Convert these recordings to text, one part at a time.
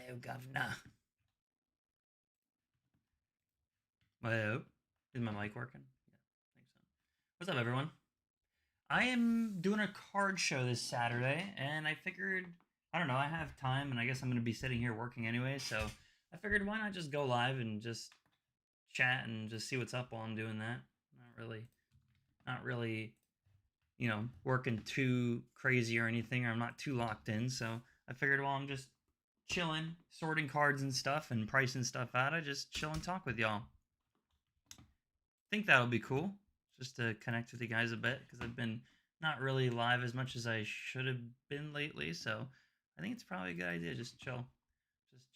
Hello, Governor. Hello. Is my mic working? Yeah, I think so. What's up, everyone? I am doing a card show this Saturday, and I figured, I don't know, I have time, and I guess I'm going to be sitting here working anyway, so I figured why not just go live and just chat and just see what's up while I'm doing that. Not really, working too crazy or anything, or I'm not too locked in, so I figured while I'm just chilling, sorting cards and stuff, and pricing stuff out, I just chill and talk with y'all. Think that'll be cool just to connect with you guys a bit because I've been not really live as much as I should have been lately. So I think it's probably a good idea. Just chill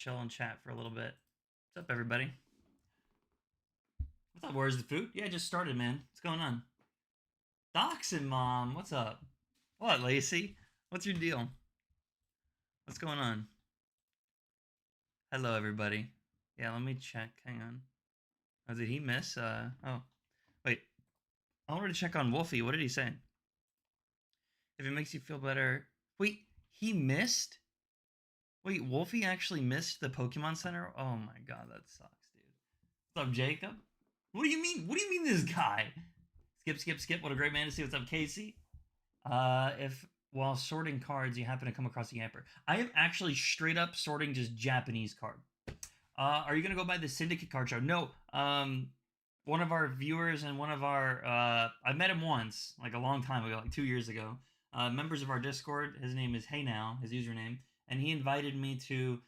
and chat for a little bit. What's up, everybody? What's up? Where's the food? Yeah, I just started, man. What's going on? Doxin' mom, what's up? What, Lacey? What's your deal? What's going on? Hello, everybody. Yeah, let me check. Hang on. Oh, did he miss? Oh, wait. I wanted to check on Wolfie. What did he say? If it makes you feel better. Wait, he missed? Wait, Wolfie actually missed the Pokemon Center? Oh my god, that sucks, dude. What's up, Jacob? What do you mean? What do you mean this guy? Skip. What a great man to see. What's up, Casey? If while sorting cards you happen to come across a Yamper. I am actually straight up sorting just Japanese card. Are you gonna go by the Syndicate card show? No. One of our viewers and one of our I met him once, like a long time ago, like 2 years ago. Members of our Discord. His name is Hey Now, his username, and he invited me to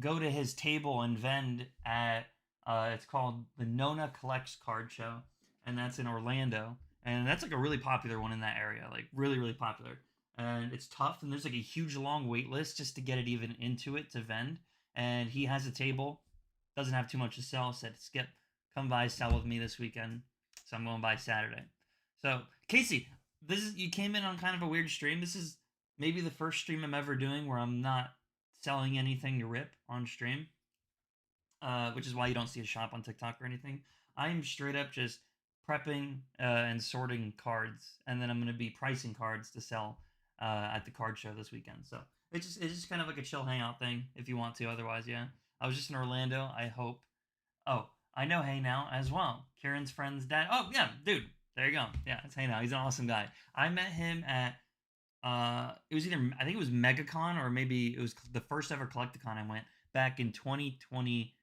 go to his table and vend at. It's called the Nona Collects Card Show, and that's in Orlando, and that's like a really popular one in that area, like really popular. And it's tough, and there's like a huge long wait list just to get it even into it to vend. And he has a table, doesn't have too much to sell. Said Skip, come by sell with me this weekend. So I'm going by Saturday. So Casey, this is you came in on kind of a weird stream. This is maybe the first stream I'm ever doing where I'm not selling anything to rip on stream, which is why you don't see a shop on TikTok or anything. I'm straight up just prepping and sorting cards, and then I'm going to be pricing cards to sell at the card show this weekend. So it's just kind of like a chill hangout thing if you want to. Otherwise, yeah. I was just in Orlando. I hope. Oh, I know Hey Now as well. Kieran's friend's dad. Oh yeah, dude. There you go. Yeah, it's Hey Now. He's an awesome guy. I met him at it was either I think it was MegaCon or maybe it was the first ever Collecticon I went back in 2020,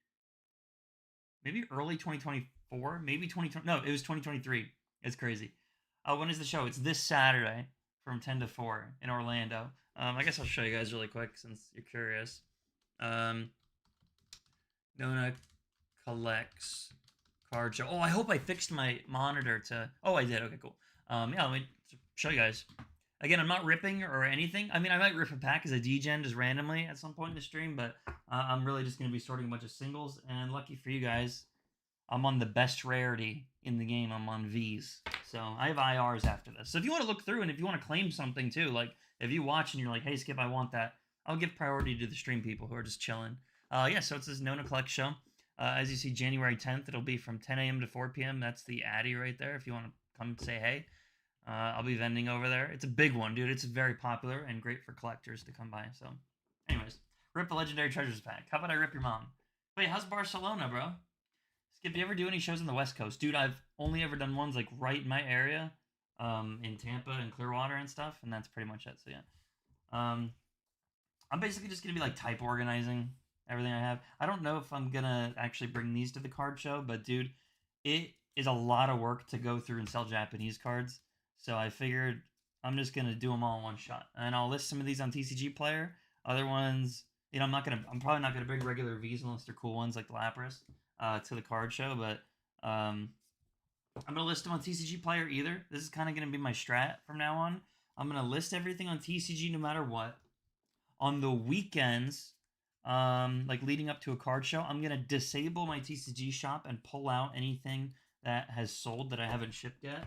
maybe early 2024, maybe 2020. No, it was 2023. It's crazy. When is the show? It's this Saturday from 10 to 4 in Orlando. I guess I'll show you guys really quick since you're curious. Nona collects card show. Oh, I hope I fixed my monitor to. Oh, I did. Okay, cool. Yeah, let me show you guys. Again, I'm not ripping or anything. I mean, I might rip a pack as a degen just randomly at some point in the stream, but I'm really just going to be sorting a bunch of singles. And lucky for you guys, I'm on the best rarity in the game. I'm on V's. So I have IRs after this. So if you want to look through and if you want to claim something too, like if you watch and you're like, hey, Skip, I want that, I'll give priority to the stream people who are just chilling. Yeah, so it's this Nona Collect show. As you see, January 10th, it'll be from 10 a.m. to 4 p.m. That's the Addy right there if you want to come say hey. I'll be vending over there. It's a big one, dude. It's very popular and great for collectors to come by. So, anyways, rip a Legendary Treasures pack. How about I rip your mom? Wait, how's Barcelona, bro? Skip, you ever do any shows on the West Coast? Dude, I've only ever done ones like right in my area, in Tampa and Clearwater and stuff, and that's pretty much it. So, yeah. I'm basically just going to be like type organizing everything I have. I don't know if I'm going to actually bring these to the card show, but dude, it is a lot of work to go through and sell Japanese cards. So I figured I'm just gonna do them all in one shot, and I'll list some of these on TCG Player. Other ones, I'm probably not gonna bring regular V's unless they're cool ones like the Lapras to the card show. But I'm gonna list them on TCG Player either. This is kind of gonna be my strat from now on. I'm gonna list everything on TCG no matter what. On the weekends, like leading up to a card show, I'm gonna disable my TCG shop and pull out anything that has sold that I haven't shipped yet.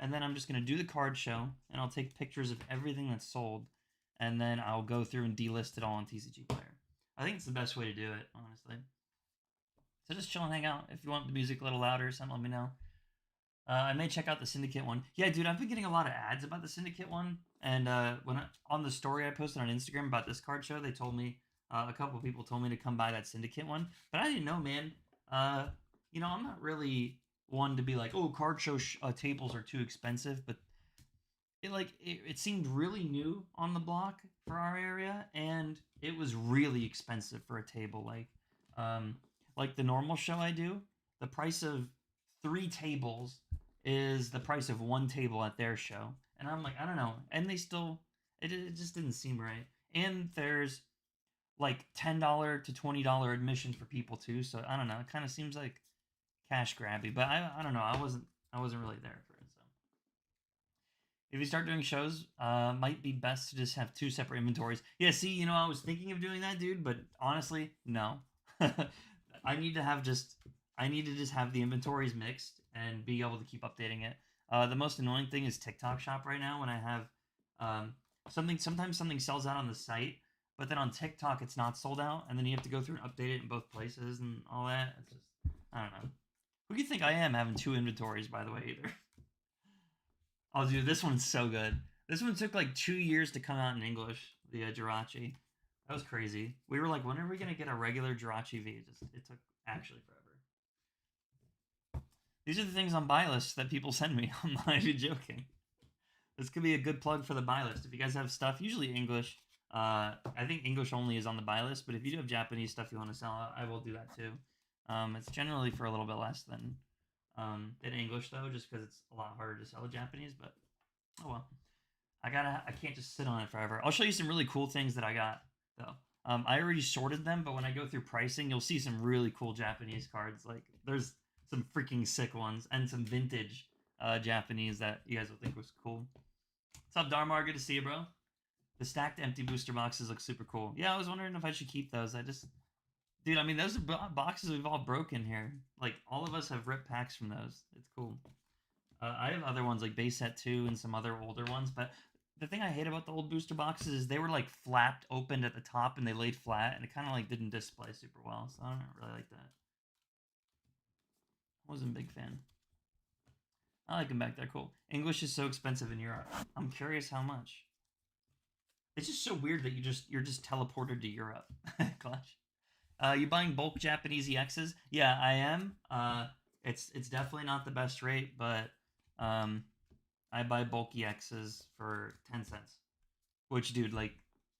And then I'm just going to do the card show, and I'll take pictures of everything that's sold, and then I'll go through and delist it all on TCG Player. I think it's the best way to do it, honestly. So just chill and hang out. If you want the music a little louder or something, let me know. I may check out the Syndicate one. Yeah, dude, I've been getting a lot of ads about the Syndicate one, and on the story I posted on Instagram about this card show, they told me A couple of people told me to come buy that Syndicate one, but I didn't know, man. You know, I'm not really one to be like, oh, card show tables are too expensive, but it seemed really new on the block for our area, and it was really expensive for a table. Like the normal show I do, the price of 3 tables is the price of 1 table at their show, and I'm like, I don't know, and they still, it just didn't seem right. And there's like $10 to $20 admission for people too, so I don't know. It kind of seems like cash grabby, but I don't know. I wasn't really there for it. So if you start doing shows, might be best to just have 2 separate inventories. Yeah, see, I was thinking of doing that, dude, but honestly, no. I need to have just I need to just have the inventories mixed and be able to keep updating it. The most annoying thing is TikTok Shop right now when I have sometimes something sells out on the site, but then on TikTok it's not sold out, and then you have to go through and update it in both places and all that. It's just, I don't know. Who do you think I am having 2 inventories, by the way, either? Oh, dude, this one's so good. This one took like 2 years to come out in English. The Jirachi. That was crazy. We were like, when are we gonna get a regular Jirachi V? It took actually forever. These are the things on buy lists that people send me. I'm not even joking. This could be a good plug for the buy list. If you guys have stuff, usually English. I think English only is on the buy list, but if you do have Japanese stuff you want to sell, I will do that too. It's generally for a little bit less than English though, just because it's a lot harder to sell Japanese. But oh well, I can't just sit on it forever. I'll show you some really cool things that I got though. I already sorted them, but when I go through pricing, you'll see some really cool Japanese cards. Like there's some freaking sick ones and some vintage Japanese that you guys will think was cool. What's up, Darmar? Good to see you, bro. The stacked empty booster boxes look super cool. Yeah, I was wondering if I should keep those. Dude, I mean, those are boxes we've all broken here. Like, all of us have ripped packs from those. It's cool. I have other ones like Base Set 2 and some other older ones, but the thing I hate about the old booster boxes is they were like flapped opened at the top and they laid flat, and it kind of like didn't display super well, so I don't really like that. Wasn't a big fan. I like them back there. Cool. English is so expensive in Europe. I'm curious how much. It's just so weird that you're just teleported to Europe. Clash. You buying bulk Japanese EXs? Yeah, I am. It's definitely not the best rate, but I buy bulk EXs for 10 cents. Which, dude, like,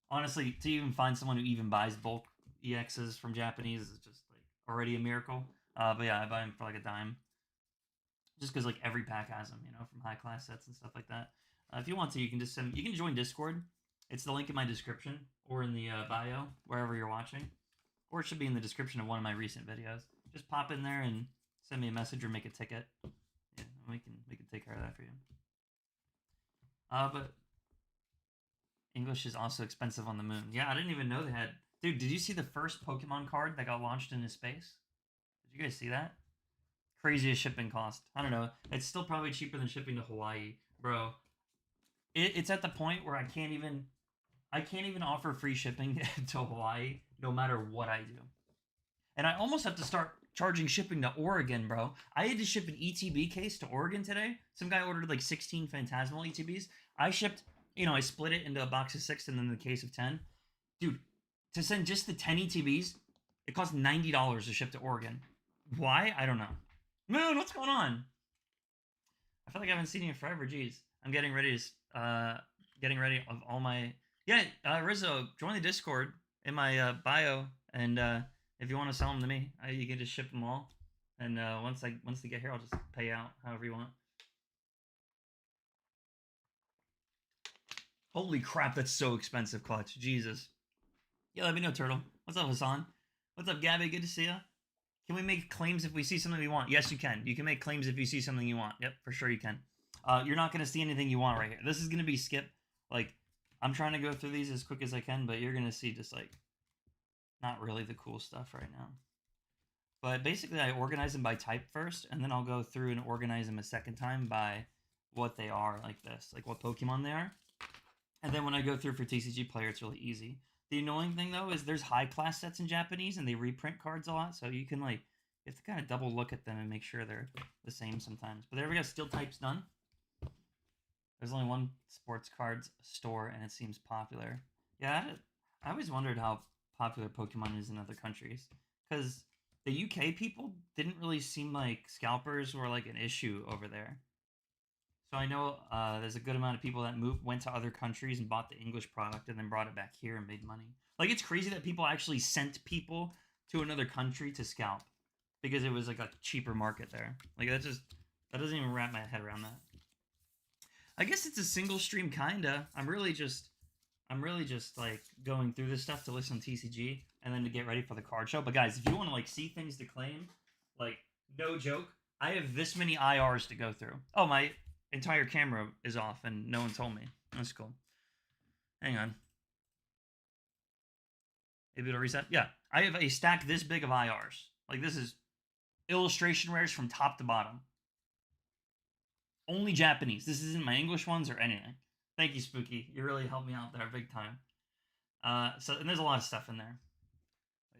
honestly, to even find someone who even buys bulk EXs from Japanese is just like already a miracle. But yeah, I buy them for like a dime. Just because like every pack has them, from high class sets and stuff like that. If you want to, you can just you can join Discord. It's the link in my description or in the bio wherever you're watching, or it should be in the description of one of my recent videos. Just pop in there and send me a message or make a ticket. Yeah, we can take care of that for you. But English is also expensive on the moon. Yeah, I didn't even know they had. Dude, did you see the first Pokemon card that got launched into space? Did you guys see that? Craziest shipping cost. I don't know. It's still probably cheaper than shipping to Hawaii, bro. It's at the point where I can't even offer free shipping to Hawaii, no matter what I do. And I almost have to start charging shipping to Oregon, bro. I had to ship an ETB case to Oregon today. Some guy ordered like 16 Phantasmal ETBs. I shipped, I split it into a box of 6 and then the case of 10. Dude, to send just the 10 ETBs, it cost $90 to ship to Oregon. Why? I don't know. Moon, what's going on? I feel like I haven't seen you forever. Jeez, I'm getting ready of all my. Yeah, Rizzo, join the Discord in my bio, and if you want to sell them to me, you can just ship them all. And once they get here, I'll just pay out however you want. Holy crap, that's so expensive, Clutch. Jesus. Yeah, let me know, Turtle. What's up, Hassan? What's up, Gabby? Good to see ya. Can we make claims if we see something we want? Yes, you can. You can make claims if you see something you want. Yep, for sure you can. You're not going to see anything you want right here. This is going to be skip. Like, I'm trying to go through these as quick as I can, but you're going to see just, like, not really the cool stuff right now. But basically, I organize them by type first, and then I'll go through and organize them a second time by what they are, like this. Like, what Pokemon they are. And then when I go through for TCG Player, it's really easy. The annoying thing, though, is there's high-class sets in Japanese, and they reprint cards a lot, so you can, like, you have to kind of double look at them and make sure they're the same sometimes. But there we go, Steel type's done. There's only one sports cards store, and it seems popular. Yeah, I always wondered how popular Pokemon is in other countries. Because the UK people didn't really seem like scalpers were like an issue over there. So I know there's a good amount of people that went to other countries and bought the English product and then brought it back here and made money. Like it's crazy that people actually sent people to another country to scalp because it was like a cheaper market there. Like that doesn't even wrap my head around that. I guess it's a single stream kinda. I'm really just like going through this stuff to listen to TCG and then to get ready for the card show. But guys, if you want to like see things to claim, like no joke, I have this many IRs to go through. Oh, my entire camera is off and no one told me. That's cool. Hang on. Maybe it'll reset. Yeah, I have a stack this big of IRs. Like this is illustration rares from top to bottom. Only Japanese. This isn't my English ones or anything. Thank you, Spooky. You really helped me out there big time. And there's a lot of stuff in there.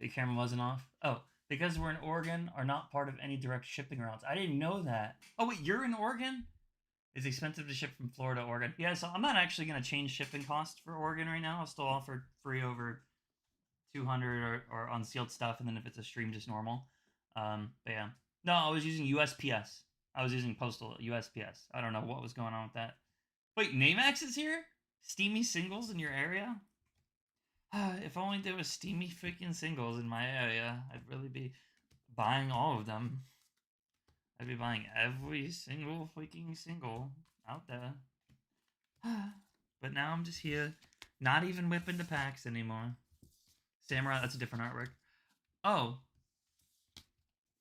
The camera wasn't off. Oh, because we're in Oregon, are not part of any direct shipping routes. I didn't know that. Oh wait, you're in Oregon? It's expensive to ship from Florida to Oregon. Yeah, so I'm not actually going to change shipping costs for Oregon right now. I'll still offer free over 200 or unsealed stuff, and then if it's a stream, just normal. But yeah. No, I was using USPS. I was using postal USPS. I don't know what was going on with that. Wait, Namax is here? Steamy singles in your area? If only there was steamy freaking singles in my area, I'd really be buying all of them. I'd be buying every single freaking single out there. But now I'm just here, not even whipping the packs anymore. Samurai, that's a different artwork. Oh,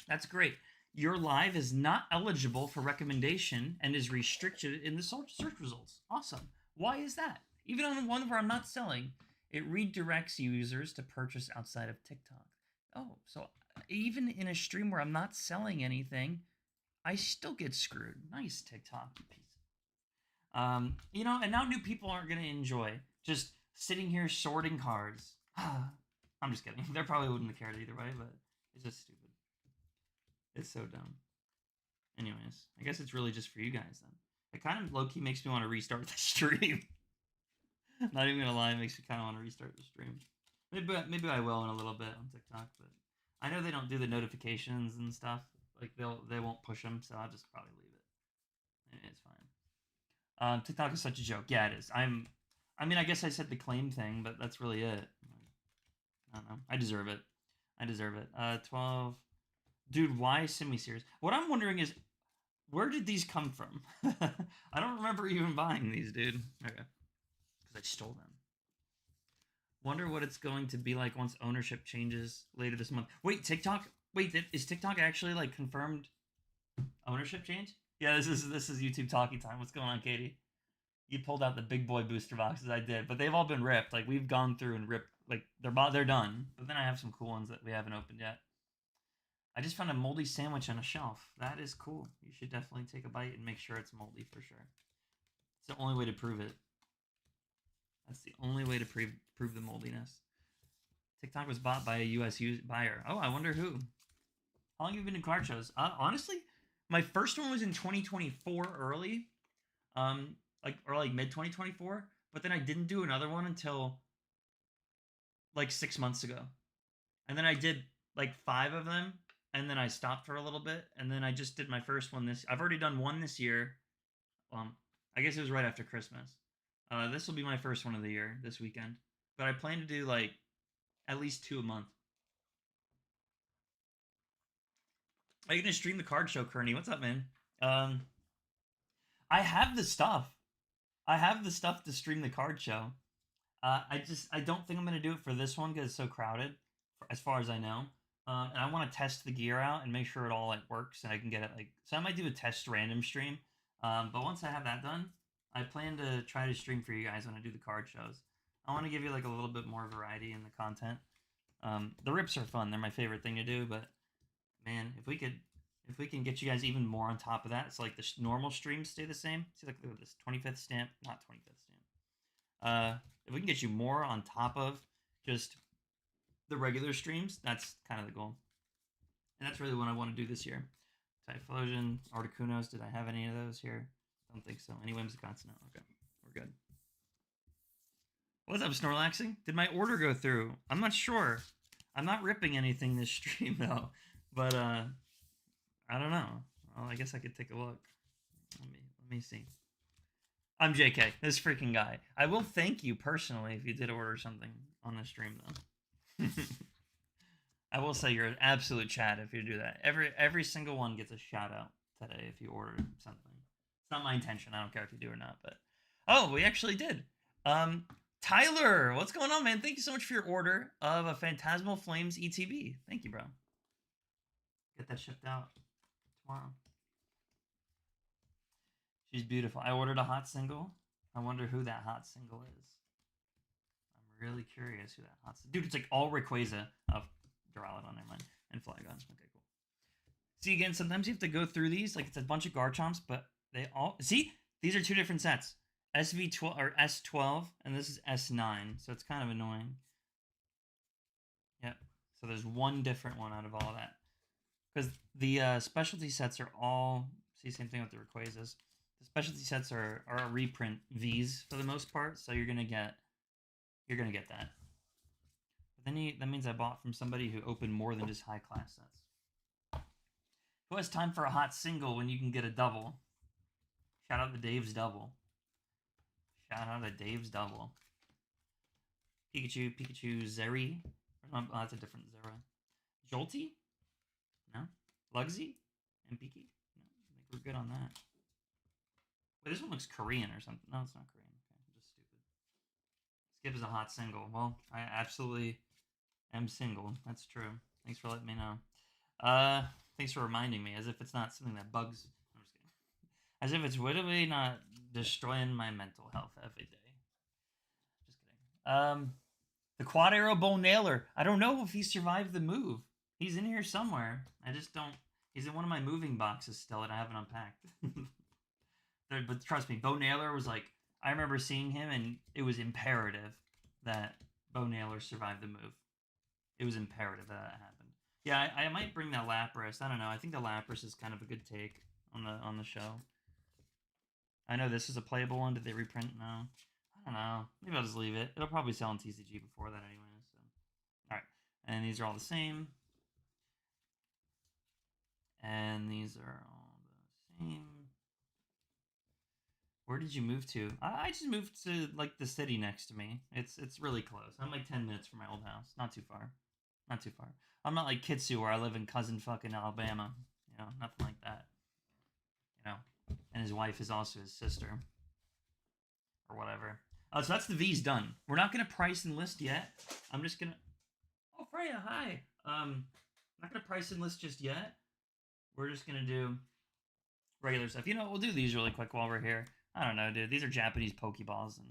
that's great. Your live is not eligible for recommendation and is restricted in the search results. Awesome. Why is that? Even on one where I'm not selling, it redirects users to purchase outside of TikTok. Oh, so even in a stream where I'm not selling anything, I still get screwed. Nice, TikTok. You know, and now new people aren't going to enjoy just sitting here sorting cards. I'm just kidding. They probably wouldn't have cared either way, but it's just stupid. It's so dumb. Anyways, I guess it's really just for you guys then. It kind of low-key makes me want to restart the stream. Not even gonna lie, it makes me kind of want to restart the stream. Maybe I will in a little bit on TikTok, but I know they don't do the notifications and stuff. Like they won't push them, so I'll just probably leave it. It's fine. TikTok is such a joke. Yeah, it is. I mean, I guess I said the claim thing, but that's really it. I don't know. I deserve it. 12. Dude, why semi-series? What I'm wondering is, where did these come from? I don't remember even buying these, dude. Okay. Because I stole them. Wonder what it's going to be like once ownership changes later this month. Wait, TikTok? Wait, is TikTok actually, like, confirmed ownership change? Yeah, this is YouTube talking time. What's going on, Katie? You pulled out the big boy booster boxes. I did. But they've all been ripped. Like, we've gone through and ripped. Like, they're done. But then I have some cool ones that we haven't opened yet. I just found a moldy sandwich on a shelf. That is cool. You should definitely take a bite and make sure it's moldy for sure. It's the only way to prove it. That's the only way to prove the moldiness. TikTok was bought by a US buyer. Oh, I wonder who. How long have you been in card shows? Honestly, my first one was in 2024 early. Like mid 2024. But then I didn't do another one until like 6 months ago. And then I did like 5 of them. And then I stopped for a little bit, and then I just did my first one I've already done one this year. I guess it was right after Christmas. This will be my first one of the year, this weekend. But I plan to do, like, at least 2 a month. Are you going to stream the card show, Kearney? What's up, man? I have the stuff. I have the stuff to stream the card show. I don't think I'm going to do it for this one because it's so crowded, as far as I know. And I want to test the gear out and make sure it all like works and I can get it like. So I might do a test random stream. But once I have that done, I plan to try to stream for you guys when I do the card shows. I want to give you like a little bit more variety in the content. The rips are fun; they're my favorite thing to do. But man, if we can get you guys even more on top of that, so like the normal streams stay the same. See, like look at this 25th stamp, not 25th stamp. If we can get you more on top of just the regular streams, that's kind of the goal. And that's really what I want to do this year. Typhlosion, Articunos, did I have any of those here? Don't think so. Any Whimsicons? No. Okay. We're good. What's up, Snorlaxing? Did my order go through? I'm not sure. I'm not ripping anything this stream though, but I don't know. Well, I guess I could take a look. Let me see. I'm JK. This freaking guy. I will thank you personally if you did order something on the stream though. I will say you're an absolute chat if you do that. Every single one gets a shout out today if you order something. It's not my intention. I don't care if you do or not, but oh, we actually did. Tyler, what's going on, man? Thank you so much for your order of a Phantasmal Flames ETB. Thank you, bro. Get that shipped out tomorrow. She's beautiful. I ordered a hot single. I wonder who that hot single is. I'm really curious who that hot single... Dude, it's like all Rayquaza. Oh, Duraludon, never mind. And Flygon. Okay, cool. See, again, sometimes you have to go through these. Like, it's a bunch of Garchomps, but they all... See? These are two different sets. SV12 or S12, and this is S9, so it's kind of annoying. Yep. So there's one different one out of all of that. Because the specialty sets are all... See, same thing with the Rayquazas. The specialty sets are a reprint Vs for the most part, so you're gonna get that. But then that means I bought from somebody who opened more than just high class sets. Who has time for a hot single when you can get a double? Shout out to Dave's double. Shout out to Dave's double. Pikachu, Zeri. Oh, that's a different Zera. Jolty? No. Lugsy? And Piki? No, I think we're good on that. Wait, this one looks Korean or something. No, it's not Korean. Okay, I'm just stupid. Skip is a hot single. Well, I absolutely am single. That's true. Thanks for letting me know. Thanks for reminding me, as if it's not something that bugs. I'm just kidding. As if it's literally not destroying my mental health every day. Just kidding. The Quad Arrow Bone Nailer. I don't know if he survived the move. He's in here somewhere. I just don't. He's in one of my moving boxes still that I haven't unpacked. But trust me, Bo Nailer was like, I remember seeing him, and it was imperative that Bo Nailer survive the move. It was imperative that happened. Yeah, I might bring that Lapras. I don't know. I think the Lapras is kind of a good take on the show. I know this is a playable one. Did they reprint? No. I don't know. Maybe I'll just leave it. It'll probably sell in TCG before that anyway. So, all right. And these are all the same. And these are all the same. Where did you move to? I just moved to like the city next to me. It's really close. I'm like 10 minutes from my old house. Not too far. Not too far. I'm not like Kitsu where I live in cousin fucking Alabama. You know, nothing like that. You know, and his wife is also his sister. Or whatever. So that's the V's done. We're not gonna price and list yet. I'm just gonna. Oh, Freya, hi. I'm not gonna price and list just yet. We're just gonna do regular stuff. You know, we'll do these really quick while we're here. I don't know, dude. These are Japanese Pokeballs and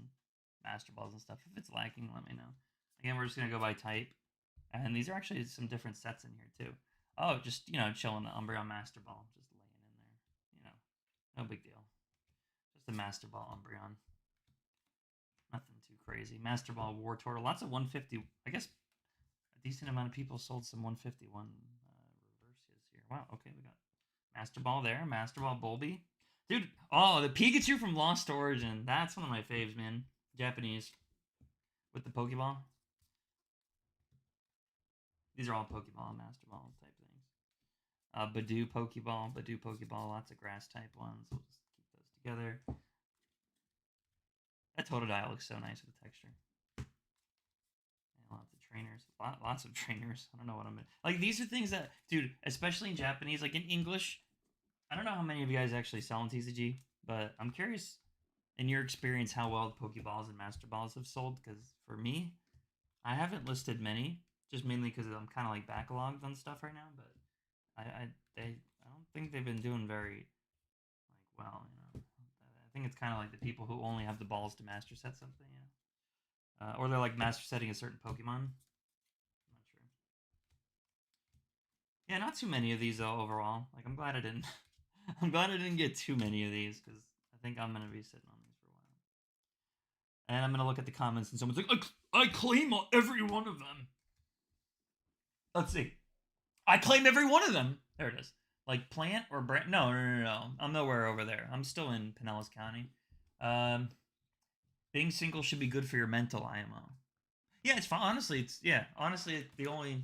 Master Balls and stuff. If it's lacking, let me know. Again, we're just going to go by type. And these are actually some different sets in here, too. Oh, just, you know, chilling the Umbreon Master Ball. Just laying in there. You know, no big deal. Just a Master Ball Umbreon. Nothing too crazy. Master Ball War Turtle. Lots of 150. I guess a decent amount of people sold some 151 reverses here. Wow, okay, we got Master Ball there. Master Ball Bulby. Dude, oh, the Pikachu from Lost Origin. That's one of my faves, man. Japanese. With the Pokeball. These are all Pokeball and Master Ball type things. Badoo Pokeball. Lots of grass type ones. We'll just keep those together. That Totodile looks so nice with the texture. And lots of trainers. Lots of trainers. I don't know what I'm... Like, these are things that... Dude, especially in Japanese, like in English... I don't know how many of you guys actually sell in TCG, but I'm curious, in your experience, how well the Pokeballs and Master Balls have sold, because for me, I haven't listed many, just mainly because I'm kind of like backlogged on stuff right now, but I don't think they've been doing very, like, well, you know. I think it's kind of like the people who only have the balls to master set something, you know. Or they're like master setting a certain Pokemon. I'm not sure. Yeah, not too many of these, though, overall. Like, I'm glad I didn't... I'm glad I didn't get too many of these, because I think I'm going to be sitting on these for a while. And I'm going to look at the comments, and someone's like, I claim every one of them. Let's see. I claim every one of them. There it is. Like, plant or brand? No. I'm nowhere over there. I'm still in Pinellas County. Being single should be good for your mental IMO. Yeah, it's fine. Honestly, it's the only.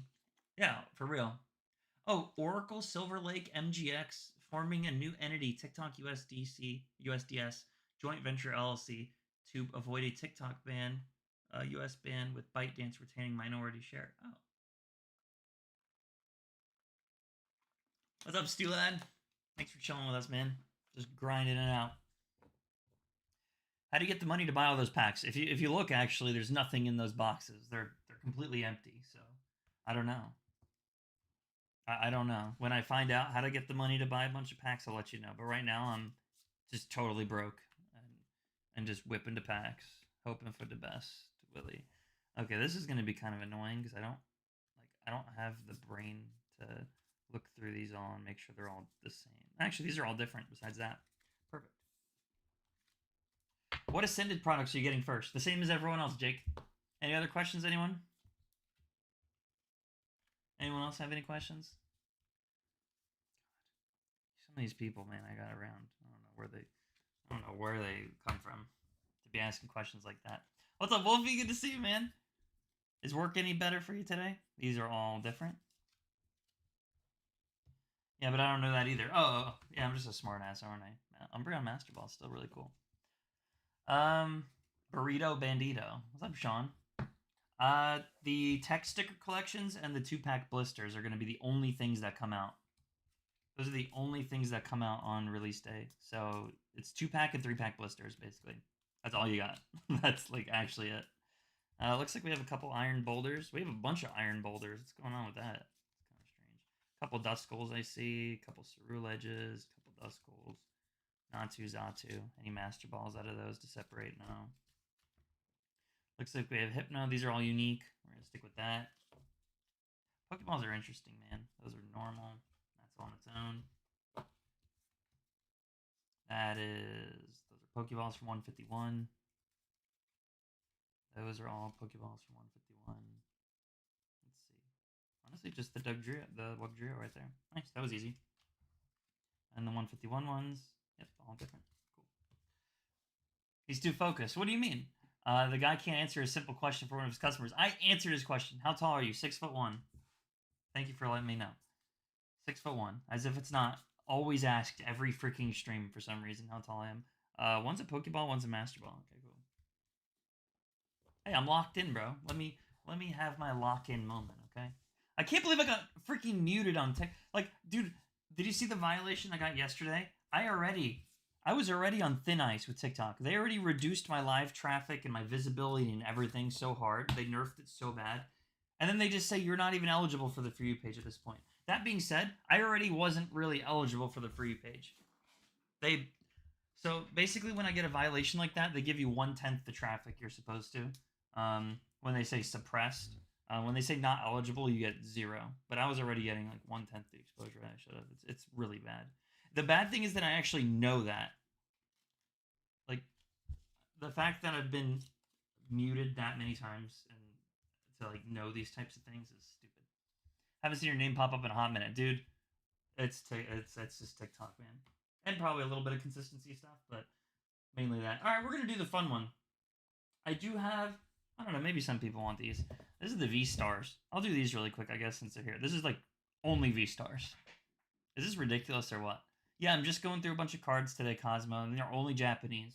Yeah, for real. Oh, Oracle Silver Lake MGX forming a new entity, TikTok USDS joint venture LLC to avoid a TikTok ban, US ban with ByteDance retaining minority share. Oh, what's up, Stulad? Thanks for chilling with us, man. Just grinding it out. How do you get the money to buy all those packs? If you look, actually, there's nothing in those boxes. They're completely empty. So I don't know. I don't know. When I find out how to get the money to buy a bunch of packs, I'll let you know. But right now, I'm just totally broke and just whipping to packs, hoping for the best. Willie. Okay, this is gonna be kind of annoying because I don't have the brain to look through these all and make sure they're all the same. Actually, these are all different. Besides that, perfect. What Ascended products are you getting first? The same as everyone else, Jake. Any other questions, anyone? Anyone else have any questions? Some of these people, man, I got around. I don't know where they come from to be asking questions like that. What's up, Wolfie? Good to see you, man. Is work any better for you today? These are all different. Yeah, but I don't know that either. Oh, yeah, I'm just a smart ass, aren't I? Umbreon Master Ball is still really cool. Burrito Bandito. What's up, Sean? The tech sticker collections and the 2-pack blisters are going to be the only things that come out. Those are the only things that come out on release day. So it's 2-pack and 3-pack blisters, basically. That's all you got. That's like actually it. Looks like we have a couple iron boulders. We have a bunch of iron boulders. What's going on with that? It's kind of strange. A couple dust skulls I see. A couple Cerule edges. A couple dust skulls. Natu Zatu. Any master balls out of those to separate? No. Looks like we have Hypno. These are all unique. We're going to stick with that. Pokeballs are interesting, man. Those are normal. That's on its own. Those are Pokeballs from 151. Those are all Pokeballs from 151. Let's see. Honestly, just the Wugtrio right there. Nice, that was easy. And the 151 ones, yep, all different. Cool. He's too focused. What do you mean? The guy can't answer a simple question for one of his customers. I answered his question. How tall are you? 6'1". Thank you for letting me know. 6'1", as if it's not always asked every freaking stream for some reason how tall I am. One's a Pokeball, one's a Master Ball. Okay, cool. Hey, I'm locked in, bro. Let me have my lock-in moment, okay? I can't believe I got freaking muted on tech. Like, dude, did you see the violation I got yesterday? I was already on thin ice with TikTok. They already reduced my live traffic and my visibility and everything so hard. They nerfed it so bad. And then they just say you're not even eligible for the For You page at this point. That being said, I already wasn't really eligible for the For You page. So basically when I get a violation like that, they give you 1/10 the traffic you're supposed to. When they say suppressed. When they say not eligible, you get 0. But I was already getting like 1/10 the exposure I should have. It's really bad. The bad thing is that I actually know that. Like, the fact that I've been muted that many times and to like know these types of things is stupid. Haven't seen your name pop up in a hot minute, dude. It's just TikTok, man, and probably a little bit of consistency stuff, but mainly that. All right, we're gonna do the fun one. I do have, I don't know, maybe some people want these. This is the V stars. I'll do these really quick, I guess, since they're here. This is like only V stars. Is this ridiculous or what? Yeah, I'm just going through a bunch of cards today, Cosmo, and they're only Japanese.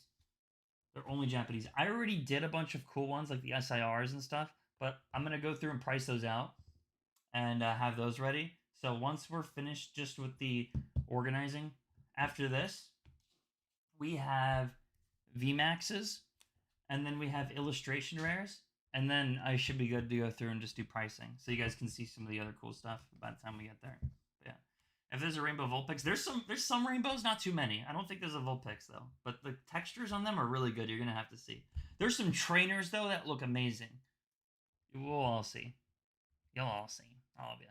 They're only Japanese. I already did a bunch of cool ones like the SIRs and stuff, but I'm going to go through and price those out and have those ready. So once we're finished just with the organizing, after this, we have VMAXs, and then we have illustration rares, and then I should be good to go through and just do pricing. So you guys can see some of the other cool stuff by the time we get there. If there's a rainbow Vulpix, there's some rainbows, not too many. I don't think there's a Vulpix though, but the textures on them are really good. You're gonna have to see. There's some trainers though that look amazing. We'll all see. You'll all see, all of you.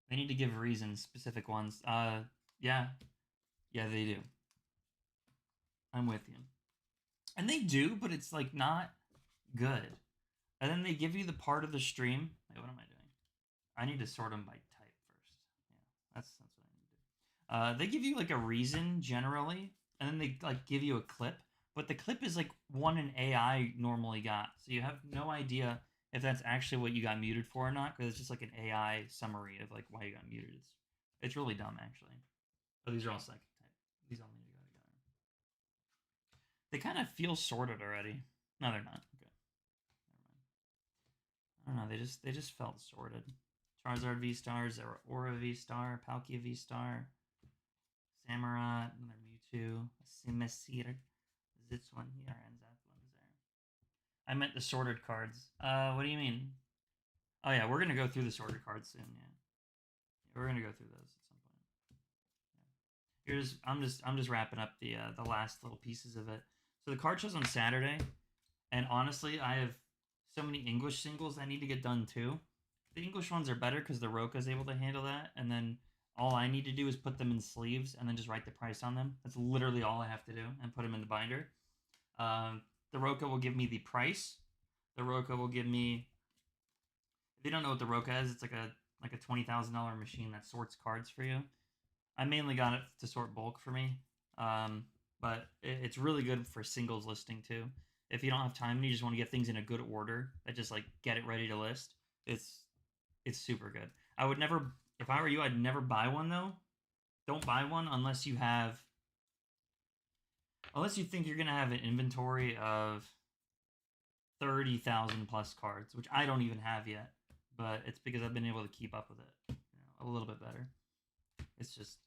They need to give reasons, specific ones. Yeah, they do. I'm with you, and they do, but it's like not good. And then they give you the part of the stream. Wait, what am I doing? I need to sort them by type. That's what I need to do. They give you like a reason generally, and then they like give you a clip. but the clip is like one an AI normally got, so you have no idea if that's actually what you got muted for or not, because it's just like an AI summary of like why you got muted. It's really dumb actually. But these are all psychic type. These all need to go together. They kind of feel sorted already. No, they're not. Okay. Never mind. I don't know. They just felt sorted. Charizard V Star, Zeraora V Star, Palkia V Star, Samurott, another Mewtwo, Simisear, this one here, and Zaplin's there. I meant the sorted cards. What do you mean? Oh yeah, we're gonna go through the sorted cards soon. Yeah, we're gonna go through those at some point. Yeah. I'm just wrapping up the last little pieces of it. So the card show's on Saturday, and honestly, I have so many English singles I need to get done too. The English ones are better because the Roka's able to handle that, and then all I need to do is put them in sleeves and then just write the price on them. That's literally all I have to do, and put them in the binder. The Roka will give me the price. The Roka will give me. If you don't know what the Roka is, it's like a $20,000 machine that sorts cards for you. I mainly got it to sort bulk for me, but it's really good for singles listing too. If you don't have time and you just want to get things in a good order, that just like get it ready to list. It's super good. I would never, if I were you, I'd never buy one though. Don't buy one unless you think you're gonna have an inventory of 30,000 plus cards, which I don't even have yet. But it's because I've been able to keep up with it, a little bit better. It's just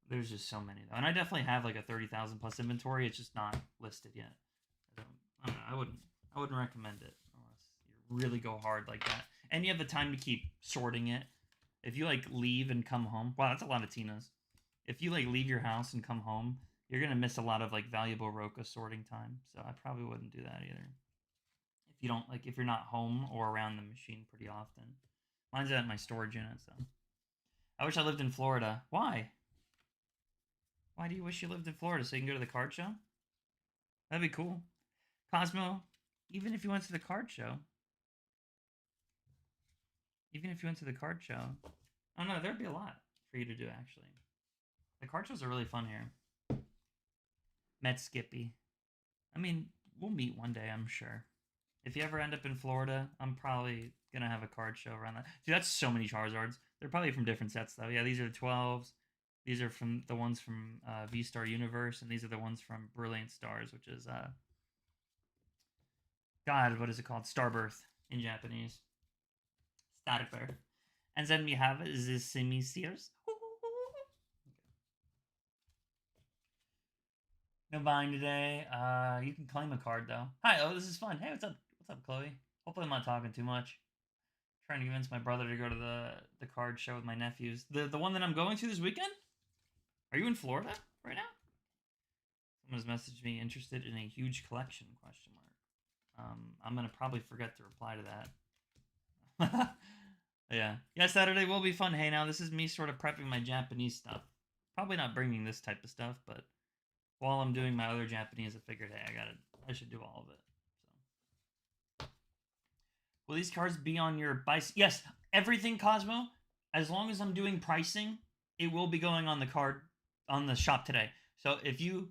there's just so many though, and I definitely have like a 30,000 plus inventory. It's just not listed yet. I don't know. I wouldn't recommend it unless you really go hard like that, and you have the time to keep sorting it. If you like leave and come home, wow, that's a lot of Tinas. If you like leave your house and come home, you're gonna miss a lot of like valuable Roka sorting time. So I probably wouldn't do that either. If you don't like, if you're not home or around the machine pretty often. Mine's at my storage unit, so. I wish I lived in Florida. Why? Why do you wish you lived in Florida so you can go to the card show? That'd be cool. Cosmo, even if you went to the card show, oh no, there'd be a lot for you to do actually. The card shows are really fun here. Met Skippy. I mean, we'll meet one day, I'm sure. If you ever end up in Florida, I'm probably gonna have a card show around that. Dude, that's so many Charizards. They're probably from different sets though. Yeah, these are the 12s. These are from the ones from V-Star Universe, and these are the ones from Brilliant Stars, which is God, what is it called? Starbirth in Japanese. Starbirth. And then we have the Simisears. No buying today. You can claim a card though. Hi, oh, this is fun. Hey, what's up? What's up, Chloe? Hopefully I'm not talking too much. Trying to convince my brother to go to the card show with my nephews. The one that I'm going to this weekend? Are you in Florida right now? Someone's messaged me interested in a huge collection, question mark. I'm gonna probably forget to reply to that. Yeah, Saturday will be fun. Hey, now this is me sort of prepping my Japanese stuff. Probably not bringing this type of stuff, but while I'm doing my other Japanese, I figured, hey, I should do all of it. So, will these cards be on your bicycle? Yes, everything Cosmo. As long as I'm doing pricing, it will be going on the card on the shop today. So if you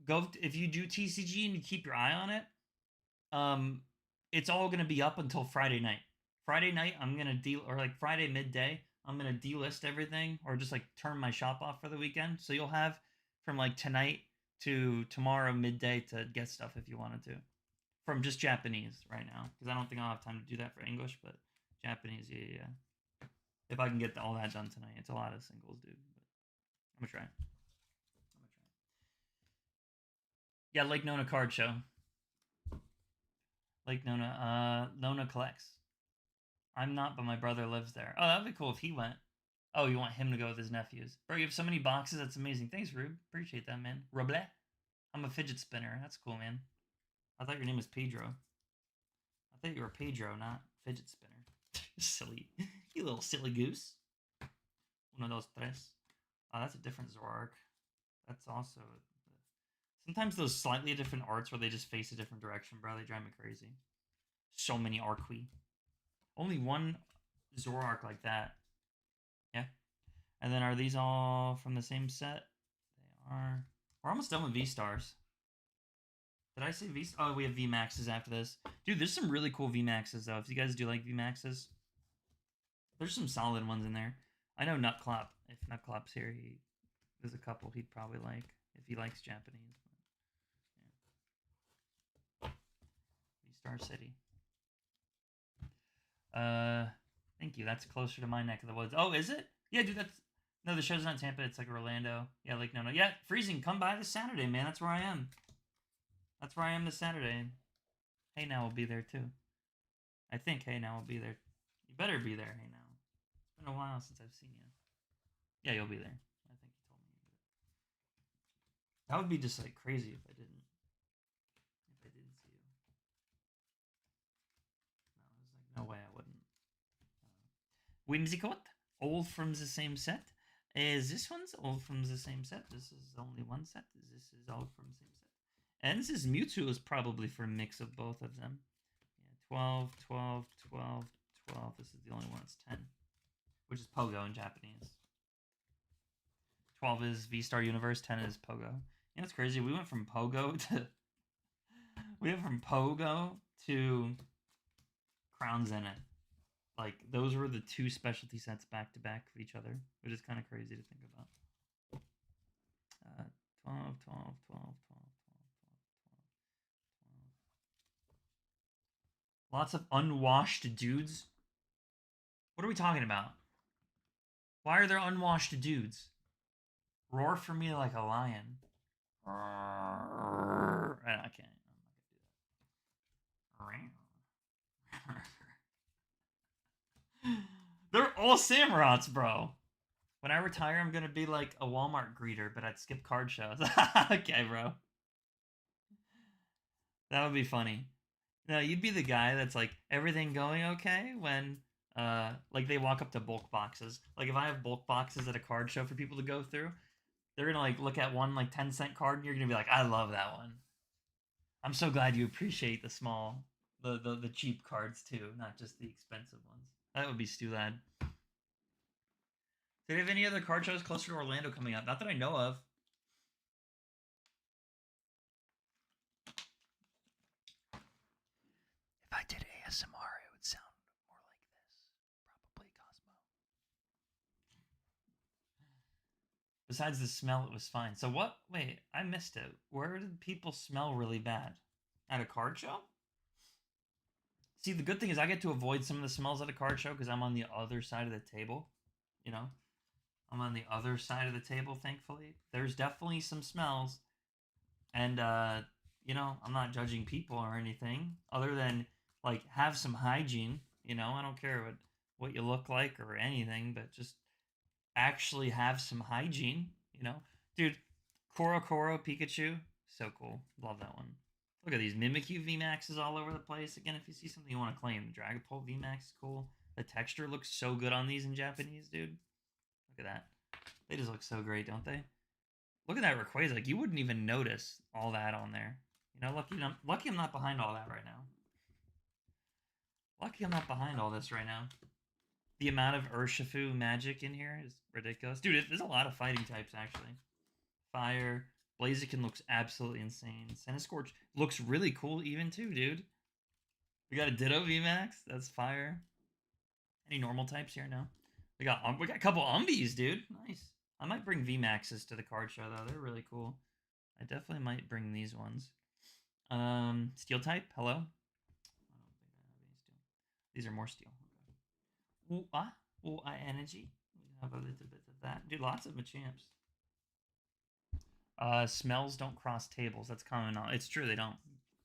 do TCG and you keep your eye on it, it's all gonna be up until Friday night. Friday night, I'm gonna Friday midday, I'm gonna delist everything or just like turn my shop off for the weekend. So you'll have from like tonight to tomorrow midday to get stuff if you wanted to, from just Japanese right now, because I don't think I'll have time to do that for English, but Japanese, yeah. If I can get all that done tonight, it's a lot of singles, dude. But I'm gonna try. Yeah, Lake Nona card show. Lake Nona. Nona collects. I'm not, but my brother lives there. Oh, that'd be cool if he went. Oh, you want him to go with his nephews. Bro, you have so many boxes. That's amazing. Thanks, Rube. Appreciate that, man. Roble. I'm a fidget spinner. That's cool, man. I thought your name was Pedro. I thought you were Pedro, not fidget spinner. Silly. You little silly goose. Uno, dos, tres. Oh, that's a different Zoroark. That's also... Sometimes those slightly different arts where they just face a different direction, bro, they drive me crazy. So many Arqui. Only one Zoroark like that. Yeah. And then are these all from the same set? They are. We're almost done with V-Stars. Did I say V? Oh, we have V Maxes after this. Dude, there's some really cool V Maxes though. If you guys do like V Maxes, there's some solid ones in there. I know Nutclop. If Nutclop's here, there's a couple he'd probably like if he likes Japanese. Yeah. V-Star City. Thank you. That's closer to my neck of the woods. Oh, is it? Yeah, dude. No. The show's not in Tampa. It's like Orlando. Yeah, like no. Yeah, Freezing. Come by this Saturday, man. That's where I am. That's where I am this Saturday. Hey Now will be there too. I think Hey Now will be there. You better be there, Hey Now. It's been a while since I've seen you. Yeah, you'll be there. I think you told me. That would be just like crazy if I didn't. If I didn't see you. No, there's like no way I wouldn't. Whimsicott, all from the same set. This one's all from the same set. This is only one set. This is all from the same set. And this Mewtwo is probably for a mix of both of them. Yeah, 12, 12, 12, 12. This is the only one that's 10. Which is Pogo in Japanese. 12 is V-Star Universe, 10 is Pogo. You know, it's crazy. We went from Pogo to Crown Zenith. Like, those were the two specialty sets back to back of each other, which is kind of crazy to think about. 12, 12, 12, 12, 12, 12, 12. Lots of unwashed dudes. What are we talking about? Why are there unwashed dudes? Roar for me like a lion. I can't. I'm not gonna do that. They're all Samurats, bro. When I retire, I'm gonna be like a Walmart greeter, but I'd skip card shows. Okay, bro. That would be funny. No, you'd be the guy that's like, everything going okay when like they walk up to bulk boxes. Like if I have bulk boxes at a card show for people to go through, they're gonna like look at one like 10-cent card and you're gonna be like, I love that one. I'm so glad you appreciate the small, the cheap cards too, not just the expensive ones. That would be Stu Lad. Do they have any other card shows closer to Orlando coming up? Not that I know of. If I did ASMR, it would sound more like this. Probably Cosmo. Besides the smell, it was fine. So what? Wait, I missed it. Where did people smell really bad? At a card show? See, the good thing is I get to avoid some of the smells at a card show because I'm on the other side of the table. You know? I'm on the other side of the table, thankfully. There's definitely some smells. And, you know, I'm not judging people or anything other than, like, have some hygiene. You know, I don't care what you look like or anything, but just actually have some hygiene, you know? Dude, Koro Pikachu, so cool. Love that one. Look at these Mimikyu VMAXs all over the place. Again, if you see something you want to claim, the Dragapult VMAX is cool. The texture looks so good on these in Japanese, dude. Look at that. They just look so great, don't they? Look at that Rayquaza. Like, you wouldn't even notice all that on there. You know, lucky I'm not behind all that right now. Lucky I'm not behind all this right now. The amount of Urshifu magic in here is ridiculous. Dude, there's a lot of fighting types, actually. Fire. Blaziken looks absolutely insane. Centiskorch looks really cool even, too, dude. We got a Ditto VMAX. That's fire. Any normal types here? No. We got a couple Umbies, dude. Nice. I might bring VMAXs to the card show, though. They're really cool. I definitely might bring these ones. Steel type. Hello. I don't think I have any steel. These are more steel. Okay. Ooh, energy. We have a little bit of that. Dude, lots of Machamps. Smells don't cross tables. That's common knowledge. It's true, they don't.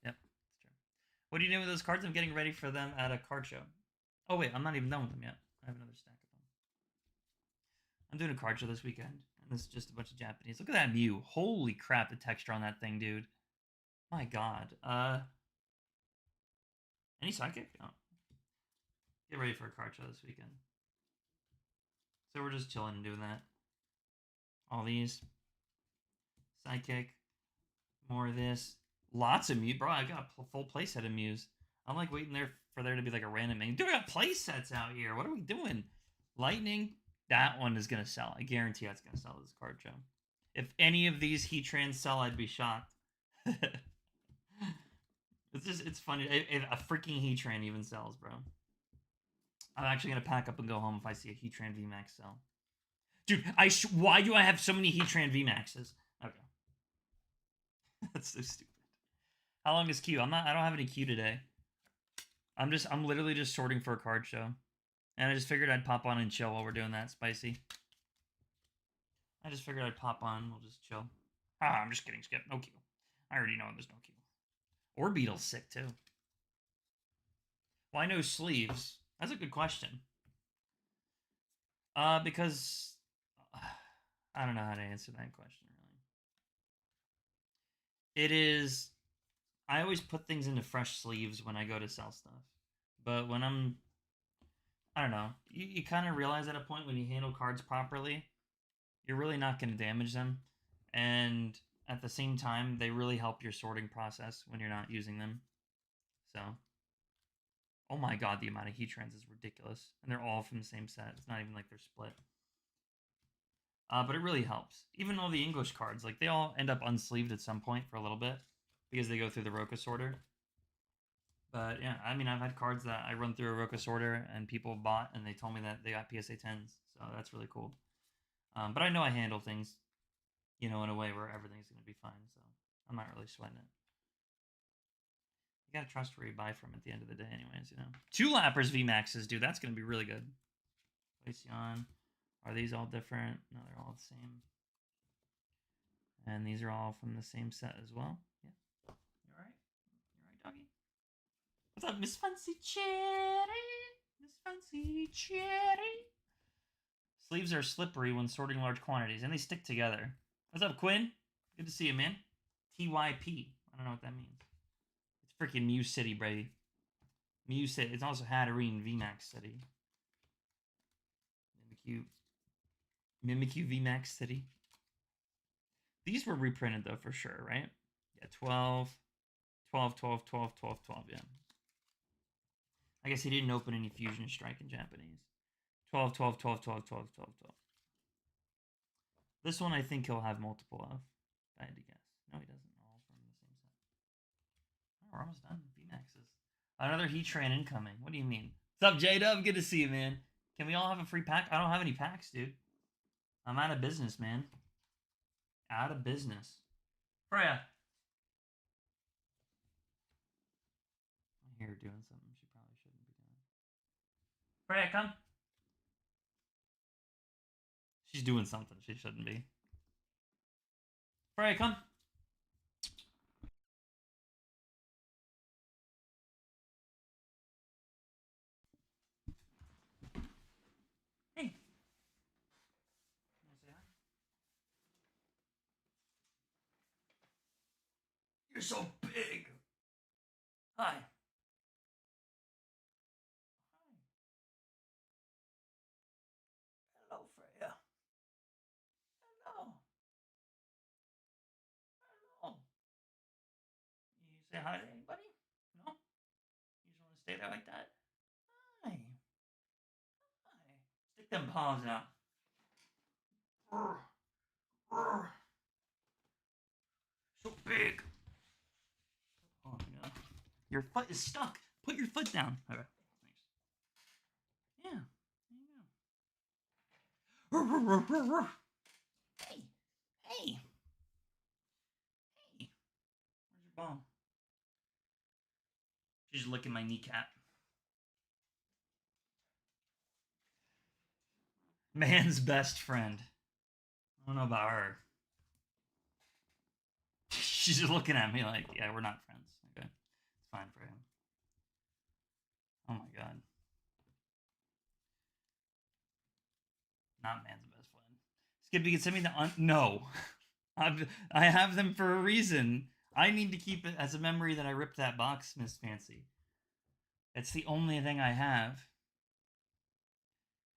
Yep, it's true. What are you doing with those cards? I'm getting ready for them at a card show. Oh, wait, I'm not even done with them yet. I have another stack of them. I'm doing a card show this weekend, and this is just a bunch of Japanese. Look at that Mew. Holy crap, the texture on that thing, dude. My god. Any Psychic? Oh. Get ready for a card show this weekend. So we're just chilling and doing that. All these. Psychic. More of this. Lots of Mew. Bro, I got a full playset of Mews. I'm like waiting there for there to be like a random thing. Dude, we got playsets out here. What are we doing? Lightning. That one is going to sell. I guarantee that's going to sell this card show. If any of these Heatrans sell, I'd be shocked. it's funny. If a freaking heat train even sells, bro. I'm actually gonna pack up and go home if I see a Heatran VMAX sell. Dude, why do I have so many Heatran VMAXs? Okay. That's so stupid. How long is queue? I don't have any queue today. I'm literally just sorting for a card show. And I just figured I'd pop on and chill while we're doing that, Spicy. I just figured I'd pop on, we'll just chill. Ah, I'm just kidding, Skip. No queue. I already know there's no queue. Orbeetle's sick too. Why no sleeves? That's a good question. Because I don't know how to answer that question really. It is. I always put things into fresh sleeves when I go to sell stuff, but when I don't know. You kind of realize at a point when you handle cards properly, you're really not going to damage them, and at the same time, they really help your sorting process when you're not using them. So. Oh my god, the amount of Heatrans is ridiculous. And they're all from the same set. It's not even like they're split. But it really helps. Even all the English cards, like they all end up unsleeved at some point for a little bit because they go through the Roka sorter. But yeah, I mean, I've had cards that I run through a Roka sorter and people bought and they told me that they got PSA 10s. So that's really cool. But I know I handle things, in a way where everything's going to be fine. So I'm not really sweating it. You gotta trust where you buy from at the end of the day, anyways, 2 Lappers VMAXs, dude. That's gonna be really good. Glaceon. Are these all different? No, they're all the same. And these are all from the same set as well. Yeah. You alright? You alright, doggy? What's up, Miss Fancy Cherry? Miss Fancy Cherry. Sleeves are slippery when sorting large quantities, and they stick together. What's up, Quinn? Good to see you, man. TYP. I don't know what that means. Freaking Mew City, baby. Mew City. It's also Hatterene VMAX City. Mimikyu VMAX City. These were reprinted, though, for sure, right? Yeah, 12, 12, 12, 12, 12, 12, yeah. I guess he didn't open any Fusion Strike in Japanese. 12, 12, 12, 12, 12, 12, 12. This one I think he'll have multiple of. I had to guess. No, he doesn't. All from the same set. Oh, we're almost done. VMAXs. Another Heatran incoming. What do you mean? What's up, J-Dub? Good to see you, man. Can we all have a free pack? I don't have any packs, dude. I'm out of business, man. Out of business. Freya. I hear her doing something she probably shouldn't be doing. Freya, come. She's doing something she shouldn't be. Freya, come. Hey. You wanna say hi? You're so big. Hi. Hello, Freya. Hello. Hello. You say hi to anybody? No? You just want to stay there like that? Hi. Hi. Stick them paws out. So big. Oh, yeah. Your foot is stuck. Put your foot down. Okay. Thanks. Yeah. There you go. Hey. Hey. Hey. Where's your ball? She's licking my kneecap. Man's best friend. I don't know about her. She's just looking at me like, yeah, we're not friends. Okay. It's fine for him. Oh my god. Not man's best friend. Skip, you can send me the no. I have them for a reason. I need to keep it as a memory that I ripped that box, Miss Fancy. It's the only thing I have.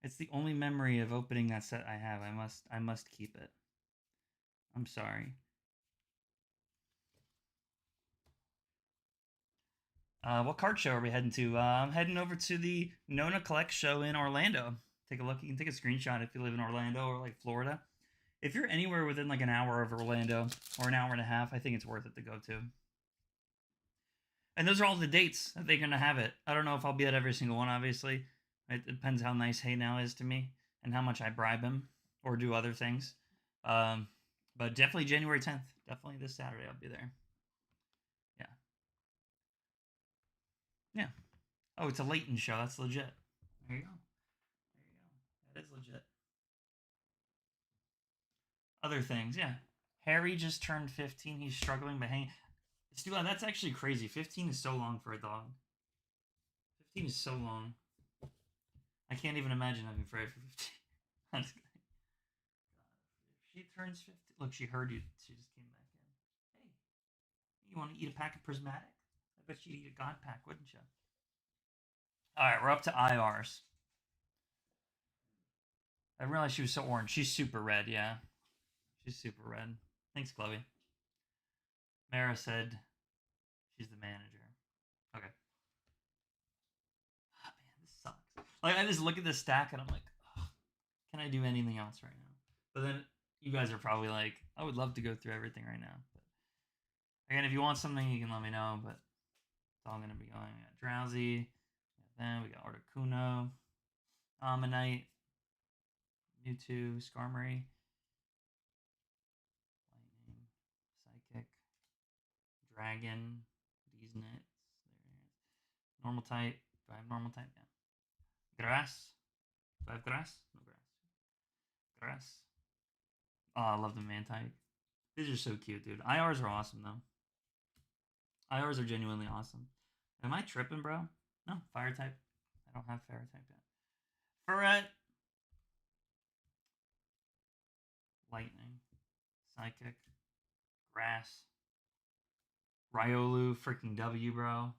It's the only memory of opening that set I have. I must keep it. I'm sorry. What card show are we heading to? I'm heading over to the Nona Collect show in Orlando. Take a look. You can take a screenshot if you live in Orlando or like Florida. If you're anywhere within like an hour of Orlando or an hour and a half, I think it's worth it to go to. And those are all the dates that they're gonna have it. I don't know if I'll be at every single one. Obviously, it depends how nice Hey Now is to me and how much I bribe him or do other things. Um, but definitely January 10th. Definitely this Saturday I'll be there. Yeah, yeah. Oh, it's a Leighton show. That's legit. There you go. There you go. That is legit. Other things, yeah. Harry just turned 15. He's struggling, but hang. That's actually crazy. 15 is so long for a dog. 15 is so long. I can't even imagine having Freya for 15. That's good. If she turns 50, look, she heard you. She just came back in. Hey, you want to eat a pack of prismatic? I bet you'd eat a god pack, wouldn't you? All right, we're up to IRs. I realized she was so orange. She's super red, yeah. She's super red. Thanks, Chloe. Mara said she's the manager. Okay. Oh, man, this sucks. Like, I just look at this stack and I'm like, oh, can I do anything else right now? But then you guys are probably like, I would love to go through everything right now. But again, if you want something, you can let me know. But it's all going to be going. We got Drowsy. Then we got Articuno, Ammonite, Mewtwo, Skarmory, Lightning, Psychic, Dragon, Deesnit, Normal type. Do I have normal type? Yeah. Grass. Do I have grass? No grass. Grass. Oh, I love the Mantike. These are so cute, dude. IRs are awesome, though. IRs are genuinely awesome. Am I tripping, bro? No, fire type. I don't have fire type yet. Ferret. Lightning. Psychic. Grass. Riolu. Freaking W, bro.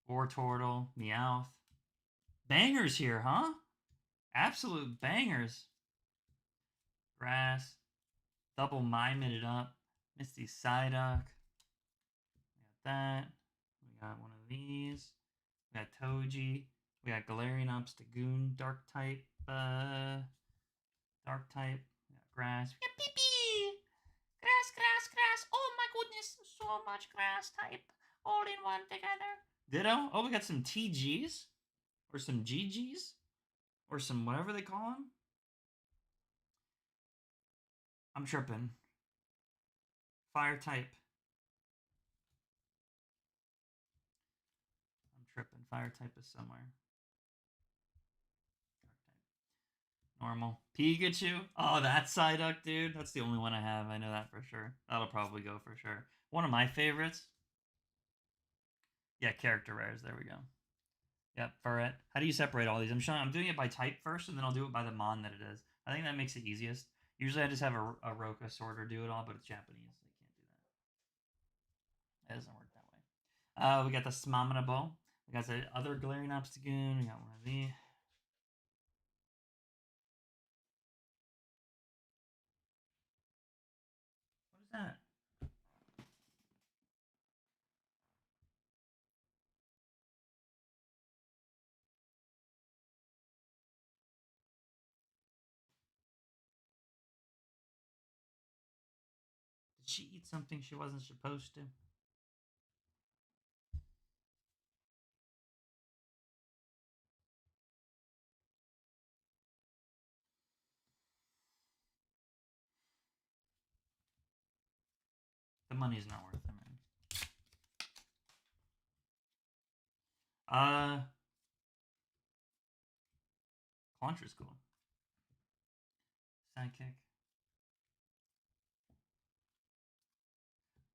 Wartortle. Meowth. Bangers here, huh? Absolute bangers. Grass. Double Miming it up. Misty Psyduck. We got that. We got one of these. We got Toji. We got Galarian Obstagoon. Dark type. Dark type. We got grass. We got Pee. Grass, grass, grass. Oh my goodness. So much grass type. All in one together. Ditto. Oh, we got some TGs. Or some GGs. Or some whatever they call them. I'm tripping. Fire type. I'm tripping. Fire type is somewhere. Normal. Pikachu. Oh, that Psyduck, dude. That's the only one I have. I know that for sure. That'll probably go for sure. One of my favorites. Yeah, character rares. There we go. Yep, Furret. How do you separate all these? I'm doing it by type first, and then I'll do it by the mon that it is. I think that makes it easiest. Usually I just have a Roka sorter do it all, but it's Japanese, so you can't do that. It doesn't work that way. We got the Smominable. We got the other Galarian Obstagoon. We got one of these. What is that? Did she eat something she wasn't supposed to? The money's not worth it, man. Clauncher's cool. Sidekick.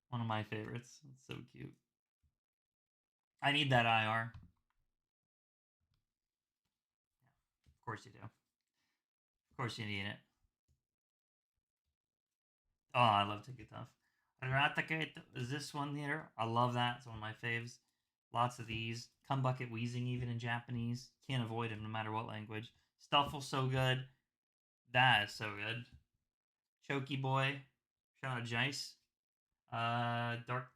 One of my favorites. It's so cute. I need that IR. Of course you do. Of course you need it. Oh, I love Ticketough. Raticate is this one here. I love that. It's one of my faves. Lots of these. Come Bucket Wheezing, even in Japanese. Can't avoid him no matter what language. Stuffle's so good. That is so good. Choky Boy. Shout out Jace. Dark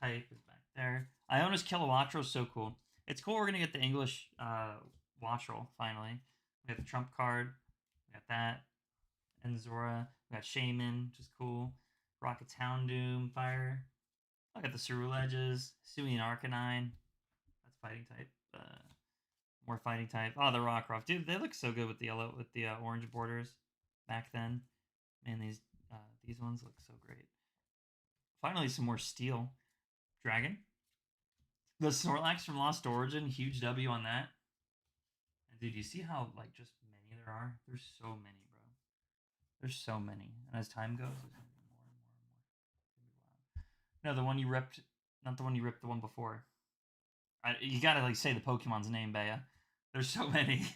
type is back there. Iona's Kilowattrel is so cool. It's cool we're going to get the English Wattrel finally. We have the Trump card. We got that. And Zora. We got Shaman, which is cool. Rocket's Houndoom, Fire. Look at the Cerule Edges. Sui and Arcanine. That's fighting type. More fighting type. Oh, the Rockruff. Dude, they look so good with the yellow, with the orange borders back then. Man, these ones look so great. Finally, some more steel. Dragon. The Snorlax from Lost Origin. Huge W on that. And dude, you see how, like, just many there are? There's so many, bro. There's so many. And as time goes, there's going to be more and more and more. It's going to be wild. No, the one you ripped. Not the one you ripped, the one before. You gotta, like, say the Pokemon's name, Bea. There's so many.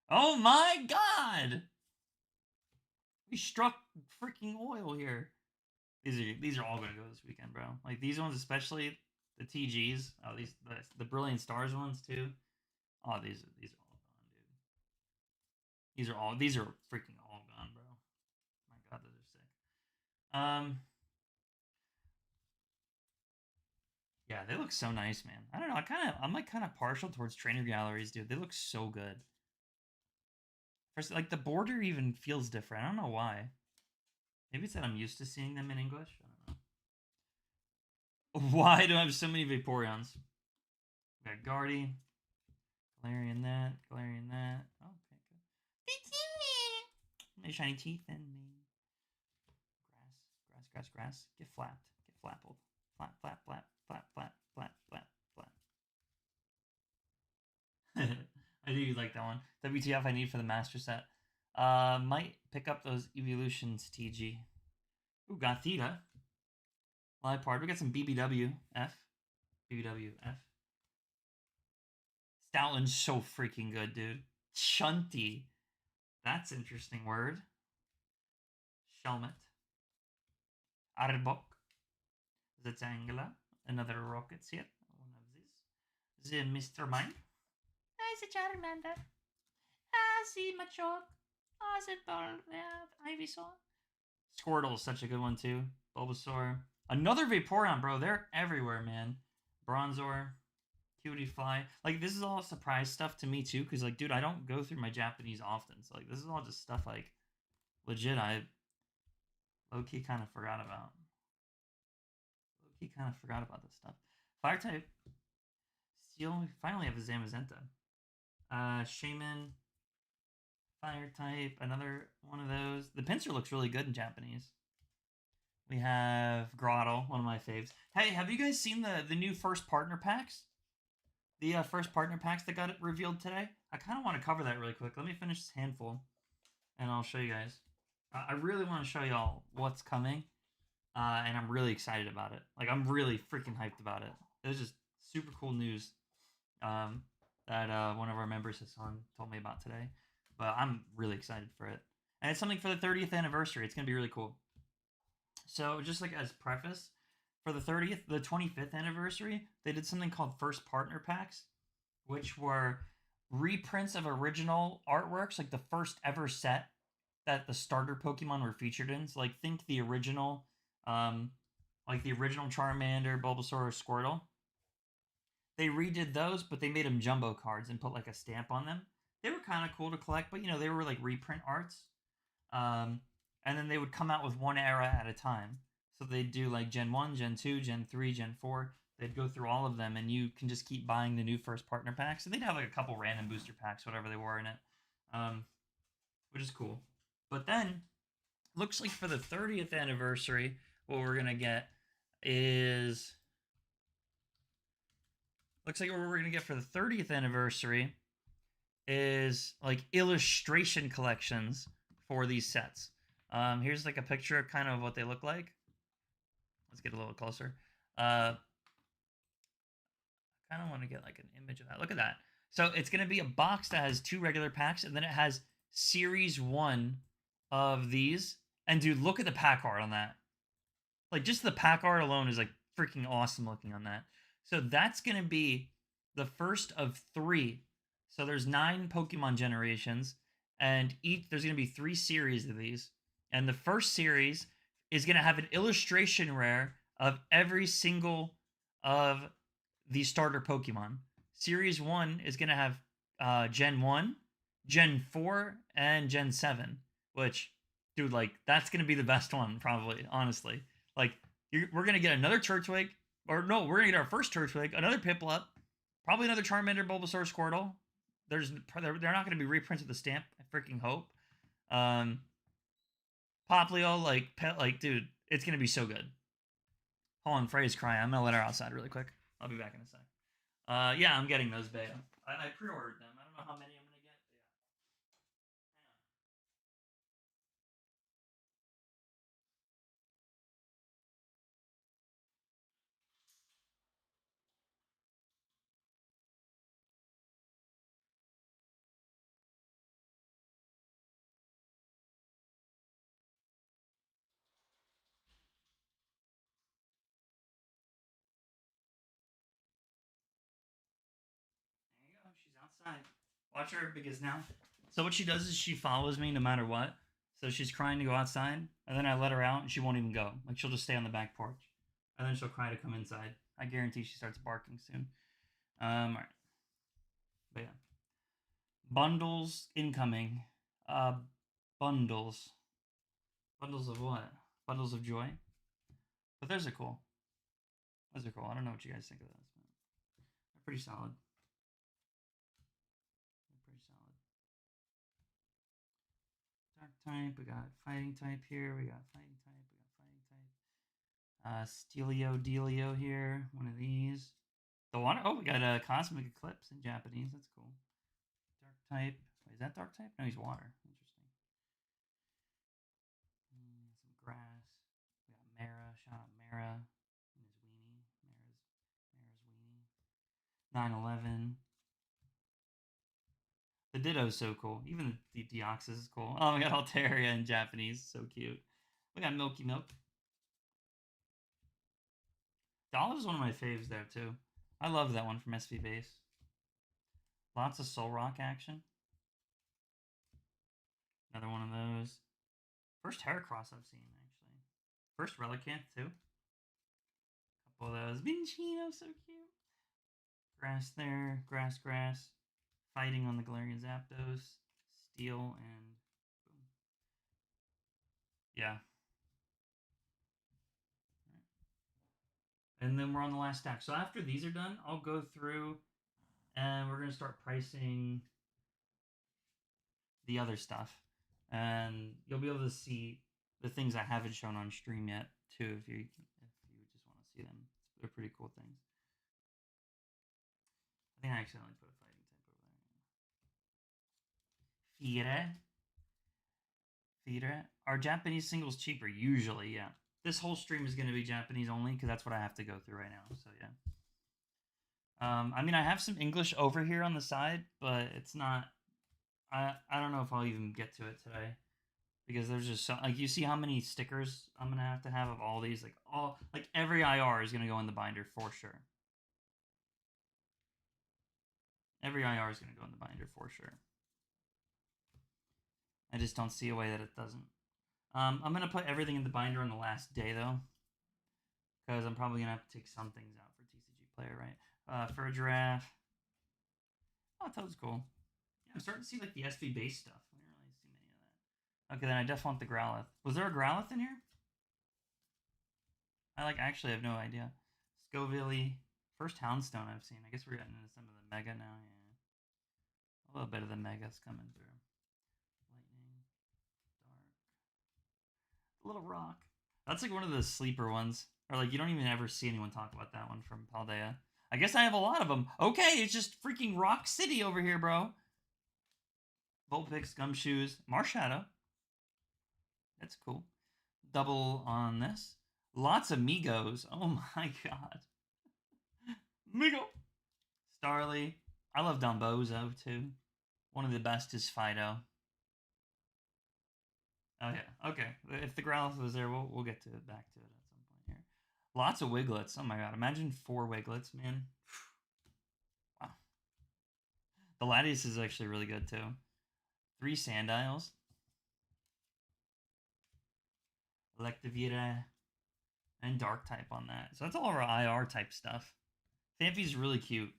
Oh my god! We struck freaking oil here. These are all gonna go this weekend, bro. Like, these ones, especially the TGs. Oh, the Brilliant Stars ones too. Oh, these are all gone, dude. These are freaking all gone, bro. My god, those are sick. Yeah, they look so nice, man. I don't know. I'm like kind of partial towards trainer galleries, dude. They look so good. First, like, the border even feels different. I don't know why. Maybe it's that I'm used to seeing them in English. I don't know. Why do I have so many Vaporeons? We got Guardy, Galarian that, Galarian that. Oh, okay, good. My shiny teeth and me. Grass. Get flapped. Get flappled. Flap. I do like that one. WTF I need for the master set. Might pick up those evolutions, TG. Ooh, got Theta. Liepard. We got some BBWF. BBWF. Stoutland's so freaking good, dude. Shunty. That's an interesting word. Shelmet. Arbok. Zetangela. Another rockets here. One of these. The Mr. Mime. There's a Charmander. See Machoke. Ivysaur. Squirtle is such a good one too. Bulbasaur. Another Vaporeon, bro. They're everywhere, man. Bronzor. Cutie Fly. Like, this is all surprise stuff to me too, because, like, dude, I don't go through my Japanese often. So, like, this is all just stuff, like, legit I low-key kind of forgot about. Low-key kind of forgot about this stuff. Fire type. Steel. We finally have a Zamazenta. Shaman. Fire type. Another one of those. The pincer looks really good in Japanese. We have Grotto, one of my faves. Hey, have you guys seen the new first partner packs? The first partner packs that got revealed today? I kind of want to cover that really quick. Let me finish this handful, and I'll show you guys. I really want to show y'all what's coming, and I'm really excited about it. Like, I'm really freaking hyped about it. It was just super cool news that one of our members, Hassan, told me about today. But I'm really excited for it. And it's something for the 30th anniversary. It's going to be really cool. So, just like as preface, for the 25th anniversary, they did something called First Partner Packs, which were reprints of original artworks, like the first ever set that the starter Pokemon were featured in. So, like, think the original, like the original Charmander, Bulbasaur, or Squirtle. They redid those, but they made them jumbo cards and put, like, a stamp on them. They were kind of cool to collect, but, you know, they were like reprint arts. And then they would come out with one era at a time. So they'd do like Gen 1, Gen 2, Gen 3, Gen 4. They'd go through all of them, and you can just keep buying the new first partner packs. And they'd have like a couple random booster packs, whatever they were in it, which is cool. But then, looks like for the 30th anniversary, what we're going to get is... Looks like what we're going to get for the 30th anniversary is like illustration collections for these sets. Here's like a picture of kind of what they look like. Let's get a little closer. I kind of want to get like an image of that. Look at that. So it's going to be a box that has 2 regular packs, and then it has series 1 of these. And dude, look at the pack art on that. Like, just the pack art alone is like freaking awesome looking on that. So that's going to be the first of 3. So there's 9 Pokemon generations, and there's going to be 3 series of these. And the first series is going to have an illustration rare of every single of the starter Pokemon. Series 1 is going to have Gen 1, Gen 4, and Gen 7, which, dude, like, that's going to be the best one, probably, honestly. Like, We're gonna get another Turtwig, or no, we're gonna get our first Turtwig, another Piplup, probably another Charmander, Bulbasaur, Squirtle. They're not gonna be reprints with the stamp. I freaking hope. Poplio, dude, it's gonna be so good. Hold on, Frey's crying. I'm gonna let her outside really quick. I'll be back in a sec. Yeah, I'm getting those, babe. I pre-ordered them. I don't know how many I'm gonna get. There you go. She's outside. Watch her because now. So what she does is she follows me no matter what. So she's crying to go outside, and then I let her out, and she won't even go. Like she'll just stay on the back porch, and then she'll cry to come inside. I guarantee she starts barking soon. All right. But yeah, bundles incoming. Uh, bundles. Bundles of what? Bundles of joy. But those are cool. Those are cool. I don't know what you guys think of those. But they're pretty solid. They're pretty solid. Dark type. We got fighting type here. We got fighting type. We got fighting type. Stelio Delio here. One of these. The one. Oh, we got a Cosmic Eclipse in Japanese. That's cool. Dark type. Wait, is that dark type? No, he's water. Interesting. Some grass. We got Mara. Shout out Mara. And his weenie. Mara's weenie. 9/11. The Ditto's so cool. Even the Deoxys is cool. Oh, we got Altaria in Japanese. So cute. We got Milky Milk. Dollar's one of my faves there, too. I love that one from SV Base. Lots of Soul Rock action. Another one of those. First Heracross I've seen, actually. First Relicanth, too. Couple of those. Minchino, so cute. Grass there. Grass. Fighting on the Galarian Zapdos. Steel and boom. Yeah. And then we're on the last stack. So after these are done, I'll go through and we're going to start pricing the other stuff. And you'll be able to see the things I haven't shown on stream yet, too, if you just want to see them. They're pretty cool things. I think I accidentally put a fighting type over there. Fire. Are Japanese singles cheaper? Usually, yeah. This whole stream is going to be Japanese only because that's what I have to go through right now. So, yeah. I mean, I have some English over here on the side, but it's not. I don't know if I'll even get to it today because there's just so, like, you see how many stickers I'm gonna have to have of all these, like every IR is gonna go in the binder for sure. Every IR is gonna go in the binder for sure. I just don't see a way that it doesn't. I'm gonna put everything in the binder on the last day though, because I'm probably gonna have to take some things out for TCG Player, right? For a giraffe. Oh, that was cool. Yeah, I'm starting to see like the SV base stuff. I didn't really see many of that. Okay, then I definitely want the Growlithe. Was there a Growlithe in here? I actually have no idea. Scoville. First Houndstone I've seen. I guess we're getting into some of the Mega now, yeah. A little bit of the Mega's coming through. Lightning. Dark. Little Rock. That's like one of the sleeper ones. Or like you don't even ever see anyone talk about that one from Paldea. I guess I have a lot of them. Okay, it's just freaking Rock City over here, bro. Vulpix, Gumshoes, Marshadow. That's cool. Double on this. Lots of Migos. Oh my god. Migo. Starly. I love Dombozo too. One of the best is Fido. Oh yeah. Okay. If the Growlithe was there, we'll get to it back to it at some point here. Lots of Wiglets. Oh my god. Imagine 4 Wiglets, man. Wow. The Latias is actually really good too. 3 Sandiles. Electivira. And Dark type on that. So that's all our IR type stuff. Phanpy's really cute.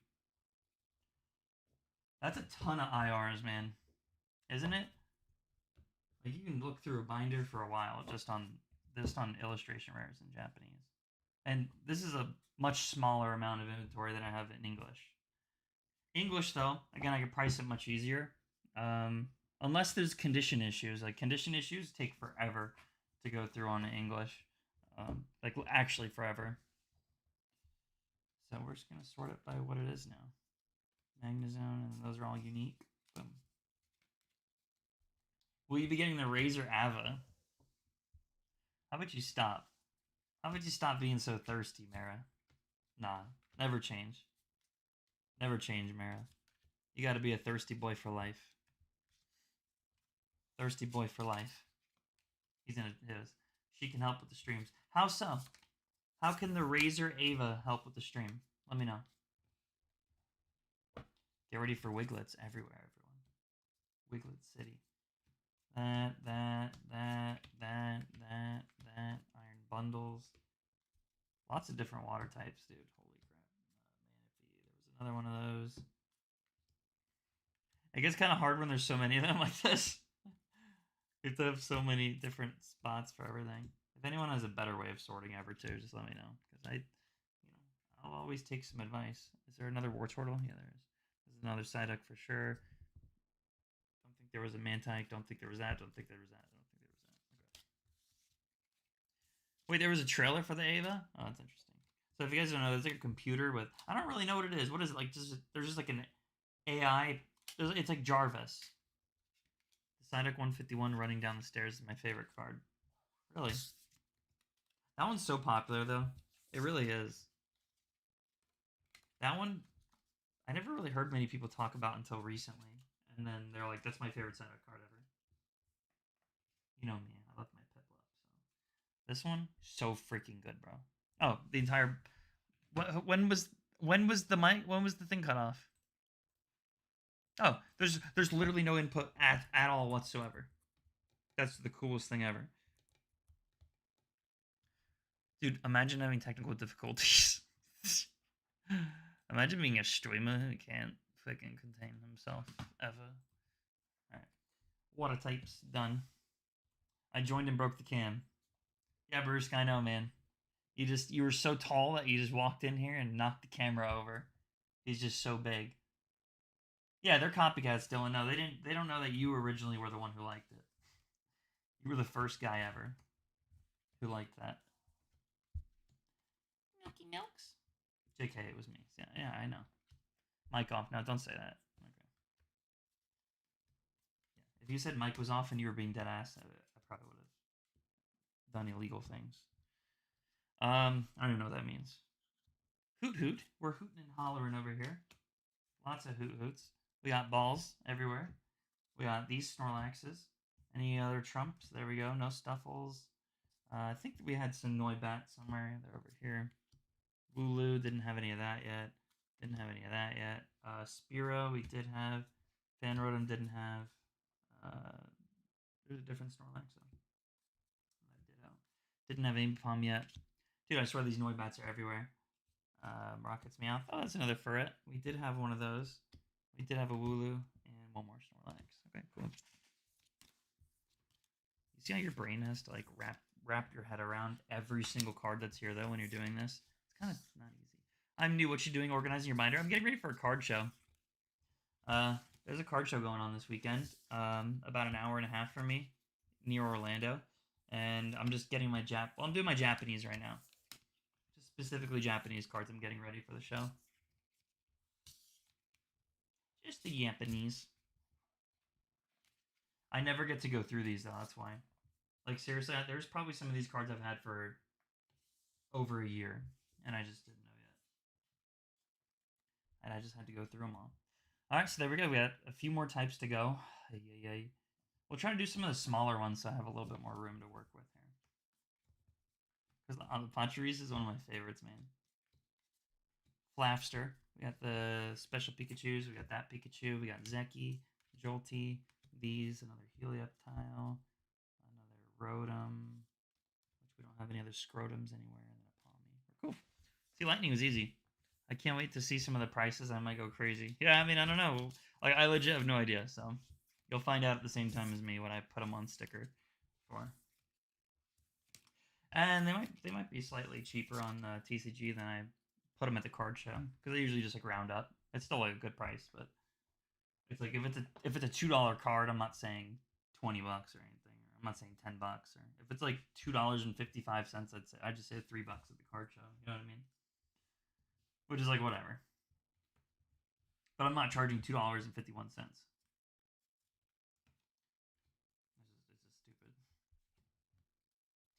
That's a ton of IRs, man. Isn't it? Like you can look through a binder for a while just on illustration rares in Japanese. And this is a much smaller amount of inventory than I have in English. English, though, again, I can price it much easier. Um, Unless there's condition issues. Like, condition issues take forever to go through on English. Like, actually forever. So we're just going to sort it by what it is now. Magnezone, and those are all unique. Boom. Will you be getting the Razor Ava? How about you stop? How about you stop being so thirsty, Mara? Nah, never change. Never change, Mara. You gotta be a thirsty boy for life. Thirsty boy for life. He's in his. She can help with the streams. How so? How can the Razor Ava help with the stream? Let me know. Get ready for Wiglets everywhere, everyone. Wiglet City. That. Iron bundles. Lots of different water types, dude. Holy crap. Manaphy. There was another one of those. It gets kind of hard when there's so many of them like this. You have to have so many different spots for everything. If anyone has a better way of sorting ever too, just let me know. Because I'll always take some advice. Is there another war turtle? Yeah, there is. There's another Psyduck for sure. Don't think there was a Mantike. Don't think there was that. Don't think there was that. Don't think there was that. Okay. Wait, there was a trailer for the Ava? Oh, that's interesting. So if you guys don't know, there's like a computer with, I don't really know what it is. What is it? Like, there's just like an AI. It's like Jarvis. The Psyduck 151 running down the stairs is my favorite card. Really. That one's so popular, though. It really is. That one, I never really heard many people talk about until recently. And then they're like, that's my favorite Psyduck card ever. You know me, I love my Piplup. So this one, so freaking good, bro. Oh, the entire. When was the mic? When was the thing cut off? Oh, there's literally no input at all whatsoever. That's the coolest thing ever. Dude, imagine having technical difficulties. Imagine being a streamer who can't fucking contain himself ever. Alright. Water types, done. I joined and broke the cam. Yeah, Bruce, I know, man. You were so tall that you just walked in here and knocked the camera over. He's just so big. Yeah, they're copycats, Dylan. No, they don't know that you originally were the one who liked it. You were the first guy ever who liked that. Milky Milks? JK, it was me. Yeah, I know. Mic off. No, don't say that. Okay. Yeah. If you said mic was off and you were being dead ass, I probably would have done illegal things. I don't even know what that means. Hoot hoot. We're hooting and hollering over here. Lots of hoot hoots. We got balls everywhere. We got these Snorlaxes. Any other trumps? There we go. No Stuffles. I think we had some Noibat somewhere. They're over here. Wooloo, didn't have any of that yet. Didn't have any of that yet. Spearow, we did have. Fanrotom didn't have. There's a different Snorlax, though. Didn't have Ambipom yet. Dude, I swear these Noibats are everywhere. Rocket's Meowth. Oh, that's another Furret. We did have one of those. We did have a Wooloo and one more Snorlax. Okay, cool. You see how your brain has to like wrap your head around every single card that's here though when you're doing this? It's kind of not easy. I'm new. What you doing? Organizing your binder? I'm getting ready for a card show. There's a card show going on this weekend. About an hour and a half from me, near Orlando, and I'm just getting my I'm doing my Japanese right now. Just specifically Japanese cards. I'm getting ready for the show. Just the Japanese. I never get to go through these though. That's why. Like seriously, there's probably some of these cards I've had for over a year, and I just didn't know yet. And I just had to go through them all. All right, so there we go. We got a few more types to go. We'll try to do some of the smaller ones so I have a little bit more room to work with here. Because the Pachirisu is one of my favorites, man. Flafster. We got the special Pikachus. We got that Pikachu. We got Zeki, Jolty, these, another Helioptile, another Rotom, which we don't have any other Scrotums anywhere, and then a Palmy. Cool. See, Lightning was easy. I can't wait to see some of the prices. I might go crazy. Yeah, I mean, I don't know. Like, I legit have no idea, so you'll find out at the same time as me what I put them on sticker for. And they might be slightly cheaper on TCG than I put them at the card show because they usually just like round up. It's still like a good price, but it's like if it's a $2 card, I'm not saying $20 or anything. Or I'm not saying $10. Or if it's like $2.55, I'd just say $3 at the card show. You know what I mean? Which is like whatever. But I'm not charging $2.51. It's just stupid.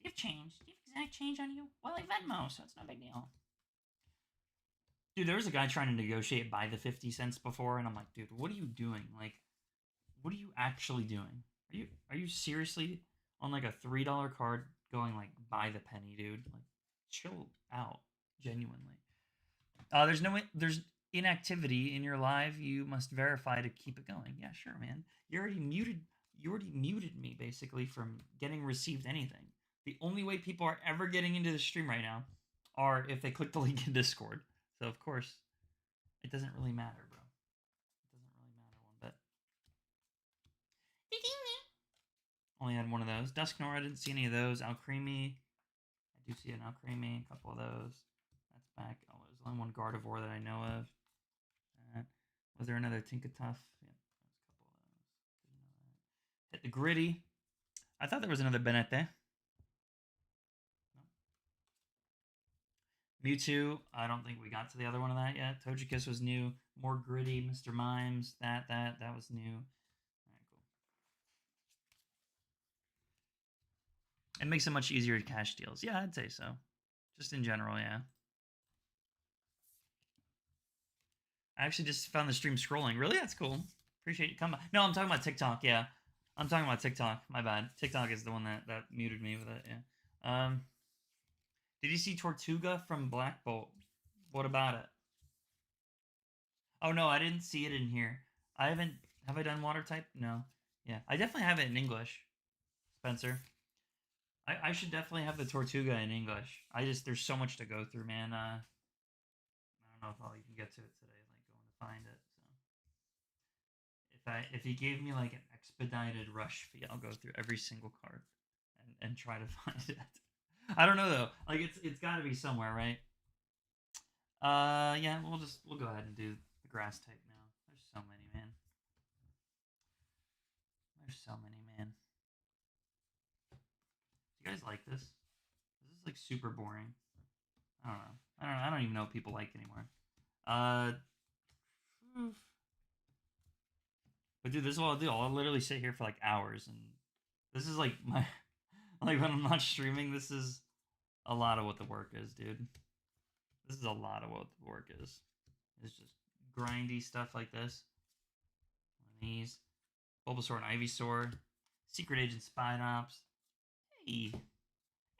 Do you have change? Do you have exact change on you? Well, like Venmo, so it's no big deal. Dude, there was a guy trying to negotiate by the 50 cents before, and I'm like, dude, what are you doing? Like, what are you actually doing? Are you seriously on like a $3 card going like by the penny, dude? Like, chill out, genuinely. There's inactivity in your live. You must verify to keep it going. Yeah, sure, man. You already muted me basically from getting received anything. The only way people are ever getting into the stream right now are if they click the link in Discord. So of course, it doesn't really matter, bro. It doesn't really matter one bit. Only had one of those. Dusknor, I didn't see any of those. Alcremie, I do see an Alcremie, a couple of those. That's back. Oh, there's only one Gardevoir that I know of. Was there another Tinkatuff? Yeah, there's a couple of those. Hit the Gritty. I thought there was another Benete. No. Mewtwo, I don't think we got to the other one of that yet. Togekiss was new. More Gritty. Mr. Mimes, that was new. All right, cool. It makes it much easier to cash deals. Yeah, I'd say so. Just in general, yeah. I actually just found the stream scrolling. Really? That's cool. Appreciate you coming. No, I'm talking about TikTok. Yeah, I'm talking about TikTok. My bad. TikTok is the one that muted me with it. Yeah. Did you see Tortuga from Black Bolt? What about it? Oh no, I didn't see it in here. I haven't. Have I done water type? No. Yeah, I definitely have it in English. Spencer, I should definitely have the Tortuga in English. There's so much to go through, man. I don't know if I'll even get to it today. Like going to find it. So if he gave me like an expedited rush fee, I'll go through every single card and try to find it. I don't know though. Like it's got to be somewhere, right? Yeah, we'll go ahead and do the grass type now. There's so many, man. There's so many, man. Do you guys like this? This is like super boring. I don't know. I don't even know what people like anymore. But dude, this is what I'll do. I'll literally sit here for like hours, and this is like my like when I'm not streaming. This is a lot of what the work is, dude. This is a lot of what the work is. It's just grindy stuff like this. One of these. Bulbasaur and Ivysaur. Secret Agent Spidops. Hey.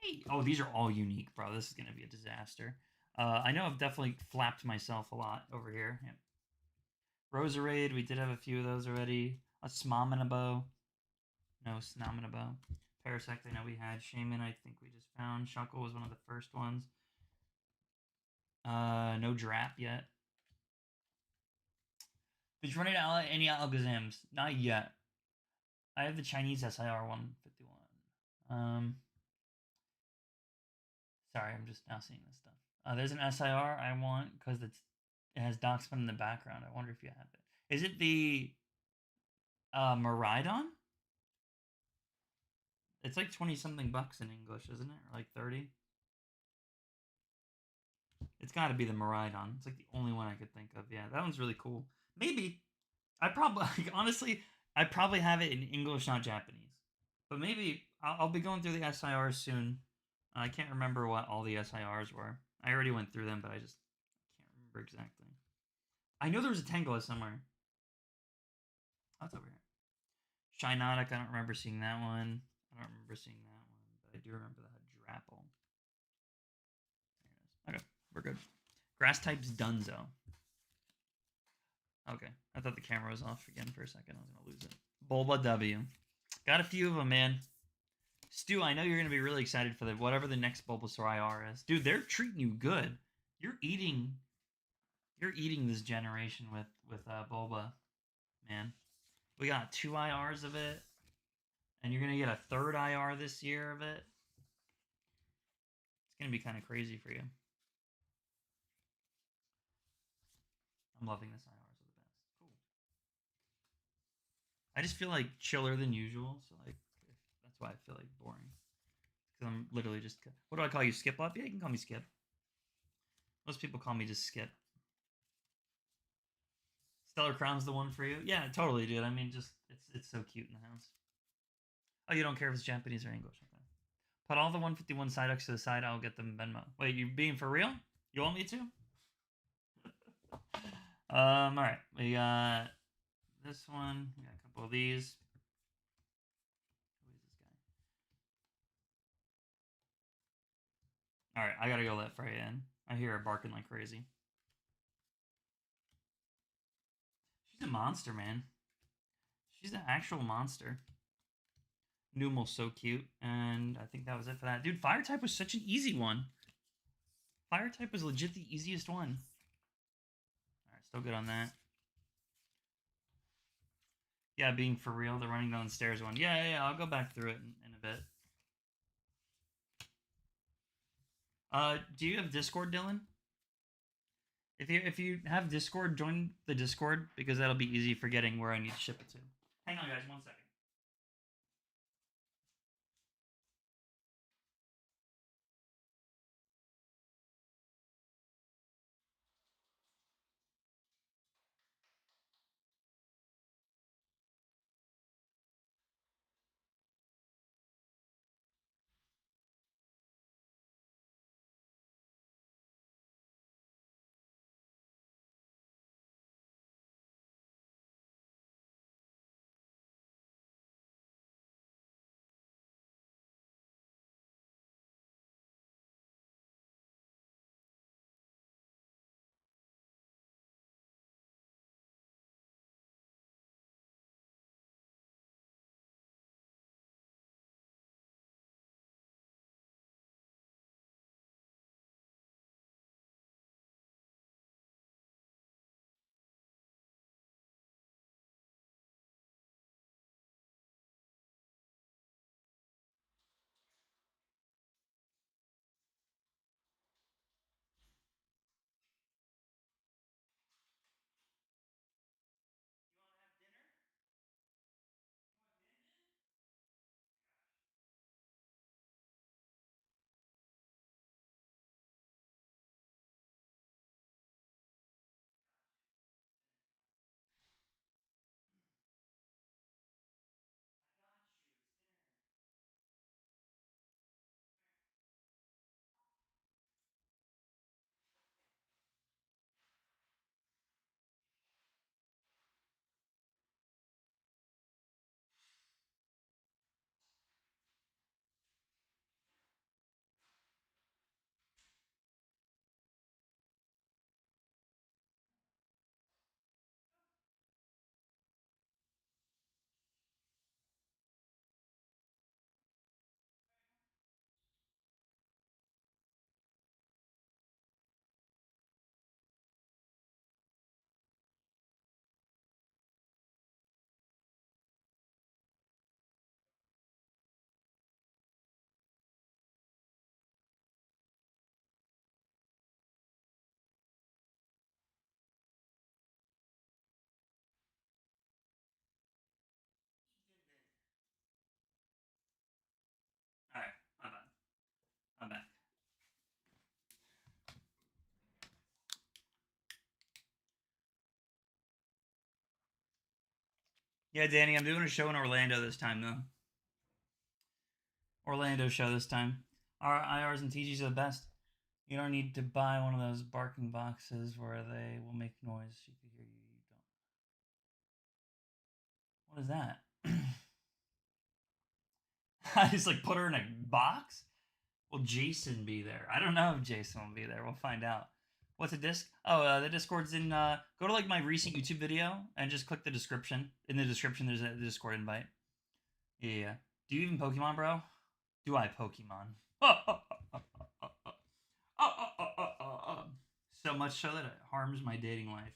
Hey. Oh, these are all unique, bro. This is going to be a disaster. I know I've definitely flapped myself a lot over here. Yep. Roserade. We did have a few of those already. A Smominabo. No, Snominabo. Parasect, I know we had. Shaman, I think we just found. Shuckle was one of the first ones. No Drap yet. Did you run into any Alakazams? Not yet. I have the Chinese SIR 151. Sorry, I'm just now seeing this stuff. There's an SIR I want because it has Doxman in the background. I wonder if you have it. Is it the Maridon? It's like 20 something bucks in English, isn't it? Or like 30? It's got to be the Maridon. It's like the only one I could think of. Yeah, that one's really cool. Maybe. I probably, honestly, I probably have it in English, not Japanese. But maybe I'll be going through the SIRs soon. I can't remember what all the SIRs were. I already went through them, but I just can't remember exactly. I know there was a Tangela somewhere. Oh, it's over here. Shinotic, I don't remember seeing that one. I don't remember seeing that one, but I do remember that Drapple. There it is. Okay, we're good. Grass type's Dunzo. Okay, I thought the camera was off again for a second. I was going to lose it. Bulba W. Got a few of them, man. Stu, I know you're going to be really excited for whatever the next Bulbasaur IR is. Dude, they're treating you good. You're eating this generation with Bulba, man. We got 2 IRs of it, and you're going to get a 3rd IR this year of it. gonna be kind of crazy for you. I'm loving this IRs are the best. Cool. I just feel like chiller than usual, so like that's why I feel like boring. Because I'm literally just. What do I call you? Skiplup? Yeah, you can call me Skip. Most people call me just Skip. Stellar Crown's the one for you? Yeah, totally, dude. I mean, just it's so cute in the house. Oh, you don't care if it's Japanese or English? Okay. Put all the 151 side hooks to the side. I'll get them Venmo. Wait, you being for real? You want me to? All right. We got this one. We got a couple of these. Who is this guy? All right, I gotta go let Freya in. I hear her barking like crazy. She's a monster, man. She's an actual monster. Numal's so cute, and I think that was it for that. Dude, Fire type was such an easy one. Fire type was legit the easiest one. All right, still good on that. Yeah, being for real, the running down the stairs one. Yeah, I'll go back through it in a bit. Do you have Discord, Dylan? If you have Discord, join the Discord because that'll be easy for getting where I need to ship it to. Hang on, guys, 1 second. All right, my bad. I'm back. Yeah, Danny, I'm doing a show in Orlando this time, though. Orlando show this time. Our IRs and TGs are the best. You don't need to buy one of those barking boxes where they will make noise. She could hear you. You don't. What is that? I just like put her in a box. Will Jason be there? I don't know if Jason will be there. We'll find out. What's a disc? Oh, the Discord's in. Go to like my recent YouTube video and just click the description. In the description, there's a Discord invite. Yeah. Do you even Pokemon, bro? Do I Pokemon? So much so that it harms my dating life.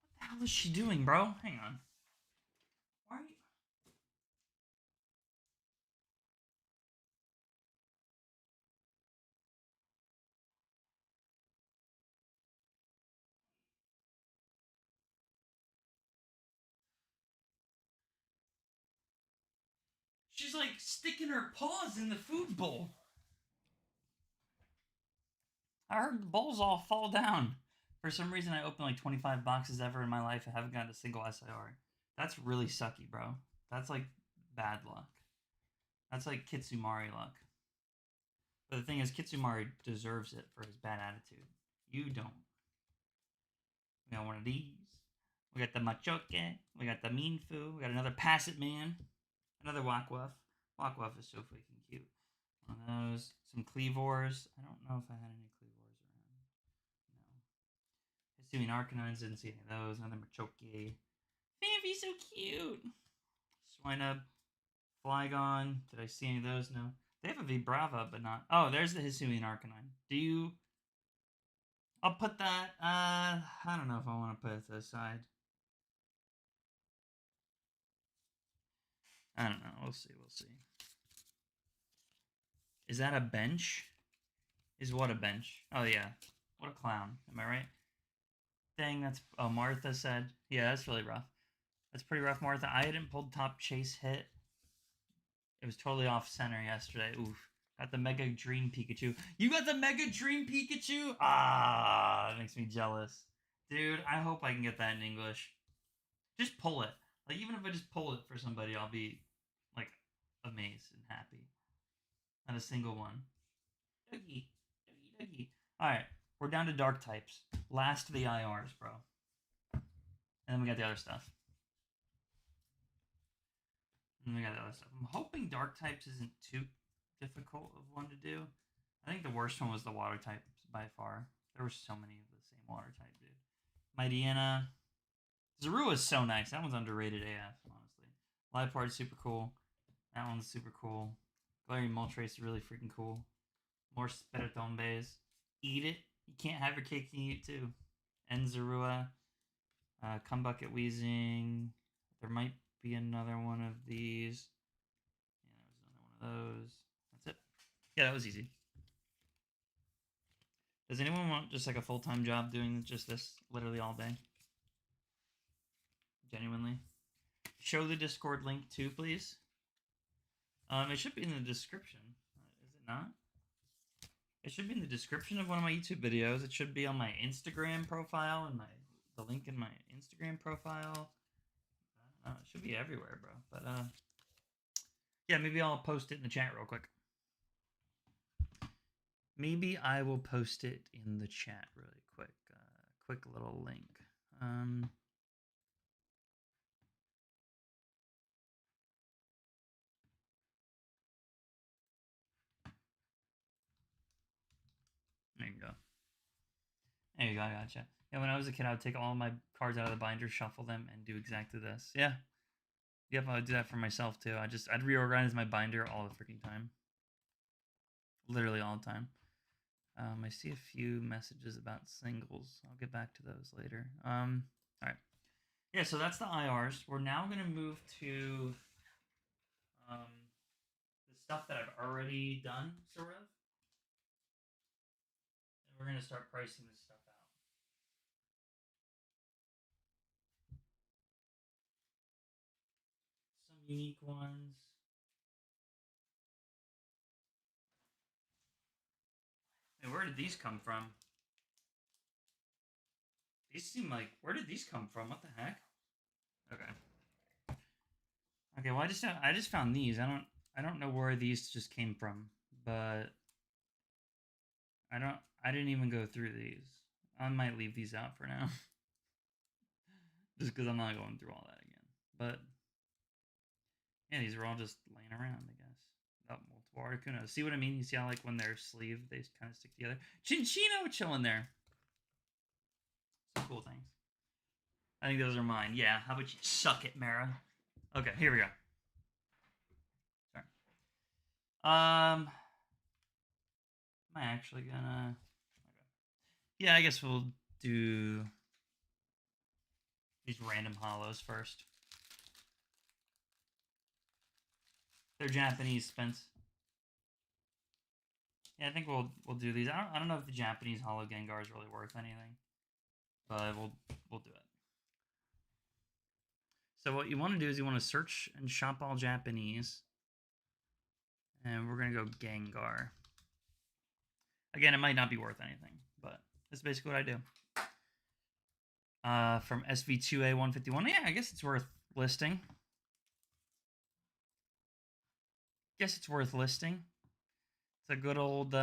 What the hell is she doing, bro? Hang on. Why are you? She's like sticking her paws in the food bowl. I heard the bowls all fall down. For some reason, I opened like 25 boxes ever in my life and haven't gotten a single SIR. That's really sucky, bro. That's like bad luck. That's like Kitsumari luck. But the thing is, Kitsumari deserves it for his bad attitude. You don't. We got one of these. We got the Machoke. We got the Minfu. We got another Pass It Man. Another Wakwuff. Wakwuff is so freaking cute. One of those. Some Cleavors. I don't know if I had any Cleavors around. No. Hisuian Arcanines. Didn't see any of those. Another Machoke. Fanfy's so cute. Swinub. Flygon. Did I see any of those? No. They have a Vibrava, but not. Oh, there's the Hisuian Arcanine. Do you. I'll put that. I don't know if I want to put it to the side. I don't know. We'll see. We'll see. Is that a bench? Is what a bench? Oh, yeah. What a clown. Am I right? Dang, that's... Oh, Martha said. Yeah, that's really rough. That's pretty rough, Martha. I hadn't pulled top chase hit. It was totally off center yesterday. Oof. Got the Mega Dream Pikachu. You got the Mega Dream Pikachu? Ah, that makes me jealous. Dude, I hope I can get that in English. Just pull it. Like, even if I just pull it for somebody, I'll be, like, amazed and happy. Not a single one. Dougie. Dougie, Dougie. Alright, we're down to dark types. Last of the IRs, bro. And then we got the other stuff. And we got the other stuff. I'm hoping dark types isn't too difficult of one to do. I think the worst one was the water type by far. There were so many of the same water type, dude. Mightyena. Zorua is so nice. That one's underrated AF, honestly. Liepard's super cool. That one's super cool. Galarian Moltres is really freaking cool. More Spiritombes. Eat it. You can't have your cake and eat it too. And Zorua. Cumbucket Weezing. There might be another one of these. Yeah, there was another one of those. That's it. Yeah, that was easy. Does anyone want just like a full-time job doing just this literally all day? Genuinely. Show the Discord link too, please. It should be in the description. Is it not? It should be in the description of one of my YouTube videos. It should be on my Instagram profile and the link in my Instagram profile. It should be everywhere, bro. But yeah, maybe I'll post it in the chat real quick. Maybe I will post it in the chat really quick. Quick little link. There you go. There you go, I gotcha. Yeah, when I was a kid, I would take all my cards out of the binder, shuffle them, and do exactly this. Yeah. Yep, I would do that for myself, too. I'd reorganize my binder all the freaking time. Literally all the time. I see a few messages about singles. I'll get back to those later. Alright. Yeah, so that's the IRs. We're now going to move to the stuff that I've already done, sort of. And we're going to start pricing this stuff out. Some unique ones. Hey, where did these come from? These seem like... Where did these come from? What the heck? Okay. Okay, well, I just found these. I don't know where these just came from, but I didn't even go through these. I might leave these out for now. Just because I'm not going through all that again. But yeah, these are all just laying around, I guess. Oh, multiple Articuno. See what I mean? You see how like when they're sleeved, they kind of stick together. Chinchino chilling there. Some cool things. I think those are mine. Yeah, how about you suck it, Mara? Okay, here we go. Sorry. Am I actually gonna... Okay. Yeah, I guess we'll do these random hollows first. They're Japanese, Spence. Yeah, I think we'll do these. I don't know if the Japanese Hollow Gengar is really worth anything, but we'll do it. So what you want to do is you want to search and shop all Japanese, And we're going to go Gengar. Again, it might not be worth anything, but that's basically what I do. From SV2A 151. Yeah, I guess it's worth listing. It's a good old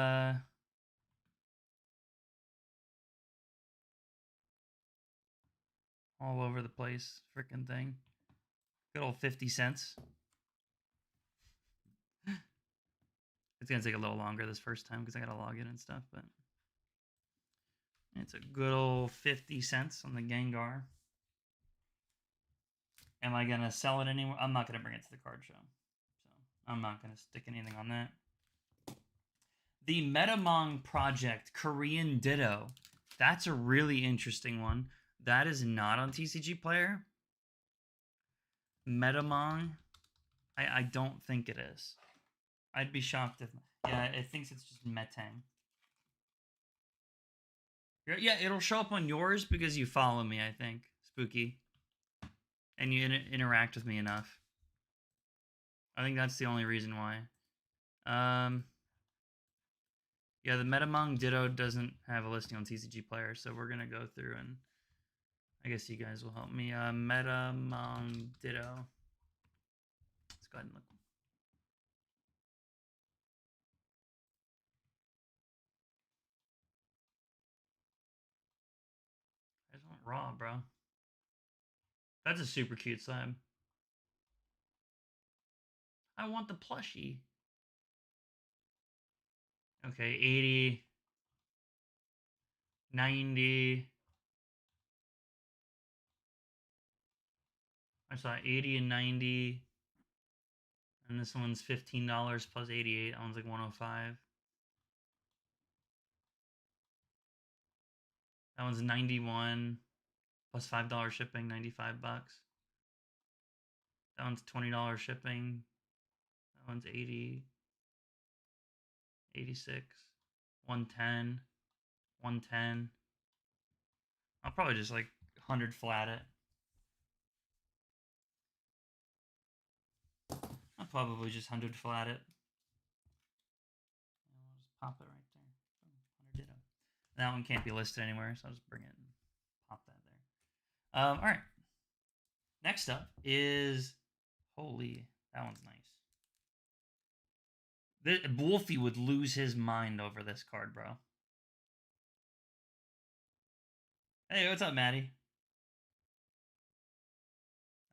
all over the place freaking thing. Good old 50 cents. It's gonna take a little longer this first time because I gotta log in and stuff, but it's a good old 50 cents on the Gengar. Am I gonna sell it anywhere? I'm not gonna bring it to the card show, so I'm not gonna stick anything on that. The Metamong Project Korean Ditto. That's a really interesting one. That is not on TCG Player. Metamong. I don't think it is. I'd be shocked if... Yeah, it thinks it's just Metang. Yeah, it'll show up on yours because you follow me, I think. Spooky. And you interact with me enough. I think that's the only reason why. Yeah, the Metamong Ditto doesn't have a listing on TCG Player, so we're going to go through and... I guess you guys will help me. Metamong Ditto. Let's go ahead and look. I just want raw, bro. That's a super cute slab. I want the plushie. Okay, 80, 90. I saw 80 and 90. And this one's $15 plus 88. That one's like 105. That one's 91 plus $5 shipping, 95 bucks. That one's $20 shipping. That one's 80, 86, 110, 110. I'll probably just like 100 flat it. I'll probably just 100 flat it. And we'll just pop it right there. 100 ditto. That one can't be listed anywhere, so I'll just bring it and pop that there. All right. Next up is... Holy, that one's nice. Wolfie would lose his mind over this card, bro. Hey, what's up, Maddie?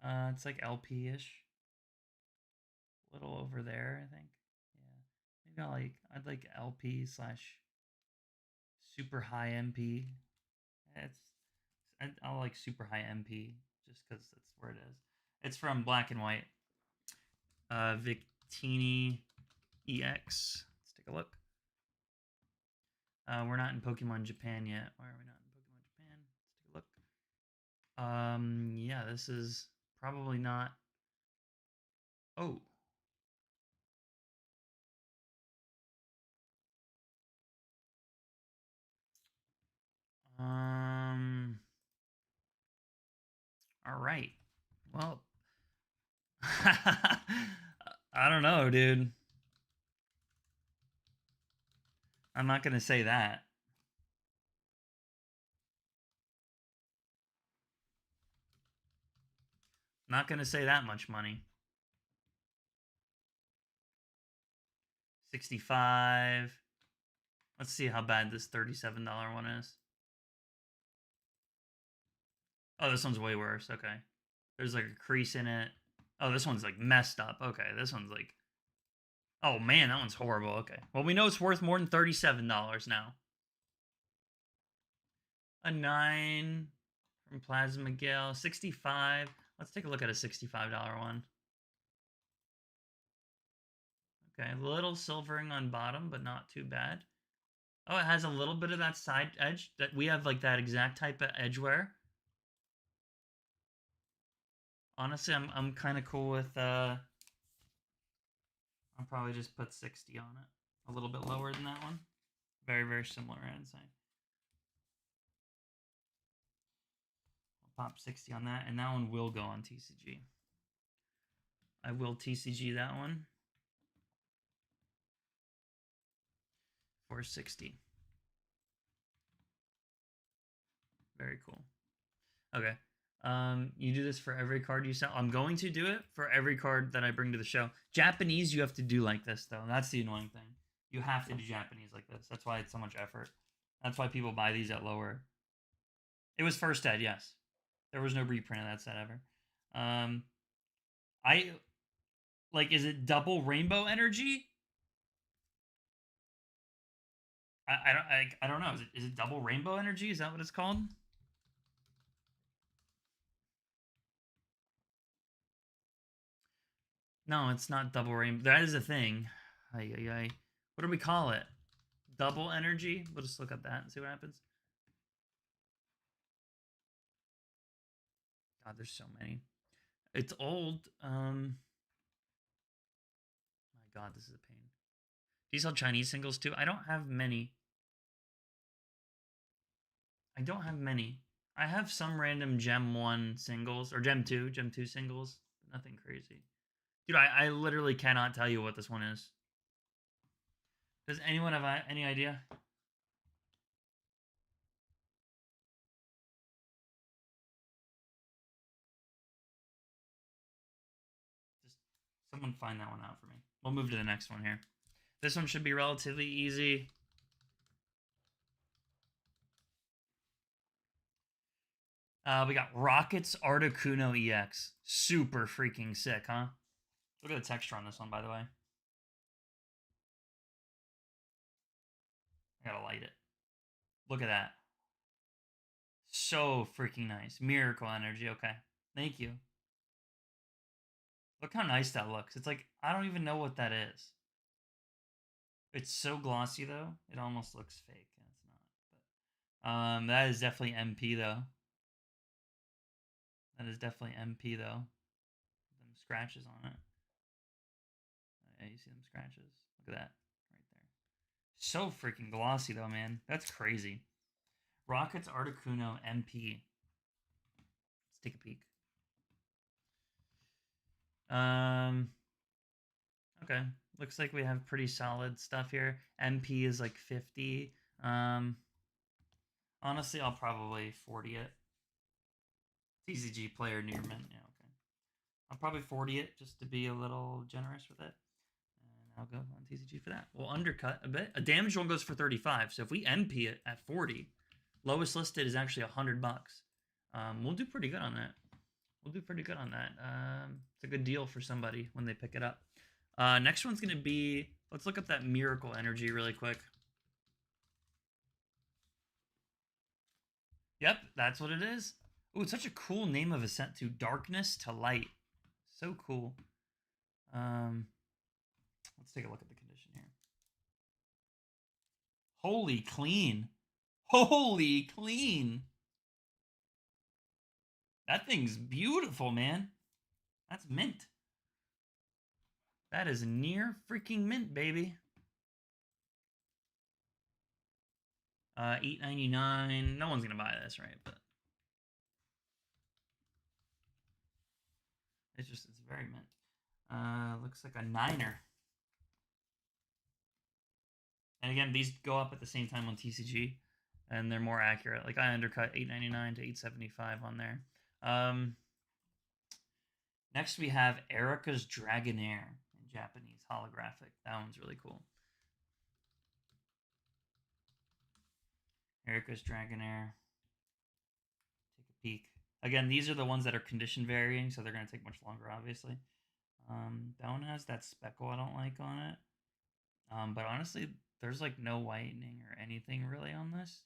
It's like LP-ish. A little over there, I think. Yeah. Maybe I'd like LP slash super high MP. I'll like super high MP just because that's where it is. It's from Black and White. Victini EX. Let's take a look. We're not in Pokemon Japan yet. Why are we not in Pokemon Japan? Let's take a look. Yeah, this is probably not... Oh. All right. Well, I don't know, dude. I'm not going to say that. Not going to say that much money. 65. Let's see how bad this $37 one is. Oh, this one's way worse. Okay. There's like a crease in it. Oh, this one's like messed up. Okay, this one's like... Oh, man, that one's horrible. Okay. Well, we know it's worth more than $37 now. A 9 from Plasma Gale. 65. Let's take a look at a $65 one. Okay, a little silvering on bottom, but not too bad. Oh, it has a little bit of that side edge. That we have like that exact type of edge wear. Honestly, I'm kind of cool with... I'll probably just put 60 on it. A little bit lower than that one. Very, very similar, I'd say. I'll pop 60 on that, and that one will go on TCG. I will TCG that one. 460. Very cool. Okay. You do this for every card you sell. I'm going to do it for every card that I bring to the show. Japanese, you have to do like this though. That's the annoying thing. You have to do Japanese like this. That's why it's so much effort. That's why people buy these at lower. It was first ed, yes. There was no reprint of that set ever. I like. Is it double rainbow energy? I don't know. Is it double rainbow energy? Is that what it's called? No, it's not double rainbow. That is a thing. What do we call it? Double energy? We'll just look up that and see what happens. God, there's so many. It's old. My God, this is a pain. Do you sell Chinese singles too? I don't have many. I don't have many. I have some random Gem 1 singles, or Gem 2 singles. Nothing crazy. Dude, I literally cannot tell you what this one is. Does anyone have any idea? Just someone find that one out for me. We'll move to the next one here. This one should be relatively easy. We got Rockets Articuno EX. Super freaking sick, huh? Look at the texture on this one, by the way. I gotta light it. Look at that. So freaking nice. Miracle energy. Okay. Thank you. Look how nice that looks. It's like, I don't even know what that is. It's so glossy, though. It almost looks fake. It's not. But, that is definitely MP, though. That is definitely MP, though. Them scratches on it. Yeah, you see them scratches. Look at that. Right there. So freaking glossy, though, man. That's crazy. Rockets Articuno MP. Let's take a peek. Okay. Looks like we have pretty solid stuff here. MP is like 50. Honestly, I'll probably 40 it. TCG player near mint. Yeah, okay. I'll probably 40 it just to be a little generous with it. And I'll go on TCG for that. We'll undercut a bit. A damage one goes for 35. So if we MP it at 40, lowest listed is actually $100. We'll do pretty good on that. We'll do pretty good on that. It's a good deal for somebody when they pick it up. Next one's going to be, let's look up that Miracle Energy really quick. Yep, that's what it is. Ooh, it's such a cool name of a set too. Darkness to Light. So cool. Let's take a look at the condition here. Holy clean. Holy clean. That thing's beautiful, man. That's mint. That is near freaking mint, baby. $8.99. No one's gonna buy this, right? But it's very mint. Looks like a 9er. And again, these go up at the same time on TCG, and they're more accurate. Like I undercut $8.99 to $8.75 on there. Next we have Erica's Dragonair in Japanese holographic. That one's really cool. Erica's Dragonair. Take a peek. Again, these are the ones that are condition varying, so they're going to take much longer, obviously. That one has that speckle I don't like on it. But honestly, there's like no whitening or anything really on this.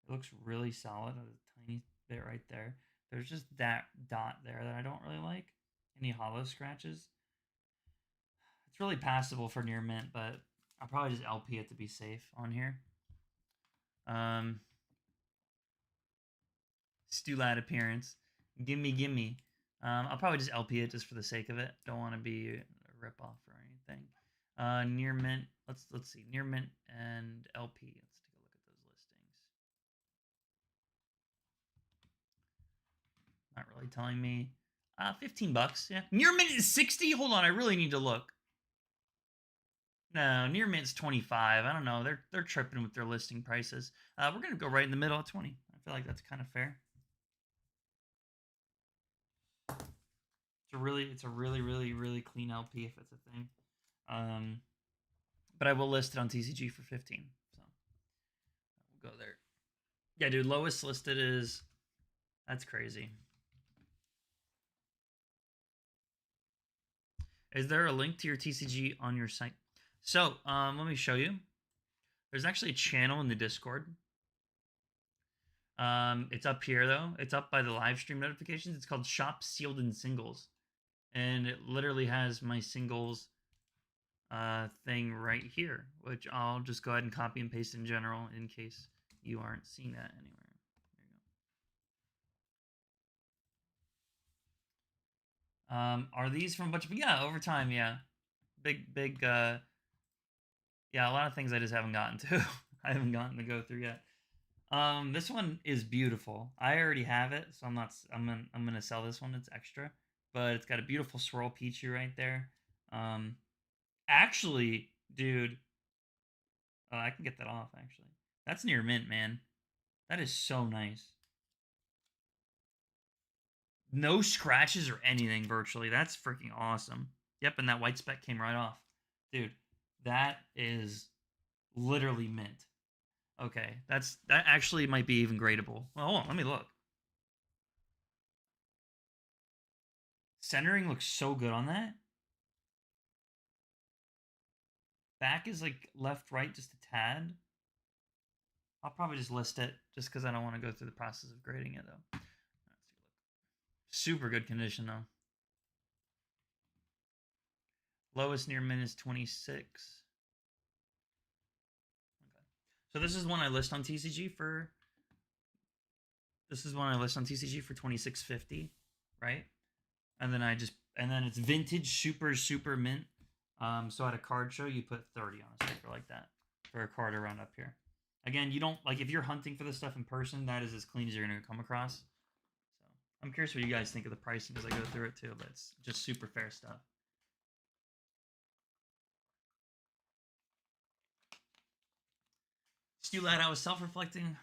It looks really solid. A tiny bit right there. There's just that dot there that I don't really like. Any hollow scratches. It's really passable for near mint, but I'll probably just LP it to be safe on here. Stulad appearance. Gimme. I'll probably just LP it just for the sake of it. Don't want to be a ripoff or anything. Near mint. Let's see. Near mint and LP. Let's take a look at those listings. Not really telling me. $15. Yeah. Near mint is 60. Hold on. I really need to look. No, near mint's 25. I don't know. They're tripping with their listing prices. We're gonna go right in the middle at 20. I feel like that's kind of fair. It's a really clean LP if it's a thing. But I will list it on TCG for 15. So we'll go there. Yeah, dude, lowest listed is that's crazy. Is there a link to your TCG on your site? So let me show you. There's actually a channel in the Discord. It's up here though. It's up by the live stream notifications. It's called Shop Sealed in Singles, and it literally has my singles thing right here, which I'll just go ahead and copy and paste in general in case you aren't seeing that anywhere. There you go. Are these from a bunch of over time? Yeah, big. Yeah, a lot of things I just haven't gotten to. I haven't gotten to go through yet. This one is beautiful. I already have it, so I'm gonna sell this one. It's extra, but it's got a beautiful swirl Pichu right there. Actually, dude, I can get that off. Actually, that's near mint, man. That is so nice. No scratches or anything virtually. That's freaking awesome. Yep, and that white speck came right off, dude. That is literally mint. Okay, that actually might be even gradable. Well, hold on, let me look. Centering looks so good on that. Back is like left, right, just a tad. I'll probably just list it just because I don't want to go through the process of grading it though. Super good condition though. Lowest near min is 26. Okay. So this is one I list on TCG for. This is one I list on TCG for 26.50, right? And then it's vintage super mint. So at a card show you put 30 on a sticker like that for a card around up here. Again, you don't like if you're hunting for this stuff in person, that is as clean as you're gonna come across. So I'm curious what you guys think of the pricing as I go through it too, but it's just super fair stuff. Stu Lad, I was self-reflecting.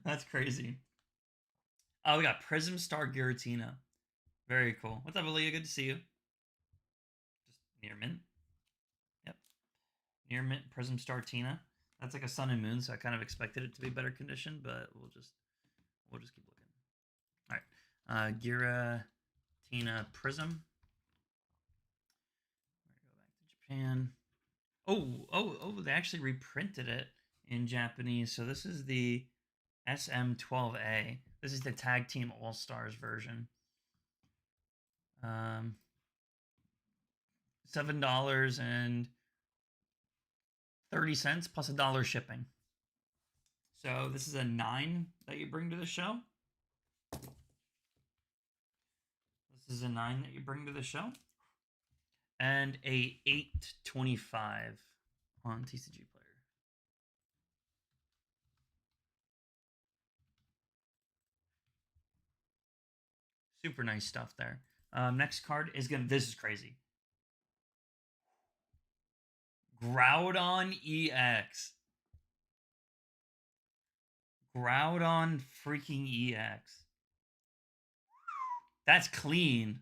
That's crazy. Oh, we got Prism Star Giratina. Very cool. What's up, Aaliyah? Good to see you. Just near mint. Yep. Near mint Prism Star Tina. That's like a sun and moon, so I kind of expected it to be better condition, but we'll just keep looking. All right. Giratina Prism. Go back to Japan. Oh, they actually reprinted it in Japanese. So this is the SM12A. This is the Tag Team All Stars version. $7.30 plus $1 shipping. So this is a 9 that you bring to the show. This is a 9 that you bring to the show. And a 825 on TCG Player. Super nice stuff there. Next card is this is crazy. Groudon EX. Groudon freaking EX. That's clean.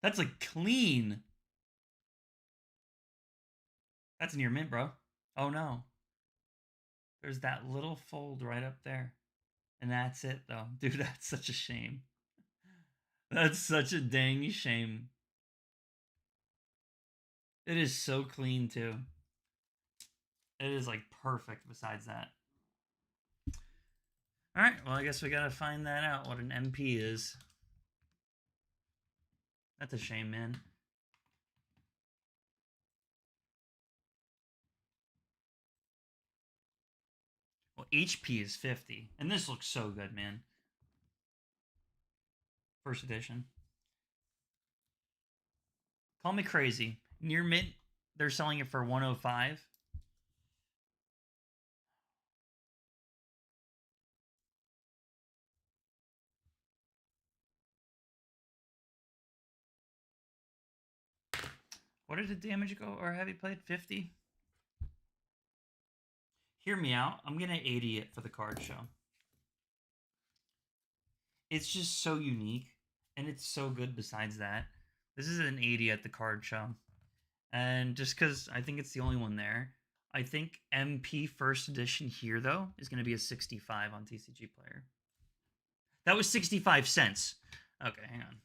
That's like clean. That's near mint, bro. Oh no. There's that little fold right up there. And that's it though. Dude, that's such a shame. That's such a dang shame. It is so clean too. It is like perfect besides that. Alright, well I guess we gotta find that out, what an MP is. That's a shame, man. Well, HP is 50. And this looks so good, man. First edition. Call me crazy. Near mint, they're selling it for 105. What did the damage go or heavy played? 50? Hear me out. I'm going to 80 it for the card show. It's just so unique, and it's so good besides that. This is an 80 at the card show. And just because I think it's the only one there, I think MP first edition here, though, is going to be a 65 on TCG Player. That was 65 cents. Okay, hang on.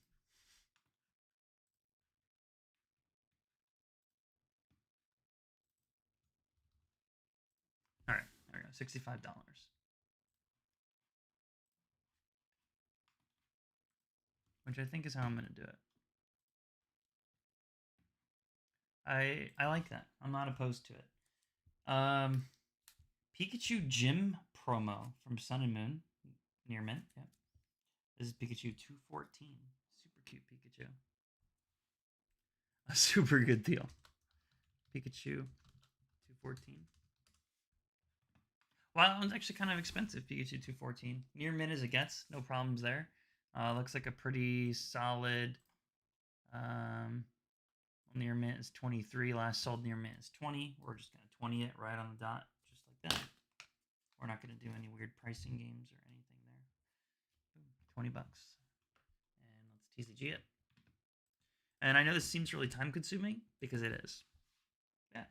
All right, there we go. $65. Which I think is how I'm going to do it. I like that. I'm not opposed to it. Pikachu Gym promo from Sun and Moon. Near mint, yeah. This is Pikachu 214. Super cute Pikachu. A super good deal. Pikachu 214. Wow, that one's actually kind of expensive, Pikachu 214. Near mint as it gets, no problems there. Looks like a pretty solid. Near mint is 23. Last sold near mint is 20. We're just going to 20 it right on the dot, just like that. We're not going to do any weird pricing games or anything there. Boom, 20 bucks. And let's TCG it. And I know this seems really time consuming because it is. Yeah.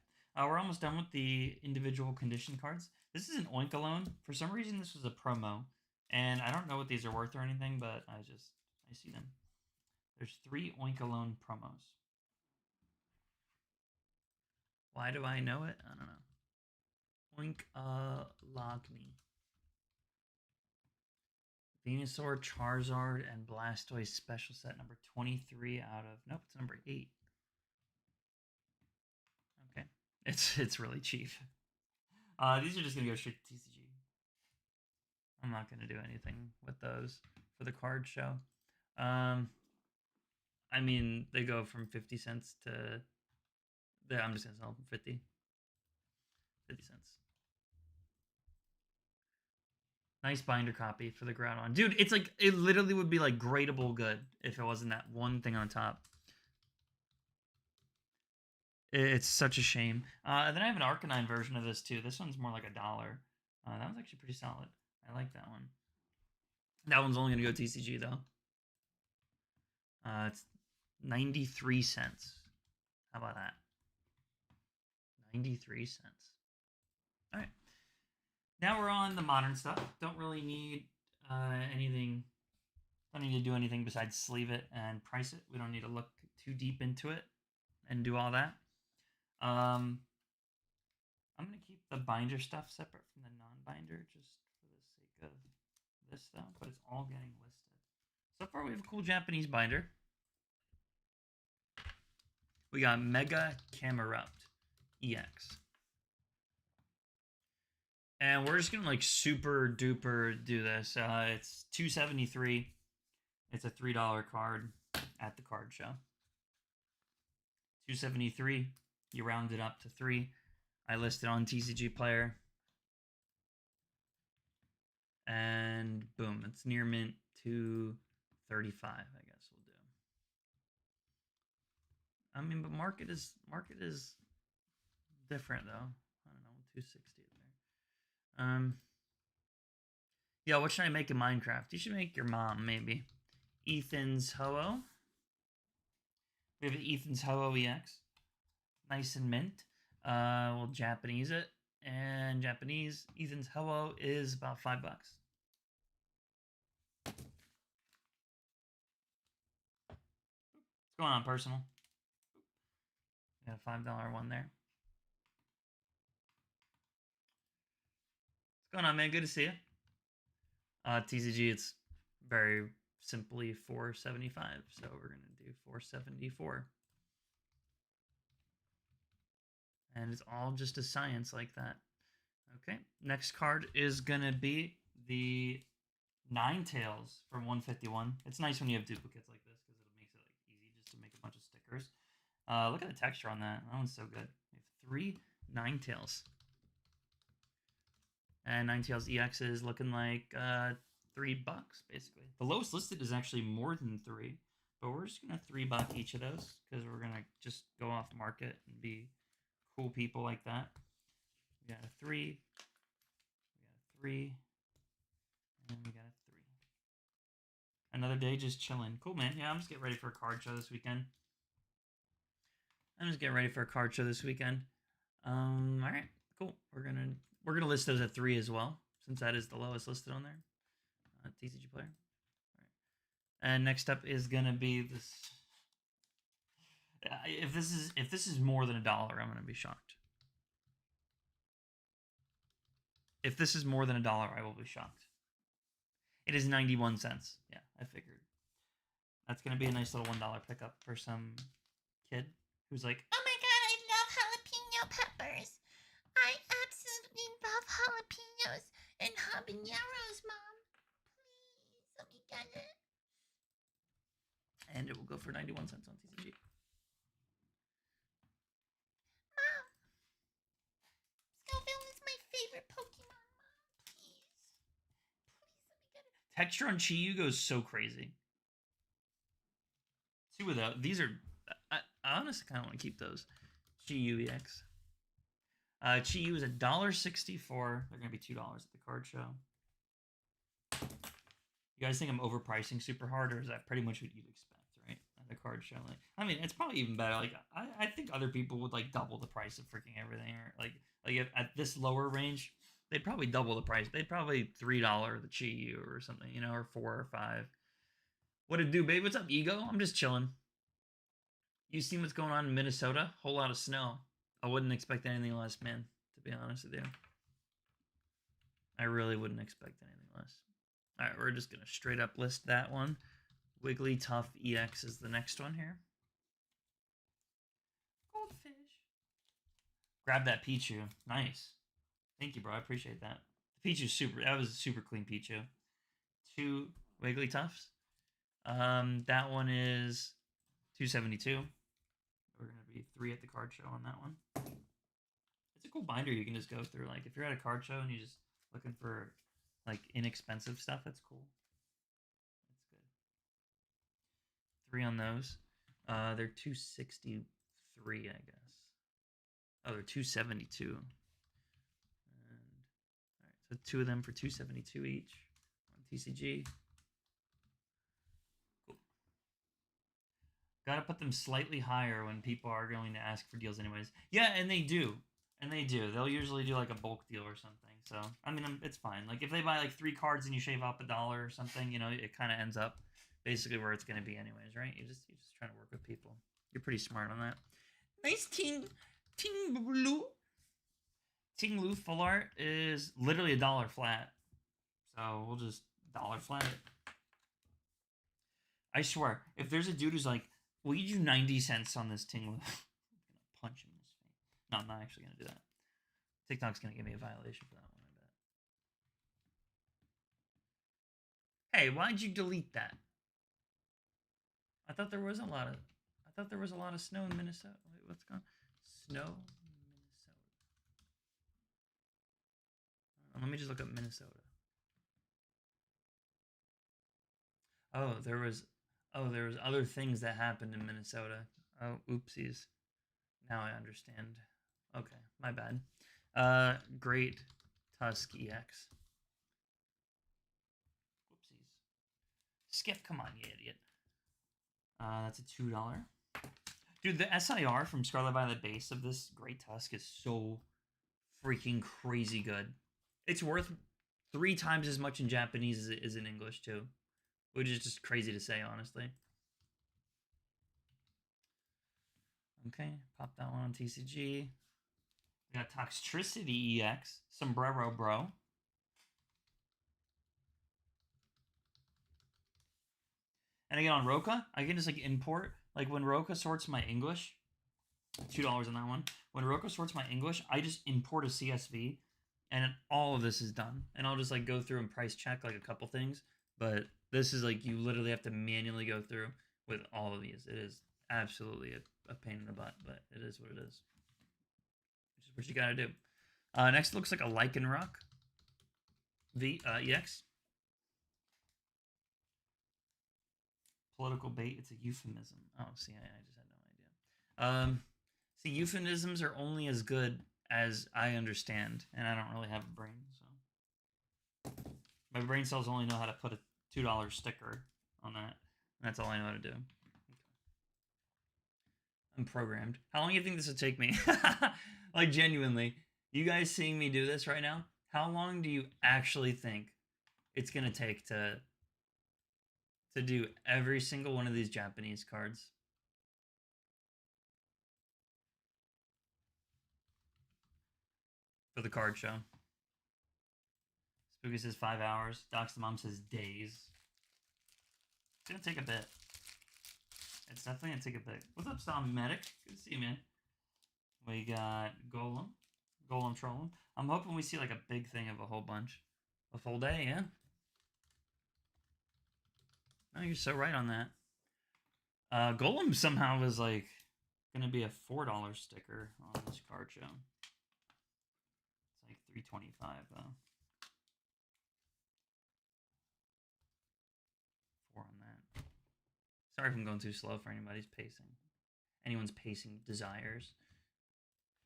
We're almost done with the individual condition cards. This is an Oinkalone. For some reason, this was a promo. And I don't know what these are worth or anything, but I see them. There's 3 Oinkalone promos. Why do I know it? I don't know. Oink-a-logme. Venusaur, Charizard, and Blastoise special set number 23 out of... Nope, it's number 8. Okay. It's really cheap. These are just going to go straight to TCG. I'm not going to do anything with those for the card show. I mean, they go from 50 cents to... I'm just going to sell them for 50. 50 cents. Nice binder copy for the Groudon. Dude, it's like, it literally would be like gradable good if it wasn't that one thing on top. It's such a shame. Then I have an Arcanine version of this too. This one's more like $1. That one's actually pretty solid. I like that one. That one's only going to go TCG though. It's 93 cents. How about that? 93 cents. All right. Now we're on the modern stuff. Don't really need anything. Don't need to do anything besides sleeve it and price it. We don't need to look too deep into it and do all that. I'm going to keep the binder stuff separate from the non-binder just for the sake of this though, but it's all getting listed. So far we have a cool Japanese binder. We got Mega Camerupt EX. And we're just going to like super duper do this. It's $2.73. It's a $3 card at the card show. $2.73. You round it up to 3. I listed on TCG Player. And boom, it's near mint $2.35, I guess we'll do. I mean, but market is different though. I don't know, 260 there. Yeah, what should I make in Minecraft? You should make your mom, maybe. Ethan's Ho-Oh. We have an Ethan's Ho-Oh EX. Nice and mint. We'll Japanese it. And Japanese Ethan's Ho-Oh is about $5. What's going on, personal? Got a $5 one there. What's going on, man? Good to see you. TCG, it's very simply $4.75, so we're gonna do $4.74. And it's all just a science like that. Okay, next card is gonna be the Ninetales from 151. It's nice when you have duplicates like this because it makes it like easy just to make a bunch of stickers. Look at the texture on that. That one's so good. We have 3 Ninetales. And Ninetales EX is looking like $3 basically. The lowest listed is actually more than 3. But we're just gonna $3 each of those because we're gonna just go off market and be cool people like that. We got a 3, we got a 3, and we got a 3. Another day just chilling. Cool, man. Yeah, I'm just getting ready for a card show this weekend. All right, cool. We're gonna list those at 3 as well, since that is the lowest listed on there. TCG player. All right. And next up is gonna be this. If this is more than $1, I'm gonna be shocked. If this is more than $1, I will be shocked. It is 91 cents. Yeah, I figured. That's gonna be a nice little $1 pickup for some kid who's like, oh my god, I love jalapeno peppers. I absolutely love jalapenos and habaneros, Mom. Please, let me get it. And it will go for 91 cents on TCG. Mom, Scoville is my favorite Pokemon, Mom. Please. Please, let me get it. Texture on Chi-Yu goes so crazy. 2 of those. These are... I honestly kind of want to keep those. Chi-Yu EX. Chi-Yu is $1.64. They're going to be $2 at the card show. You guys think I'm overpricing super hard, or is that pretty much what you'd expect, right? At the card show. Like, I mean, it's probably even better. Like, I think other people would, like, double the price of freaking everything. Or, like if at this lower range, they'd probably double the price. They'd probably $3 the Chi-Yu or something, you know, or 4 or 5. What it do, babe? What's up, Ego? I'm just chilling. You seen what's going on in Minnesota? Whole lot of snow. I wouldn't expect anything less, man, to be honest with you. I really wouldn't expect anything less. All right, we're just going to straight up list that one. Wigglytuff EX is the next one here. Goldfish. Grab that Pichu. Nice. Thank you, bro. I appreciate that. The Pichu's super. That was a super clean Pichu. 2 Wigglytuffs. That one is $2.72. We're going to be 3 at the card show on that one. It's a cool binder you can just go through. Like, if you're at a card show and you're just looking for, like, inexpensive stuff, that's cool. That's good. 3 on those. They're $2.63, I guess. Oh, they're $2.72. And, all right, so 2 of them for $2.72 each on TCG. Got to put them slightly higher when people are going to ask for deals anyways. Yeah, and they do. They'll usually do like a bulk deal or something. So, I mean, it's fine. Like, if they buy like 3 cards and you shave off $1 or something, you know, it kind of ends up basically where it's going to be anyways, right? You're just trying to work with people. You're pretty smart on that. Nice Ting Blue. Ting Blue full art is literally $1 flat. So, we'll just $1 flat it. I swear, if there's a dude who's like, will you do 90 cents on this Ting Blue? I'm going to punch him in his face. No, I'm not actually going to do that. TikTok's going to give me a violation for that one, I bet. Hey, why'd you delete that? I thought there was a lot of snow in Minnesota. Wait, what's going on? Snow in Minnesota. Let me just look up Minnesota. Oh, there was other things that happened in Minnesota. Oh, oopsies. Now I understand. Okay, my bad. Great Tusk EX. Whoopsies. Skip, come on, you idiot. That's a $2. Dude, the SIR from Scarlet Violet base of this Great Tusk is so freaking crazy good. It's worth 3 times as much in Japanese as it is in English, too. Which is just crazy to say, honestly. Okay, pop that one on TCG. We got Toxtricity EX, Sombrero Bro. And again, on Roka, I can just like import. Like when Roka sorts my English, $2 on that one. When Roka sorts my English, I just import a CSV, and all of this is done. And I'll just like go through and price check like a couple things. But this is like you literally have to manually go through with all of these. It is absolutely a pain in the butt, but it is what it is. Which is what you gotta do. Next looks like a Lycanroc EX. political bait. It's a euphemism. Oh, see, I just had no idea. See, euphemisms are only as good as I understand, and I don't really have a brain, so my brain cells only know how to put a $2 sticker on that. That's all I know how to do. I'm programmed. How long do you think this would take me? Like, genuinely, you guys seeing me do this right now? How long do you actually think it's gonna take to do every single one of these Japanese cards? For the card show. Spooky says 5 hours. Docs the Mom says days. It's gonna take a bit. It's definitely gonna take a bit. What's up, Storm Medic? Good to see you, man. We got Golem. Golem trolling. I'm hoping we see like a big thing of a whole bunch. A full day, yeah. Oh, you're so right on that. Golem somehow was like gonna be a $4 sticker on this card show. It's like $3.25 though. 4 on that. Sorry if I'm going too slow for anybody's pacing. Anyone's pacing desires.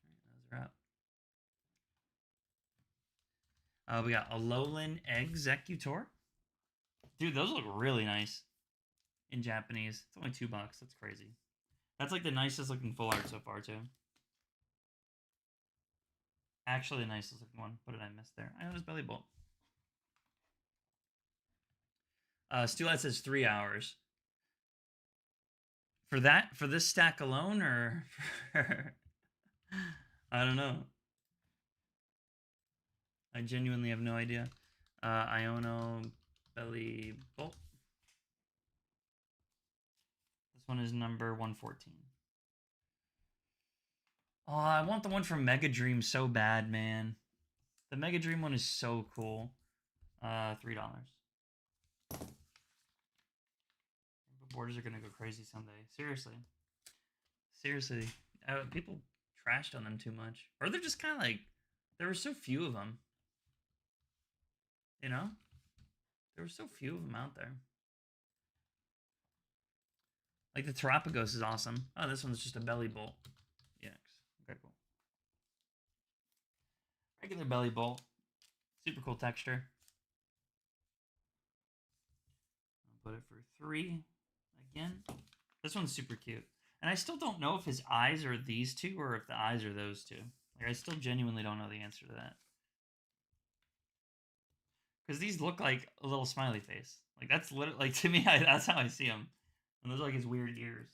All right, those are up. We got Alolan Executor. Dude, those look really nice in Japanese. It's only $2. That's crazy. That's like the nicest looking full art so far, too. Actually, the nicest looking one. What did I miss there? I know there's Belly Bolt. Stuart says 3 hours. For that? For this stack alone, or for... I don't know. I genuinely have no idea. Iono Belly Bolt. This one is number 114. Oh, I want the one from Mega Dream so bad, man. The Mega Dream one is so cool. $3. Borders are gonna go crazy someday. Seriously. Seriously. People trashed on them too much. Or they're just kind of like... There were so few of them. You know? There were so few of them out there. Like the Terapagos is awesome. Oh, this one's just a Belly Bolt. EX. Okay, cool. Regular Belly Bolt. Super cool texture. I'll put it for 3 again. This one's super cute. And I still don't know if his eyes are these two or if the eyes are those two. Like, I still genuinely don't know the answer to that. Because these look like a little smiley face. Like, that's literally, like, to me, that's how I see him. And those are like his weird ears.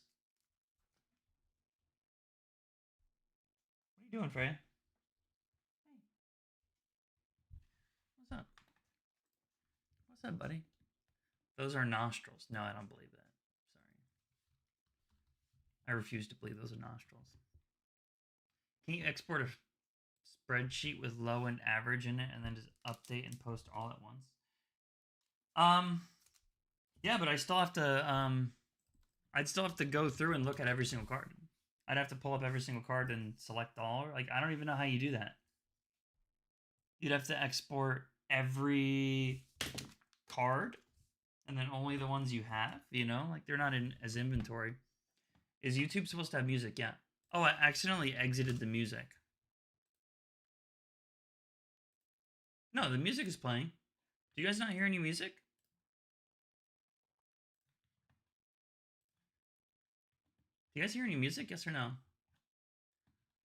What are you doing, Freya? Hey. What's up? What's up, buddy? Those are nostrils. No, I don't believe that. Sorry. I refuse to believe those are nostrils. Can you export a spreadsheet with low and average in it and then just update and post all at once? Yeah, but I still have to, I'd still have to go through and look at every single card. I'd have to pull up every single card and select all. Like, I don't even know how you do that. You'd have to export every card and then only the ones you have, you know? Like, they're not in as inventory. Is YouTube supposed to have music? Yeah. Oh, I accidentally exited the music. No, the music is playing. Do you guys not hear any music? Do you guys hear any music? Yes or no?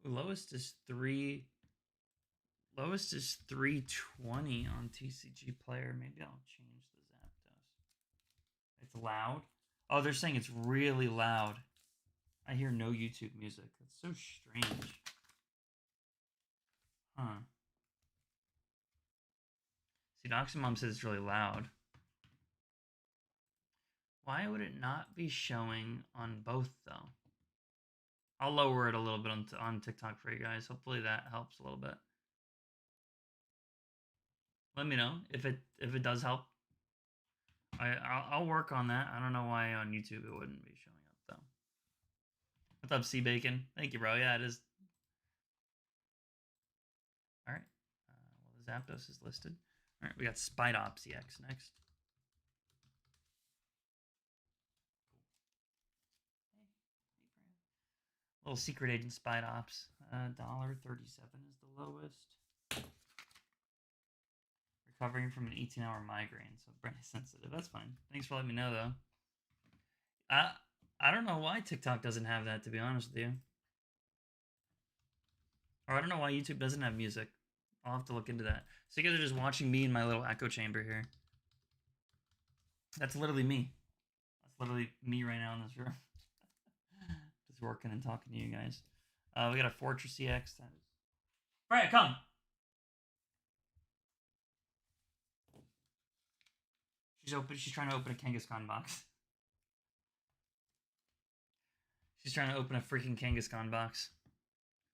Lowest is 3. Lowest is 320 on TCG Player. Maybe I'll change the Zapdos. It's loud. Oh, they're saying it's really loud. I hear no YouTube music. That's so strange. Huh. See, Doxamom says it's really loud. Why would it not be showing on both, though? I'll lower it a little bit on TikTok for you guys. Hopefully that helps a little bit. Let me know if it does help. I'll work on that. I don't know why on YouTube it wouldn't be showing up, though. What's up, Sea Bacon? Thank you, bro. Yeah, it is. All right. Well, the Zapdos is listed. All right, we got Spidops EX next. Little secret agent spy ops. $1.37 is the lowest. Recovering from an 18-hour migraine, so brain sensitive. That's fine. Thanks for letting me know, though. I don't know why TikTok doesn't have that, to be honest with you. Or I don't know why YouTube doesn't have music. I'll have to look into that. So you guys are just watching me in my little echo chamber here. That's literally me. That's literally me right now in this room. Just working and talking to you guys. We got a Fortress EX. That is... Freya, come! She's trying to open a Kangaskhan box. She's trying to open a freaking Kangaskhan box.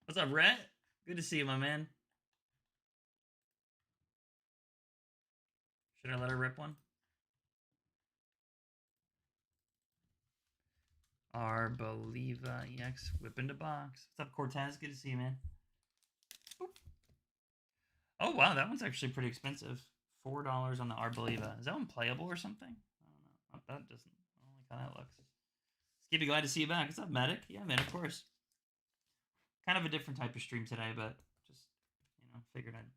What's up, Rhett? Good to see you, my man. Should I let her rip one? Arbeliva EX. Whip into box. What's up, Cortez? Good to see you, man. Boop. Oh, wow. That one's actually pretty expensive. $4 on the Arbeliva. Is that one playable or something? I don't know. That doesn't. I don't like how that looks. Skippy, glad to see you back. What's up, Medic? Yeah, man, of course. Kind of a different type of stream today, but just, figured I'd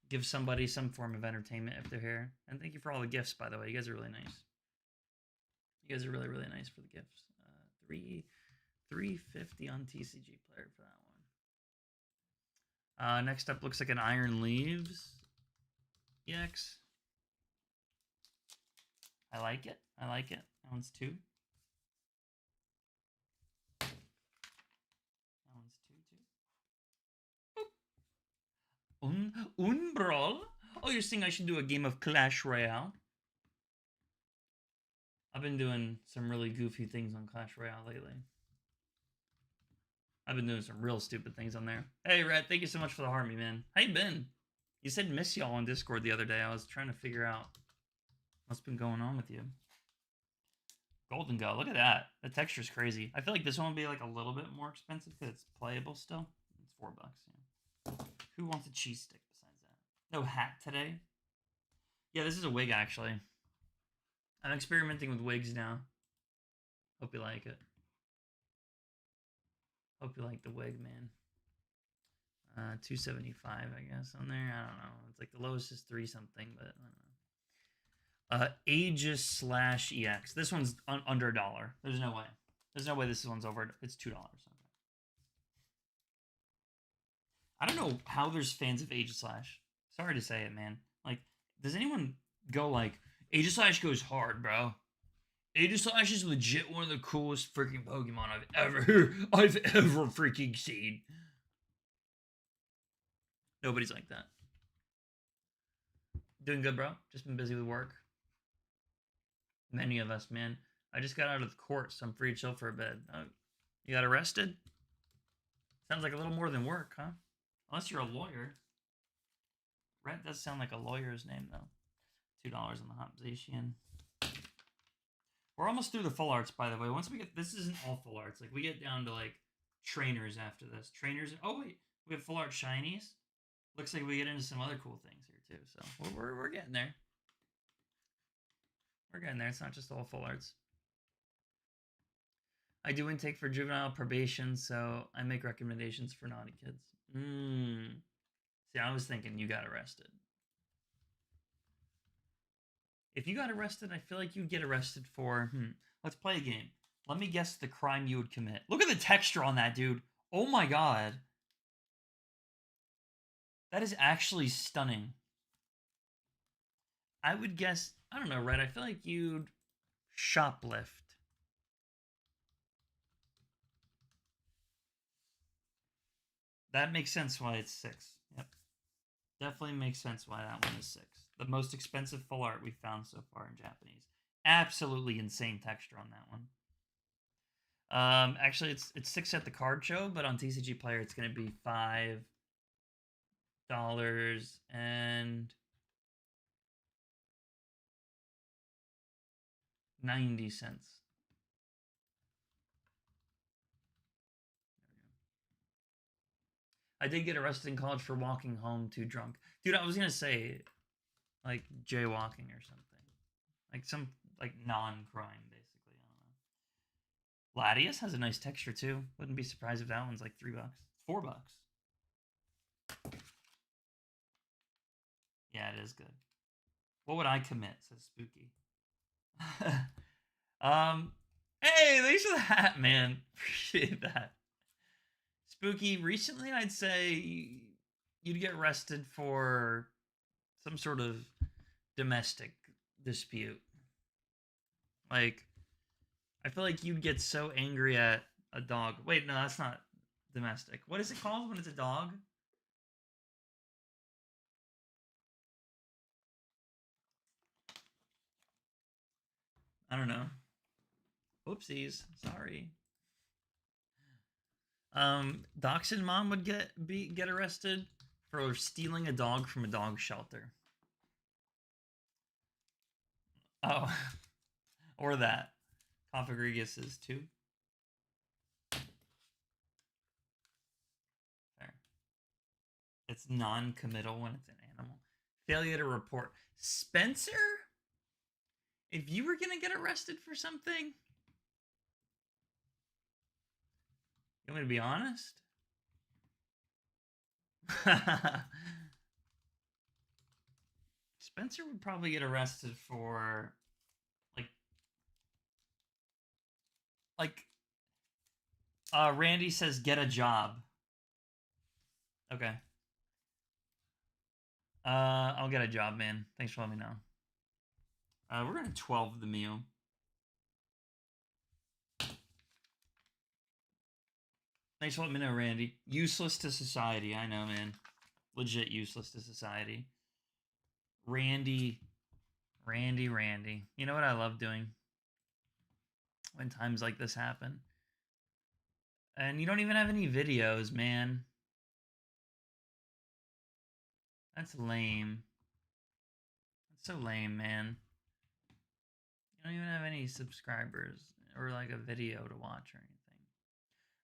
give somebody some form of entertainment if they're here. And thank you for all the gifts, by the way. You guys are really nice. You guys are really, really nice for the gifts. $350 on TCG player for that one. Next up looks like an Iron Leaves EX. I like it. I like it. That one's 2. That one's 2, too. Unbrawl? Oh, you're saying I should do a game of Clash Royale? I've been doing some really goofy things on Clash Royale lately. I've been doing some real stupid things on there. Hey, Red, thank you so much for the Harmony, man. How you been? You said miss y'all on Discord the other day. I was trying to figure out what's been going on with you. Golden Go, look at that. The texture's crazy. I feel like this one will be like a little bit more expensive because it's playable still. It's $4, yeah. Who wants a cheese stick besides that? No hat today? Yeah, this is a wig, actually. I'm experimenting with wigs now. Hope you like it. Hope you like the wig, man. 275, I guess, on there. I don't know. It's like the lowest is 3 something, but I don't know. Aegis / EX. This one's under $1. There's no way. There's no way this one's over. It's $2. I don't know how there's fans of Aegis / Sorry to say it, man. Like, does anyone go like, Aegis / goes hard, bro? Aegis / is legit one of the coolest freaking Pokemon I've ever freaking seen. Nobody's like that. Doing good, bro. Just been busy with work. Many of us, man. I just got out of the court, so I'm free to chill for a bit. You got arrested? Sounds like a little more than work, huh? Unless you're a lawyer. Red does sound like a lawyer's name, though. $2 on the Hopzation. We're almost through the full arts, by the way. Once we get... This isn't all full arts. Like, we get down to, like, trainers after this. Trainers... Oh, wait. We have full art shinies. Looks like we get into some other cool things here, too. So, we're getting there. We're getting there. It's not just all full arts. I do intake for juvenile probation, so I make recommendations for naughty kids. See, I was thinking you got arrested. If you got arrested, I feel like you'd get arrested for... Let's play a game. Let me guess the crime you would commit. Look at the texture on that, dude. Oh my god. That is actually stunning. I would guess... I don't know, Red. I feel like you'd shoplift. That makes sense why it's 6. Yep. Definitely makes sense why that one is 6. The most expensive full art we've found so far in Japanese. Absolutely insane texture on that one. Actually, it's 6 at the card show, but on TCG Player, it's going to be $5 and 90 cents. I did get arrested in college for walking home too drunk. Dude, I was going to say, like, jaywalking or something. Like, some, like, non-crime, basically. I don't know. Gladius has a nice texture too. Wouldn't be surprised if that one's like $3. $4. Yeah, it is good. What would I commit? Says Spooky. Hey, thanks for the hat, man. Appreciate that. Spooky, recently I'd say you'd get arrested for some sort of domestic dispute. Like, I feel like you'd get so angry at a dog. Wait, no, that's not domestic. What is it called when it's a dog? I don't know. Whoopsies. Sorry. Dachshund mom would get arrested for stealing a dog from a dog shelter. Oh, or that. Confagrigus is too. Fair. It's non-committal when it's an animal. Failure to report. Spencer? If you were gonna get arrested for something, you want me to be honest? Spencer would probably get arrested for like Randy says get a job. Okay. I'll get a job, man. Thanks for letting me know. We're gonna 12 the meal. Thanks for letting me know, Randy. Useless to society. I know, man. Legit useless to society. Randy. You know what I love doing? When times like this happen. And you don't even have any videos, man. That's lame. That's so lame, man. You don't even have any subscribers or like a video to watch or anything.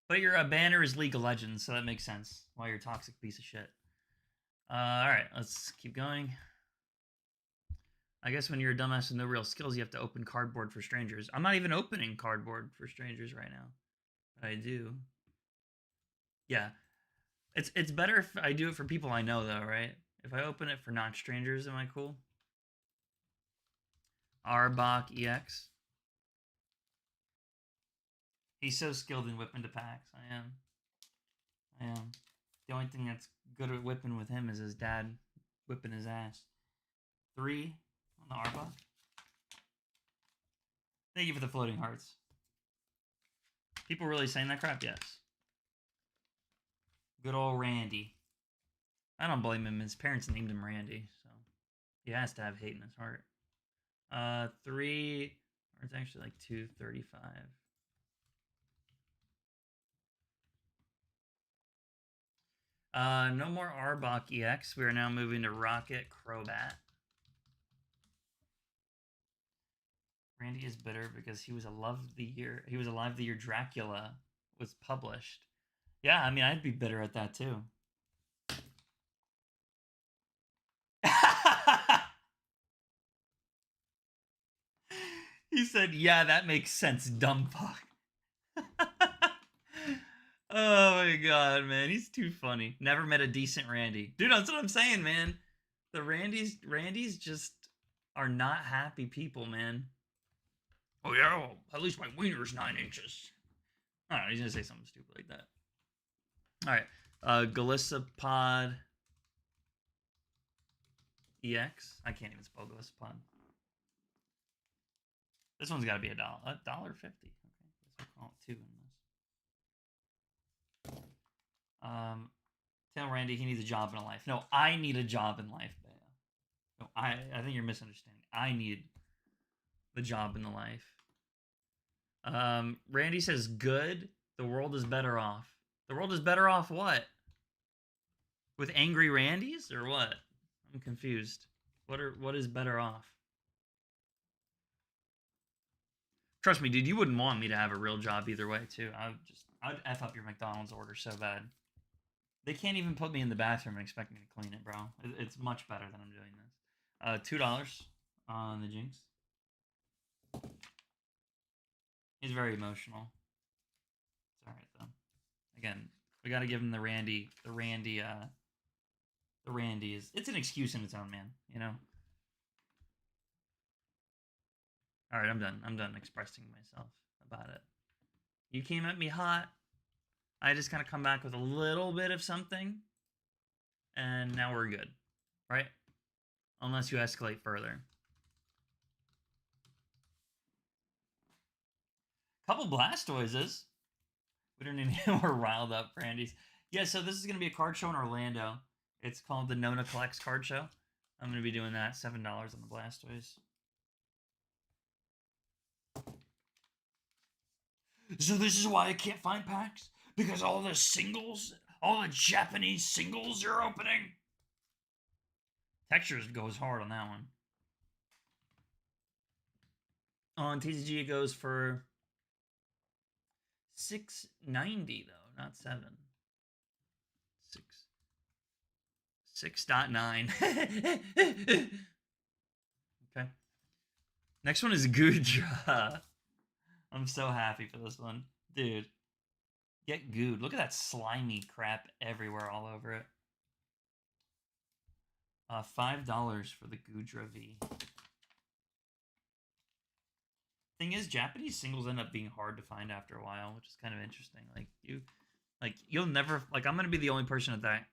But your banner is League of Legends, so that makes sense. Why you're a toxic piece of shit. Alright, let's keep going. I guess when you're a dumbass with no real skills, you have to open cardboard for strangers. I'm not even opening cardboard for strangers right now. But I do. Yeah. It's better if I do it for people I know, though, right? If I open it for not strangers, am I cool? Arbok EX. He's so skilled in whipping to packs. I am. The only thing that's good at whipping with him is his dad whipping his ass. 3 on the Arbok. Thank you for the floating hearts. People really saying that crap? Yes. Good old Randy. I don't blame him. His parents named him Randy, so he has to have hate in his heart. 3, or it's actually like 235. No more Arbok EX. We are now moving to Rocket Crobat. Randy is bitter because he was alive the year Dracula was published. Yeah, I mean, I'd be bitter at that too. He said, yeah, that makes sense, dumb fuck. Oh my god, man. He's too funny. Never met a decent Randy. Dude, that's what I'm saying, man. The Randys just are not happy people, man. Oh yeah, well, at least my wiener's 9 inches. I don't know, he's gonna say something stupid like that. Alright. Galissapod EX. I can't even spell Galissapod. This one's gotta be $1. $1.50. Okay. Guess we'll call it 2 in this. Tell Randy he needs a job in life. No, I need a job in life, Bea. No, I think you're misunderstanding. I need the job in the life. Randy says, good. The world is better off. The world is better off what? With angry Randys or what? I'm confused. What is better off? Trust me, dude, you wouldn't want me to have a real job either way, too. I'd F up your McDonald's order so bad. They can't even put me in the bathroom and expect me to clean it, bro. It's much better than I'm doing this. $2 on the Jinx. He's very emotional. It's all right though. Again, we got to give him the Randy. The Randy is. It's an excuse in its own, man. You know. All right, I'm done. I'm done expressing myself about it. You came at me hot. I just kind of come back with a little bit of something, and now we're good, right? Unless you escalate further. Couple Blastoises. We don't need any more riled up Randy's. Yeah, so this is going to be a card show in Orlando. It's called the Nona Collects Card Show. I'm going to be doing that. $7 on the Blastoise. So this is why I can't find packs? Because all the singles, all the Japanese singles you're opening? Textures goes hard on that one. On TCG it goes for $6.90 though, not 7. 6.9. Okay. Next one is Gudra. I'm so happy for this one. Dude. Get gooed. Look at that slimy crap everywhere all over it. $5 for the Gudra V. Thing is, Japanese singles end up being hard to find after a while, which is kind of interesting. You'll never, I'm gonna be the only person at that.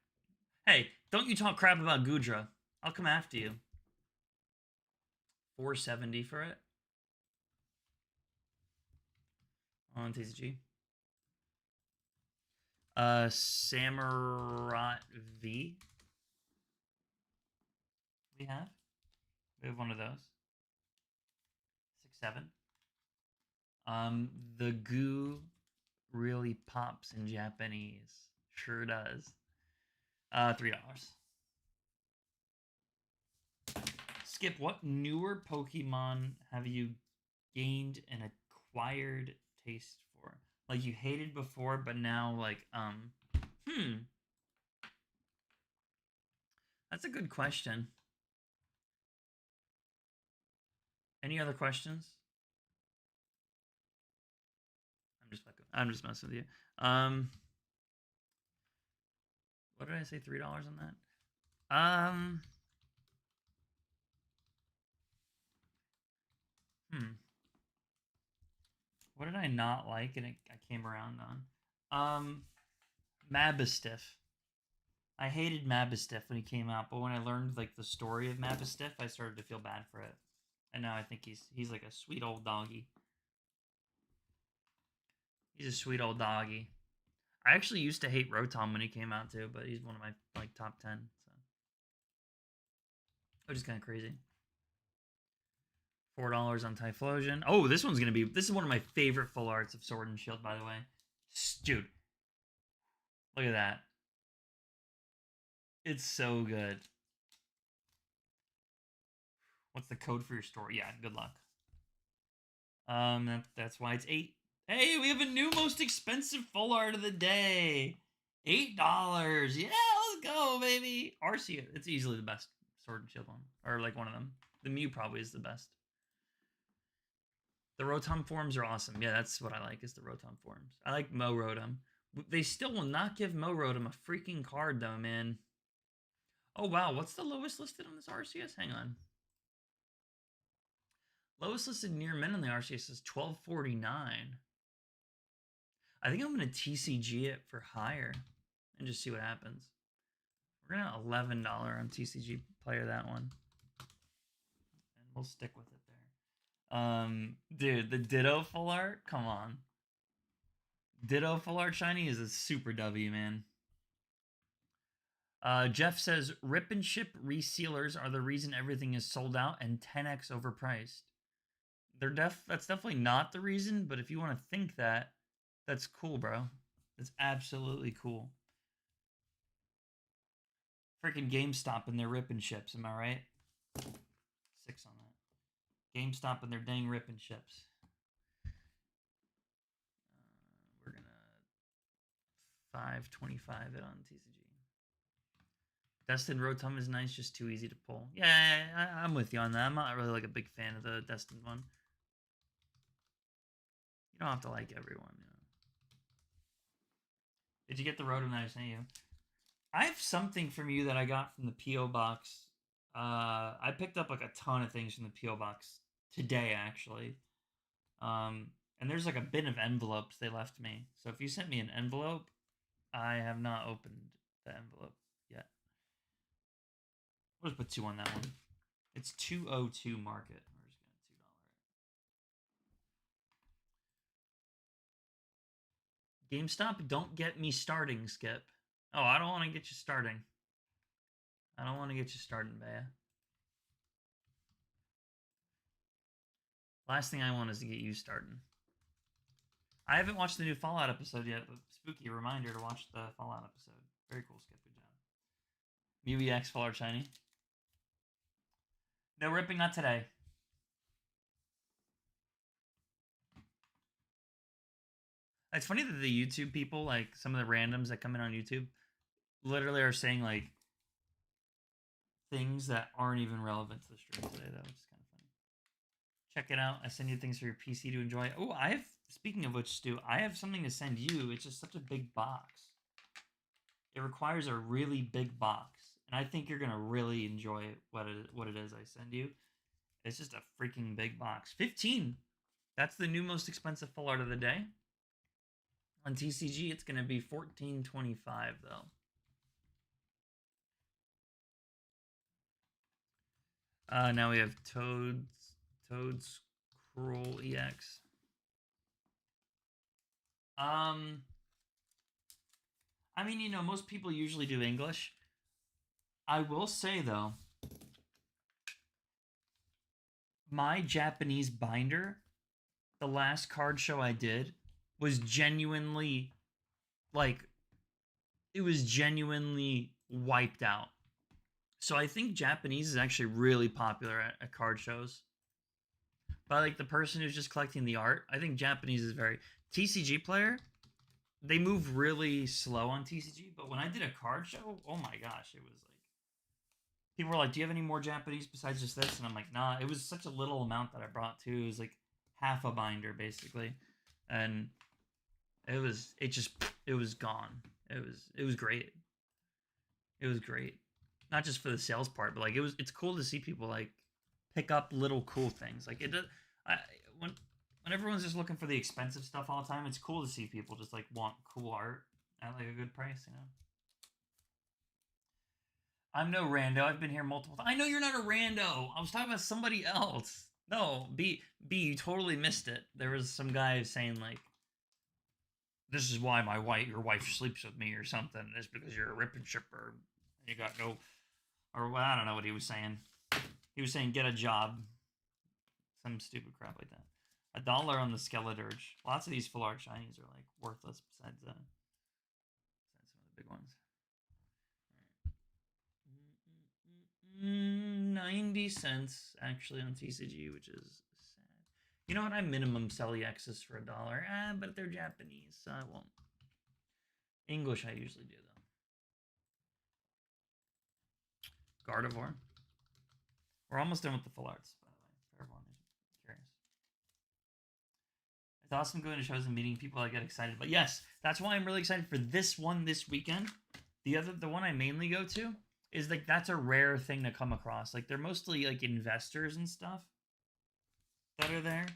Hey, don't you talk crap about Gudra. I'll come after you. $4.70 for it. On TCG. Samurott V. We have one of those. 6.7. The goo really pops in Japanese. Sure does. $3. Skip, what newer Pokemon have you gained an acquired taste for? Like you hated before, but now That's a good question. Any other questions? I'm just messing with you. What did I say? $3 on that? What did I not like and I came around on? Mabistiff. I hated Mabistiff when he came out, but when I learned the story of Mabistiff, I started to feel bad for it. And now I think he's like a sweet old doggy. He's a sweet old doggy. I actually used to hate Rotom when he came out too, but he's one of my top 10. So, which is kind of crazy. $4 on Typhlosion. Oh, this is one of my favorite full arts of Sword and Shield, by the way. Dude, look at that. It's so good. What's the code for your store? Yeah, good luck. That's why it's 8. Hey, we have a new most expensive full art of the day. $8. Yeah, let's go, baby. Arceus. It's easily the best Sword and Shield one. Or one of them. The Mew probably is the best. The Rotom forms are awesome. Yeah, that's what I like is the Rotom forms. I like Mo Rotom. They still will not give Mo Rotom a freaking card though, man. Oh wow, what's the lowest listed on this Arceus? Hang on. Lowest listed near min on the Arceus is $12.49. I think I'm gonna TCG it for higher and just see what happens. We're gonna $11 on TCG player that one. And we'll stick with it there. Dude, the Ditto full art? Come on. Ditto full art shiny is a super W, man. Jeff says, rip and ship resealers are the reason everything is sold out and 10x overpriced. That's definitely not the reason, but if you want to think that, that's cool, bro. That's absolutely cool. Freaking GameStop and their rip and ships, am I right? 6 on that. GameStop and their dang rip and ships. We're gonna $5.25 it on TCG. Destined Rotom is nice, just too easy to pull. Yeah, I'm with you on that. I'm not really a big fan of the Destined one. You don't have to like everyone, you know. Did you get the rotom that I sent you? I have something from you that I got from the PO box. I picked up like a ton of things from the PO box today, actually. And there's like a bin of envelopes they left me. So if you sent me an envelope, I have not opened the envelope yet. We'll just put 2 on that one. It's 202 market. We're just gonna $2. GameStop, don't get me starting, Skip. Oh, I don't want to get you starting. I don't want to get you starting, Bea. Last thing I want is to get you starting. I haven't watched the new Fallout episode yet, but spooky reminder to watch the Fallout episode. Very cool, Skip. Good job. MeWeX Fallout Shiny. No ripping, not today. It's funny that the YouTube people, like some of the randoms that come in on YouTube, literally are saying like things that aren't even relevant to the stream today, though, which is kind of funny. Check it out. I send you things for your PC to enjoy. Oh, I have, speaking of which, Stu, I have something to send you. It's just such a big box. It requires a really big box. And I think you're going to really enjoy what it is I send you. It's just a freaking big box. 15. That's the new most expensive full art of the day. On TCG, it's going to be $14.25, though. Now we have Toad's Cruel EX. I mean, you know, most people usually do English. I will say, though, my Japanese binder, the last card show I did, was genuinely, like, it was genuinely wiped out. So I think Japanese is actually really popular at card shows. But, like, the person who's just collecting the art, I think Japanese is very... TCG player, they move really slow on TCG, but when I did a card show, oh my gosh, it was like... People were like, do you have any more Japanese besides just this? And I'm like, nah, it was such a little amount that I brought too. It was like half a binder, basically. And it was gone. It was great. It was great. Not just for the sales part, but like it's cool to see people like pick up little cool things. Like it does, when everyone's just looking for the expensive stuff all the time, it's cool to see people just like want cool art at like a good price, you know. I'm no rando. I've been here multiple times. I know you're not a rando. I was talking about somebody else. No, B, you totally missed it. There was some guy saying like, "This is why your wife sleeps with me" or something. It's because you're a rip and shipper. You got no, or well, I don't know what he was saying. He was saying get a job, some stupid crap like that. $1 on the Skeledirge. Lots of these full art shinies are like worthless besides some of the big ones. 90 cents actually on TCG, which is sad. You know what? I minimum sell EXs for $1. But they're Japanese, so I won't. English I usually do though. Gardevoir. We're almost done with the full arts, by the way, for everyone who's curious. It's awesome going to shows and meeting people. I get excited, but yes, that's why I'm really excited for this one this weekend. The one I mainly go to is like that's a rare thing to come across. Like they're mostly like investors and stuff that are there,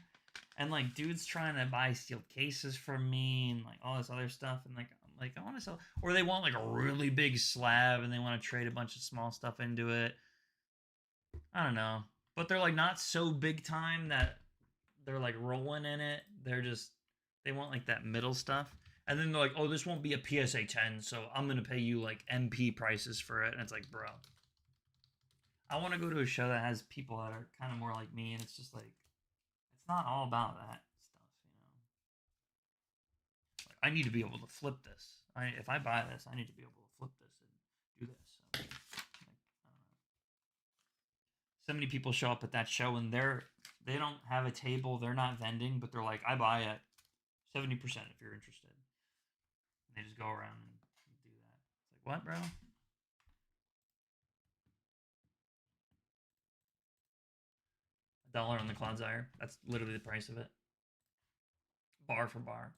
and like dudes trying to buy steel cases from me and like all this other stuff, and like I'm like I want to sell, or they want like a really big slab and they want to trade a bunch of small stuff into it. I don't know, but they're like not so big time that they're like rolling in it. They want like that middle stuff. And then they're like, oh, this won't be a PSA 10, so I'm going to pay you like MP prices for it. And it's like, bro, I want to go to a show that has people that are kind of more like me. And it's just like, it's not all about that stuff, you know? Like, I need to be able to flip this. If I buy this, I need to be able to flip this and do this. So, like, I don't know. So many people show up at that show and they don't have a table. They're not vending, but they're like, I buy it 70% if you're interested. They just go around and do that. It's like, what, bro? $1 on the Clodsire. That's literally the price of it. Bar for bar.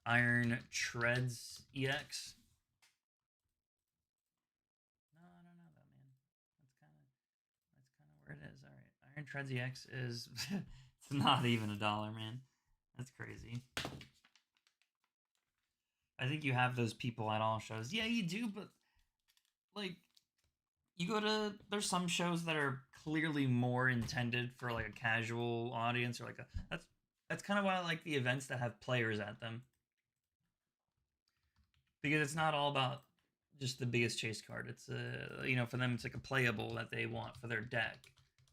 Iron Treads EX. No, I don't know that, man. That's kind of where it is. All right, Iron Treads EX is it's not even $1, man. That's crazy. I think you have those people at all shows. Yeah, you do, but like you go to there's some shows that are clearly more intended for like a casual audience or like a that's kind of why I like the events that have players at them because it's not all about just the biggest chase card. It's for them it's like a playable that they want for their deck,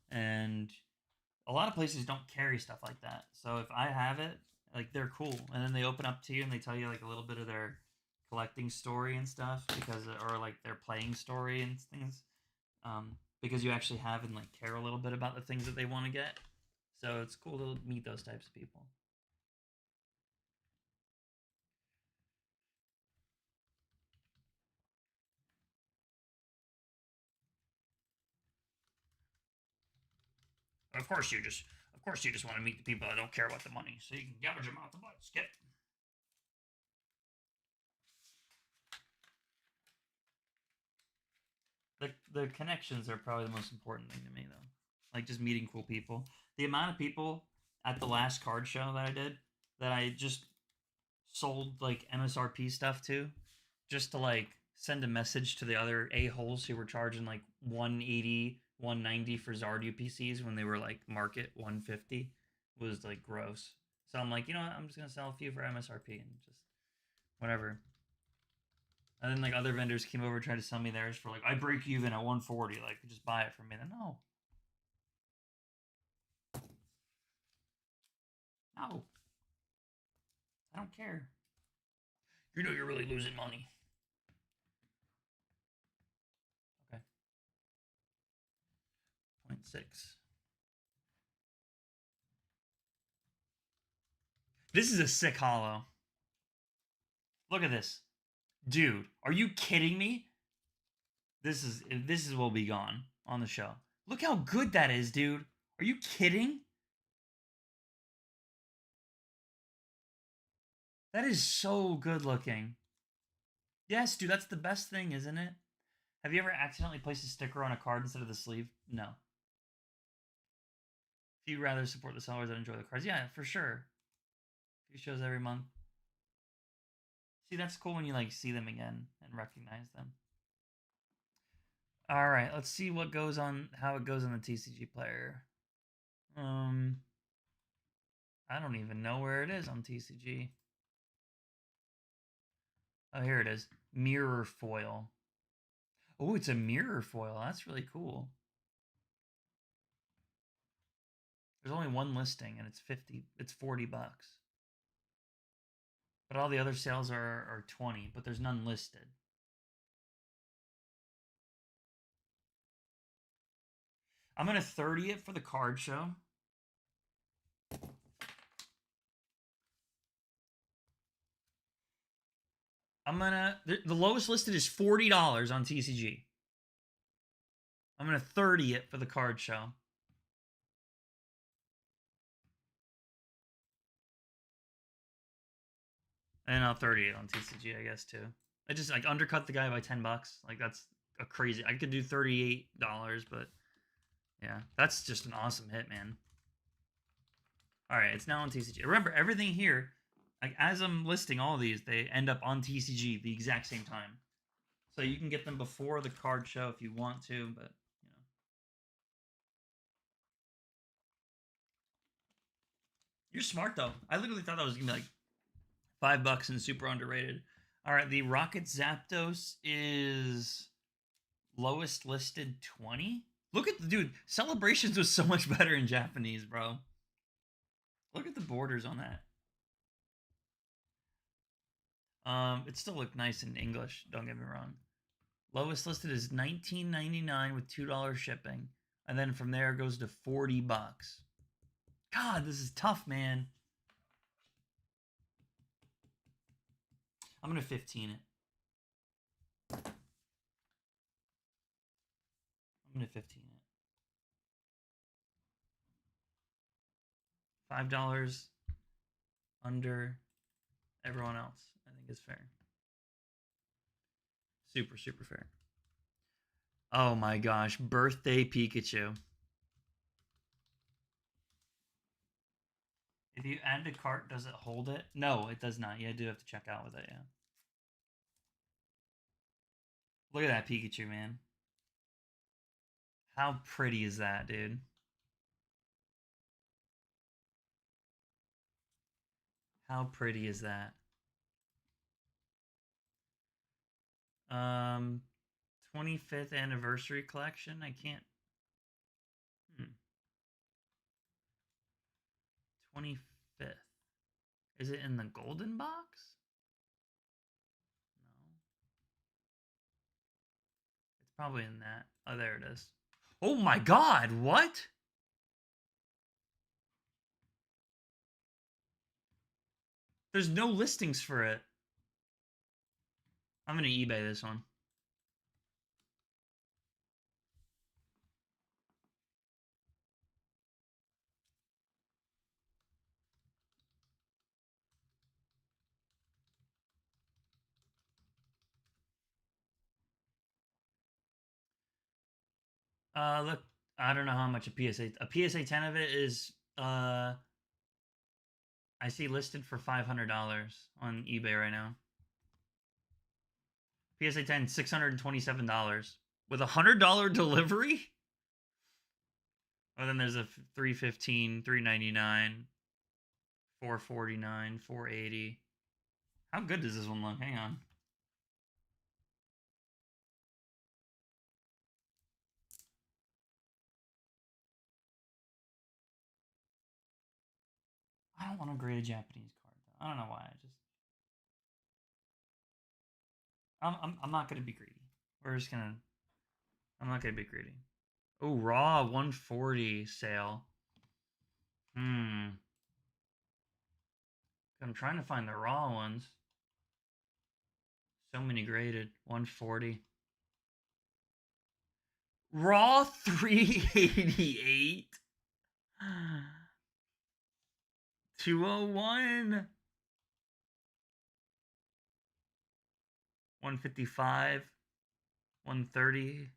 and a lot of places don't carry stuff like that. So if I have it, like they're cool, and then they open up to you and they tell you like a little bit of their collecting story and stuff because or like their playing story and things because you actually have and like care a little bit about the things that they want to get. So it's cool to meet those types of people. Of course you just want to meet the people that don't care about the money, so you can gouge them out the butt. Skip. The connections are probably the most important thing to me though. Like just meeting cool people. The amount of people at the last card show that I did that I just sold like MSRP stuff to just to like send a message to the other a-holes who were charging like 180 190 for Zard UPCs when they were like market 150 was like gross. So I'm like, you know what, I'm just gonna sell a few for MSRP and just whatever. And then like other vendors came over tried to sell me theirs for like I break even at 140, like just buy it from me. Then no. No. I don't care. You know you're really losing money. Okay. 0.6. This is a sick hollow. Look at this. Dude, are you kidding me? This is will be gone on the show. Look how good that is, dude. Are you kidding? That is so good looking. Yes, dude, that's the best thing, isn't it? Have you ever accidentally placed a sticker on a card instead of the sleeve? No. If you'd rather support the sellers than enjoy the cards, yeah, for sure. A few shows every month. See, that's cool when you like see them again and recognize them. All right, let's see what goes on, how it goes on the TCG player. I don't even know where it is on TCG. Oh, here it is. Mirror foil. Oh, it's a mirror foil. That's really cool. There's only one listing and it's 40 bucks. But all the other sales are 20, but there's none listed. I'm gonna 30 it for the card show. The lowest listed is $40 on TCG. I'm gonna 30 it for the card show. And I'll 30 it on TCG, I guess too. I just like undercut the guy by 10 bucks. Like that's a crazy. I could do $38, but yeah, that's just an awesome hit, man. All right, it's now on TCG. Remember, everything here, like as I'm listing all these, they end up on TCG the exact same time. So you can get them before the card show if you want to, but you know. You're smart though. I literally thought that was gonna be like $5 and super underrated. All right, the Rocket Zapdos is lowest listed 20. Look at the dude. Celebrations was so much better in Japanese, bro. Look at the borders on that. It still looked nice in English. Don't get me wrong. Lowest listed is $19.99 with $2 shipping, and then from there it goes to 40 bucks. God, this is tough, man. I'm gonna 15 it. I'm gonna 15 it. $5 under, everyone else, I think is fair. Super, super fair. Oh my gosh, birthday Pikachu. If you add to cart, does it hold it? No, it does not. You do have to check out with it, yeah. Look at that Pikachu, man. How pretty is that, dude? How pretty is that? Um, 25th anniversary collection. I can't. 25th. Is it in the golden box? No. It's probably in that. Oh, there it is. Oh my god, what? There's no listings for it. I'm gonna eBay this one. Look, I don't know how much a PSA 10 of it is. I see listed for $500 on eBay right now. PSA 10, $627 with $100 delivery. Oh, then there's a 315, 399, 449, 480. How good does this one look? Hang on. I don't want to grade a Japanese card though. I don't know why. I'm not gonna be greedy. We're just gonna. I'm not gonna be greedy. Oh, raw 140 sale. I'm trying to find the raw ones. So many graded 140. Raw 388. 201. 155. 130.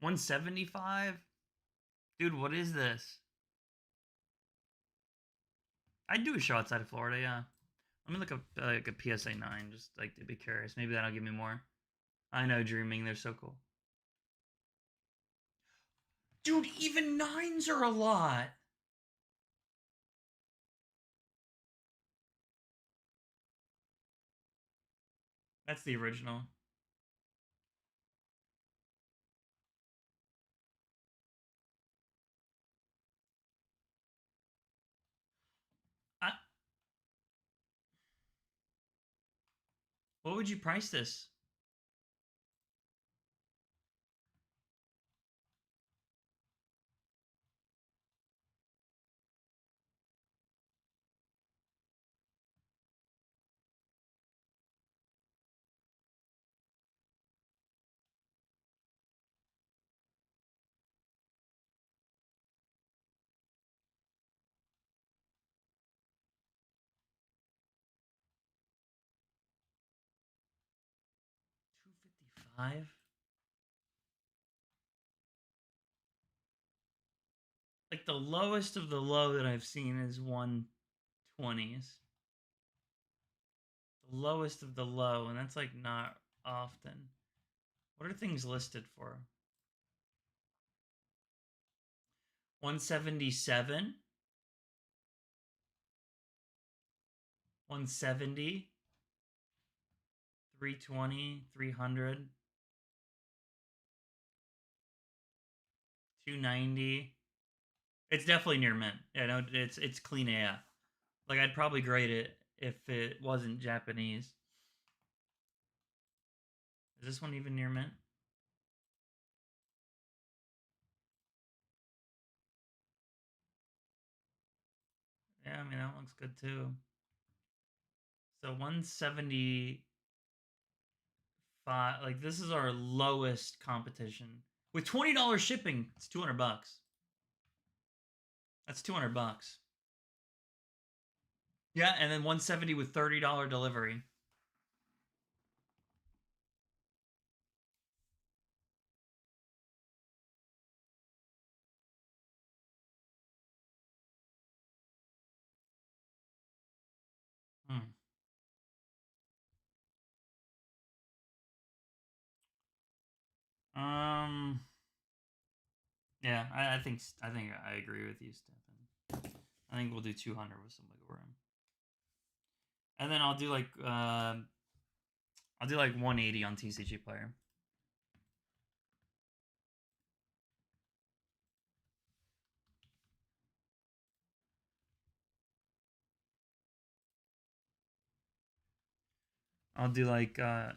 175. Dude, what is this? I'd do a show outside of Florida, yeah. Let me look up like a PSA 9, just like to be curious. Maybe that'll give me more. I know, dreaming. They're so cool. Dude, even 9s are a lot. That's the original. I, what would you price this? $255? Like the lowest of the low that I've seen is 120s. The lowest of the low, and that's like not often. What are things listed for? 177, 170, 320, 300, 290. It's definitely near mint. Yeah, no, it's clean AF. Like I'd probably grade it if it wasn't Japanese. Is this one even near mint? Yeah, I mean that looks good too. So 175. Like this is our lowest competition with $20 shipping. It's $200. That's $200. Yeah, and then 170 with $30 delivery. Hmm. Um. Yeah, I think I agree with you, Stefan. I think we'll do 200 with some wiggle room, and then I'll do like 180 on TCG player. I'll do like I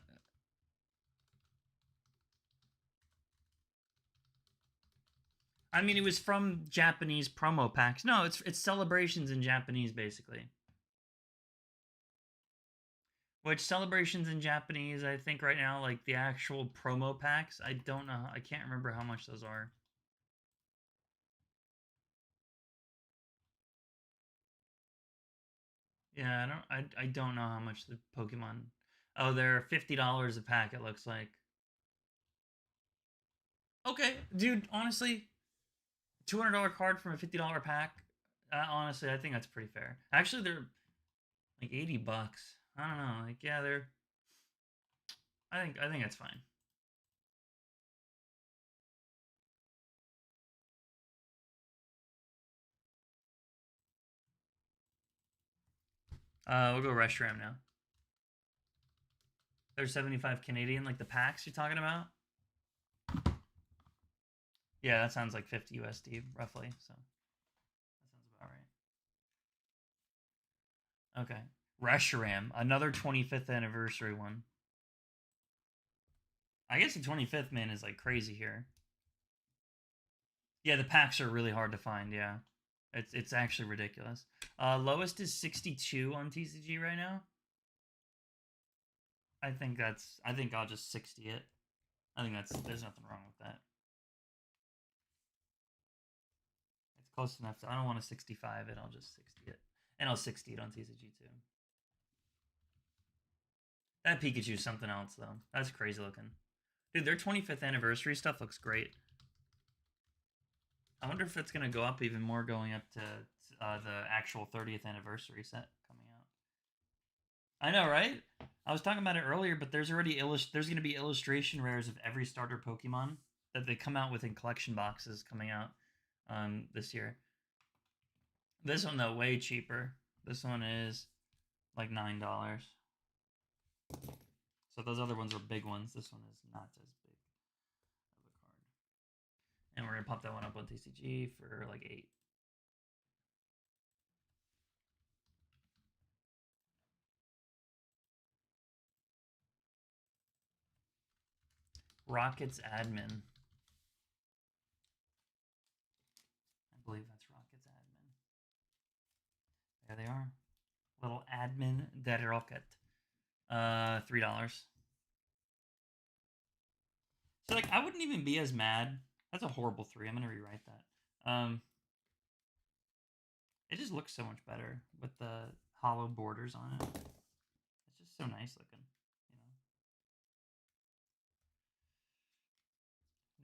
mean, it was from Japanese promo packs. No, it's celebrations in Japanese basically. Which celebrations in Japanese? I think right now, like the actual promo packs. I don't know. I can't remember how much those are. Yeah, I don't know how much the Pokemon. Oh, they're $50 a pack. It looks like. Okay, dude. Honestly, $200 card from a $50 pack. Honestly, I think that's pretty fair. Actually, they're like $80. I don't know. Like, yeah, they're. I think that's fine. We'll go Reshiram now. They're 75 Canadian, like the packs you're talking about. Yeah, that sounds like 50 USD roughly. So that sounds about right. Okay, Reshiram, another 25th anniversary one. I guess the 25th man is like crazy here. Yeah, the packs are really hard to find. Yeah, it's actually ridiculous. Lowest is 62 on TCG right now. I think I'll just 60 it. I think there's nothing wrong with that. It's close enough. I don't want to 65 it. I'll just 60 it, and I'll 60 it on TCG too. That Pikachu's something else though. That's crazy looking. Dude, their 25th anniversary stuff looks great. I wonder if it's gonna go up even more going up to the actual 30th anniversary set coming out. I know, right? I was talking about it earlier, but there's gonna be illustration rares of every starter Pokemon that they come out with in collection boxes coming out this year. This one though, way cheaper. This one is like $9. So those other ones are big ones. This one is not as big of a card. And we're gonna pop that one up on TCG for like 8. Rockets admin. I believe that's Rockets admin. There they are. Little admin dead rocket. $3. So like I wouldn't even be as mad. That's a horrible 3. I'm gonna rewrite that. It just looks so much better with the hollow borders on it. It's just so nice looking, you know.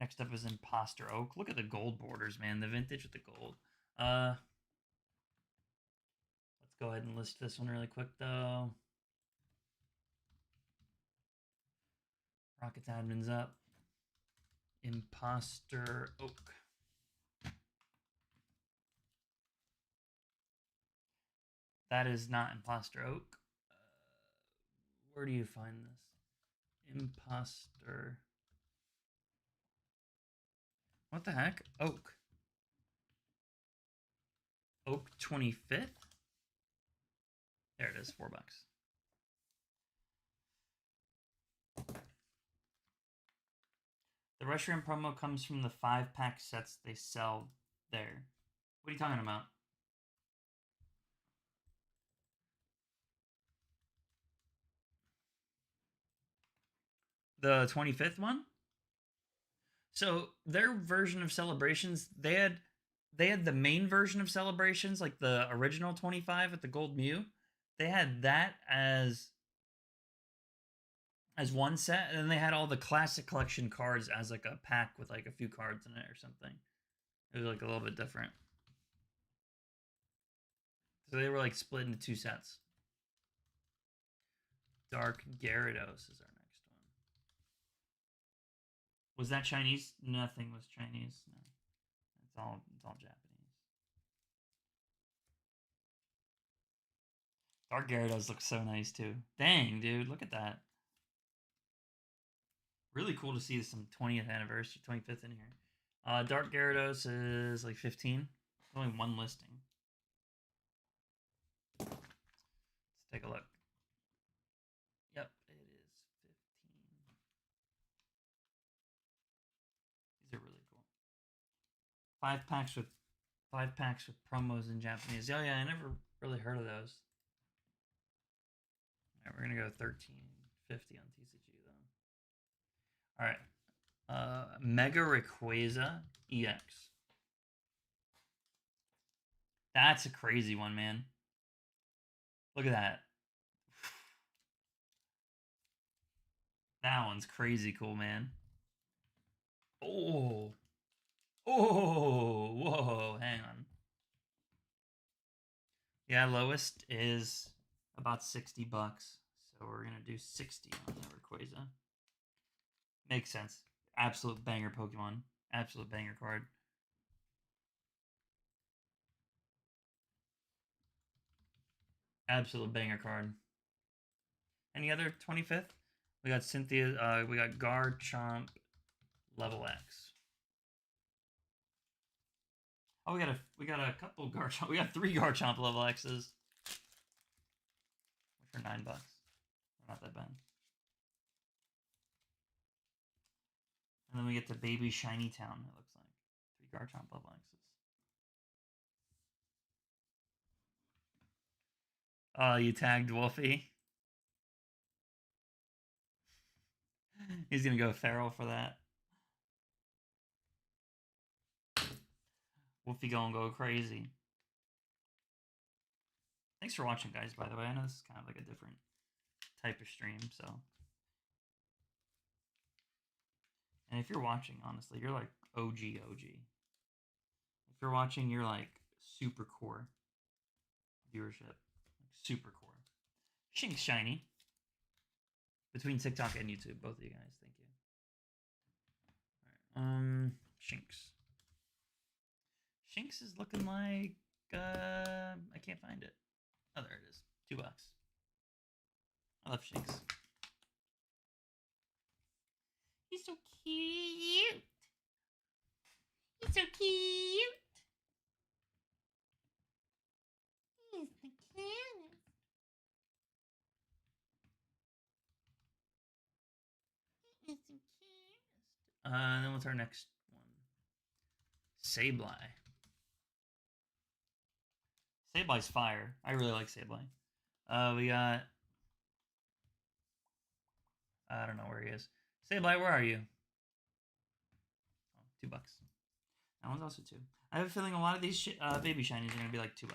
Next up is Imposter Oak. Look at the gold borders, man. The vintage with the gold. Uh, let's go ahead and list this one really quick though. Rockets admin's up. Imposter Oak. That is not Imposter Oak. Where do you find this? Imposter. What the heck? Oak. Oak 25th? There it is, $4. The Reshiram promo comes from the 5-pack sets they sell there. What are you talking about? The 25th one? So their version of Celebrations, they had the main version of Celebrations, like the original 25 with the gold Mew, they had that as one set, and then they had all the classic collection cards as like a pack with like a few cards in it or something. It was like a little bit different. So they were like split into two sets. Dark Gyarados is our next one. Was that Chinese? Nothing was Chinese. No, it's all Japanese. Dark Gyarados looks so nice too. Dang, dude, look at that. Really cool to see some 20th anniversary, 25th in here. Dark Gyarados is like 15. Only one listing. Let's take a look. Yep, it is 15. These are really cool. Five packs with promos in Japanese. Oh yeah, I never really heard of those. All right, we're gonna go 1350 on TCG though. All right, Mega Rayquaza EX. That's a crazy one, man. Look at that. That one's crazy cool, man. Oh. Oh, whoa, hang on. Yeah, lowest is about $60. So we're going to do 60 on the Rayquaza. Makes sense. Absolute banger Pokemon. Absolute banger card. Absolute banger card. Any other 25th? We got Cynthia. We got Garchomp level X. Oh, we got a couple Garchomp. We got 3 Garchomp level X's. For $9. Not that bad. And then we get the Baby Shiny Town, it looks like. 3 Garchomp level X's. Oh, you tagged Wolfie. He's gonna go feral for that. Wolfie gonna go crazy. Thanks for watching, guys, by the way. I know this is kind of like a different type of stream, so. And if you're watching, honestly, you're like OG. If you're watching, you're like super core viewership. Like super core. Shink's shiny. Between TikTok and YouTube, both of you guys. Thank you. All right. Shinx. Shinx is looking like I can't find it. Oh, there it is. $2. I love Shinx. He's so cute. He's so cute. He's the cutest. He is the cutest. And then what's our next one? Sableye. Sableye's fire. I really like Sableye. We got. I don't know where he is. Sableye, where are you? Oh, $2. That one's also 2. I have a feeling a lot of these baby shinies are gonna be like $2.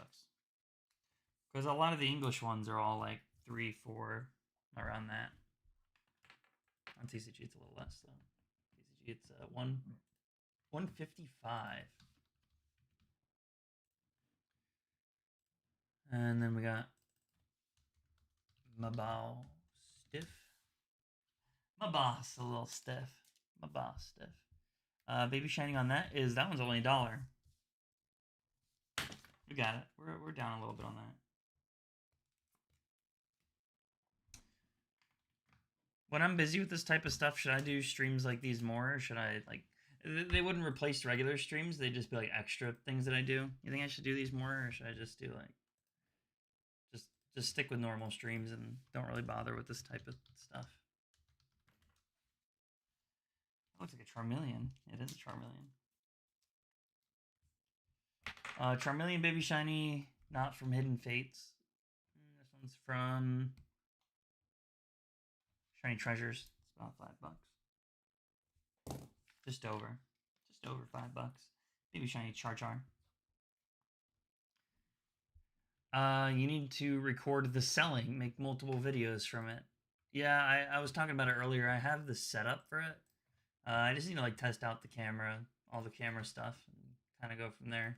Because a lot of the English ones are all like 3, 4, around that. On TCG, it's a little less though. TCG, it's 155. And then we got Mabao Stiff. Mabas a little stiff. Mabas stiff. Baby shining on that one's only $1. We got it. We're down a little bit on that. When I'm busy with this type of stuff, should I do streams like these more, or should I like? They wouldn't replace regular streams. They'd just be like extra things that I do. You think I should do these more, or should I just do like just stick with normal streams and don't really bother with this type of stuff? It looks like a Charmeleon. It is a Charmeleon. Charmeleon Baby Shiny, not from Hidden Fates. This one's from Shiny Treasures. It's about $5. Just over $5. Baby Shiny Char Char. You need to record the selling, make multiple videos from it. Yeah, I was talking about it earlier. I have the setup for it. I just need to like test out the camera, all the camera stuff, and kind of go from there.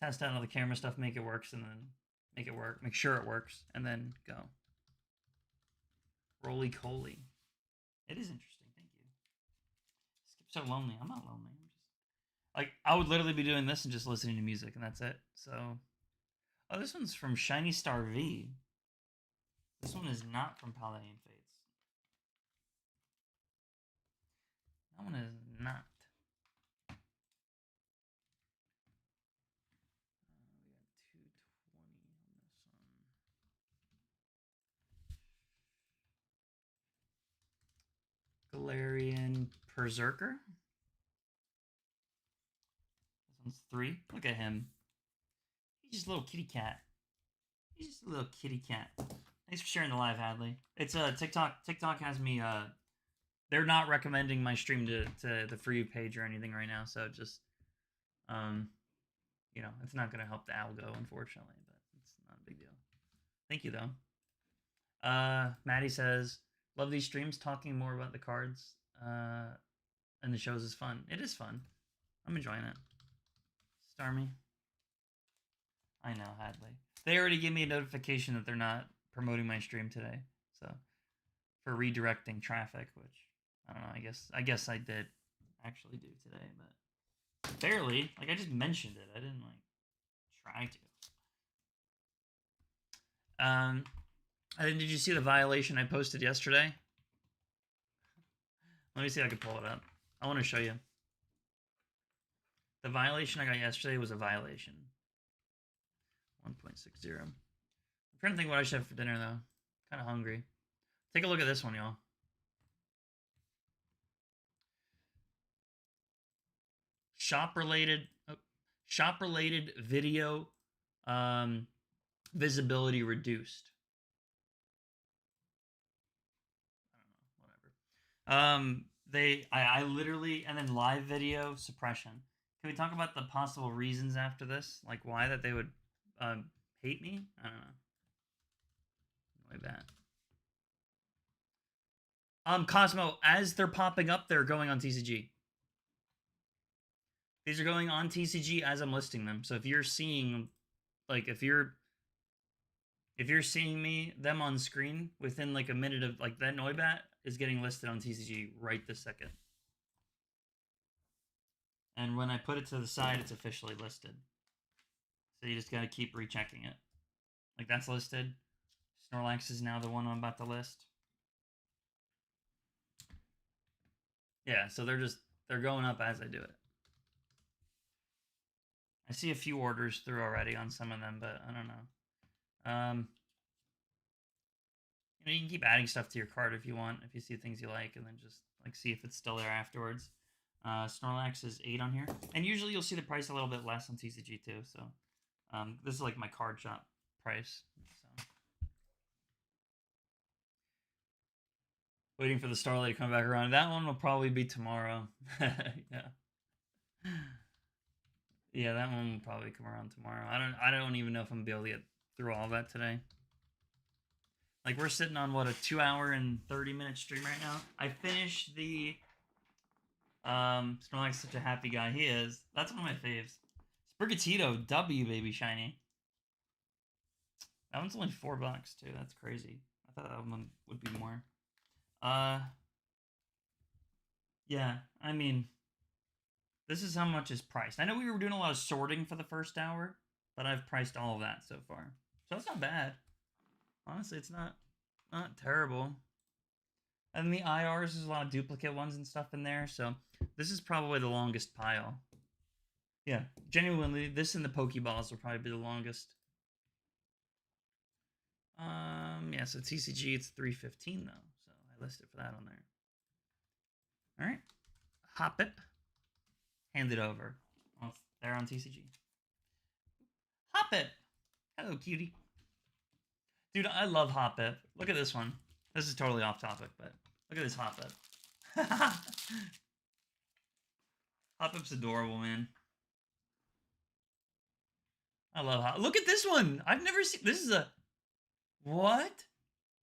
Test out all the camera stuff, make it works, and then make it work, make sure it works, and then go. Roly Coly. It is interesting. Thank you. Skip so lonely. I'm not lonely. I'm just like I would literally be doing this and just listening to music, and that's it. So, oh, this one's from Shiny Star V. This one is not from Paladin Fates. That one is not. We got 220 on this one. Galarian Berserker. This one's 3. Look at him. He's just a little kitty cat. He's just a little kitty cat. Thanks for sharing the live, Hadley. It's TikTok. TikTok has me. They're not recommending my stream to the For You page or anything right now. So just, you know, it's not gonna help the algo, unfortunately, but it's not a big deal. Thank you though. Maddie says, "Love these streams. Talking more about the cards and the shows is fun. It is fun. I'm enjoying it." Starmy. I know, Hadley. They already gave me a notification that they're not promoting my stream today, so for redirecting traffic, which I don't know. I guess I did actually do today, but barely. Like I just mentioned it. I didn't like try to. And did you see the violation I posted yesterday? Let me see if I can pull it up. I want to show you. The violation I got yesterday was a violation. 1.60. I'm trying to think what I should have for dinner though. Kind of hungry. Take a look at this one, y'all. Shop related video visibility reduced. I don't know, whatever. I literally, and then live video suppression. Can we talk about the possible reasons after this? Like why that they would hate me? I don't know. Way bad. Cosmo, as they're popping up, they're going on TCG. These are going on TCG as I'm listing them. So if you're seeing, like, if you're seeing them on screen within like a minute of like that Noibat is getting listed on TCG right this second. And when I put it to the side, it's officially listed. So you just got to keep rechecking it. Like that's listed. Snorlax is now the one I'm about to list. Yeah, so they're going up as I do it. I see a few orders through already on some of them, but I don't know. You know, you can keep adding stuff to your cart if you want, if you see things you like, and then just like see if it's still there afterwards. Snorlax is 8 on here, and usually you'll see the price a little bit less on TCG too. So this is like my card shop price. So. Waiting for the Starlight to come back around. That one will probably be tomorrow. Yeah. Yeah, that one will probably come around tomorrow. I don't even know if I'm gonna be able to get through all of that today. Like we're sitting on what, a 2-hour and 30-minute stream right now. I finished the Snorlax, such a happy guy he is. That's one of my faves. Sprigatito W, baby shiny. That one's only $4 too. That's crazy. I thought that one would be more. Yeah, I mean, this is how much is priced. I know we were doing a lot of sorting for the first hour, but I've priced all of that so far. So it's not bad. Honestly, it's not terrible. And the IRs, there's a lot of duplicate ones and stuff in there, so this is probably the longest pile. Yeah, genuinely, this and the Pokeballs will probably be the longest. Yeah, so TCG, it's $3.15 though, so I listed for that on there. All right, Hoppip, hand it over. Oh, they're on TCG. Hoppip, hello, cutie. Dude, I love Hoppip. Look at this one. This is totally off topic, but look at this Hoppip. Hoppip's adorable, man. I love how. Look at this one. I've never seen. This is a what?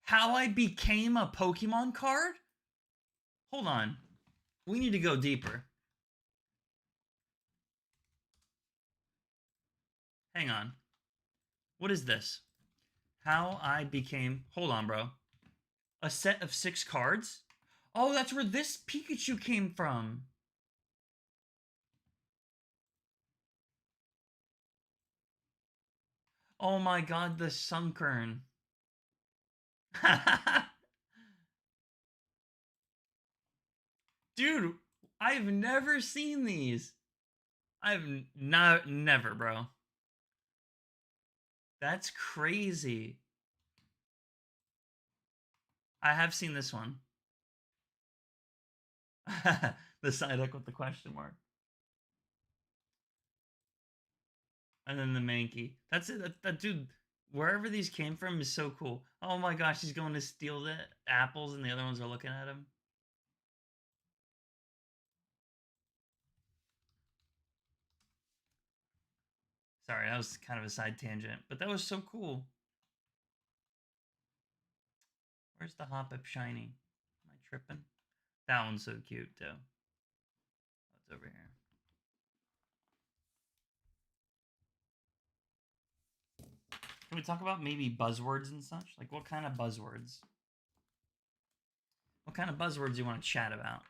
How I became a Pokemon card? Hold on. We need to go deeper. Hang on. What is this? How I became. Hold on, bro. A set of 6 cards? Oh, that's where this Pikachu came from. Oh my god, the Sunkern. Dude, I've never seen these. I've never, bro. That's crazy. I have seen this one. The side deck with the question mark. And then the Mankey. That's it. That dude, wherever these came from is so cool. Oh my gosh, he's going to steal the apples and the other ones are looking at him. Sorry, that was kind of a side tangent, but that was so cool. Where's the Hoppip shiny? Am I tripping? That one's so cute too. What's over here? Can we talk about maybe buzzwords and such? Like what kind of buzzwords? What kind of buzzwords do you want to chat about?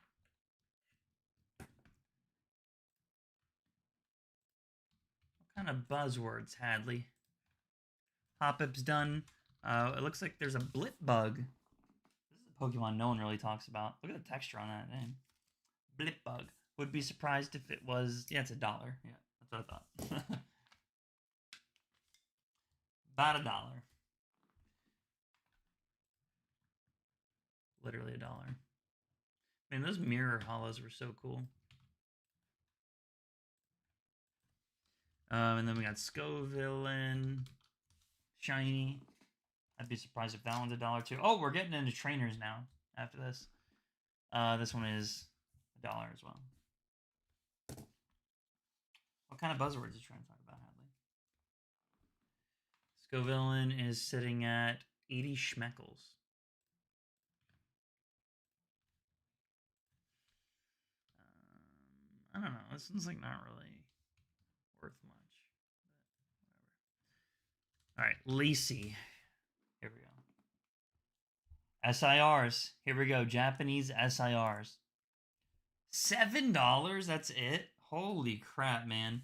What kind of buzzwords, Hadley? Hoppip's done. It looks like there's a Blip Bug. This is a Pokemon no one really talks about. Look at the texture on that name. Blip Bug. Would be surprised if it was. Yeah, it's $1. Yeah, that's what I thought. About $1. Literally $1. Man, those mirror hollows were so cool. And then we got Scovillain, shiny. I'd be surprised if that one's $1 too. Oh, we're getting into trainers now after this. This one is $1 as well. What kind of buzzwords are you trying to talk about, Hadley? Scovillain is sitting at 80 schmeckles. I don't know. This one's like not really worth much. But whatever. All right, Lacey. Here we go. SIRs. Here we go. Japanese SIRs. $7? That's it? Holy crap, man.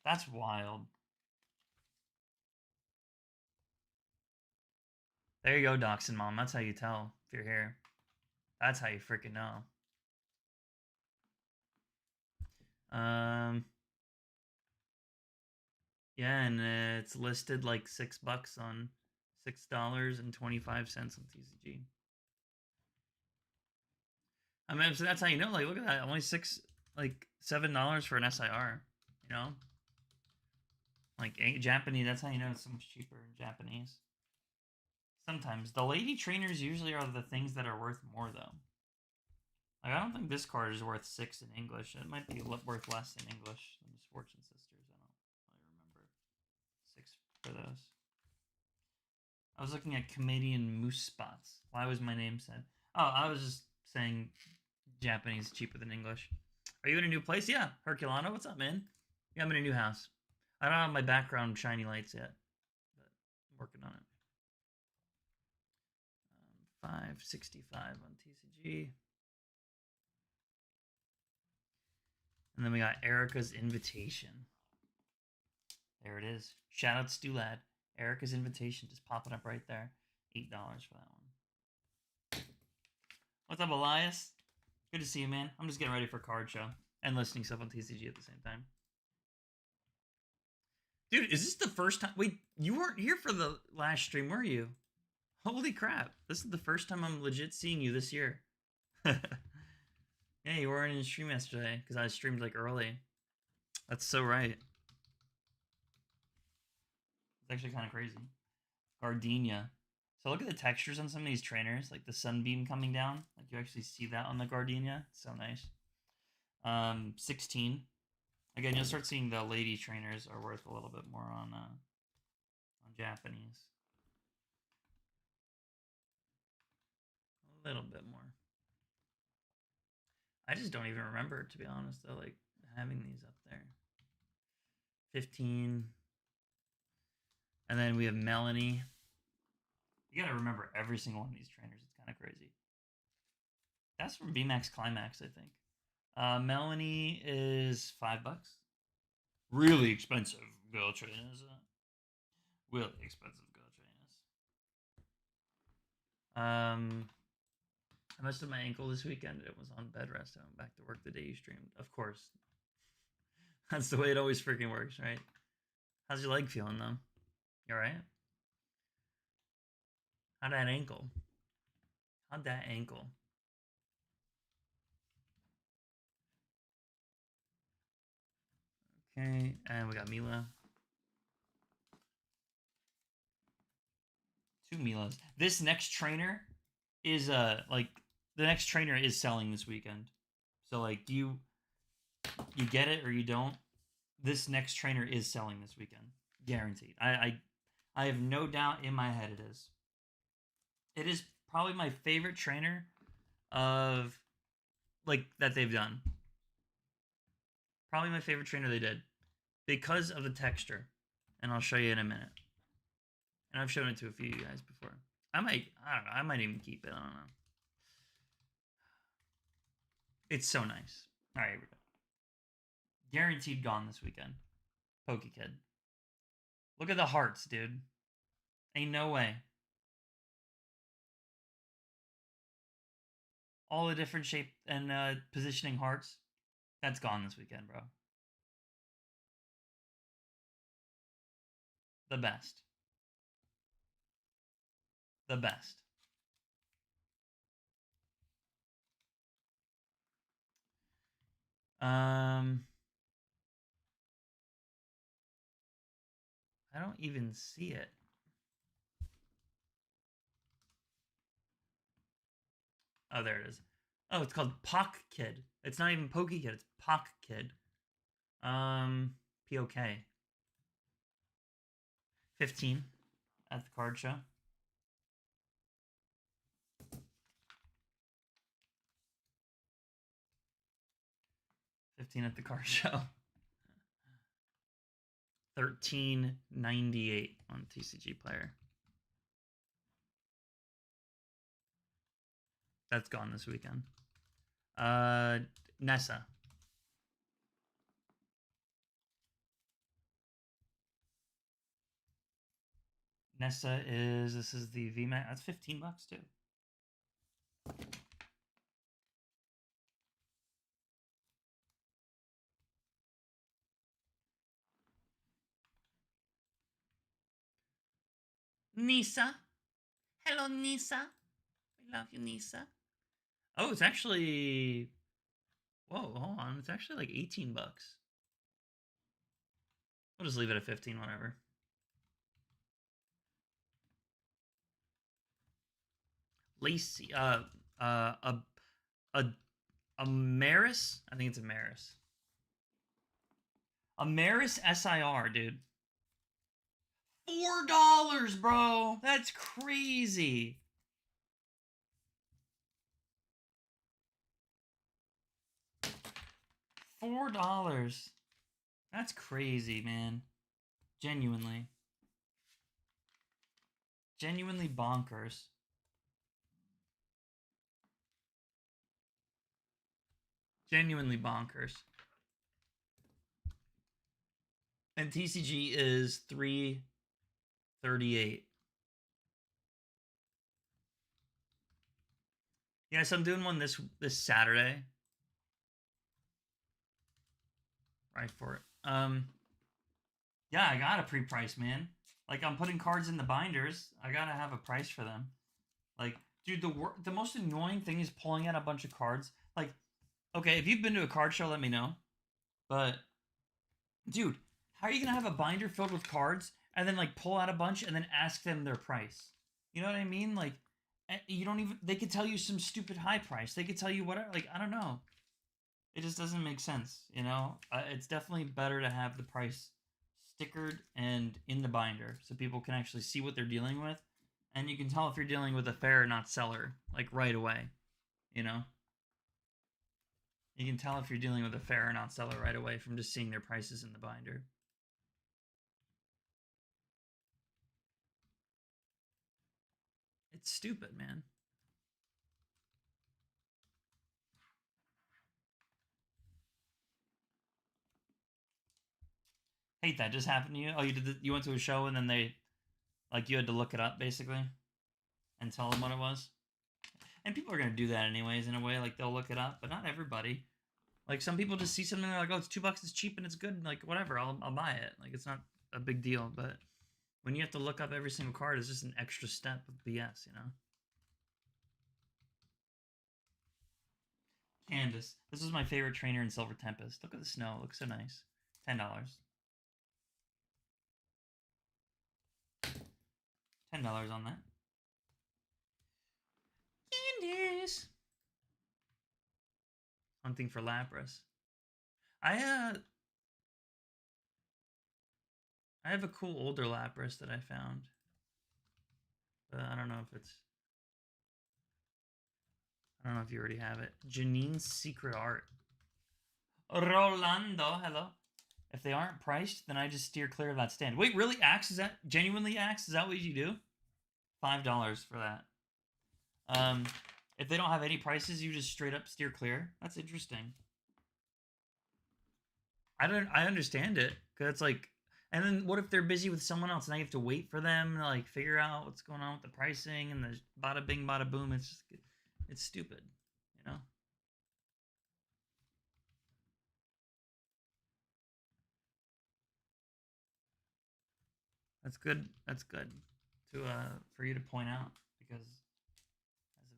That's wild. There you go, Dachshund Mom. That's how you tell if you're here. That's how you freaking know. Yeah, and it's listed like $6 on $6.25 on TCG. I mean, so that's how you know. Like, look at that. Only $7 for an SIR. You know, like Japanese. That's how you know it's so much cheaper in Japanese. Sometimes the lady trainers usually are the things that are worth more, though. Like, I don't think this card is worth 6 in English. It might be worth less in English than Misfortune Sisters. I don't remember 6 for those. I was looking at Canadian moose spots. Why was my name said? Oh, I was just saying Japanese cheaper than English. Are you in a new place? Yeah, Herculano. What's up, man? Yeah, I'm in a new house. I don't have my background shiny lights yet, but I'm working on it. 565 on TCG. And then we got Erica's Invitation. There it is. Shout out Stulad. Erica's Invitation just popping up right there. $8 for that one. What's up, Elias? Good to see you, man. I'm just getting ready for card show and listening stuff on TCG at the same time. Dude, is this the first time? Wait, you weren't here for the last stream, were you? Holy crap. This is the first time I'm legit seeing you this year. Yeah, you weren't in the stream yesterday because I streamed like early. That's so right. It's actually kind of crazy. Gardenia. So look at the textures on some of these trainers, like the sunbeam coming down. Like you actually see that on the Gardenia. It's so nice. 16. Again, you'll start seeing the lady trainers are worth a little bit more on Japanese. A little bit more. I just don't even remember, to be honest, though, like having these up there. 15. And then we have Melanie. You gotta remember every single one of these trainers. It's kind of crazy. That's from VMAX Climax, I think. Melanie is $5. Really expensive girl trainers. Really expensive girl trainers. I messed up my ankle this weekend. It was on bed rest. I went back to work the day you streamed. Of course. That's the way it always freaking works, right? How's your leg feeling, though? You alright? How'd that ankle? How'd that ankle? Okay, and we got Mila. 2 Milas. This next trainer is like the next trainer is selling this weekend. So like, do you get it or you don't? This next trainer is selling this weekend, guaranteed. I have no doubt in my head it is. It is probably my favorite trainer of like that they've done. Probably my favorite trainer they did because of the texture, and I'll show you in a minute. And I've shown it to a few of you guys before. I don't know. I might even keep it. I don't know. It's so nice. All right, here we go. Guaranteed gone this weekend. PokeKid. Look at the hearts, dude. Ain't no way. All the different shape and positioning hearts. That's gone this weekend, bro. The best. The best. I don't even see it. Oh, there it is. Oh, it's called Pock Kid. It's not even Poke Kid. It's Pock Kid. POK. 15 at the card show. $15 at the card show. $13.98 on TCG Player. That's gone this weekend. Nessa. Nessa is, this is the VMAX. That's $15 too. Nisa. Hello, Nisa. We love you, Nisa. Oh, it's actually. Whoa, hold on. It's actually like $18. We'll just leave it at 15, whatever. Lacey, a Maris? I think it's a Maris. A Maris SIR, dude. $4, bro. That's crazy. $4. That's crazy, man. Genuinely. Genuinely bonkers. Genuinely bonkers. And TCG is $3.38. Yes, I'm doing one this Saturday. Right for it. Yeah, I got a pre-price, man. Like, I'm putting cards in the binders. I gotta have a price for them. Like, dude, the most annoying thing is pulling out a bunch of cards. Like, okay, if you've been to a card show, let me know. But, dude, how are you gonna have a binder filled with cards and then like pull out a bunch and then ask them their price? You know what I mean? Like, you don't even. They could tell you some stupid high price. They could tell you whatever. Like, I don't know. It just doesn't make sense, you know? It's definitely better to have the price stickered and in the binder so people can actually see what they're dealing with. And you can tell if you're dealing with a fair or not seller, like right away, you know? You can tell if you're dealing with a fair or not seller right away from just seeing their prices in the binder. It's stupid, man. Hate that just happened to you. Oh, you went to a show and then they like you had to look it up basically and tell them what it was. And people are gonna do that anyways in a way, like they'll look it up, but not everybody. Like some people just see something and they're like, oh, it's $2, it's cheap and it's good, and like whatever, I'll buy it. Like it's not a big deal, but when you have to look up every single card, it's just an extra step of BS, you know. Candace, this is my favorite trainer in Silver Tempest. Look at the snow, it looks so nice. $10. $10 on that. Candace. Hunting for Lapras. I I have a cool older Lapras that I found. But I don't know if it's I don't know if you already have it. Janine's Secret Art. Rolando, hello. If they aren't priced, then I just steer clear of that stand. Wait, really? Axe? Is that genuinely Axe? Is that what you do? $5 for that. If they don't have any prices, you just straight up steer clear. That's interesting. I understand it because it's like, and then what if they're busy with someone else? Now you have to wait for them to like figure out what's going on with the pricing and the bada bing bada boom. It's just it's stupid, you know. That's good. That's good to for you to point out because as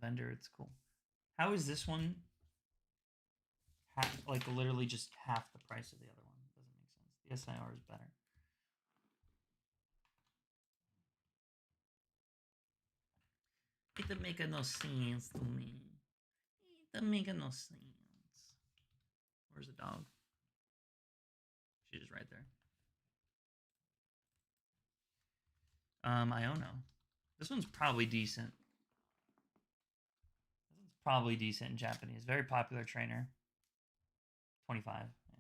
a vendor, it's cool. How is this one like literally just half the price of the other one? Doesn't make sense. The SIR is better. It doesn't make no sense to me. It doesn't make no sense. Where's the dog? She's just right there. Iono. This one's probably decent. This one's probably decent in Japanese. Very popular trainer. 25. Yeah.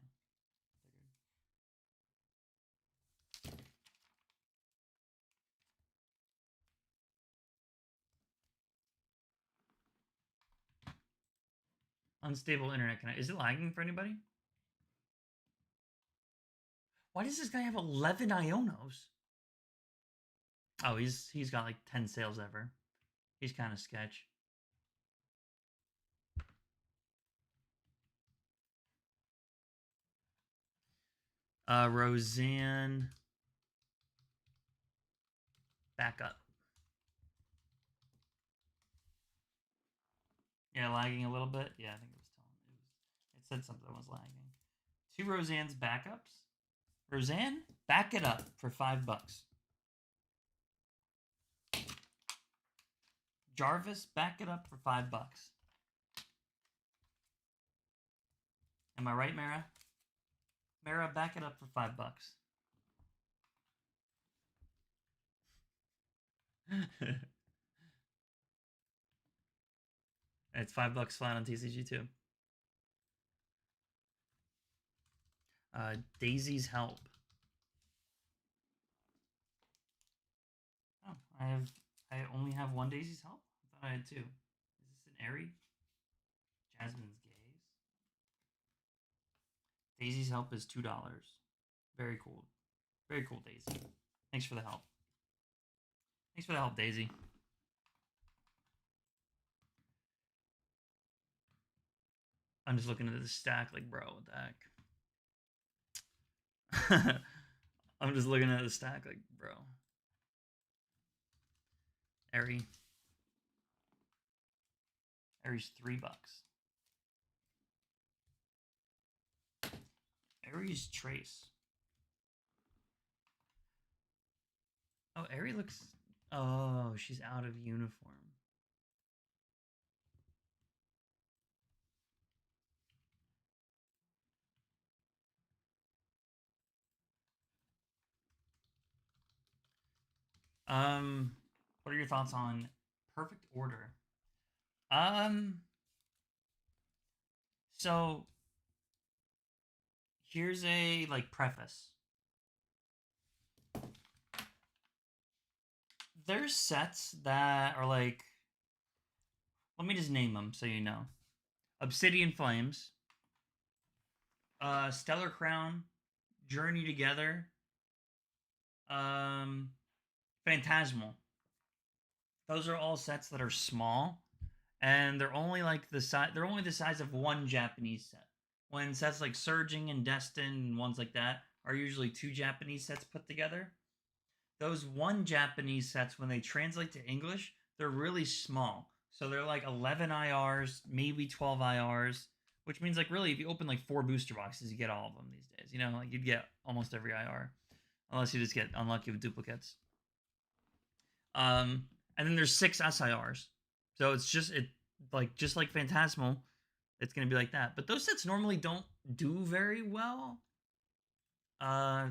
Unstable internet connection. Is it lagging for anybody? Why does this guy have 11 Ionos? Oh, he's got like 10 sales ever. He's kind of sketch. Roseanne. Back up. Yeah, lagging a little bit. Yeah, I think it was telling it said something was lagging. 2 Roseanne's backups. Roseanne, back it up for $5. Jarvis, back it up for $5. Am I right, Mara? Mara, back it up for $5. It's $5 flat on TCG too. Daisy's Help. Oh, I only have one Daisy's Help? I thought I had two. Is this an Airy? Jasmine's Gaze. Daisy's Help is $2. Very cool. Very cool, Daisy. Thanks for the help. Thanks for the help, Daisy. I'm just looking at the stack like, bro, what the heck? I'm just looking at the stack like, bro. Airy. Airy's $3. Airy's Trace. Oh, Airy looks. Oh, she's out of uniform. What are your thoughts on Perfect Order? Um, so here's a like preface. There's sets that are like, let me just name them so you know. Obsidian Flames, Stellar Crown, Journey Together, um, Phantasmal. Those are all sets that are small, and they're only like the size. They're only the size of one Japanese set. When sets like Surging and Destin and ones like that are usually two Japanese sets put together. Those one Japanese sets, when they translate to English, they're really small. So they're like 11 IRs, maybe 12 IRs, which means like really if you open like four booster boxes, you get all of them these days. You know, like you'd get almost every IR, unless you just get unlucky with duplicates. Um, and then there's six SIRs. So it's just like Phantasmal, it's gonna be like that. But those sets normally don't do very well. Uh,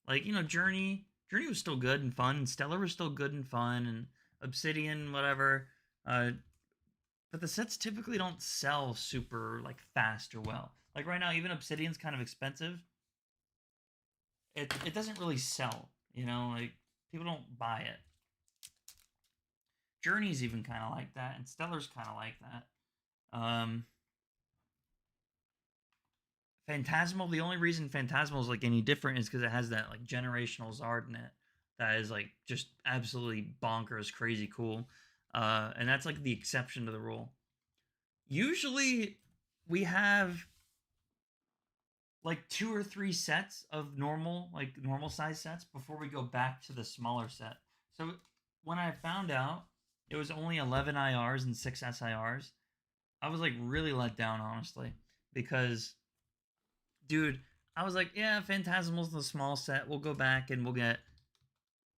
like Journey was still good and fun, and Stellar was still good and fun, and Obsidian whatever. Uh, but the sets typically don't sell super like fast or well. Like right now, even Obsidian's kind of expensive. It doesn't really sell. Like people don't buy it. Journey's even kind of like that, and Stellar's kind of like that. Phantasmal. The only reason Phantasmal is like any different is because it has that like generational Zard in it that is like just absolutely bonkers, crazy cool, and that's like the exception to the rule. Usually, we have like two or three sets of normal size sets before we go back to the smaller set. So when I found out it was only 11 IRs and 6 SIRs, I was like really let down honestly, because dude, I was like, yeah, Phantasmal's the small set. We'll go back and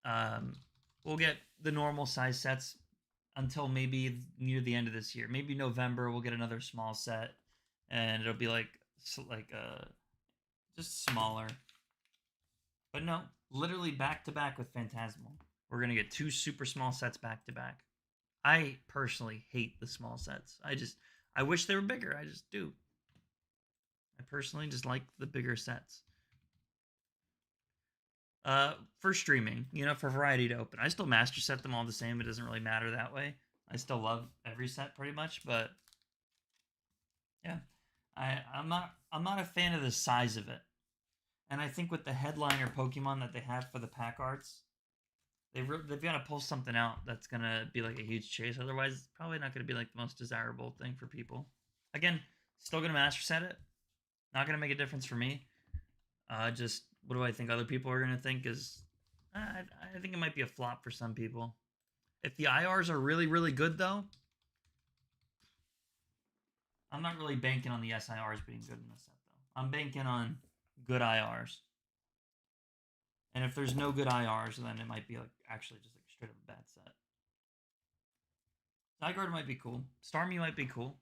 um we'll get the normal size sets until maybe near the end of this year. Maybe November we'll get another small set, and it'll be like just smaller. But no, literally back to back with Phantasmal. We're gonna get two super small sets back to back. I personally hate the small sets. I wish they were bigger. I just do. I personally just like the bigger sets. For streaming, for variety to open. I still master set them all the same. It doesn't really matter that way. I still love every set pretty much, but yeah, I'm not a fan of the size of it. And I think with the headliner Pokemon that they have for the pack arts, they've got to pull something out that's gonna be like a huge chase. Otherwise, it's probably not gonna be like the most desirable thing for people. Again, still gonna master set it. Not gonna make a difference for me. Just what do I think other people are gonna think is? I think it might be a flop for some people. If the IRs are really really good though, I'm not really banking on the SIRs being good in this set though. I'm banking on good IRs. And if there's no good IRs, then it might be like actually just like straight up a bad set. Zygarde might be cool. Starmie might be cool.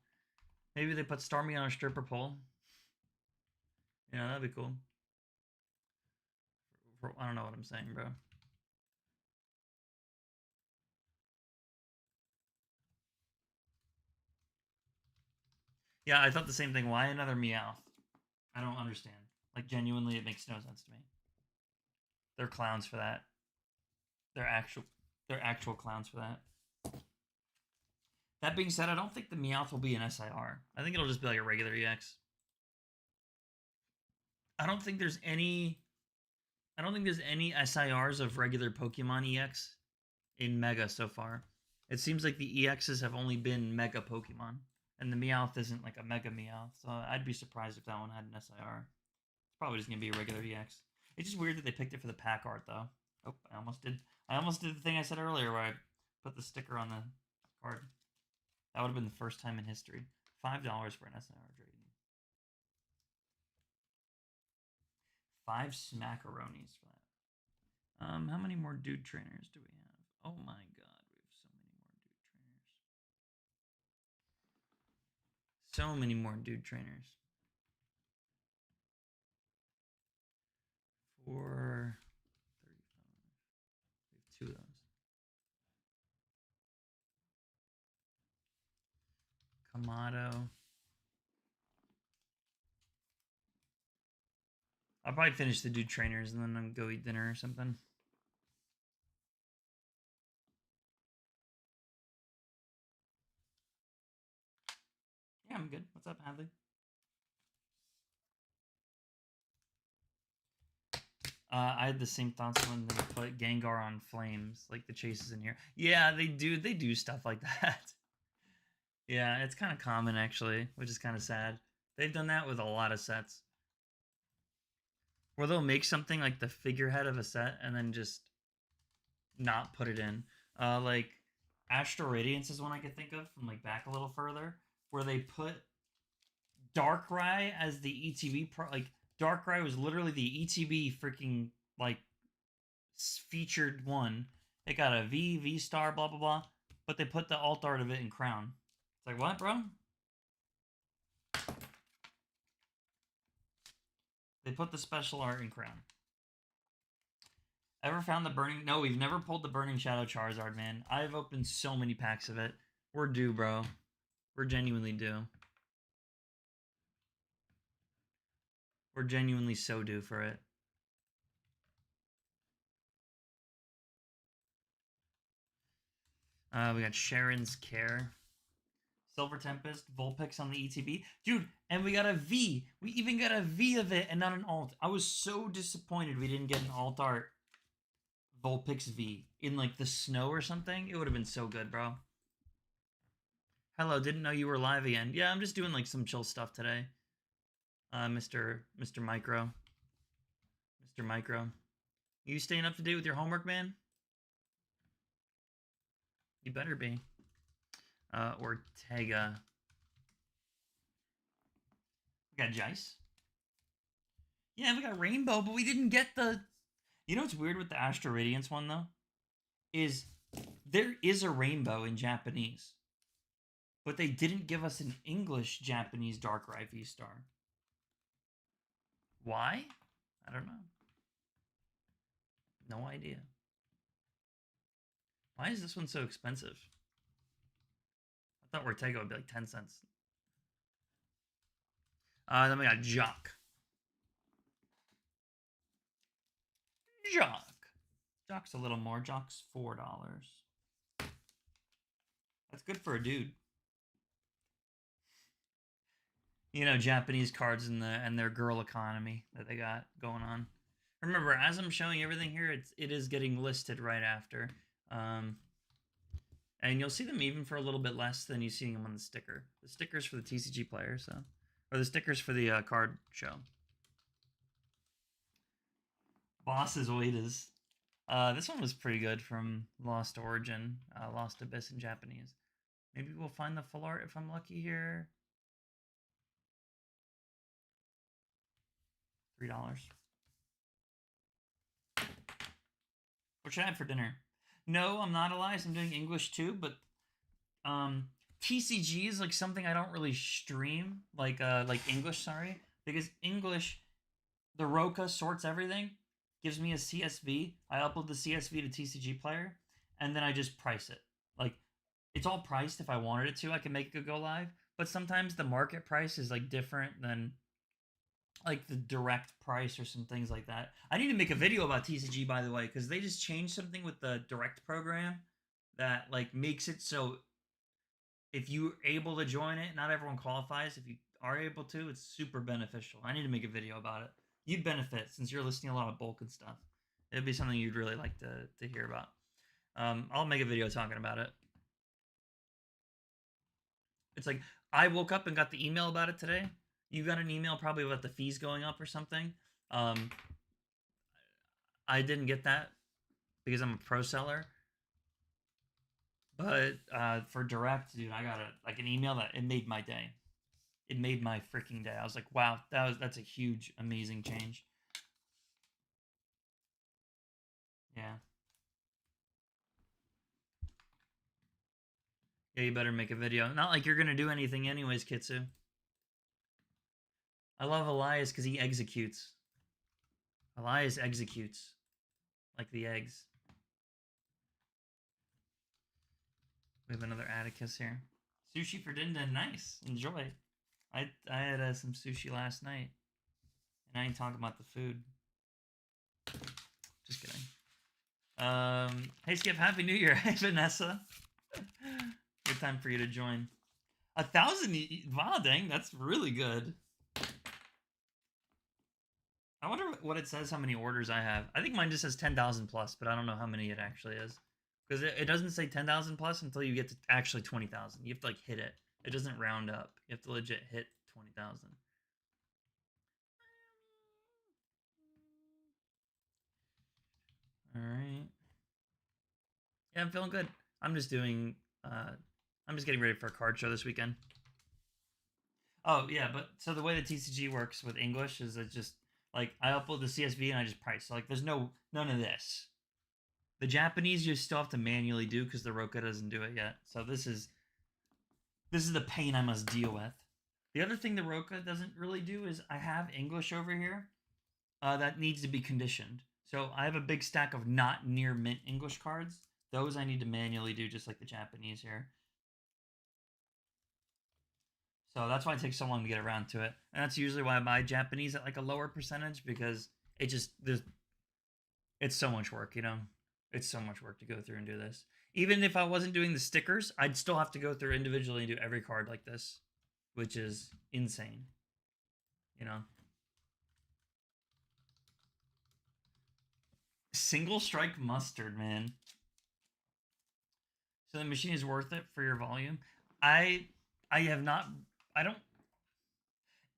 Maybe they put Starmie on a stripper pole. That'd be cool. I don't know what I'm saying, bro. Yeah, I thought the same thing. Why another Meowth? I don't understand. Like genuinely, it makes no sense to me. They're clowns for that. They're actual. They're actual clowns for that. That being said, I don't think the Meowth will be an SIR. I think it'll just be like a regular EX. I don't think there's any. I don't think there's any SIRs of regular Pokemon EX in Mega so far. It seems like the EXs have only been Mega Pokemon, and the Meowth isn't like a Mega Meowth, so I'd be surprised if that one had an SIR. It's probably just gonna be a regular EX. It's just weird that they picked it for the pack art though. Oh, I almost did. I almost did the thing I said earlier where I put the sticker on the card. That would have been the first time in history. $5 for an SIR trade. 5 smackaronis for that. How many more dude trainers do we have? Oh my god, we have so many more dude trainers. So many more dude trainers. For 35. We have two of those. Kamado. I'll probably finish the dude trainers and then I'll go eat dinner or something. Yeah, I'm good. What's up, Hadley? I had the same thoughts when they put Gengar on flames, like the chases in here. Yeah, they do. They do stuff like that. Yeah, it's kind of common actually, which is kind of sad. They've done that with a lot of sets, where they'll make something like the figurehead of a set and then just not put it in. Like Astral Radiance is one I could think of from like back a little further, where they put Darkrai as the ETB like Darkrai was literally the ETB freaking like featured one. It got a V star, blah blah blah, but they put the alt art of it in Crown. It's like, what, bro? They put the special art in Crown. Ever found the burning? No, we've never pulled the Burning Shadow Charizard, man. I've opened so many packs of it. We're due, bro. We're genuinely due. We're genuinely so due for it. We got Sharon's Care, Silver Tempest, Vulpix on the ETB. Dude, and we got a V. We even got a V of it and not an alt. I was so disappointed we didn't get an alt art Vulpix V in like the snow or something. It would have been so good, bro. Hello, didn't know you were live again. Yeah, I'm just doing like some chill stuff today. Mr. Micro. Mr. Micro. You staying up to date with your homework, man? You better be. Ortega. We got Jice. Yeah, we got Rainbow, but we didn't get the... You know what's weird with the Astral Radiance one, though? Is there is a Rainbow in Japanese. But they didn't give us an English Japanese Darkrai V-Star. Why? I don't know. No idea. Why is this one so expensive? I thought Ortega would be like 10 cents. Then we got Jock. Jock's a little more. Jock's $4. That's good for a dude. You know, Japanese cards and their girl economy that they got going on. Remember, as I'm showing everything here, it is getting listed right after. And you'll see them even for a little bit less than you see them on the sticker. The sticker's for the TCG player, so... Or the stickers for the card show. Boss's Oitas. This one was pretty good from Lost Origin. Lost Abyss in Japanese. Maybe we'll find the full art if I'm lucky here. $3. What should I have for dinner? No, I'm not Elias. I'm doing English too, but TCG is like something I don't really stream, like English, sorry, because English, the Roka sorts everything, gives me a CSV. I upload the CSV to TCG Player, and then I just price it. Like, it's all priced if I wanted it to. I can make it go live, but sometimes the market price is like different than like the direct price or some things like that. I need to make a video about TCG, by the way, because they just changed something with the direct program that like makes it so if you're able to join it, not everyone qualifies. If you are able to, it's super beneficial. I need to make a video about it. You'd benefit since you're listening a lot of bulk and stuff. It'd be something you'd really like to hear about. I'll make a video talking about it. It's like I woke up and got the email about it today. You got an email probably about the fees going up or something. I didn't get that because I'm a pro seller. But for direct, dude, I got an email that it made my day. It made my freaking day. I was like, wow, that's a huge, amazing change. Yeah. Yeah, you better make a video. Not like you're gonna do anything anyways, Kitsu. I love Elias because he executes. Elias executes. Like the eggs. We have another Atticus here. Sushi for dinner, nice. Enjoy. I had some sushi last night, and I ain't talking about the food. Just kidding. Hey Skip, Happy New Year. Hey Vanessa. Good time for you to join. 1,000. Wow, dang, that's really good. I wonder what it says. How many orders I have? I think mine just says 10,000 plus, but I don't know how many it actually is. Because it doesn't say 10,000 plus until you get to actually 20,000. You have to like hit it. It doesn't round up. You have to legit hit 20,000. All right. Yeah, I'm feeling good. I'm just doing. I'm just getting ready for a card show this weekend. Oh yeah, but so the way the TCG works with English is it just like I upload the CSV and I just price. So like there's none of this. The Japanese you still have to manually do because the Roka doesn't do it yet. So this is the pain I must deal with. The other thing the Roka doesn't really do is I have English over here that needs to be conditioned. So I have a big stack of not near mint English cards. Those I need to manually do just like the Japanese here. So that's why it takes so long to get around to it. And that's usually why I buy Japanese at like a lower percentage because it's so much work, you know? It's so much work to go through and do this. Even if I wasn't doing the stickers, I'd still have to go through individually and do every card like this, which is insane. You know? Single strike mustard, man. So the machine is worth it for your volume. I have not I don't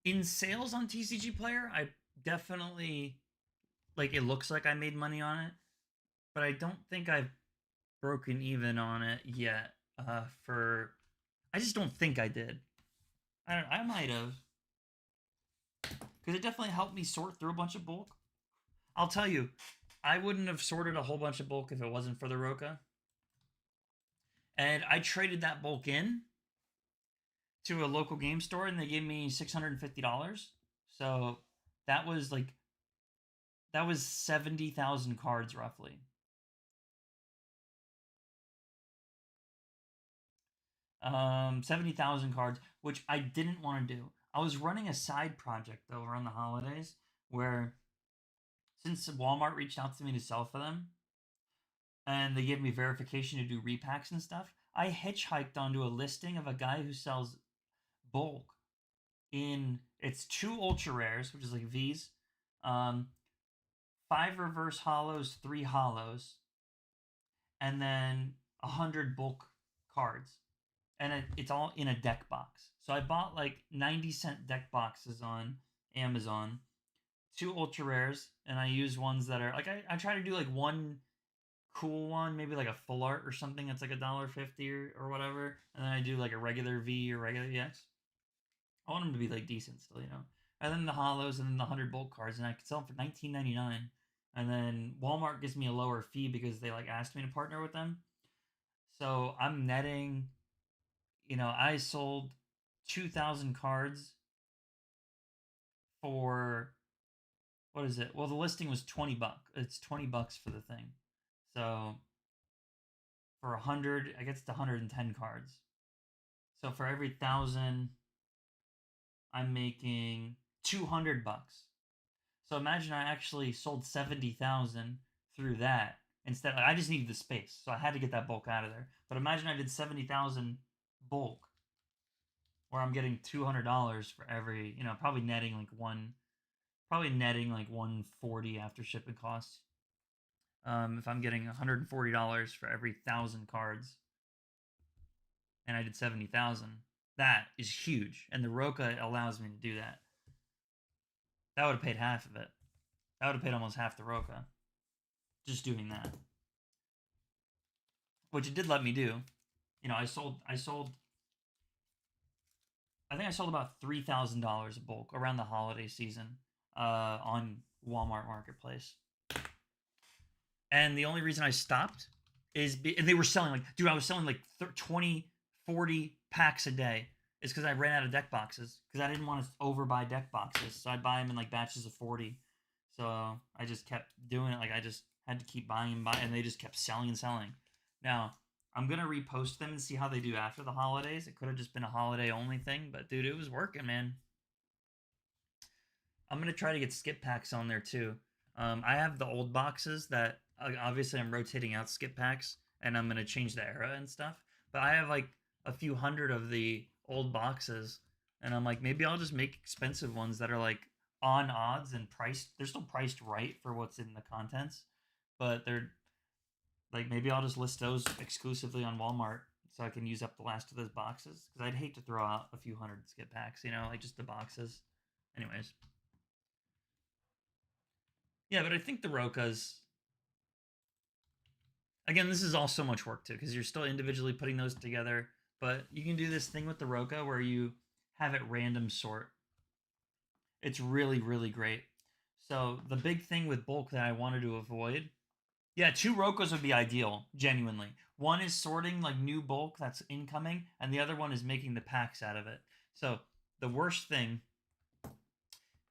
in sales on TCG Player, I definitely like it looks like I made money on it, but I don't think I've broken even on it yet. For I just don't think I did. I might have because it definitely helped me sort through a bunch of bulk. I'll tell you, I wouldn't have sorted a whole bunch of bulk if it wasn't for the Roka. And I traded that bulk in to a local game store, and they gave me $650. So that was 70,000 cards roughly. 70,000 cards, which I didn't want to do. I was running a side project though around the holidays where since Walmart reached out to me to sell for them and they gave me verification to do repacks and stuff, I hitchhiked onto a listing of a guy who sells bulk in it's 2 ultra rares, which is like V's, 5 reverse hollows, 3 hollows, and then 100 bulk cards. And it's all in a deck box. So I bought like 90-cent deck boxes on Amazon, 2 ultra rares, and I use ones that are like I try to do like one cool one, maybe like a full art or something that's like $1.50 or whatever, and then I do like a regular V or regular EX. I want them to be like decent still, you know. And then the hollows and then the 100 bulk cards, and I could sell them for $19.99. And then Walmart gives me a lower fee because they like asked me to partner with them. So I'm netting, you know, I sold 2,000 cards for what is it? Well, the listing was $20. It's $20 for the thing. So for 100, I guess it's 110 cards. So for every 1,000, I'm making $200. So imagine I actually sold 70,000 through that instead. I just needed the space, so I had to get that bulk out of there. But imagine I did 70,000 bulk, where I'm getting $200 for every, you know, probably netting like 140 after shipping costs. If I'm getting $140 for every 1,000 cards, and I did 70,000, that is huge. And the Roka allows me to do that. That would have paid half of it. That would have paid almost half the Roka. Just doing that. Which it did let me do. You know, I think I sold about $3,000 of bulk around the holiday season on Walmart Marketplace. And the only reason I stopped is and they were selling like, dude, I was selling like 20, 40 packs a day. It's because I ran out of deck boxes because I didn't want to overbuy deck boxes. So I'd buy them in like batches of 40. So I just kept doing it. Like I just had to keep buying and buying, and they just kept selling and selling. Now, I'm gonna repost them and see how they do after the holidays. It could have just been a holiday only thing, but dude, it was working, man. I'm gonna try to get skip packs on there too. I have the old boxes that obviously I'm rotating out skip packs, and I'm gonna change the era and stuff. But I have like a few hundred of the old boxes, and I'm like, maybe I'll just make expensive ones that are like on odds and priced. They're still priced right for what's in the contents, but they're like maybe I'll just list those exclusively on Walmart so I can use up the last of those boxes because I'd hate to throw out a few hundred skip packs, like just the boxes. Anyways, yeah, but I think the Rokas. Again, this is all so much work too because you're still individually putting those together. But you can do this thing with the Roka where you have it random sort. It's really, really great. So the big thing with bulk that I wanted to avoid, yeah, two Rokas would be ideal, genuinely. One is sorting like new bulk that's incoming, and the other one is making the packs out of it. So the worst thing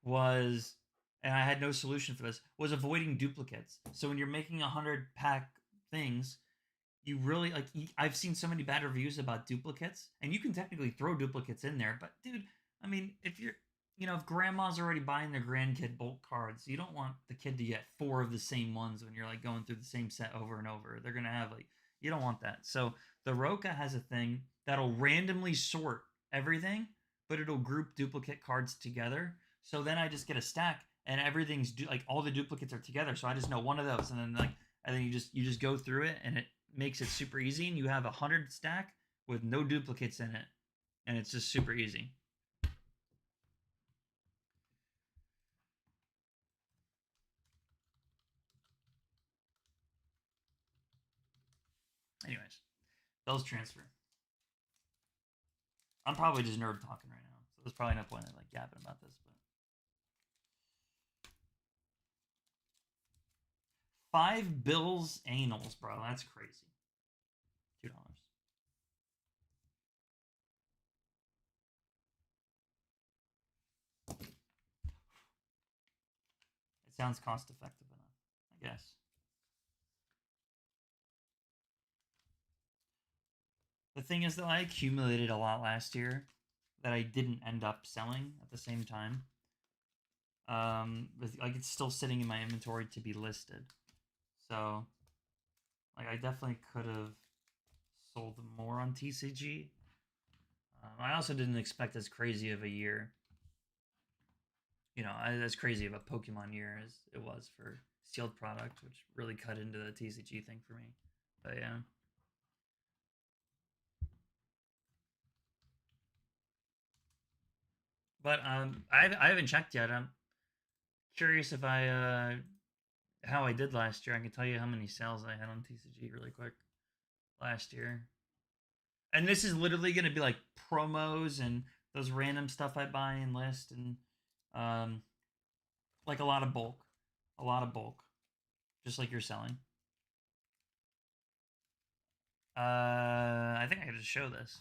was, and I had no solution for this, was avoiding duplicates. So when you're making 100 pack things, you really like. I've seen so many bad reviews about duplicates, and you can technically throw duplicates in there, but dude, I mean, if grandma's already buying their grandkid bulk cards, you don't want the kid to get four of the same ones when you're like going through the same set over and over. They're gonna have like, you don't want that. So the Roka has a thing that'll randomly sort everything, but it'll group duplicate cards together. So then I just get a stack, and everything's like all the duplicates are together. So I just know one of those, and then you just go through it, and it makes it super easy, and you have 100 stack with no duplicates in it, and it's just super easy. Anyways, Bell's transfer. I'm probably just nerd talking right now, so there's probably no point in like yapping about this. But 5 bills anals, bro. That's crazy. $2. It sounds cost effective enough, I guess. The thing is, though, I accumulated a lot last year that I didn't end up selling at the same time. Like it's still sitting in my inventory to be listed. So, like, I definitely could have sold more on TCG. I also didn't expect as crazy of a year. As crazy of a Pokemon year as it was for sealed product, which really cut into the TCG thing for me. But yeah. But I haven't checked yet. I'm curious if I how I did last year. I can tell you how many sales I had on TCG really quick last year. And this is literally going to be like promos and those random stuff I buy and list and um, like a lot of bulk, just like you're selling. I think I could just show this.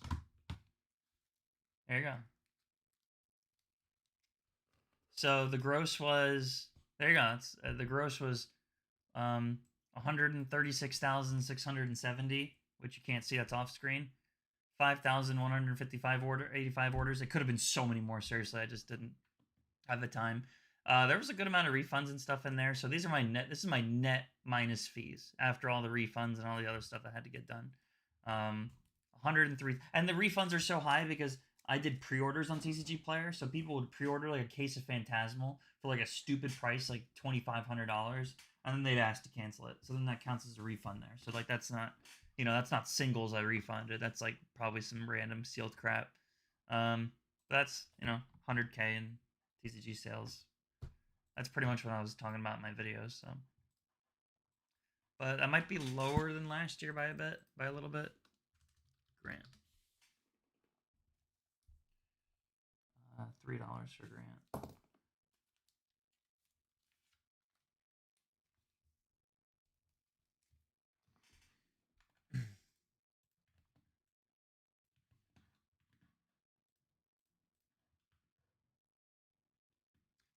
There you go. So the gross was there. You go. The gross was 136,670, which you can't see. That's off screen. 5,155 order 85 orders. It could have been so many more. Seriously, I just didn't have the time. There was a good amount of refunds and stuff in there. So these are my net. This is my net minus fees after all the refunds and all the other stuff that had to get done. 103, and the refunds are so high because I did pre-orders on TCG Player, so people would pre-order like a case of Phantasmal for like a stupid price, like $2,500, and then they'd ask to cancel it. So then that counts as a refund there. So like that's not singles I refunded. That's like probably some random sealed crap. That's 100K in TCG sales. That's pretty much what I was talking about in my videos. So, but that might be lower than last year by a little bit. Grant. $3 for Grant.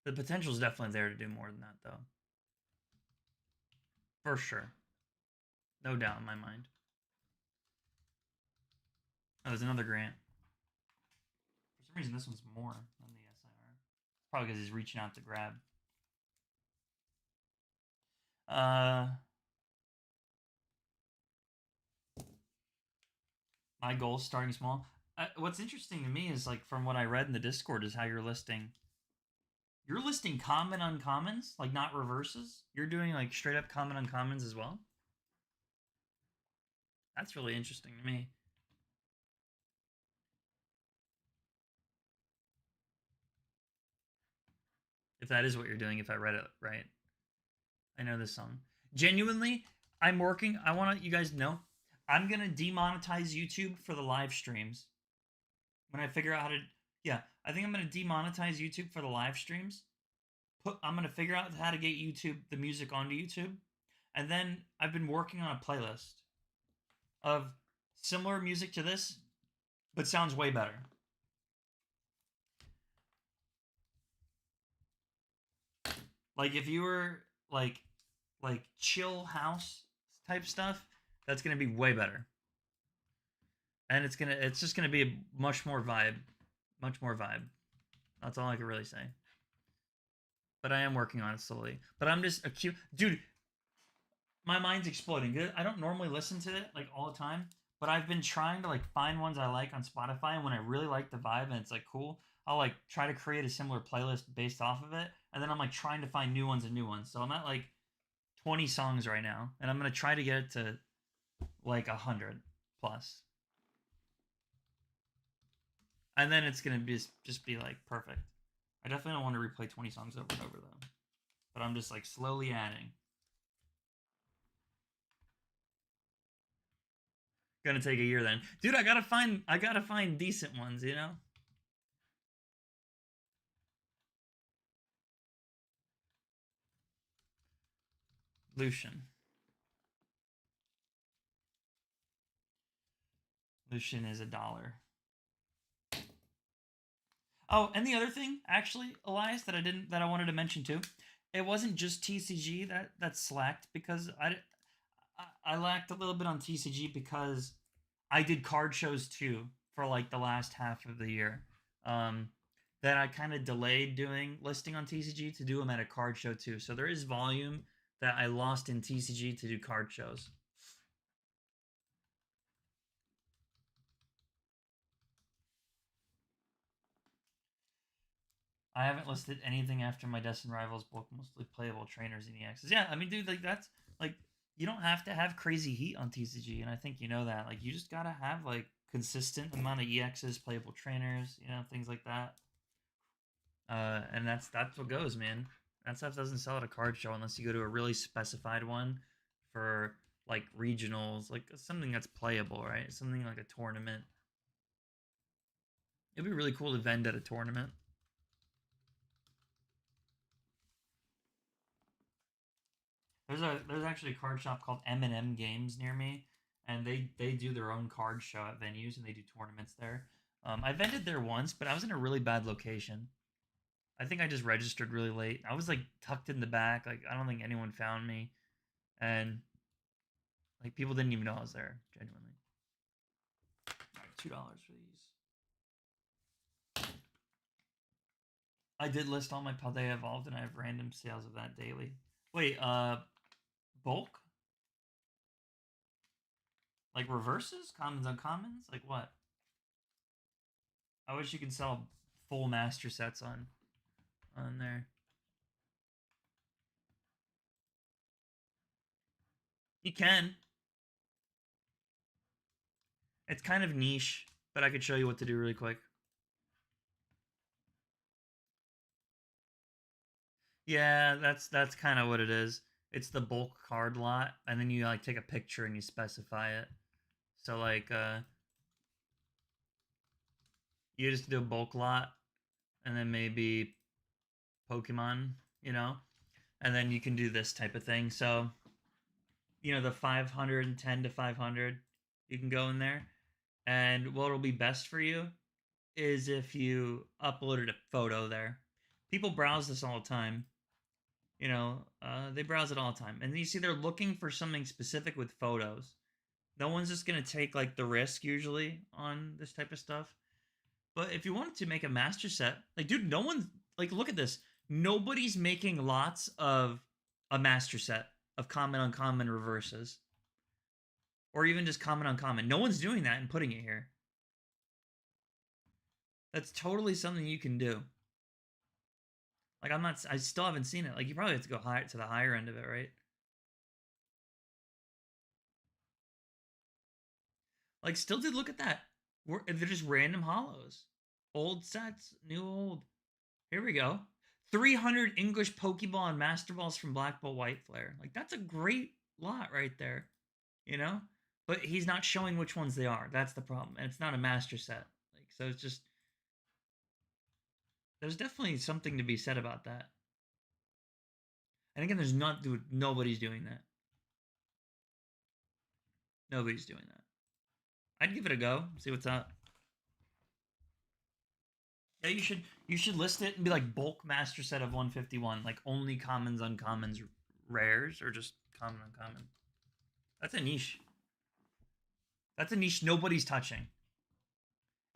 The potential is definitely there to do more than that, though. For sure. No doubt in my mind. Oh, there's another grant. For some reason, this one's more than the SIR. Probably because he's reaching out to grab. Uh, my goal is starting small. What's interesting to me is like from what I read in the Discord is how you're listing. You're listing common uncommons, like not reverses. You're doing like straight up common uncommons as well. That's really interesting to me. If that is what you're doing, if I read it right. I know this song. Genuinely, I'm working. I want you guys to know I'm gonna demonetize YouTube for the live streams when I figure out how to. Yeah, I think I'm gonna demonetize YouTube for the live streams. I'm gonna figure out how to get the music onto YouTube, and then I've been working on a playlist of similar music to this, but sounds way better. Like if you were like chill house type stuff, that's gonna be way better. And it's just gonna be a much more vibe. Much more vibe. That's all I can really say. But I am working on it slowly. But I'm just acute dude, my mind's exploding. I don't normally listen to it like all the time, but I've been trying to like find ones I like on Spotify, and when I really like the vibe and it's like cool, I'll like try to create a similar playlist based off of it, and then I'm like trying to find new ones and new ones. So I'm at like 20 songs right now, and I'm gonna try to get it to like 100 plus, and then it's gonna be just be like perfect. I definitely don't want to replay 20 songs over and over though, but I'm just like slowly adding. Gonna take a year then, dude. I gotta find decent ones, you know. Lucian. Lucian is $1. Oh, and the other thing, actually, Elias, that I wanted to mention too, it wasn't just TCG that slacked because I lacked a little bit on TCG because I did card shows too for like the last half of the year. Um, that I kind of delayed doing listing on TCG to do them at a card show too. So there is volume that I lost in TCG to do card shows. I haven't listed anything after my Destined Rivals book, mostly playable trainers and EXs. Yeah, I mean, dude, like that's like you don't have to have crazy heat on TCG, and I think you know that. Like you just gotta have like consistent amount of EXs, playable trainers, things like that. And that's what goes, man. That stuff doesn't sell at a card show unless you go to a really specified one for like regionals, like something that's playable, right? Something like a tournament. It'd be really cool to vend at a tournament. There's actually a card shop called M&M Games near me, and they do their own card show at venues and they do tournaments there. I vended there once, but I was in a really bad location. I think I just registered really late. I was like tucked in the back. Like I don't think anyone found me, and like people didn't even know I was there. Genuinely. All right, $2 for these. I did list all my Paldea Evolved, and I have random sales of that daily. Wait, bulk? Like reverses? Commons, uncommons? Like what? I wish you could sell full master sets on there. You can. It's kind of niche, but I could show you what to do really quick. Yeah, that's kind of what it is. It's the bulk card lot, and then you like take a picture and you specify it. So like you just do a bulk lot, and then maybe Pokemon, and then you can do this type of thing. So the 510 to 500, you can go in there, and what will be best for you is if you uploaded a photo there. People browse this all the time. They browse it all the time, and you see they're looking for something specific with photos. No one's just gonna take like the risk usually on this type of stuff. But if you wanted to make a master set, like, dude, no one's like, look at this. Nobody's making lots of a master set of common uncommon reverses, or even just common uncommon. No one's doing that and putting it here. That's totally something you can do. Like, I still haven't seen it. Like, you probably have to go higher to the higher end of it, right? Like, still, dude, look at that. They're just random hollows. Old sets, new old. Here we go. 300 English Pokeball and Master Balls from Black Ball White Flare. Like, that's a great lot right there, you know? But he's not showing which ones they are. That's the problem. And it's not a master set. Like, so it's just, there's definitely something to be said about that. And again, there's not, dude, nobody's doing that. Nobody's doing that. I'd give it a go, see what's up. Yeah, you should list it and be like bulk master set of 151, like only commons, uncommons, rares, or just common, uncommon. That's a niche. That's a niche nobody's touching.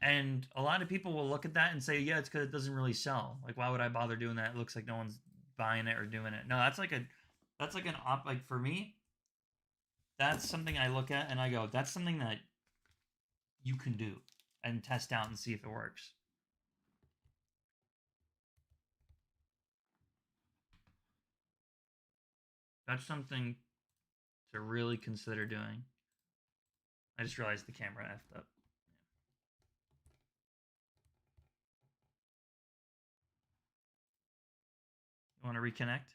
And a lot of people will look at that and say, yeah, it's because it doesn't really sell. Like, why would I bother doing that? It looks like no one's buying it or doing it. No, that's like like for me, that's something I look at and I go, that's something that you can do and test out and see if it works. That's something to really consider doing. I just realized the camera effed up. You want to reconnect?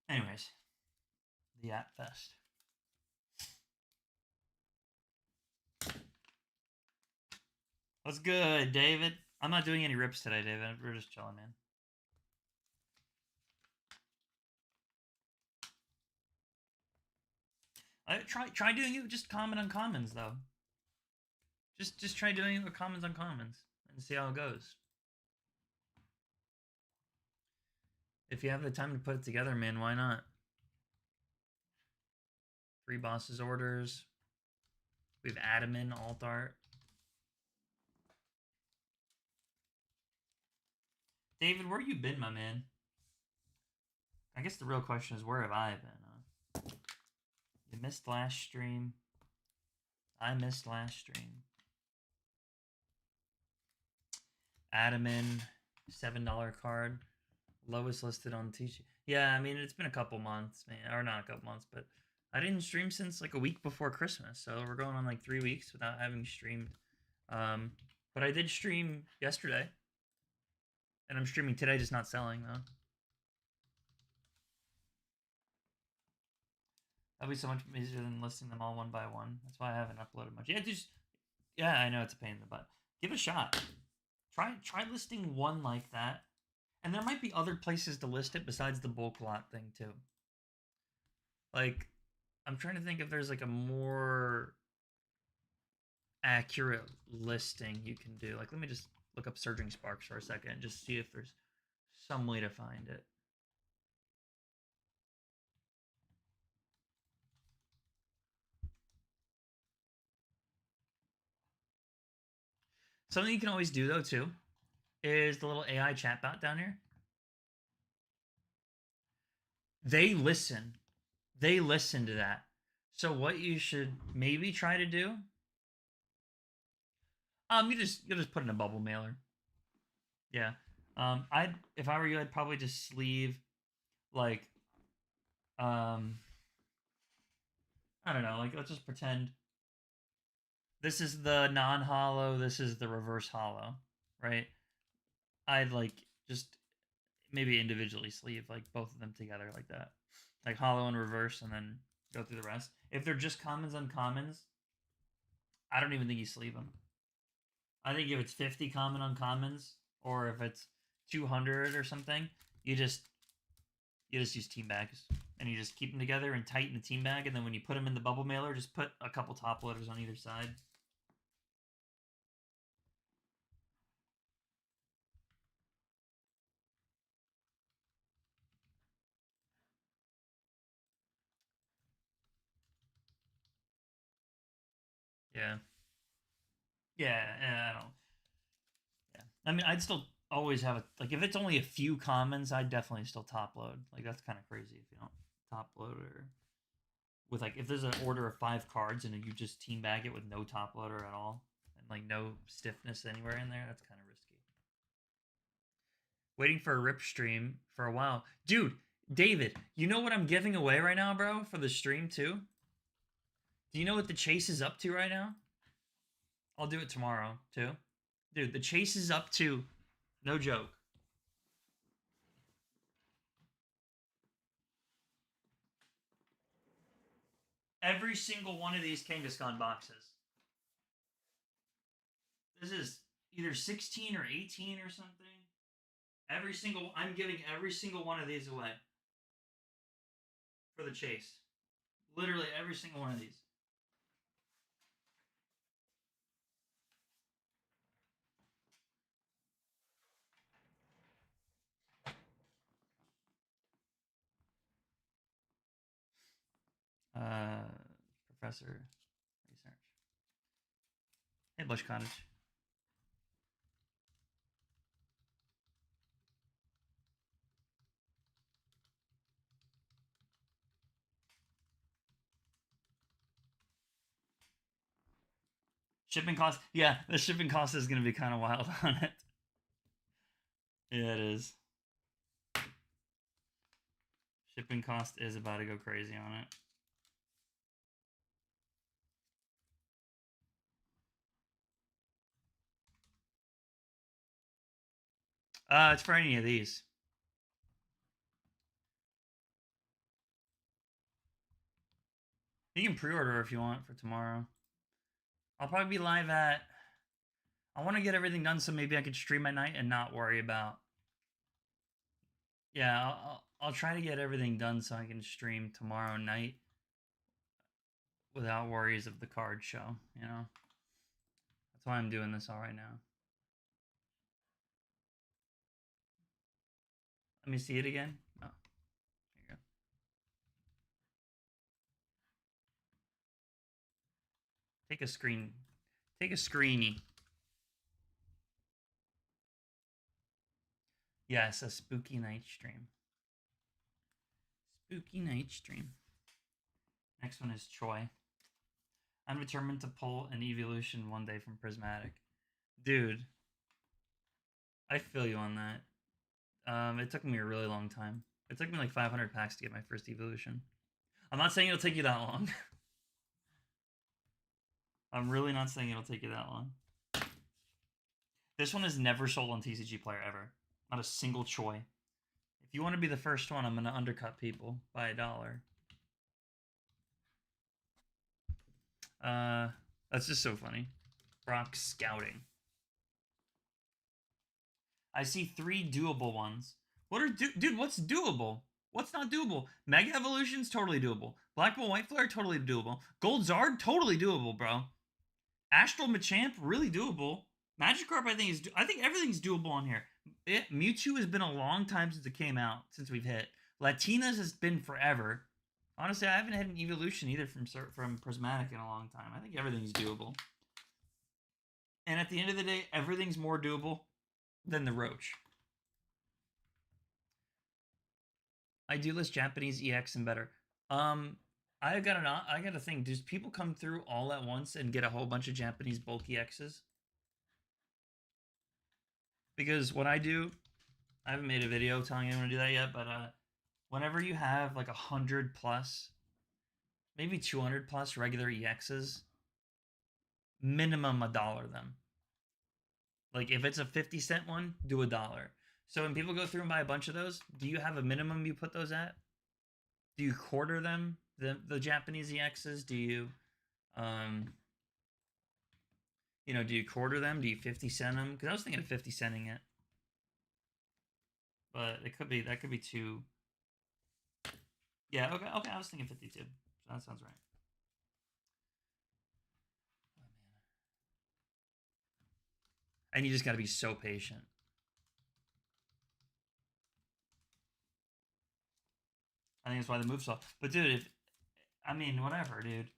There we go. Anyways, the App Fest. What's good, David? I'm not doing any rips today, David. We're just chilling, man. Try doing it just common uncommons though. Just try doing it with commons uncommons and see how it goes. If you have the time to put it together, man, why not? 3 bosses orders. We have Adamin, alt art. David, where you been, my man? I guess the real question is, where have I been? You missed last stream. I missed last stream. Adamin, $7 card. Lowest listed on Teach. Yeah, I mean, it's been a couple months, man. Or not a couple months, but I didn't stream since like a week before Christmas. So we're going on like 3 weeks without having streamed. But I did stream yesterday. And I'm streaming today, just not selling, though. That'd be so much easier than listing them all one by one. That's why I haven't uploaded much. Yeah, I know it's a pain in the butt. Give it a shot. Try listing one like that. And there might be other places to list it besides the bulk lot thing, too. Like, I'm trying to think if there's like a more accurate listing you can do. Like, let me just look up Surging Sparks for a second and just see if there's some way to find it. Something you can always do, though, too, is the little AI chatbot down here. They listen. They listen to that. So what you should maybe try to do, you'll just put in a bubble mailer. Yeah. If I were you, I'd probably just sleeve like I don't know, like let's just pretend this is the non-hollow, this is the reverse hollow, right? I'd like just maybe individually sleeve like both of them together like that. Like hollow and reverse and then go through the rest. If they're just commons uncommons, I don't even think you sleeve them. I think if it's 50 common uncommons or if it's 200 or something, you just use team bags and you just keep them together and tighten the team bag, and then when you put them in the bubble mailer, just put a couple top loaders on either side. Yeah. Yeah, I don't. Yeah. I mean, I'd still always have like if it's only a few commons, I'd definitely still top load. Like that's kind of crazy if you don't top load or with like if there's an order of 5 cards and you just team bag it with no top loader at all and like no stiffness anywhere in there, that's kind of risky. Waiting for a rip stream for a while, dude. David, you know what I'm giving away right now, bro, for the stream too? Do you know what the chase is up to right now? I'll do it tomorrow too. Dude, the chase is up to, no joke, every single one of these Kangaskhan boxes. This is either 16 or 18 or something. I'm giving every single one of these away for the chase. Literally every single one of these. Uh, Professor Research. Hey, Bush Cottage. Shipping cost. Yeah, the shipping cost is going to be kind of wild on it. Yeah, it is. Shipping cost is about to go crazy on it. It's for any of these. You can pre-order if you want for tomorrow. I'll probably be live at. I want to get everything done so maybe I could stream at night and not worry about. Yeah, I'll try to get everything done so I can stream tomorrow night without worries of the card show. You know, that's why I'm doing this all right now. Let me see it again. Oh, there you go. Take a screen. Take a screeny. Yes, a spooky night stream. Spooky night stream. Next one is Choi. I'm determined to pull an evolution one day from Prismatic. Dude, I feel you on that. It took me a really long time. It took me like 500 packs to get my first evolution. I'm not saying it'll take you that long. I'm really not saying it'll take you that long. This one is never sold on TCG Player ever. Not a single Choi. If you want to be the first one, I'm going to undercut people by $1. That's just so funny. Brock scouting. I see 3 doable ones. What are dude? What's doable? What's not doable? Mega Evolution's totally doable. Black Bull White Flare totally doable. Gold Zard totally doable, bro. Astral Machamp really doable. Magikarp I think everything's doable on here. Mewtwo has been a long time since it came out, since we've hit. Latinas has been forever. Honestly, I haven't had an evolution either from Prismatic in a long time. I think everything's doable. And at the end of the day, everything's more doable than the Roach. I do list Japanese EX and better. I got a thing. Does people come through all at once and get a whole bunch of Japanese bulk EXs? Because what I do, I haven't made a video telling anyone to do that yet, but whenever you have like 100 plus, maybe 200 plus regular EXs, minimum $1 them. Like if it's a 50-cent one, do $1. So when people go through and buy a bunch of those, do you have a minimum you put those at? Do you quarter them, the Japanese EXs? Do you do you quarter them? Do you 50-cent them? Because I was thinking of 50-centing it, but that could be too. Yeah, okay. I was thinking 52. So that sounds right. Oh, man. And you just got to be so patient. I think that's why the move's off. But dude, whatever, dude.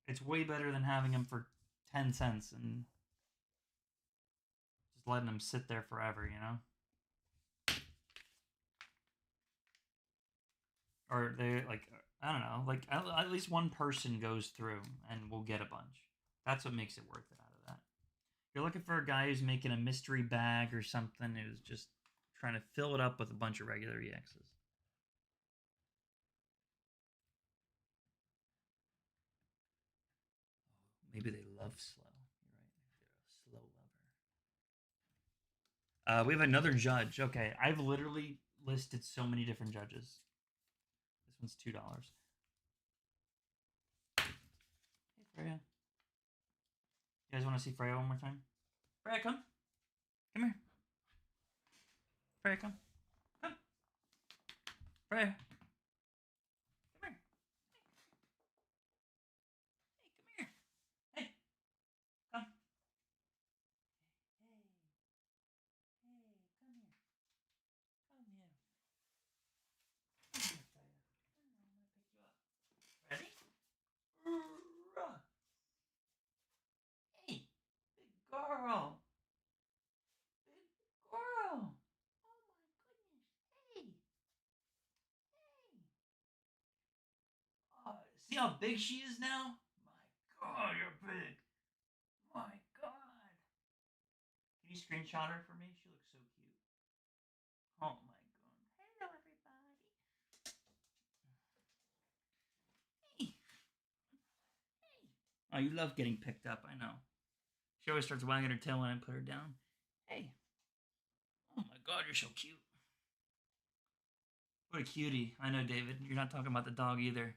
It's way better than having them for 10 cents and just letting them sit there forever, you know? Or they, like, I don't know, like, at least one person goes through and will get a bunch. That's what makes it worth it out of that. If you're looking for a guy who's making a mystery bag or something who's just trying to fill it up with a bunch of regular EXs. Maybe they love slow. You're right. Maybe they're a slow lover. We have another judge. Okay, I've literally listed so many different judges. This one's $2. Hey, Freya. You guys want to see Freya one more time? Freya, come. Come here. Freya, come. Come. Freya. Come here. Hey, come here. Hey, come. Hey, hey, come here. Come here. Come here, Freya. I'm gonna pick you up. Ready? Hey, big girl. Big girl. Oh my goodness. Hey. Hey. See how big she is now? My God, you're big. My God. Can you screenshot her for me? She looks so cute. Oh my God. Hello, everybody. Hey. Hey. Oh, you love getting picked up, I know. She always starts wagging her tail when I put her down. Hey. Oh my God, you're so cute. What a cutie. I know, David. You're not talking about the dog either.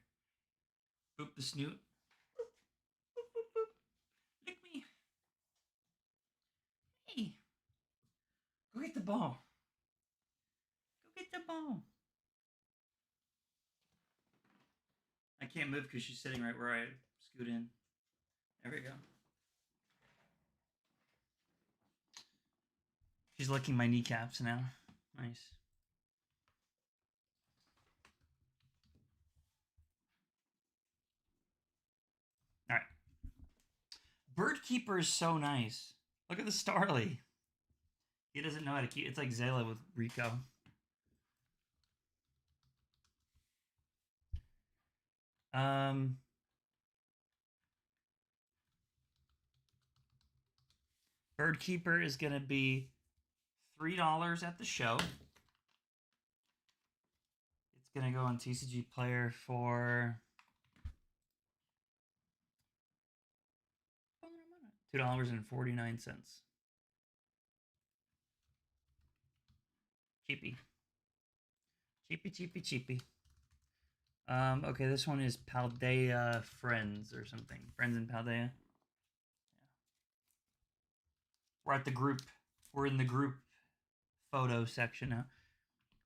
Boop the snoot. Boop, boop, boop, boop. Lick me. Hey. Go get the ball. Go get the ball. I can't move because she's sitting right where I scoot in. There we go. She's licking my kneecaps now. Nice. All right. Bird Keeper is so nice. Look at the Starly. He doesn't know how to keep. It's like Zayla with Rico. Bird Keeper is gonna be $3 at the show. It's gonna go on TCG Player for $2.49. Cheapy. Cheapy, cheapy, cheapy. Okay, this one is Paldea Friends or something. Friends in Paldea. Yeah. We're at the group. We're in the group photo section now.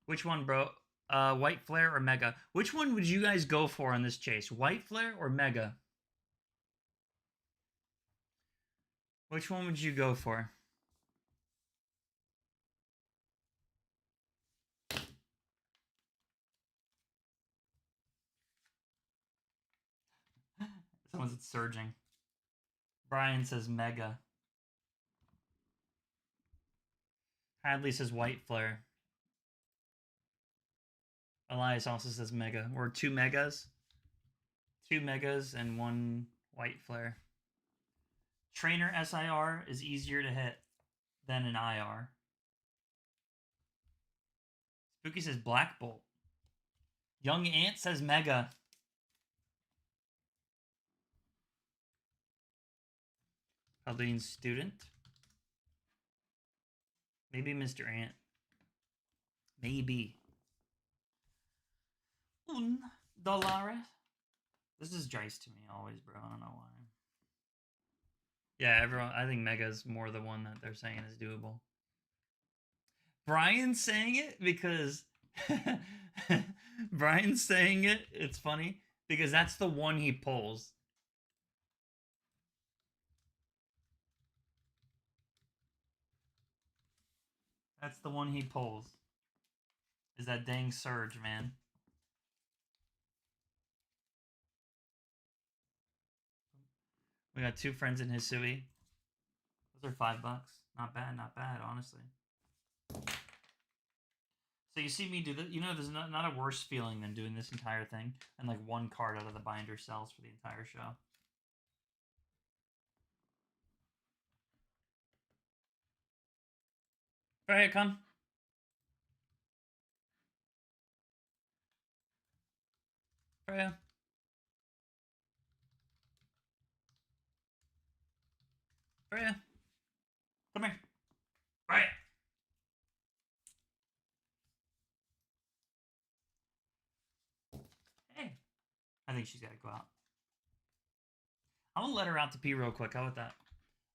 Which one, bro? White Flare or Mega? Which one would you guys go for on this chase? White Flare or Mega? Which one would you go for? Someone's surging. Brian says Mega. Hadley says White Flare. Elias also says Mega. We're 2 Megas. 2 Megas and 1 White Flare. Trainer SIR is easier to hit than an IR. Spooky says Black Bolt. Young Ant says Mega. Paldean's student. Maybe Mr. Ant. Maybe. $1. This is Jice to me always, bro. I don't know why. Yeah, everyone. I think Mega's more the one that they're saying is doable. Brian's saying it because Brian's saying it. It's funny because that's the one he pulls. That's the one he pulls. Is that dang Surge, man. We got 2 friends in Hisui. Those are $5. Not bad, not bad, honestly. So you see me do this. You know, there's not a worse feeling than doing this entire thing and like 1 card out of the binder sells for the entire show. Freya, come. Freya. Freya. Come here. Freya. Hey. I think she's got to go out. I'm going to let her out to pee real quick. How about that?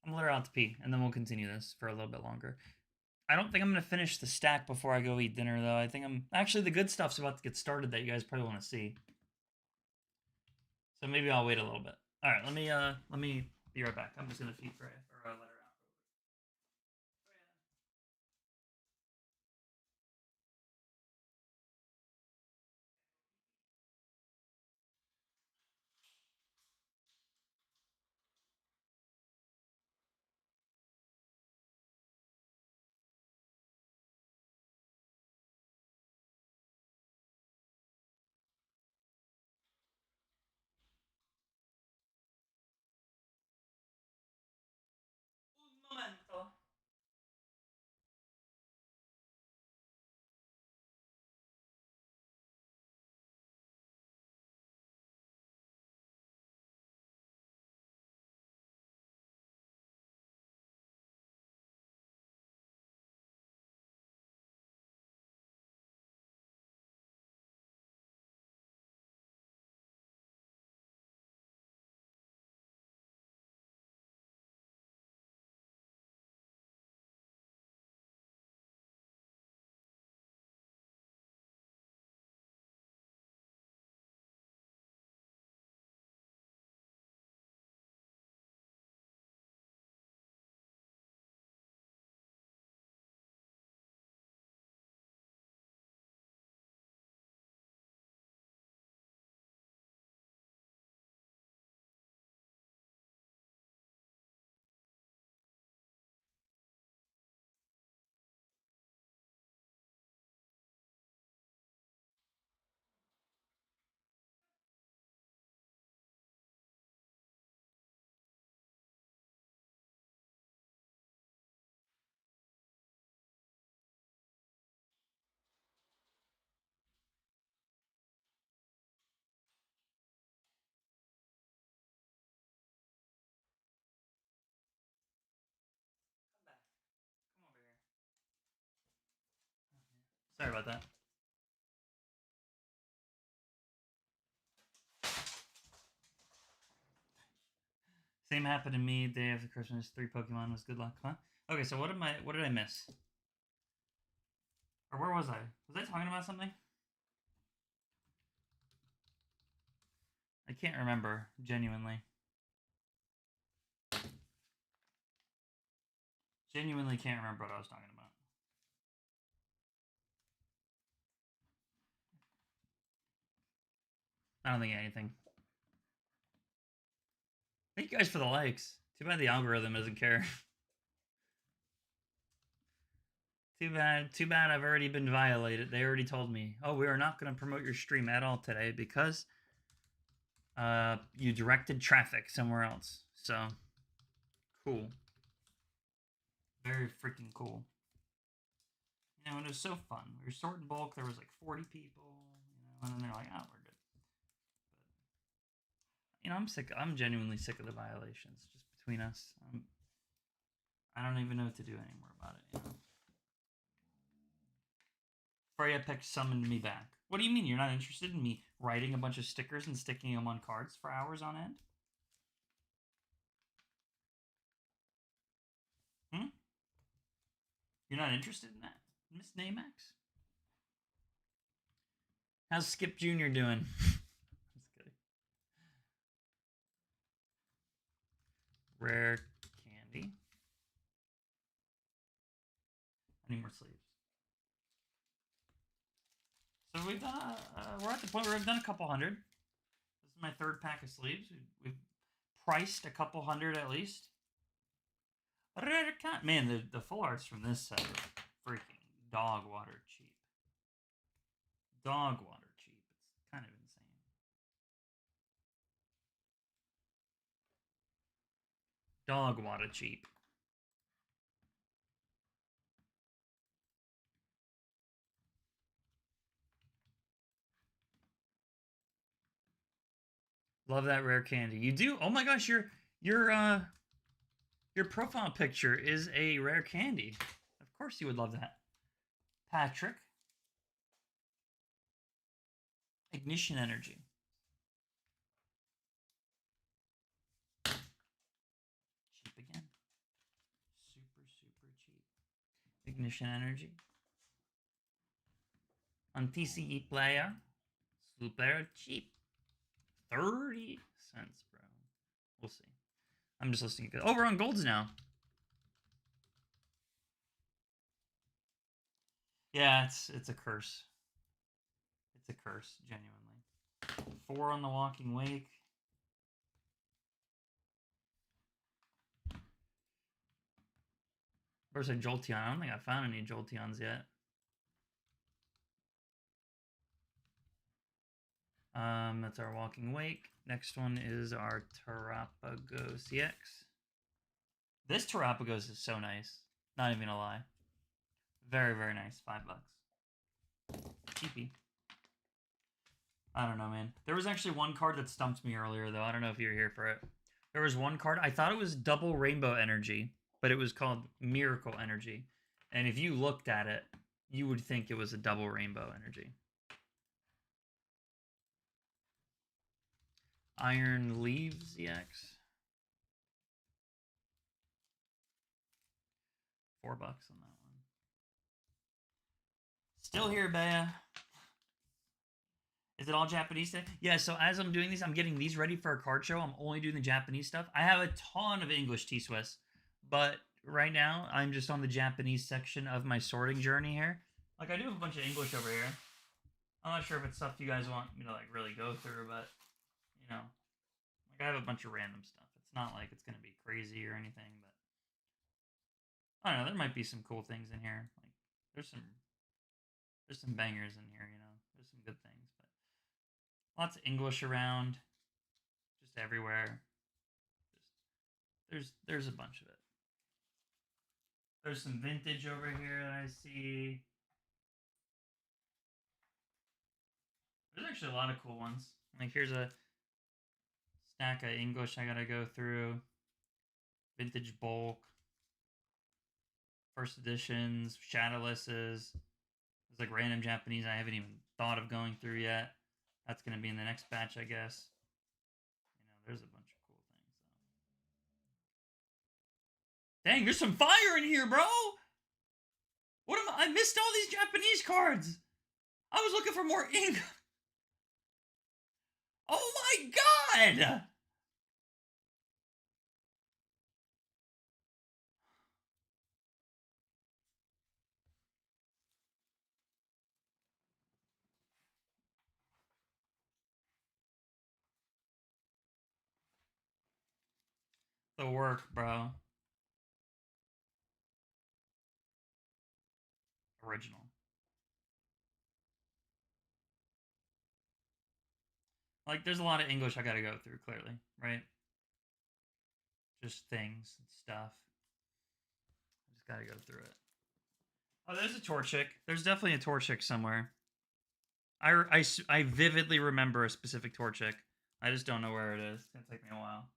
I'm going to let her out to pee, and then we'll continue this for a little bit longer. I don't think I'm going to finish the stack before I go eat dinner, though. I think I'm... Actually, the good stuff's about to get started that you guys probably want to see. So maybe I'll wait a little bit. All right, let me be right back. I'm just going to feed Freya, or let her out. Un momento. Come back. Come over here. Sorry about that. Same happened to me day after Christmas. 3 Pokemon was good luck, huh? Okay, so what did I miss? Or where was I? Was I talking about something? I can't remember, genuinely. Genuinely can't remember what I was talking about. I don't think anything. Thank you guys for the likes. Too bad the algorithm doesn't care. Too bad. Too bad I've already been violated. They already told me, oh, we are not going to promote your stream at all today because you directed traffic somewhere else. So, cool. Very freaking cool. You know, and it was so fun. We were sorting bulk. There was like 40 people, you know, and then they're like, oh, we're good. But, you know, I'm sick. I'm genuinely sick of the violations just between us. I don't even know what to do anymore about it, you know. Freya Peck summoned me back. What do you mean you're not interested in me writing a bunch of stickers and sticking them on cards for hours on end? Hmm? You're not interested in that, Miss Namax? How's Skip Jr. doing? Just kidding. Rare candy. I need more sleeves. So we've we're at the point where I've done a couple hundred. This is my 3rd pack of sleeves. We've priced a couple hundred at least. Rare cat. Man, the full arts from this set are freaking dog water cheap. Dog water cheap. It's kind of insane. Dog water cheap. Love that rare candy. You do? Oh my gosh, your profile picture is a rare candy. Of course you would love that. Patrick. Ignition energy. Cheap again. Super, super cheap. Ignition energy. On TCE player. Slow player cheap. 30 cents, bro. We'll see. I'm just listening. Oh, we're on golds now. Yeah, it's a curse. It's a curse, genuinely. 4 on the walking wake. Where's a Jolteon? I don't think I found any Jolteons yet. That's our walking wake. Next one is our Terrapagos EX. This Terrapagos is so nice. Not even gonna lie. Very, very nice. $5. Cheapy. I don't know, man. There was actually one card that stumped me earlier, though. I don't know if you were here for it. There was one card. I thought it was double rainbow energy, but it was called Miracle Energy. And if you looked at it, you would think it was a double rainbow energy. Iron Leaves EX. $4 on that one. Still here, Bea. Is it all Japanese today? Yeah, so as I'm doing these, I'm getting these ready for a card show. I'm only doing the Japanese stuff. I have a ton of English T-Swiss, but right now I'm just on the Japanese section of my sorting journey here. Like, I do have a bunch of English over here. I'm not sure if it's stuff you guys want me to, like, really go through, but, you know, like, I have a bunch of random stuff. It's not like it's going to be crazy or anything, but I don't know. There might be some cool things in here. Like, there's some bangers in here, you know. There's some good things, but lots of English around, just everywhere. There's a bunch of it. There's some vintage over here that I see. There's actually a lot of cool ones. Like, here's a stack of English I gotta go through. Vintage bulk. First editions, shadowlesses. There's like random Japanese I haven't even thought of going through yet. That's gonna be in the next batch, I guess. You know, there's a bunch of cool things. Dang, there's some fire in here, bro! What am I missed all these Japanese cards! I was looking for more ink. Oh my god! The work, bro. Original. Like, there's a lot of English I gotta go through, clearly, right? Just things and stuff. I just gotta go through it. Oh, there's a Torchic. There's definitely a Torchic somewhere. I vividly remember a specific Torchic. I just don't know where it is. It's gonna take me a while.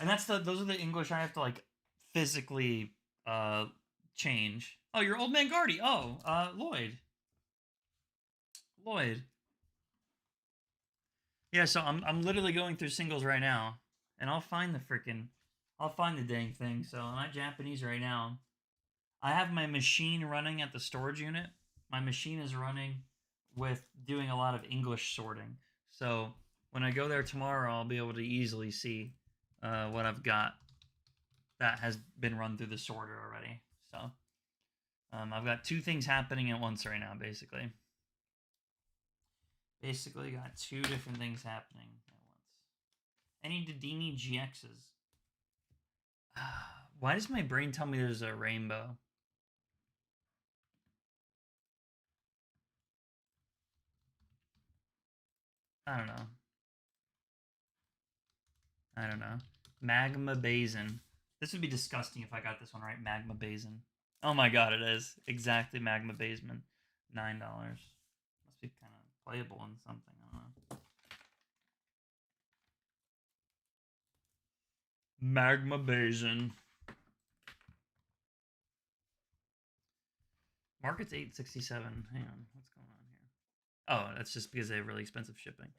And those are the English I have to, like, physically change. Oh, you're Old Man Guardy. Oh, Lloyd. Yeah, so I'm literally going through singles right now, and I'll find the dang thing. So I'm at Japanese right now. I have my machine running at the storage unit. My machine is running with doing a lot of English sorting. So when I go there tomorrow, I'll be able to easily see what I've got that has been run through the sorter already. So I've got 2 things happening at once right now, basically. Basically got two different things happening at once. Any Dedini GXs? Why does my brain tell me there's a rainbow? I don't know. I don't know. Magma Basin. This would be disgusting if I got this one right. Magma Basin. Oh my god, it is. Exactly Magma Basement. $9. Must be kind of playable in something. I don't know. Magma Basin. Market's 867. Hang on. What's going on here? Oh, that's just because they have really expensive shipping.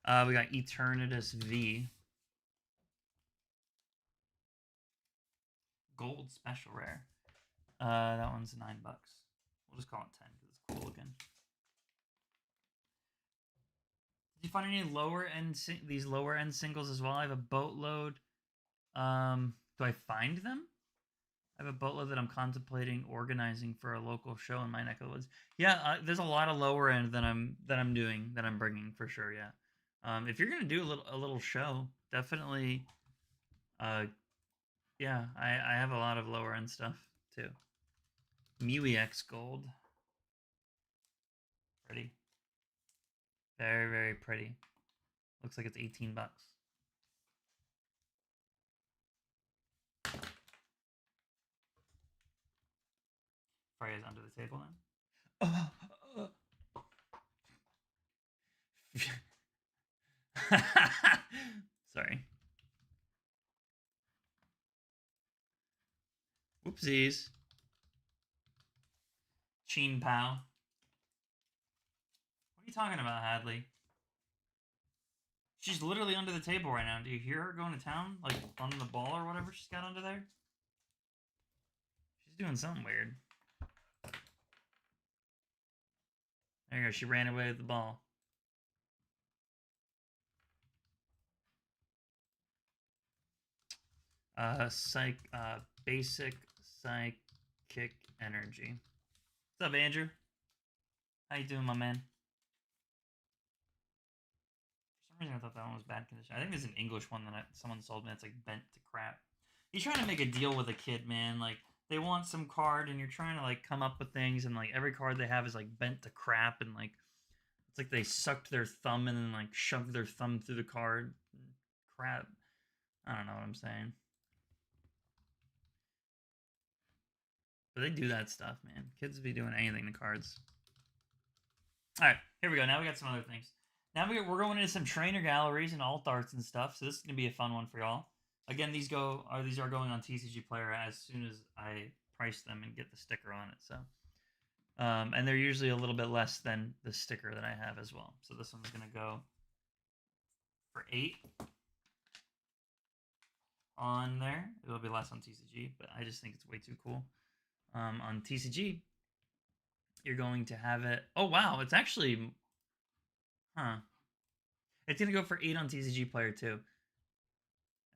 We got Eternatus V. Gold special rare. That one's $9. We'll just call it 10 because it's cool looking. Did you find any lower end these lower end singles as well? I have a boatload. Do I find them? I have a boatload that I'm contemplating organizing for a local show in my neck of the woods. Yeah, there's a lot of lower end that I'm bringing for sure. Yeah. If you're gonna do a little show, definitely. Yeah, I have a lot of lower end stuff too. MUEX gold. Pretty. Very, very pretty. Looks like it's $18. Freya's under the table now. Sorry. Whoopsies. Sheen Pow. What are you talking about, Hadley? She's literally under the table right now. Do you hear her going to town? Like, on the ball or whatever she's got under there? She's doing something weird. There you go. She ran away with the ball. Basic psychic energy. What's up, Andrew? How you doing, my man? For some reason, I thought that one was bad condition. I think there's an English one that someone sold me that's like bent to crap. You're trying to make a deal with a kid, man. Like, they want some card, and you're trying to like come up with things, and like every card they have is like bent to crap, and like it's like they sucked their thumb and then like shoved their thumb through the card. Crap. I don't know what I'm saying. But they do that stuff, man. Kids be doing anything to cards. All right, here we go. Now we got some other things. Now we're going into some trainer galleries and alt arts and stuff. So this is gonna be a fun one for y'all. Again, these are going on TCG Player as soon as I price them and get the sticker on it. So, and they're usually a little bit less than the sticker that I have as well. So this one's gonna go for 8 on there. It'll be less on TCG, but I just think it's way too cool. On TCG, you're going to have it. Oh wow, it's actually, it's gonna go for 8 on TCG Player too.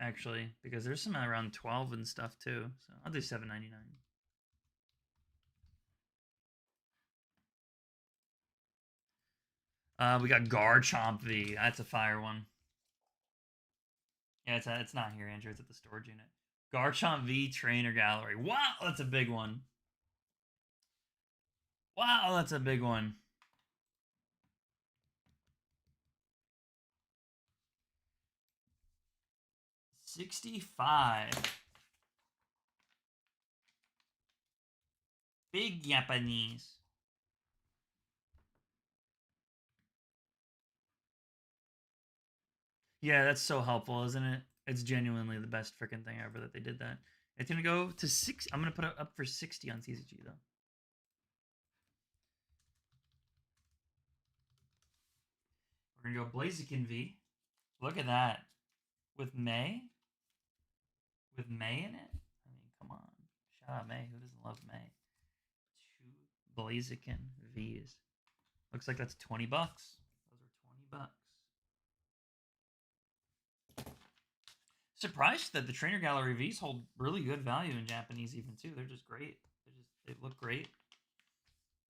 Actually, because there's some around 12 and stuff too. So I'll do $7.99. We got Garchomp V. That's a fire one. Yeah, it's not here, Andrew. It's at the storage unit. Garchomp V Trainer Gallery. Wow, that's a big one. Wow, that's a big one. $65. Big Japanese. Yeah, that's so helpful, isn't it? It's genuinely the best freaking thing ever that they did that. It's gonna go to 6. I'm gonna put it up for 60 on TCG though. We're gonna go Blaziken V. Look at that. With May? With May in it? I mean, come on. Shout out May. Who doesn't love May? 2 Blaziken V's. Looks like that's $20. Those are $20. Surprised that the Trainer Gallery V's hold really good value in Japanese even too. They're just great. They look great.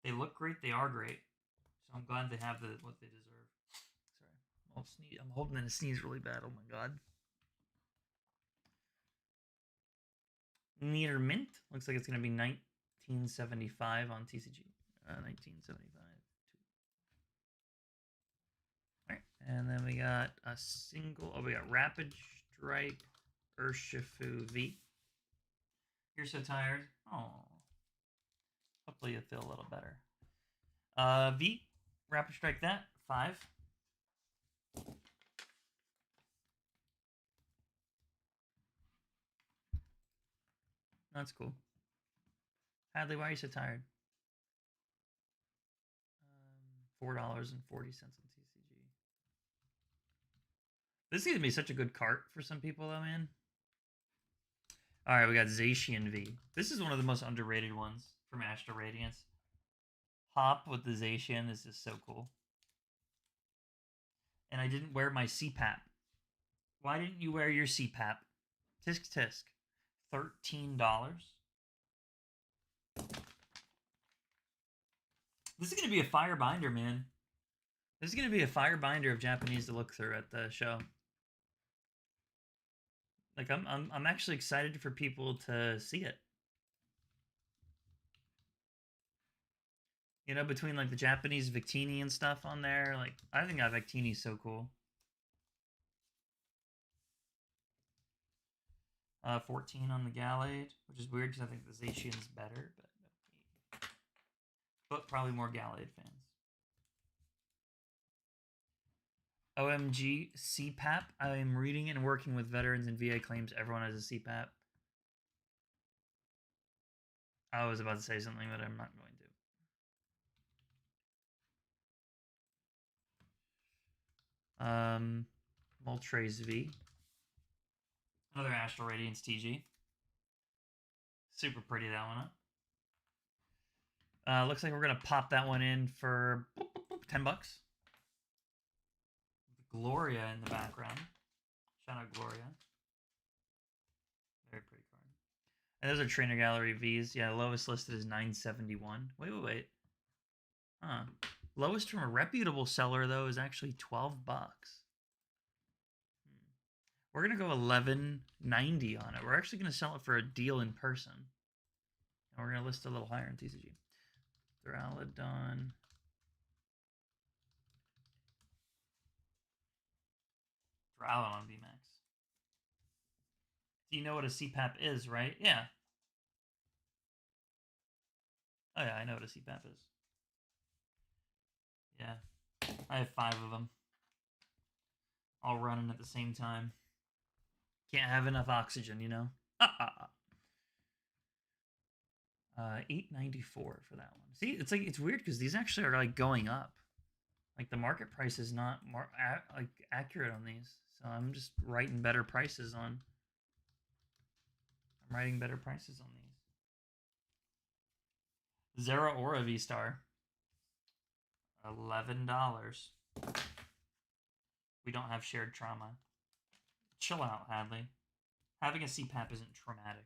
They look great. They are great. So I'm glad they have what they deserve. Sorry, I'm holding in a sneeze really bad. Oh my god. Near Mint looks like it's gonna be 1975 on TCG. 1975. All right, and then we got a single. Oh, we got Rapid Strike Urshifu V. You're so tired. Oh. Hopefully you'll feel a little better. V, Rapid Strike that, 5. That's cool. Hadley, why are you so tired? $4.40 on TCG. This is going to be such a good cart for some people, though, man. Alright, we got Zacian V. This is one of the most underrated ones from Astro Radiance. Hop with the Zacian. This is so cool. And I didn't wear my CPAP. Why didn't you wear your CPAP? Tisk tisk. $13. This is going to be a fire binder, man. This is going to be a fire binder of Japanese to look through at the show. Like I'm actually excited for people to see it. You know, between like the Japanese Victini and stuff on there, like I think that Victini is so cool. 14 on the Gallade, which is weird because I think the Zacian's better, but probably more Gallade fans. OMG CPAP. I am reading and working with veterans, and VA claims everyone has a CPAP. I was about to say something, but I'm not going to. Moltres V. Another Astral Radiance TG. Super pretty, that one up. Looks like we're going to pop that one in for $10. Gloria in the background. Shout out Gloria. Very pretty card. And those are Trainer Gallery Vs. Yeah, lowest listed is 971. Wait. Huh. Lowest from a reputable seller, though, is actually $12. We're going to go $11.90 on it. We're actually going to sell it for a deal in person. And we're going to list a little higher in TCG. Thralodon. Thralodon VMAX. Do you know what a CPAP is, right? Yeah. Oh, yeah, I know what a CPAP is. Yeah. I have 5 of them. All running at the same time. Can't have enough oxygen, you know? $8.94 for that one. See, it's weird because these actually are like going up. Like the market price is not like accurate on these, so I'm just writing better prices on. I'm writing better prices on these. Zera Aura V Star. $11. We don't have shared trauma. Chill out, Hadley. Having a CPAP isn't traumatic.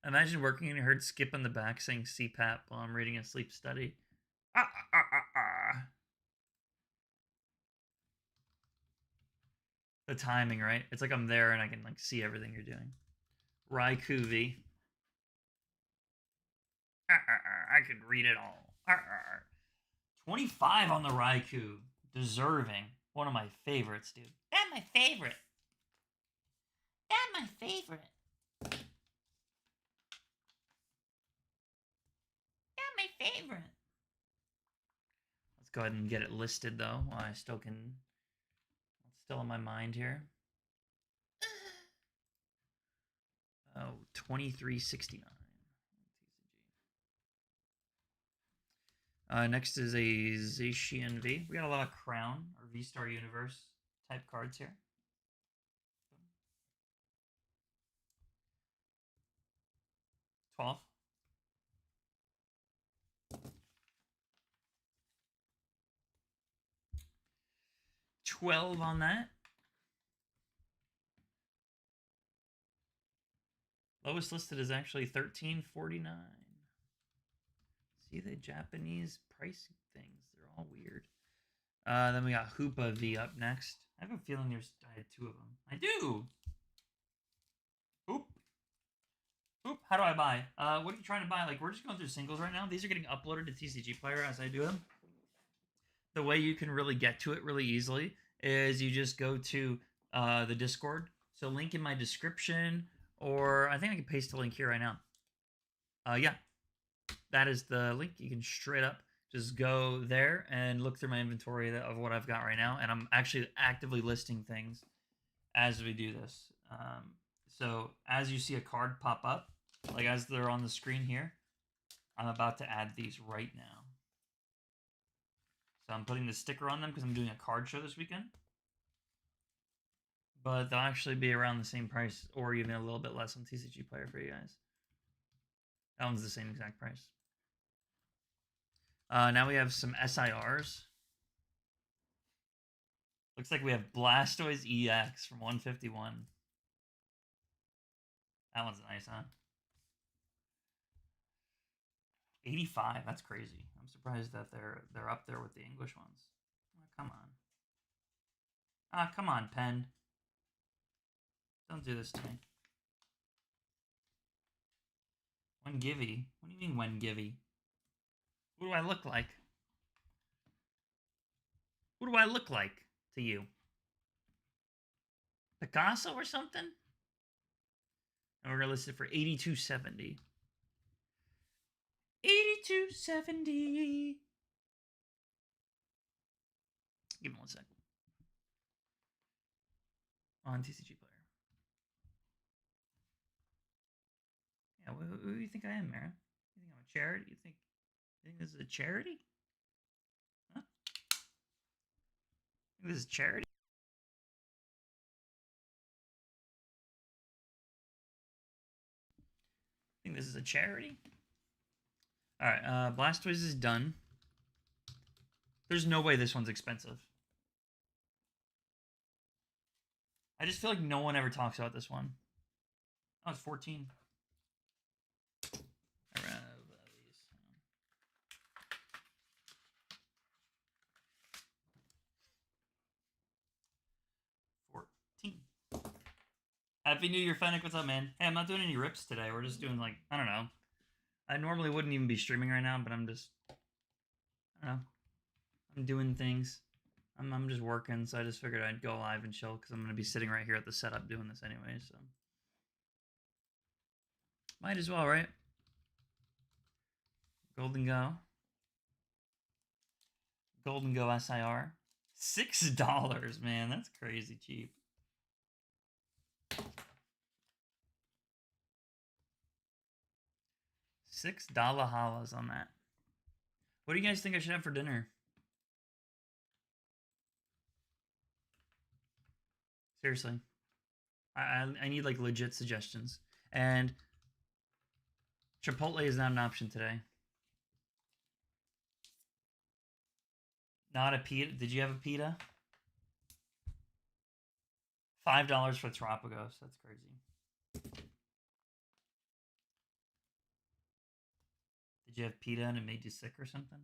Imagine working and you heard Skip in the back saying CPAP while I'm reading a sleep study. The timing, right? It's like I'm there and I can like see everything you're doing. Raikou V. I can read it all. 25 on the Raikou. Deserving. One of my favorites, dude. That's my favorite. That's my favorite. That's my favorite. Let's go ahead and get it listed, though, while I still can... It's still in my mind here. Oh, 23.69. Next is a Zacian V. We got a lot of Crown or V-Star Universe type cards here. $12. 12 on that. Lowest listed is actually $13.49. See the Japanese price things? They're all weird. Then we got Hoopa V up next. I have a feeling I had two of them. I do. Hoop. Hoop. How do I buy? What are you trying to buy? Like, we're just going through singles right now. These are getting uploaded to TCG Player as I do them. The way you can really get to it really easily is you just go to the Discord. So link in my description, or I think I can paste a link here right now. Yeah, that is the link. You can straight up just go there and look through my inventory of what I've got right now. And I'm actually actively listing things as we do this. So as you see a card pop up, like as they're on the screen here, I'm about to add these right now. So I'm putting the sticker on them because I'm doing a card show this weekend. But they'll actually be around the same price or even a little bit less on TCG Player for you guys. That one's the same exact price. Now we have some SIRs. Looks like we have Blastoise EX from 151. That one's nice, huh? 85. That's crazy. I'm surprised that they're up there with the English ones. Oh, come on. Come on, pen. Don't do this to me. When givey? What do you mean when givey? What do I look like? What do I look like to you? Picasso or something? And we're gonna list it for $82.70. $82.70. Give me 1 second. On TCG Player. Yeah, who do you think I am, Mara? You think I'm a charity? You think this is a charity? Huh? You think this is charity? Think this is a charity? Alright, Blastoise is done. There's no way this one's expensive. I just feel like no one ever talks about this one. Oh, it's 14. I ran out of these. 14. Happy New Year, Fennec. What's up, man? Hey, I'm not doing any rips today. We're just doing, like, I don't know. I normally wouldn't even be streaming right now, but I'm just, I don't know. I'm doing things. I'm just working, so I just figured I'd go live and chill because I'm going to be sitting right here at the setup doing this anyway, so. Might as well, right? Golden Go. Golden Go SIR. $6, man. That's crazy cheap. $6 holas on that. What do you guys think I should have for dinner? Seriously. I need like legit suggestions. And Chipotle is not an option today. Not a pita. Did you have a pita? $5 for Tropicos. That's crazy. Did you have pita and it made you sick or something?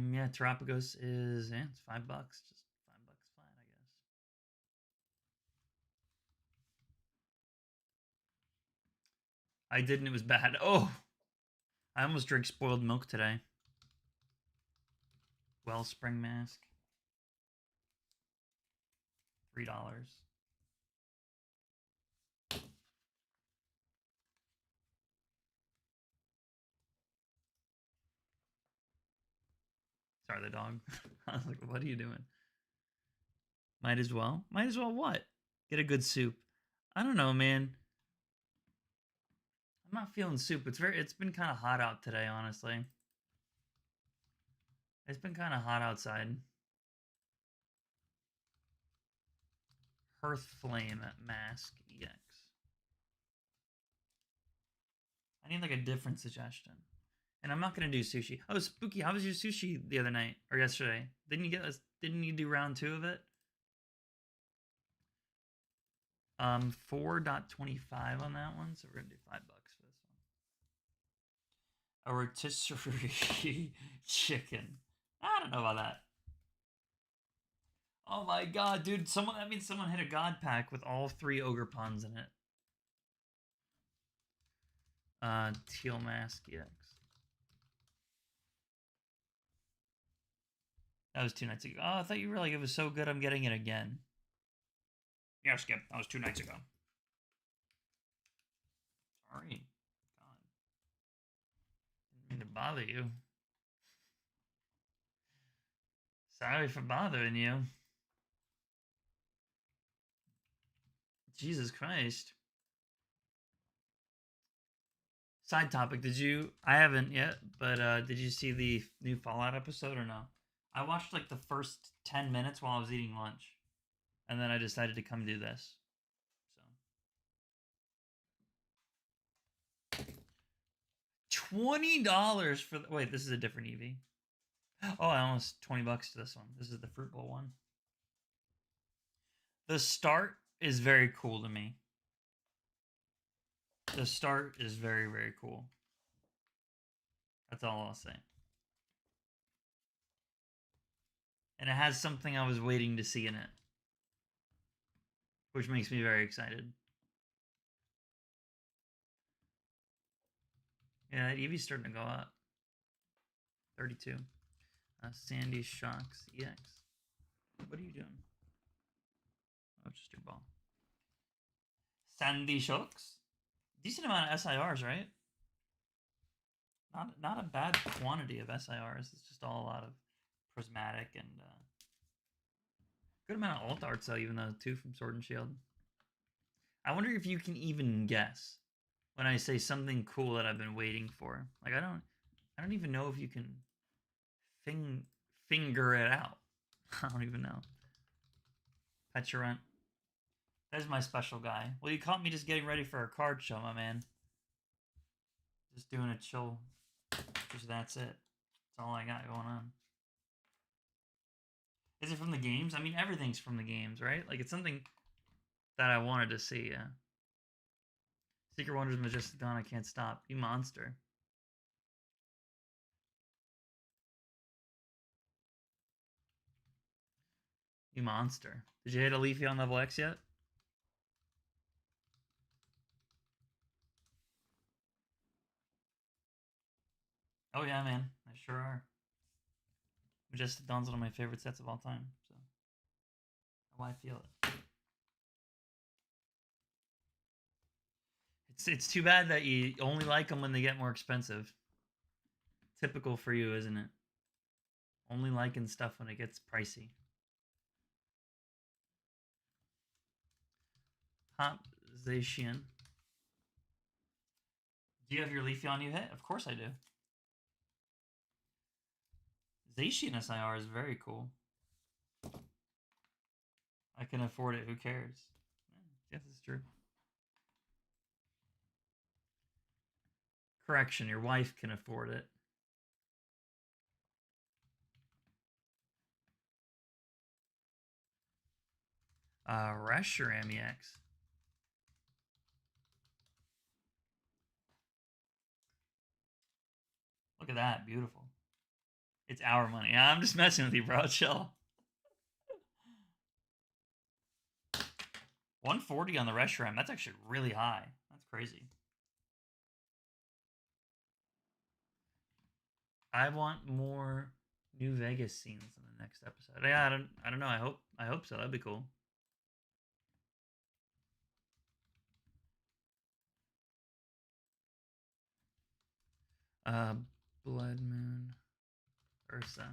Yeah, Tropicos is, yeah, it's $5. Just $5 flat, I guess. I didn't, it was bad. Oh! I almost drank spoiled milk today. Wellspring mask. $3. Sorry, the dog. I was like, what are you doing? Might as well. Might as well what? Get a good soup. I don't know, man. I'm not feeling soup. It's been kind of hot out today, honestly. It's been kind of hot outside. Hearth Flame Mask EX. I need like a different suggestion. And I'm not gonna do sushi. Oh, Spooky, how was your sushi the other night or yesterday? Didn't you do round 2 of it? 4.25 on that one, so we're gonna do $5 for this one. A rotisserie chicken. I don't know about that. Oh my god, dude! That means someone hit a god pack with all 3 ogre puns in it. Teal Mask EX. That was 2 nights ago. Oh, I thought you were like, it was so good I'm getting it again. Yeah, Skip. That was 2 nights ago. Sorry. God. Didn't mean to bother you. Sorry for bothering you. Jesus Christ. Side topic, I haven't yet, but did you see the new Fallout episode or no? I watched like the first 10 minutes while I was eating lunch. And then I decided to come do this. So $20 for wait, this is a different EV. Oh, I almost $20 to this one. This is the Fruit Bowl one. The start is very cool to me. The start is very, very cool. That's all I'll say. And it has something I was waiting to see in it, which makes me very excited. Yeah, that EV's starting to go up. 32. Sandy Shocks EX. What are you doing? Oh, just your ball. Sandy Shocks? Decent amount of SIRs, right? Not a bad quantity of SIRs. It's just all a lot of prismatic and good amount of alt arts though, even though 2 from Sword and Shield. I wonder if you can even guess when I say something cool that I've been waiting for. Like I don't even know if you can finger it out. I don't even know. Peturant. There's my special guy. Well, you caught me just getting ready for a card show, my man. Just doing a chill. Just that's it. That's all I got going on. Is it from the games? I mean, everything's from the games, right? Like, it's something that I wanted to see, yeah. Secret Wonders, Majestic Dawn, I Can't Stop. You monster. You monster. Did you hit a Leafy on level X yet? Oh yeah, man. I sure are. Majestic Dawn's one of my favorite sets of all time, so how I feel it. It's too bad that you only like them when they get more expensive. Typical for you, isn't it? Only liking stuff when it gets pricey. Zacian. Do you have your Leafy on you hit? Of course I do. Zacian SIR is very cool. I can afford it. Who cares? Yes, it's true. Correction, your wife can afford it. Reshiram EX. Look at that. Beautiful. It's our money. Yeah, I'm just messing with you, bro. Chill. 140 on the Reshiram. That's actually really high. That's crazy. I want more New Vegas scenes in the next episode. Yeah, I don't know. I hope so. That'd be cool. Blood Moon, Ursa.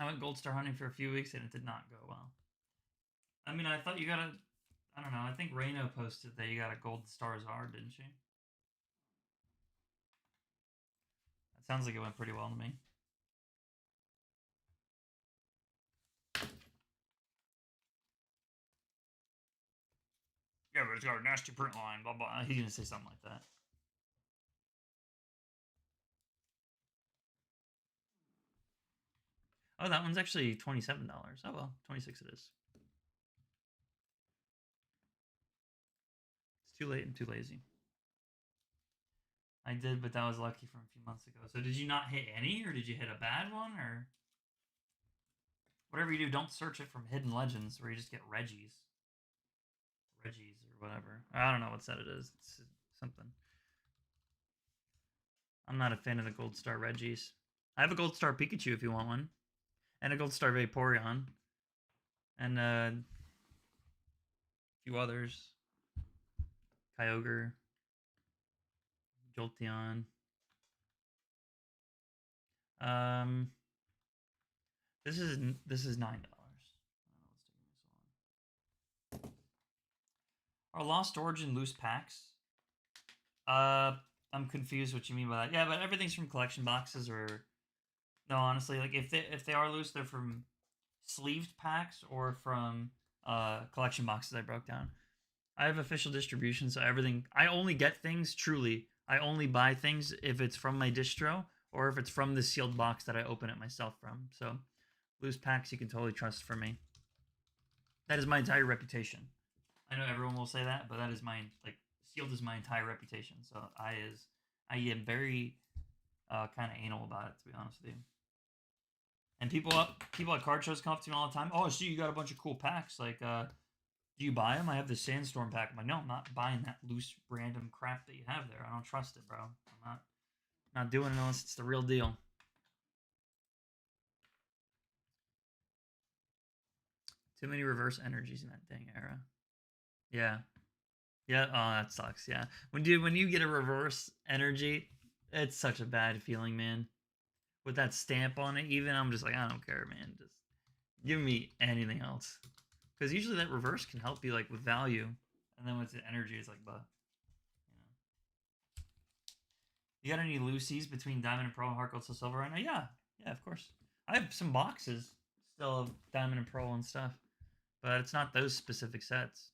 I went Gold Star hunting for a few weeks and it did not go well. I mean, I thought you got a. I don't know. I think Reno posted that you got a Gold Star Zard, didn't she? That sounds like it went pretty well to me. Yeah, but it's got a nasty print line, blah blah. He's gonna say something like that. Oh, that one's actually $27. Oh well, 26 it is. It's too late. I'm too lazy. I did, but that was lucky from a few months ago. So did you not hit any, or did you hit a bad one, or whatever you do? Don't search it from Hidden Legends, where you just get Reggies or whatever. I don't know what set it is. It's something. I'm not a fan of the Gold Star Reggies. I have a Gold Star Pikachu if you want one, and a Gold Star Vaporeon, and a few others. Kyogre, Jolteon. Um, this is $9. Are Lost Origin loose packs? I'm confused what you mean by that. Yeah, but everything's from collection boxes, or no, honestly, like if they are loose, they're from sleeved packs or from collection boxes I broke down. I have official distribution, so everything I only get things truly. I only buy things if it's from my distro or if it's from the sealed box that I open it myself from. So loose packs you can totally trust for me. That is my entire reputation. I know everyone will say that, but that is my like sealed is my entire reputation. So I am very kind of anal about it, to be honest with you. And people at card shows come up to me all the time. Oh, I see you got a bunch of cool packs. Like, do you buy them? I have the Sandstorm pack. I'm like, no, I'm not buying that loose random crap that you have there. I don't trust it, bro. I'm not doing it unless it's the real deal. Too many reverse energies in that dang era. Yeah. Yeah. Oh, that sucks. Yeah. When you get a reverse energy, it's such a bad feeling, man. With that stamp on it, even I'm just like, I don't care, man. Just give me anything else. Because usually that reverse can help you like with value, and then with the energy, it's like, but you got any Lucy's between Diamond and Pearl and Heart Gold to Silver right now? Yeah, yeah, of course. I have some boxes still of Diamond and Pearl and stuff, but it's not those specific sets.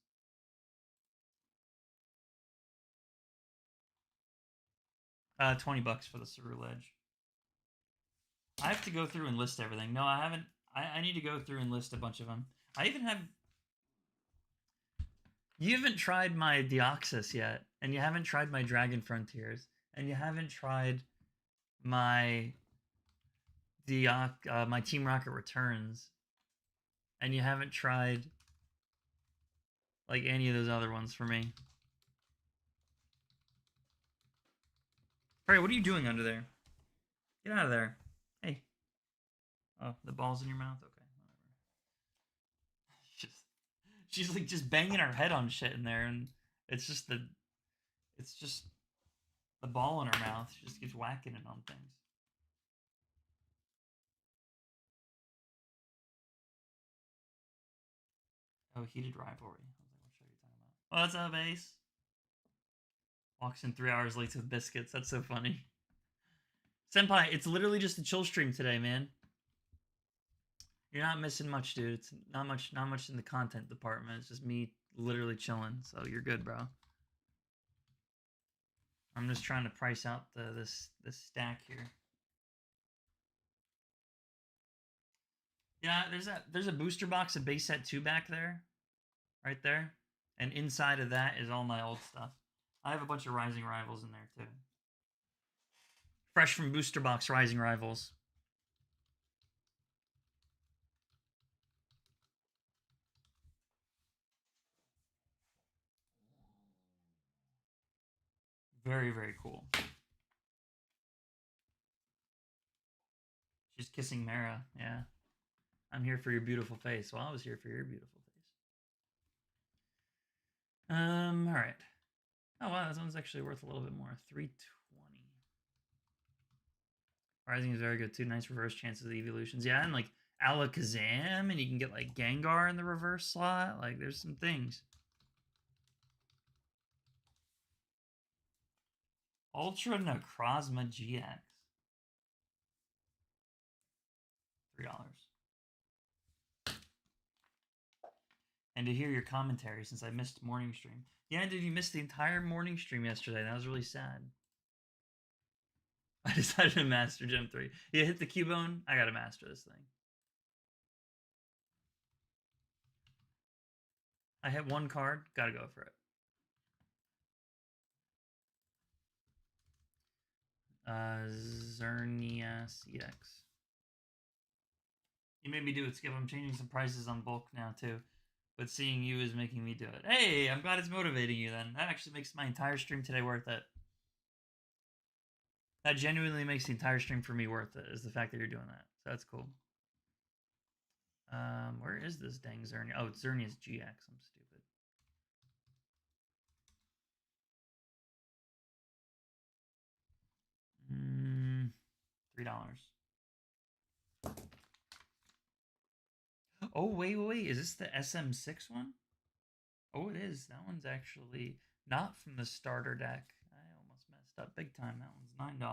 $20 for the Ceruledge. I have to go through and list everything. No, I haven't. I need to go through and list a bunch of them. I even have. You haven't tried my Deoxys yet, and you haven't tried my Dragon Frontiers, and you haven't tried my my Team Rocket Returns, and you haven't tried like any of those other ones for me. Alright, what are you doing under there? Get out of there. Hey. Oh, the ball's in your mouth? Okay, whatever. She's like just banging her head on shit in there, and it's just the ball in her mouth. She just keeps whacking it on things. Oh, heated rivalry. I was like, what show are you talking about? What's up, Ace? Walks in 3 hours late with biscuits. That's so funny. Senpai, it's literally just a chill stream today, man. You're not missing much, dude. It's not much in the content department. It's just me literally chilling. So you're good, bro. I'm just trying to price out this stack here. Yeah, there's a booster box of base set 2 back there. Right there. And inside of that is all my old stuff. I have a bunch of Rising Rivals in there too. Fresh from booster box Rising Rivals. Very, very cool. She's kissing Mara. Yeah. I'm here for your beautiful face. Well, I was here for your beautiful face. All right. Oh wow, this one's actually worth a little bit more. 320. Rising is very good too. Nice reverse chances of evolutions. Yeah, and like Alakazam, and you can get like Gengar in the reverse slot. Like there's some things. Ultra Necrozma GX. $3. And to hear your commentary since I missed morning stream. Yeah, dude, you missed the entire morning stream yesterday. That was really sad. I decided to master Gem 3. Yeah, hit the Cubone. I gotta master this thing. I hit one card, gotta go for it. Zernia CX. You made me do it, Skip. I'm changing some prices on bulk now too. But seeing you is making me do it. Hey, I'm glad it's motivating you then. That actually makes my entire stream today worth it. That genuinely makes the entire stream for me worth it, is the fact that you're doing that. So that's cool. Where is this dang Zernia? Oh, it's Zernia's GX. I'm stupid. $3. Oh, wait. Is this the SM6 one? Oh, it is. That one's actually not from the starter deck. I almost messed up big time. That one's $9.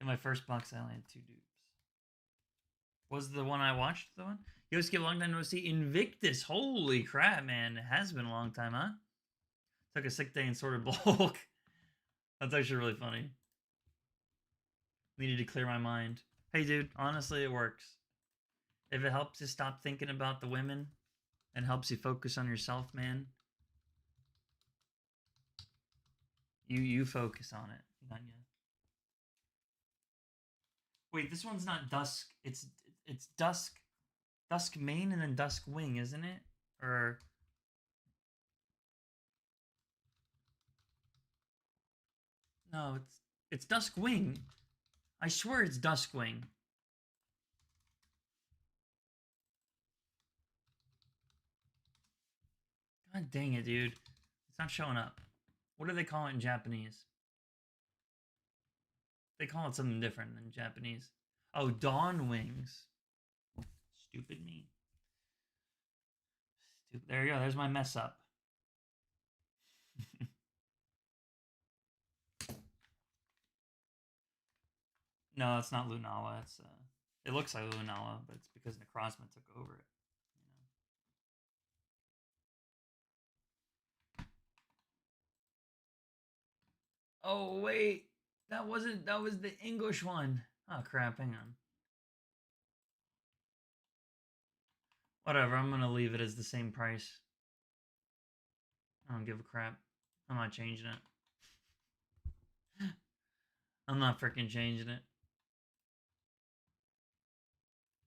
In my first box, I only had 2 dupes. Was the one I watched the one? Yo, Skip, long time no see. Invictus. Holy crap, man. It has been a long time, huh? Took a sick day and sorted bulk. That's actually really funny. Needed to clear my mind. Hey, dude, honestly, it works. If it helps you stop thinking about the women and helps you focus on yourself, man, you focus on it. Not yet. Wait, this one's not Dusk. It's Dusk Main and then Dusk Wing, isn't it? Or no, it's Dusk Wing. I swear it's Dusk Wing. God dang it, dude. It's not showing up. What do they call it in Japanese? They call it something different than Japanese. Oh, Dawn Wings. Stupid me. Stupid. There you go. There's my mess up. No, it's not Lunala. It's it looks like Lunala, but it's because Necrozma took over it. Oh wait, that was the English one. Oh crap, hang on. Whatever, I'm gonna leave it as the same price. I don't give a crap. I'm not changing it. I'm not freaking changing it.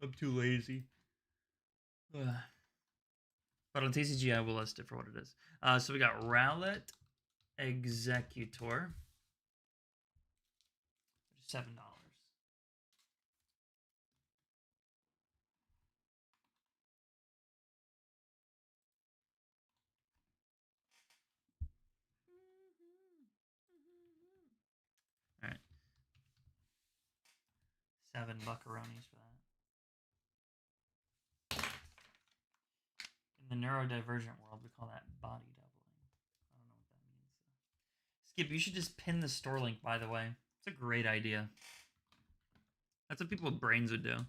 I'm too lazy. Ugh. But on TCG, I will list it for what it is. So we got Rowlet Executor. $7. All right. 7 buckaronis for that. In the neurodivergent world, we call that body doubling. I don't know what that means. Skip, you should just pin the store link, by the way. It's a great idea. That's what people with brains would do.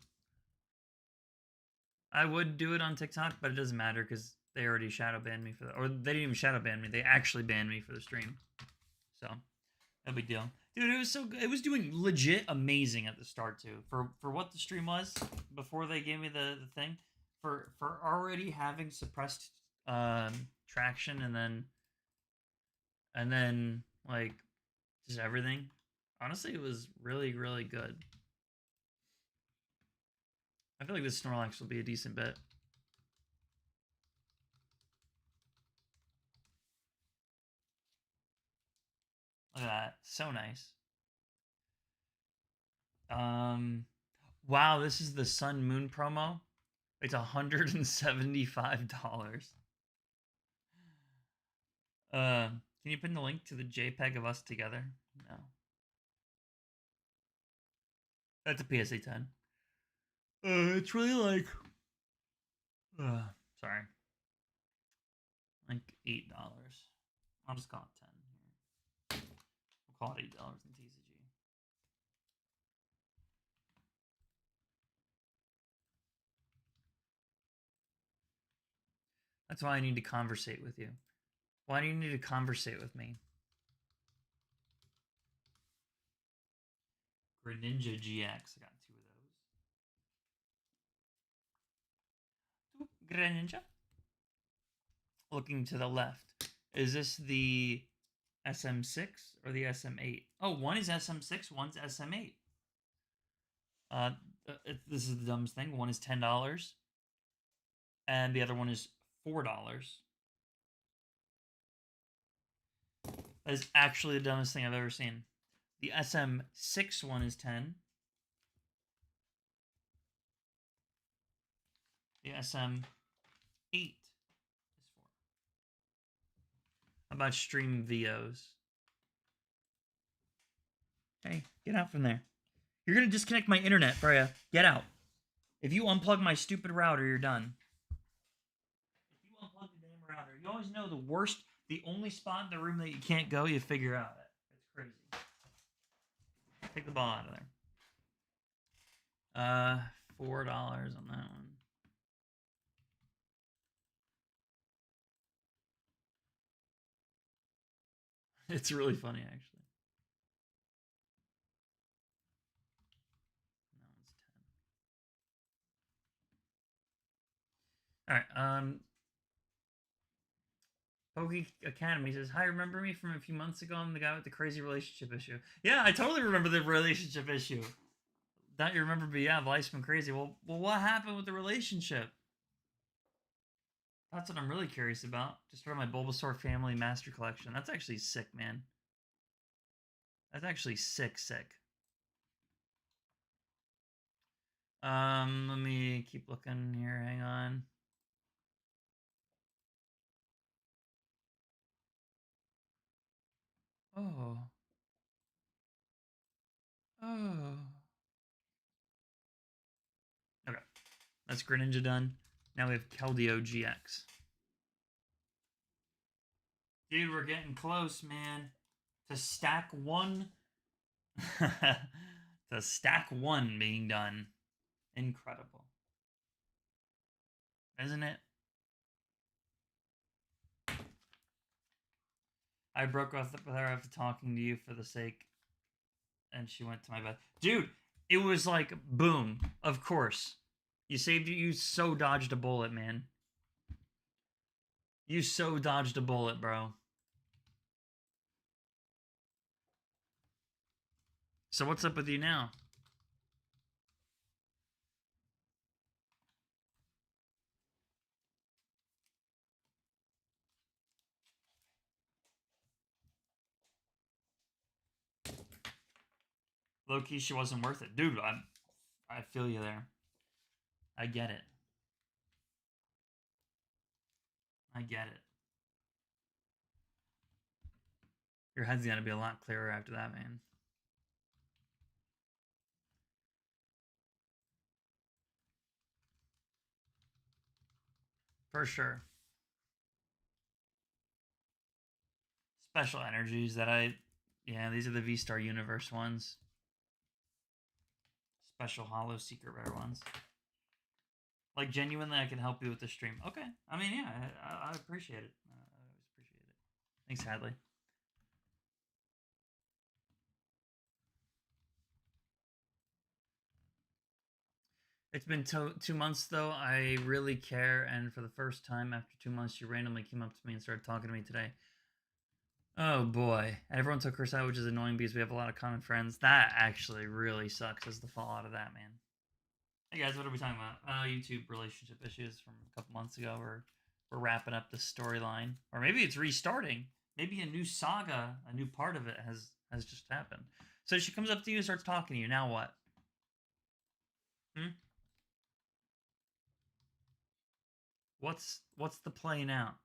I would do it on TikTok, but it doesn't matter because they already shadow banned me for that. Or they didn't even shadow ban me. They actually banned me for the stream. So, no big deal. Dude, it was so good. It was doing legit amazing at the start, too. For what the stream was, before they gave me the thing. For already having suppressed traction and then like just everything. Honestly, it was really, really good. I feel like this Snorlax will be a decent bet. Look at that. So nice. Wow, this is the Sun Moon promo. It's $175. Can you pin the link to the JPEG of us together? No. That's a PSA 10. It's really like sorry. Like $8. I'll just call it 10 here. We'll call it $8 in TCG. That's why I need to conversate with you. Why do you need to conversate with me? Greninja GX. I got 2 of those. Greninja. Looking to the left. Is this the SM6 or the SM8? Oh, one is SM6, one's SM8. This is the dumbest thing. One is $10, and the other one is $4. That is actually the dumbest thing I've ever seen. The SM6 one is 10. The SM8 is 4. How about stream VOs? Hey, get out from there. You're gonna disconnect my internet, Freya. Get out. If you unplug my stupid router, you're done. If you unplug the damn router, you always know the only spot in the room that you can't go, you figure out it. It's crazy. Take the ball out of there. $4 on that one. It's really funny, actually. That one's 10. All right. Poke Academy says, "Hi, remember me from a few months ago? I'm the guy with the crazy relationship issue." Yeah, I totally remember the relationship issue. That you remember, but yeah, life's been crazy. Well, what happened with the relationship? That's what I'm really curious about. Just started my Bulbasaur family master collection. That's actually sick, man. That's actually sick. Let me keep looking here. Hang on. Oh. Okay. That's Greninja done. Now we have Keldeo GX. Dude, we're getting close, man. To stack one. To stack one being done. Incredible. Isn't it? I broke with her after talking to you for the sake. And she went to my bed. Dude, it was like, boom. Of course. You saved you. You so dodged a bullet, man. You so dodged a bullet, bro. So what's up with you now? Low-key, she wasn't worth it. Dude, I feel you there. I get it. I get it. Your head's gonna be a lot clearer after that, man. For sure. Special energies that yeah, these are the V-Star Universe ones. Special Hollow Secret Rare ones. Like, genuinely, I can help you with the stream. Okay. I mean, yeah, I appreciate it. I always appreciate it. Thanks, Hadley. It's been 2 months, though. I really care, and for the first time after 2 months, she randomly came up to me and started talking to me today. Oh, boy. And everyone took her side, which is annoying because we have a lot of common friends. That actually really sucks as the fallout of that, man. Hey, guys, what are we talking about? YouTube relationship issues from a couple months ago. We're wrapping up the storyline. Or maybe it's restarting. Maybe a new saga, a new part of it has just happened. So she comes up to you and starts talking to you. Now what? What's the play now?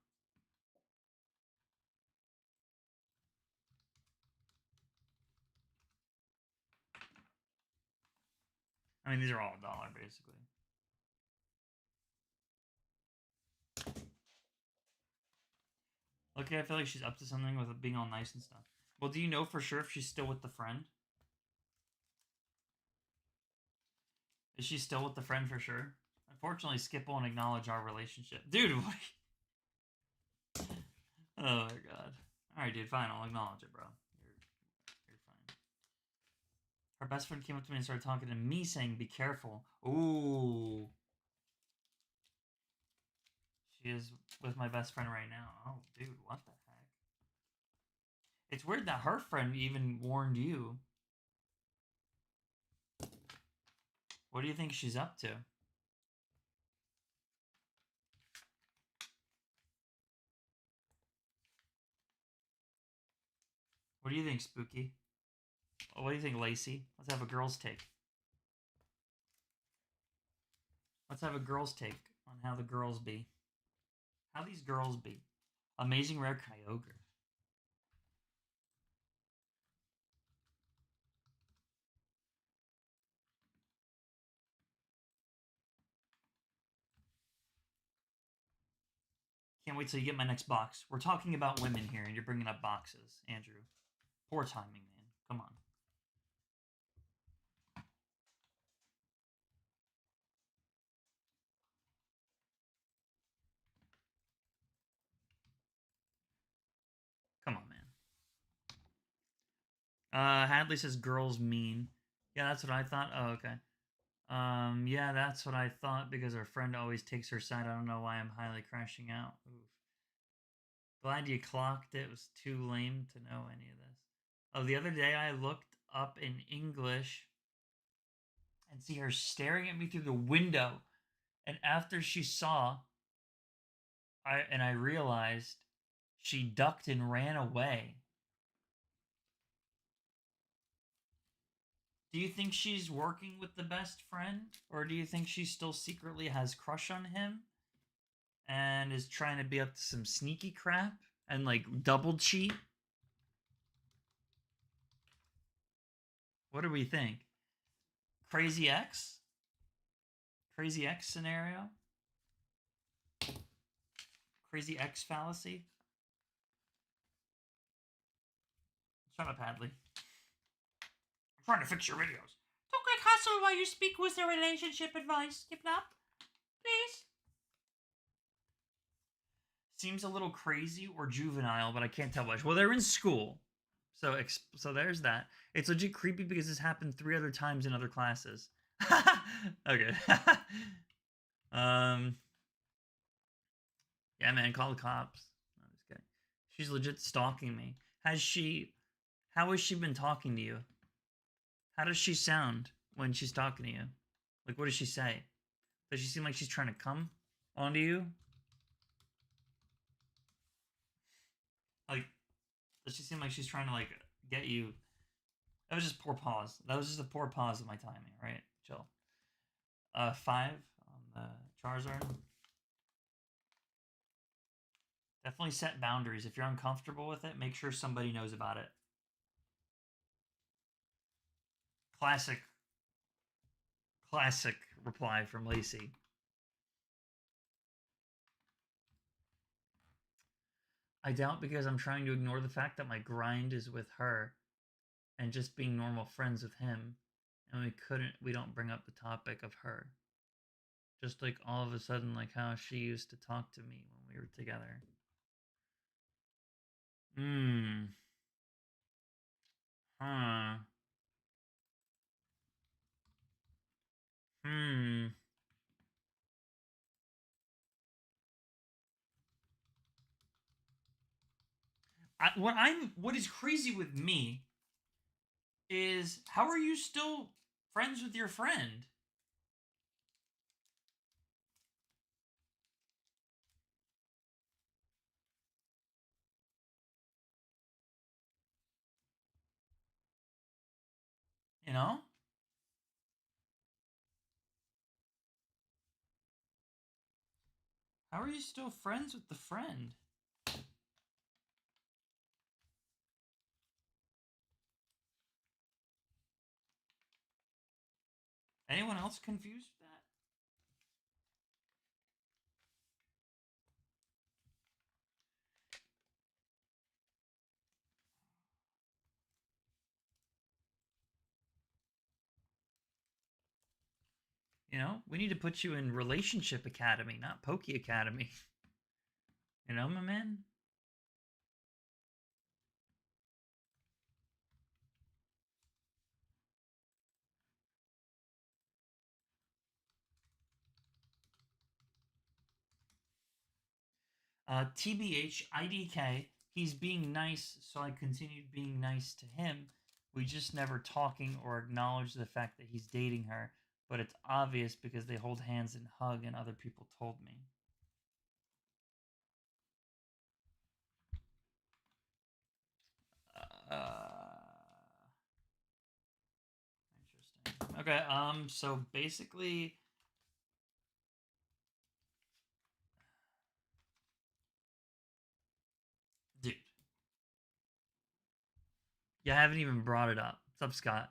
I mean, these are all $1, basically. Okay, I feel like she's up to something with being all nice and stuff. Well, do you know for sure if she's still with the friend? Is she still with the friend for sure? Unfortunately, Skip won't acknowledge our relationship. Dude, what? Oh my god. Alright, dude, fine. I'll acknowledge it, bro. You're fine. Her best friend came up to me and started talking to me, saying, "Be careful." Ooh. She is with my best friend right now. Oh, dude, what the heck? It's weird that her friend even warned you. What do you think she's up to? What do you think, Spooky? What do you think, Lacey? Let's have a girl's take. Let's have a girl's take on how the girls be. How these girls be. Amazing Rare Kyogre. Can't wait till you get my next box. We're talking about women here, and you're bringing up boxes, Andrew. Poor timing, man. Come on. Come on, man. Hadley says girls mean. Yeah, that's what I thought. Oh, okay. Yeah, that's what I thought because her friend always takes her side. I don't know why I'm highly crashing out. Oof. Glad you clocked it. It was too lame to know any of this. Oh, the other day I looked up in English and see her staring at me through the window. And after she saw, I realized she ducked and ran away. Do you think she's working with the best friend? Or do you think she still secretly has crush on him? And is trying to be up to some sneaky crap? And like double cheat? What do we think? Crazy X? Crazy X scenario? Crazy X fallacy? Shut up, Hadley. I'm trying to fix your videos. Don't get hustle while you speak with the relationship advice, Skiplup. Please. Seems a little crazy or juvenile, but I can't tell which. Well, they're in school. So there's that. It's legit creepy because this happened 3 other times in other classes. Okay. Yeah, man, call the cops. No, just kidding. She's legit stalking me. How has she been talking to you? How does she sound when she's talking to you? Like, what does she say? Does she seem like she's trying to come onto you? Like, does she seem like she's trying to, like, get you? That was just poor pause. That was just a poor pause of my timing, right? Chill. 5 on the Charizard. Definitely set boundaries. If you're uncomfortable with it, make sure somebody knows about it. Classic reply from Lacey. I doubt because I'm trying to ignore the fact that my grind is with her and just being normal friends with him, and we don't bring up the topic of her. Just like all of a sudden, like how she used to talk to me when we were together. Huh. Hmm. What is crazy with me is how are you still friends with your friend? You know? How are you still friends with the friend? Anyone else confused with that? You know, we need to put you in Relationship Academy, not Pokey Academy. You know, my man? TBH, IDK, he's being nice, so I continued being nice to him. We just never talking or acknowledge the fact that he's dating her, but it's obvious because they hold hands and hug, and other people told me. Interesting. Okay, so basically, dude, you haven't even brought it up. What's up, Scott?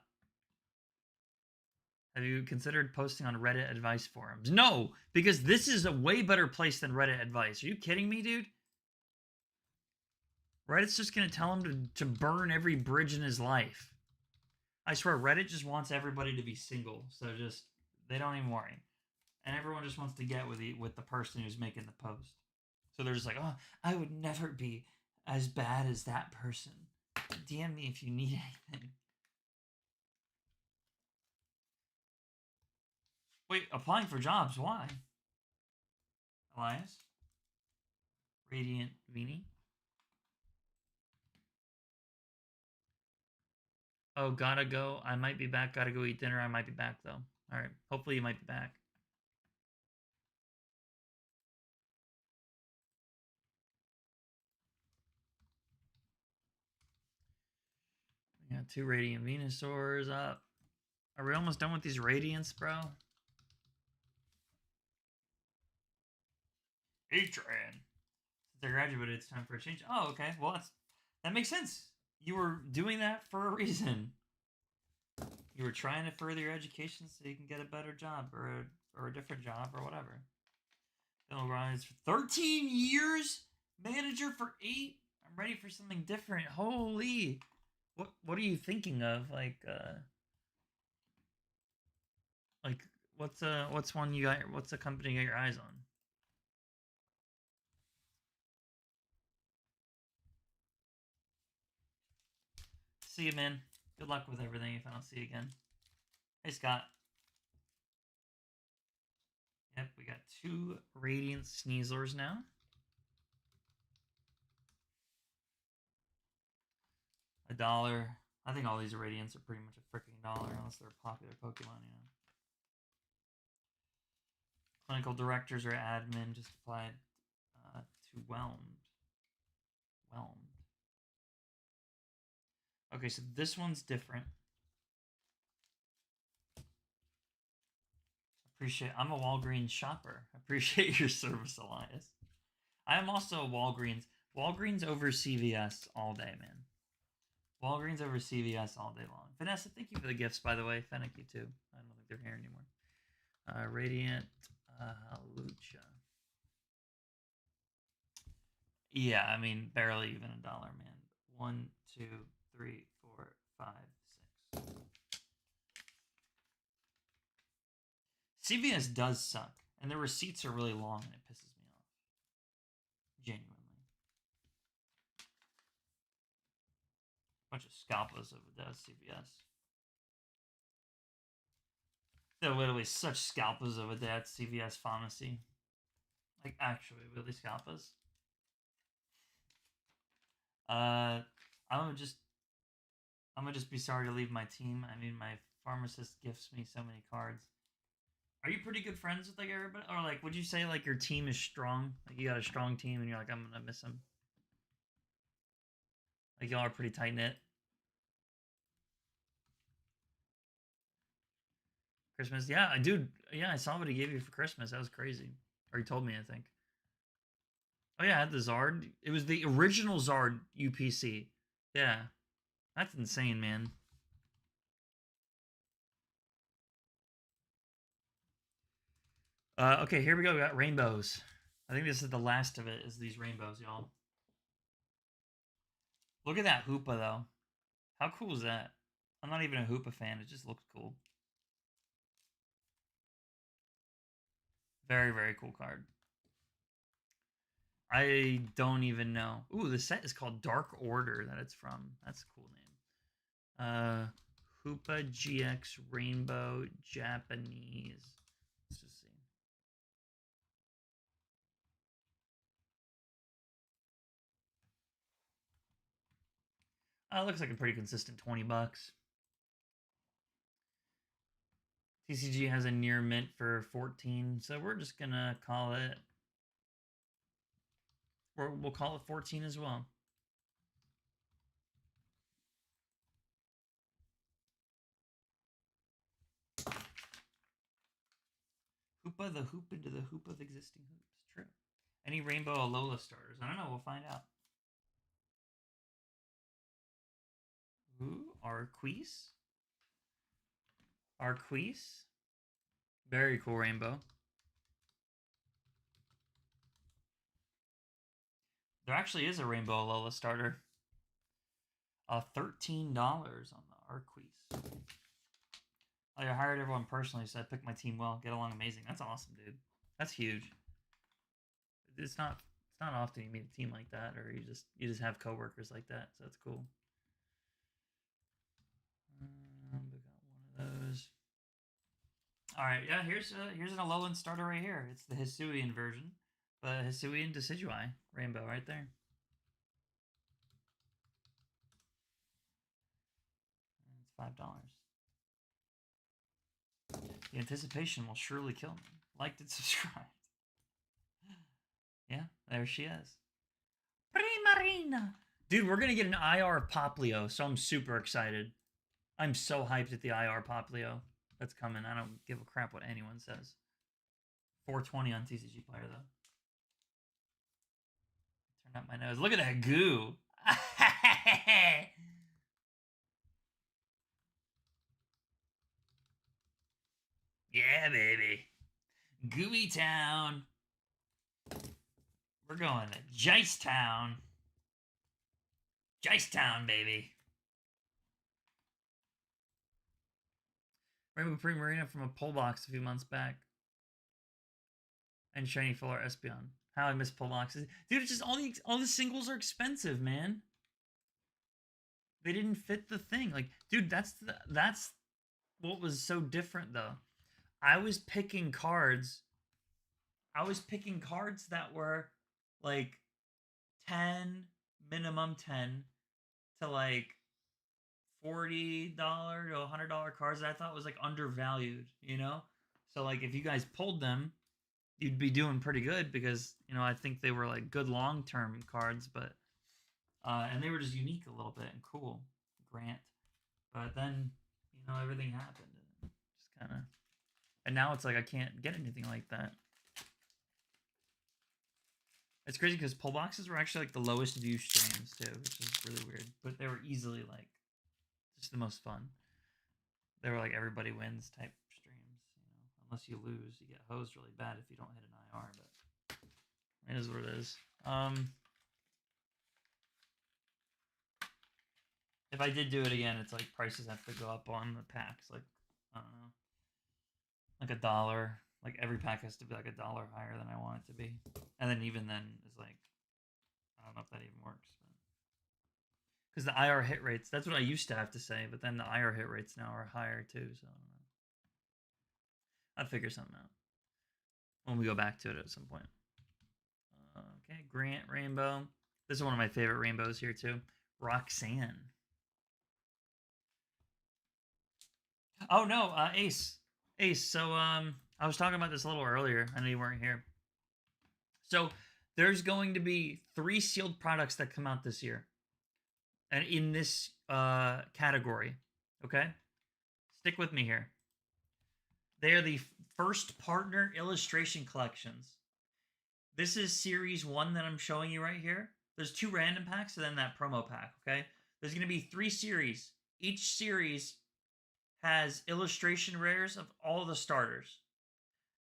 Have you considered posting on Reddit advice forums? No, because this is a way better place than Reddit advice. Are you kidding me, dude? Reddit's just gonna tell him to burn every bridge in his life. I swear, Reddit just wants everybody to be single, so just they don't even worry, and everyone just wants to get with the person who's making the post. So they're just like, oh, I would never be as bad as that person. DM me if you need anything. Wait, applying for jobs? Why? Elias? Radiant Vini? Oh, gotta go. I might be back. Gotta go eat dinner. I might be back though. All right. Hopefully you might be back. We got 2 Radiant Venusaurs up. Are we almost done with these Radiants, bro? Atran. Since I graduated, it's time for a change. Oh, okay. Well, that makes sense. You were doing that for a reason. You were trying to further your education so you can get a better job or a different job or whatever. Bill Ryan's for 13 years, manager for 8. I'm ready for something different. Holy, what are you thinking of? Like what's one you got? What's a company you got your eyes on? See you, man. Good luck with everything if I don't see you again. Hey, Scott. Yep, we got 2 Radiant Sneasels now. $1. I think all these Radiants are pretty much a freaking dollar unless they're a popular Pokemon, you know. Clinical directors or admin just applied to Whelmed. Okay, so this one's different. I'm a Walgreens shopper. Appreciate your service, Elias. I am also a Walgreens over CVS all day, man. Walgreens over CVS all day long. Vanessa, thank you for the gifts, by the way. Fennec, you too. I don't think they're here anymore. Radiant Lucha. Yeah, I mean, barely even $1, man. 1, 2, 3, 4, 5, 6. CVS does suck, and the receipts are really long, and it pisses me off. Genuinely. Bunch of scalpers over there at CVS. There are literally such scalpers over there at CVS Pharmacy. Like, actually, really scalpers. I'm gonna just be sorry to leave my team. I mean, my pharmacist gifts me so many cards. Are you pretty good friends with like everybody, or like would you say like your team is strong? Like you got a strong team, and you're like, I'm gonna miss him. Like y'all are pretty tight knit. Christmas, yeah, dude, yeah, I saw what he gave you for Christmas. That was crazy. Or he told me, I think. Oh yeah, I had the Zard. It was the original Zard UPC. Yeah, that's insane, man. Okay, here we go. We got rainbows. I think this is the last of it. Is these rainbows, y'all? Look at that Hoopa though. How cool is that? I'm not even a Hoopa fan. It just looks cool. Very, very cool card. I don't even know. Ooh, the set is called Dark Order that it's from. That's a cool name. Hoopa GX Rainbow Japanese. Let's just see. Looks like a pretty consistent 20 bucks. TCG has a near mint for 14, so we're just gonna call it. We'll call it 14 as well. Hoopa the hoop into the hoop of existing hoops. True. Any Rainbow Alola starters? I don't know. We'll find out. Ooh, Arqueeze. Arqueeze. Very cool rainbow. There actually is a Rainbow Alola starter. $13 on the Arqueeze. I hired everyone personally, so I picked my team well. Get along amazing. That's awesome, dude. That's huge. It's not often you meet a team like that, or you just have coworkers like that. So that's cool. We got one of those. All right, yeah. Here's an Alolan starter right here. It's the Hisuian version, but Hisuian Decidueye rainbow right there. And it's $5. The anticipation will surely kill me. Liked and subscribed. Yeah, there she is. Primarina. Dude, we're going to get an IR Poplio, so I'm super excited. I'm so hyped at the IR Poplio that's coming. I don't give a crap what anyone says. 420 on TCG Player, though. Turn up my nose. Look at that goo. Yeah, baby. Gooey Town. We're going to Jice Town. Jice Town, baby. Rainbow Primarina from a pull box a few months back. And Shiny Fuller Espeon. How I miss pull boxes. Dude, it's just all the singles are expensive, man. They didn't fit the thing. Like, dude, that's what was so different, though. I was picking cards that were like 10, minimum 10 to like $40 to $100 cards that I thought was like undervalued, you know? So like if you guys pulled them, you'd be doing pretty good because, you know, I think they were like good long-term cards, but and they were just unique a little bit and cool. Grant. But then, you know, everything happened and just kind of, and now it's like I can't get anything like that. It's crazy because pull boxes were actually like the lowest view streams too, which is really weird. But they were easily like just the most fun. They were like everybody wins type streams, you know. Unless you lose, you get hosed really bad if you don't hit an IR. But it is what it is. If I did do it again, it's like prices have to go up on the packs. Like I don't know, like $1. Like every pack has to be like $1 higher than I want it to be, and then even then is like I don't know if that even works. Because the IR hit rates, that's what I used to have to say, but then the IR hit rates now are higher too. So I don't know. I'll figure something out when we go back to it at some point. Okay, Grant Rainbow. This is one of my favorite rainbows here too. Roxanne. Oh no, Ace. So I was talking about this a little earlier. I know you weren't here. So there's going to be 3 sealed products that come out this year, and in this category. Okay, stick with me here. They are the first partner illustration collections. This is series 1 that I'm showing you right here. There's 2 random packs and then that promo pack. Okay, there's going to be 3 series. Each series has illustration rares of all the starters,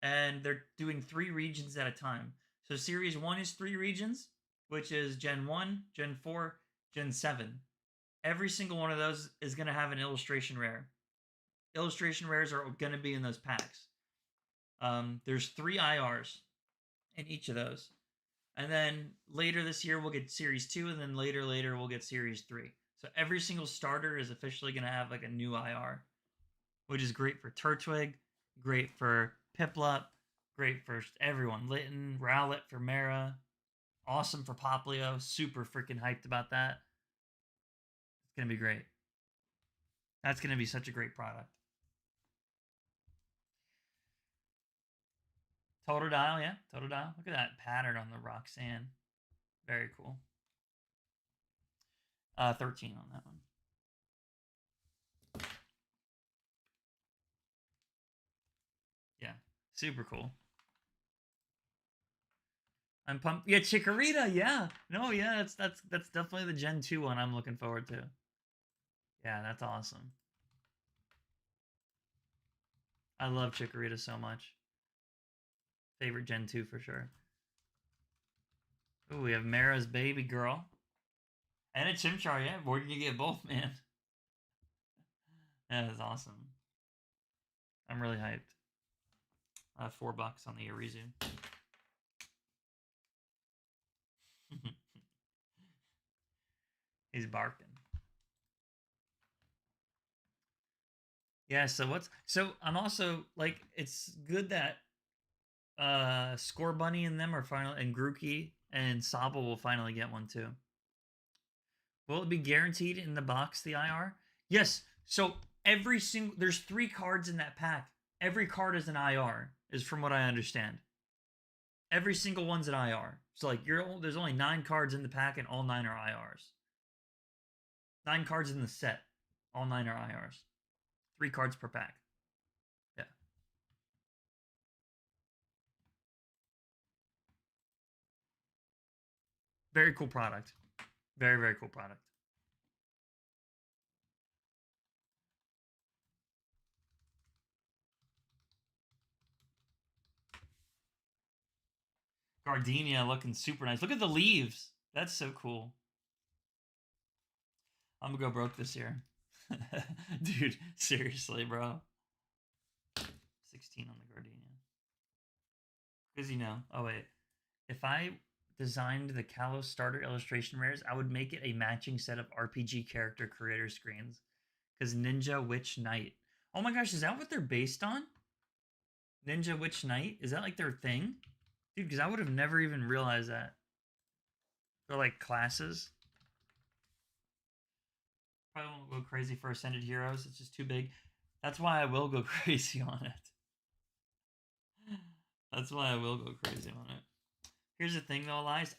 and they're doing 3 regions at a time. So series 1 is 3 regions, which is Gen 1, Gen 4, Gen 7. Every single one of those is going to have an illustration rare. Illustration rares are going to be in those packs. There's 3 IRs in each of those. And then later this year we'll get series 2, and then later we'll get series 3. So every single starter is officially going to have like a new IR, which is great for Turtwig, great for Piplup, great for everyone. Litten, Rowlet for Mara, awesome for Poplio. Super freaking hyped about that. gonna be great. That's gonna be such a great product. Total dial, yeah, total dial. Look at that pattern on the Roxanne. Very cool. 13 on that one. Yeah, super cool. I'm pumped. Yeah, Chikorita. Yeah, no, yeah, that's definitely the Gen 2 one I'm looking forward to. Yeah, that's awesome. I love Chikorita so much. Favorite Gen 2 for sure. Oh, we have Mara's baby girl. And a Chimchar, yeah. Where can you get both, man? That is awesome. I'm really hyped. $4 on the Arizu. He's barking. Yeah, so I'm also like it's good that Score Bunny and them are finally and Grookey and Sobble will finally get one too. Will it be guaranteed in the box, the IR? Yes. So there's 3 cards in that pack. Every card is an IR, is from what I understand. Every single one's an IR. So like there's only 9 cards in the pack and all 9 are IRs. 9 cards in the set. All 9 are IRs. 3 cards per pack. Yeah. Very cool product. Very, very cool product. Gardenia looking super nice. Look at the leaves. That's so cool. I'm gonna go broke this year. Dude, seriously, bro. 16 on the Gardenia. Because oh wait. If I designed the Kalos starter illustration rares, I would make it a matching set of RPG character creator screens. Because Ninja Witch Knight. Oh my gosh, is that what they're based on? Ninja Witch Knight? Is that like their thing? Dude, because I would have never even realized that. They're like classes. Probably won't go crazy for Ascended Heroes. It's just too big. That's why I will go crazy on it. That's why I will go crazy on it. Here's the thing though, Elias.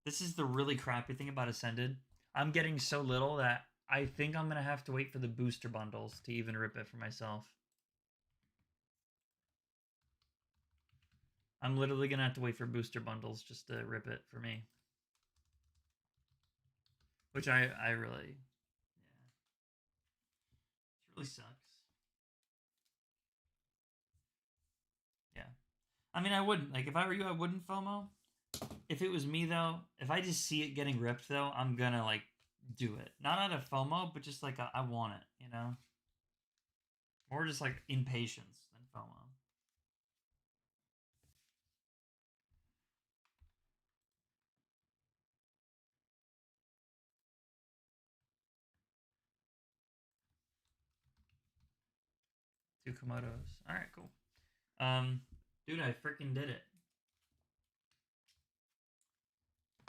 This is the really crappy thing about Ascended. I'm getting so little that I think I'm gonna have to wait for the booster bundles to even rip it for myself. I'm literally gonna have to wait for booster bundles just to rip it for me. Which I really, yeah. It really sucks. Yeah. I mean, I wouldn't. Like, if I were you, I wouldn't FOMO. If it was me, though, if I just see it getting ripped, though, I'm gonna, like, do it. Not out of FOMO, but just, like, I want it, you know? More just, like, impatience than FOMO. Two Komodos. Alright, cool. Dude, I freaking did it.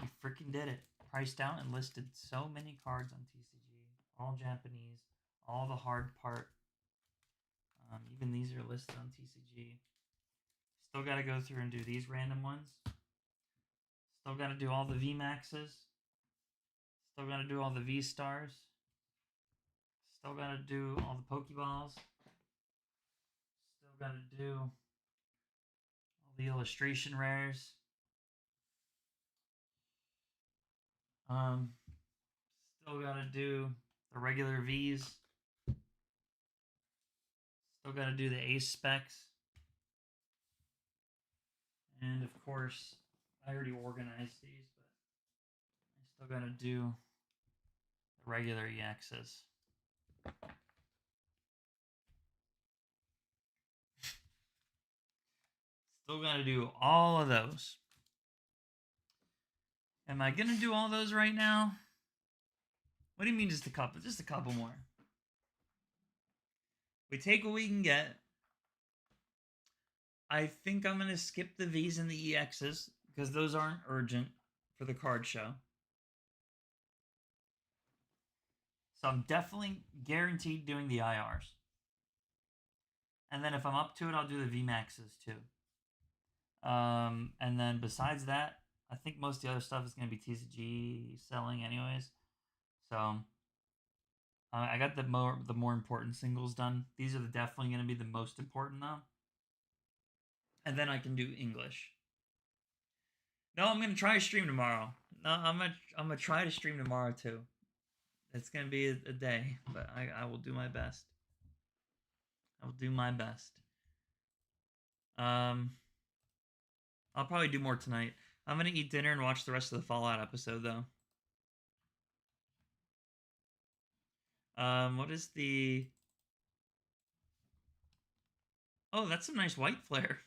We freaking did it. Priced out and listed so many cards on TCG. All Japanese. All the hard part. Even these are listed on TCG. Still got to go through and do these random ones. Still got to do all the VMAXs. Still got to do all the V-Stars. Still got to do all the Pokeballs. Still got to do all the illustration rares. Still got to do the regular Vs. Still got to do the Ace specs. And of course, I already organized these, but I still got to do the regular EXs. Still got to do all of those. Am I going to do all those right now? What do you mean just a couple? Just a couple more. We take what we can get. I think I'm going to skip the Vs and the EXs because those aren't urgent for the card show. So I'm definitely guaranteed doing the IRs. And then if I'm up to it, I'll do the VMAXs too. And then besides that, I think most of the other stuff is going to be TCG selling anyways. So I got the more important singles done. These are definitely going to be the most important though. And then I can do English. No, I'm gonna try to stream tomorrow. No, I'm gonna try to stream tomorrow too. It's gonna be a day, but I will do my best. I will do my best. Um, I'll probably do more tonight. I'm gonna eat dinner and watch the rest of the Fallout episode though. What is the? Oh, that's some nice white flare.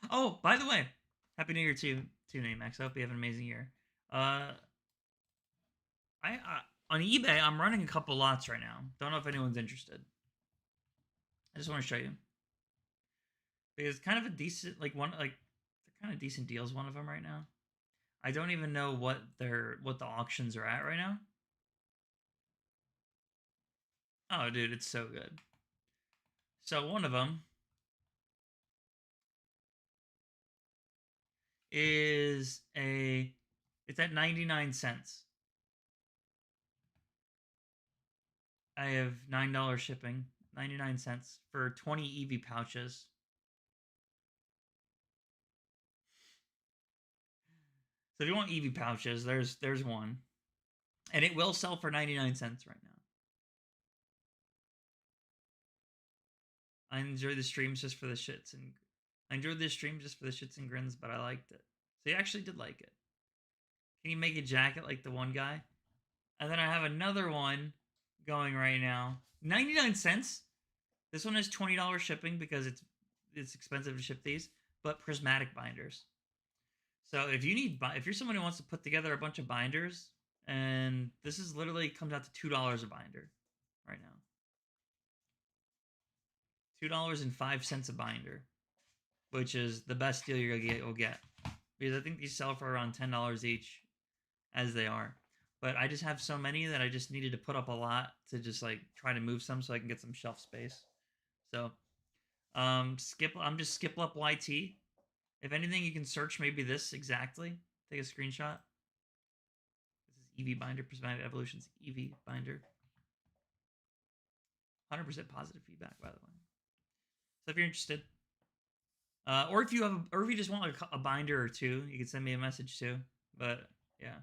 Oh, by the way, Happy New Year to you, Max. I hope you have an amazing year. Uh, I on eBay I'm running a couple lots right now. Don't know if anyone's interested. I just want to show you because it's kind of a decent they're kind of decent deals. One of them right now. I don't even know what the auctions are at right now. Oh, dude, it's so good. So one of them is it's at 99 cents. I have $9 shipping, 99 cents for 20 EV pouches. So if you want EV pouches, there's one, and it will sell for 99 cents right now. I enjoy the streams just for the shits and I enjoyed this stream just for the shits and grins, but I liked it. So you actually did like it. Can you make a jacket like the one guy? And then I have another one going right now. 99 cents. This one is $20 shipping because it's expensive to ship these, but prismatic binders. So if you're someone who wants to put together a bunch of binders, and this is literally comes out to $2 a binder right now. $2.05 a binder, which is the best deal you'll get. Because I think these sell for around $10 each as they are. But I just have so many that I just needed to put up a lot to just like try to move some so I can get some shelf space. So I'm just Skiplup YT. If anything, you can search maybe this exactly. Take a screenshot. This is EV binder, Prismatic Evolution's EV binder. 100% positive feedback, by the way. So if you're interested, or if you just want like a binder or two, you can send me a message too. But yeah.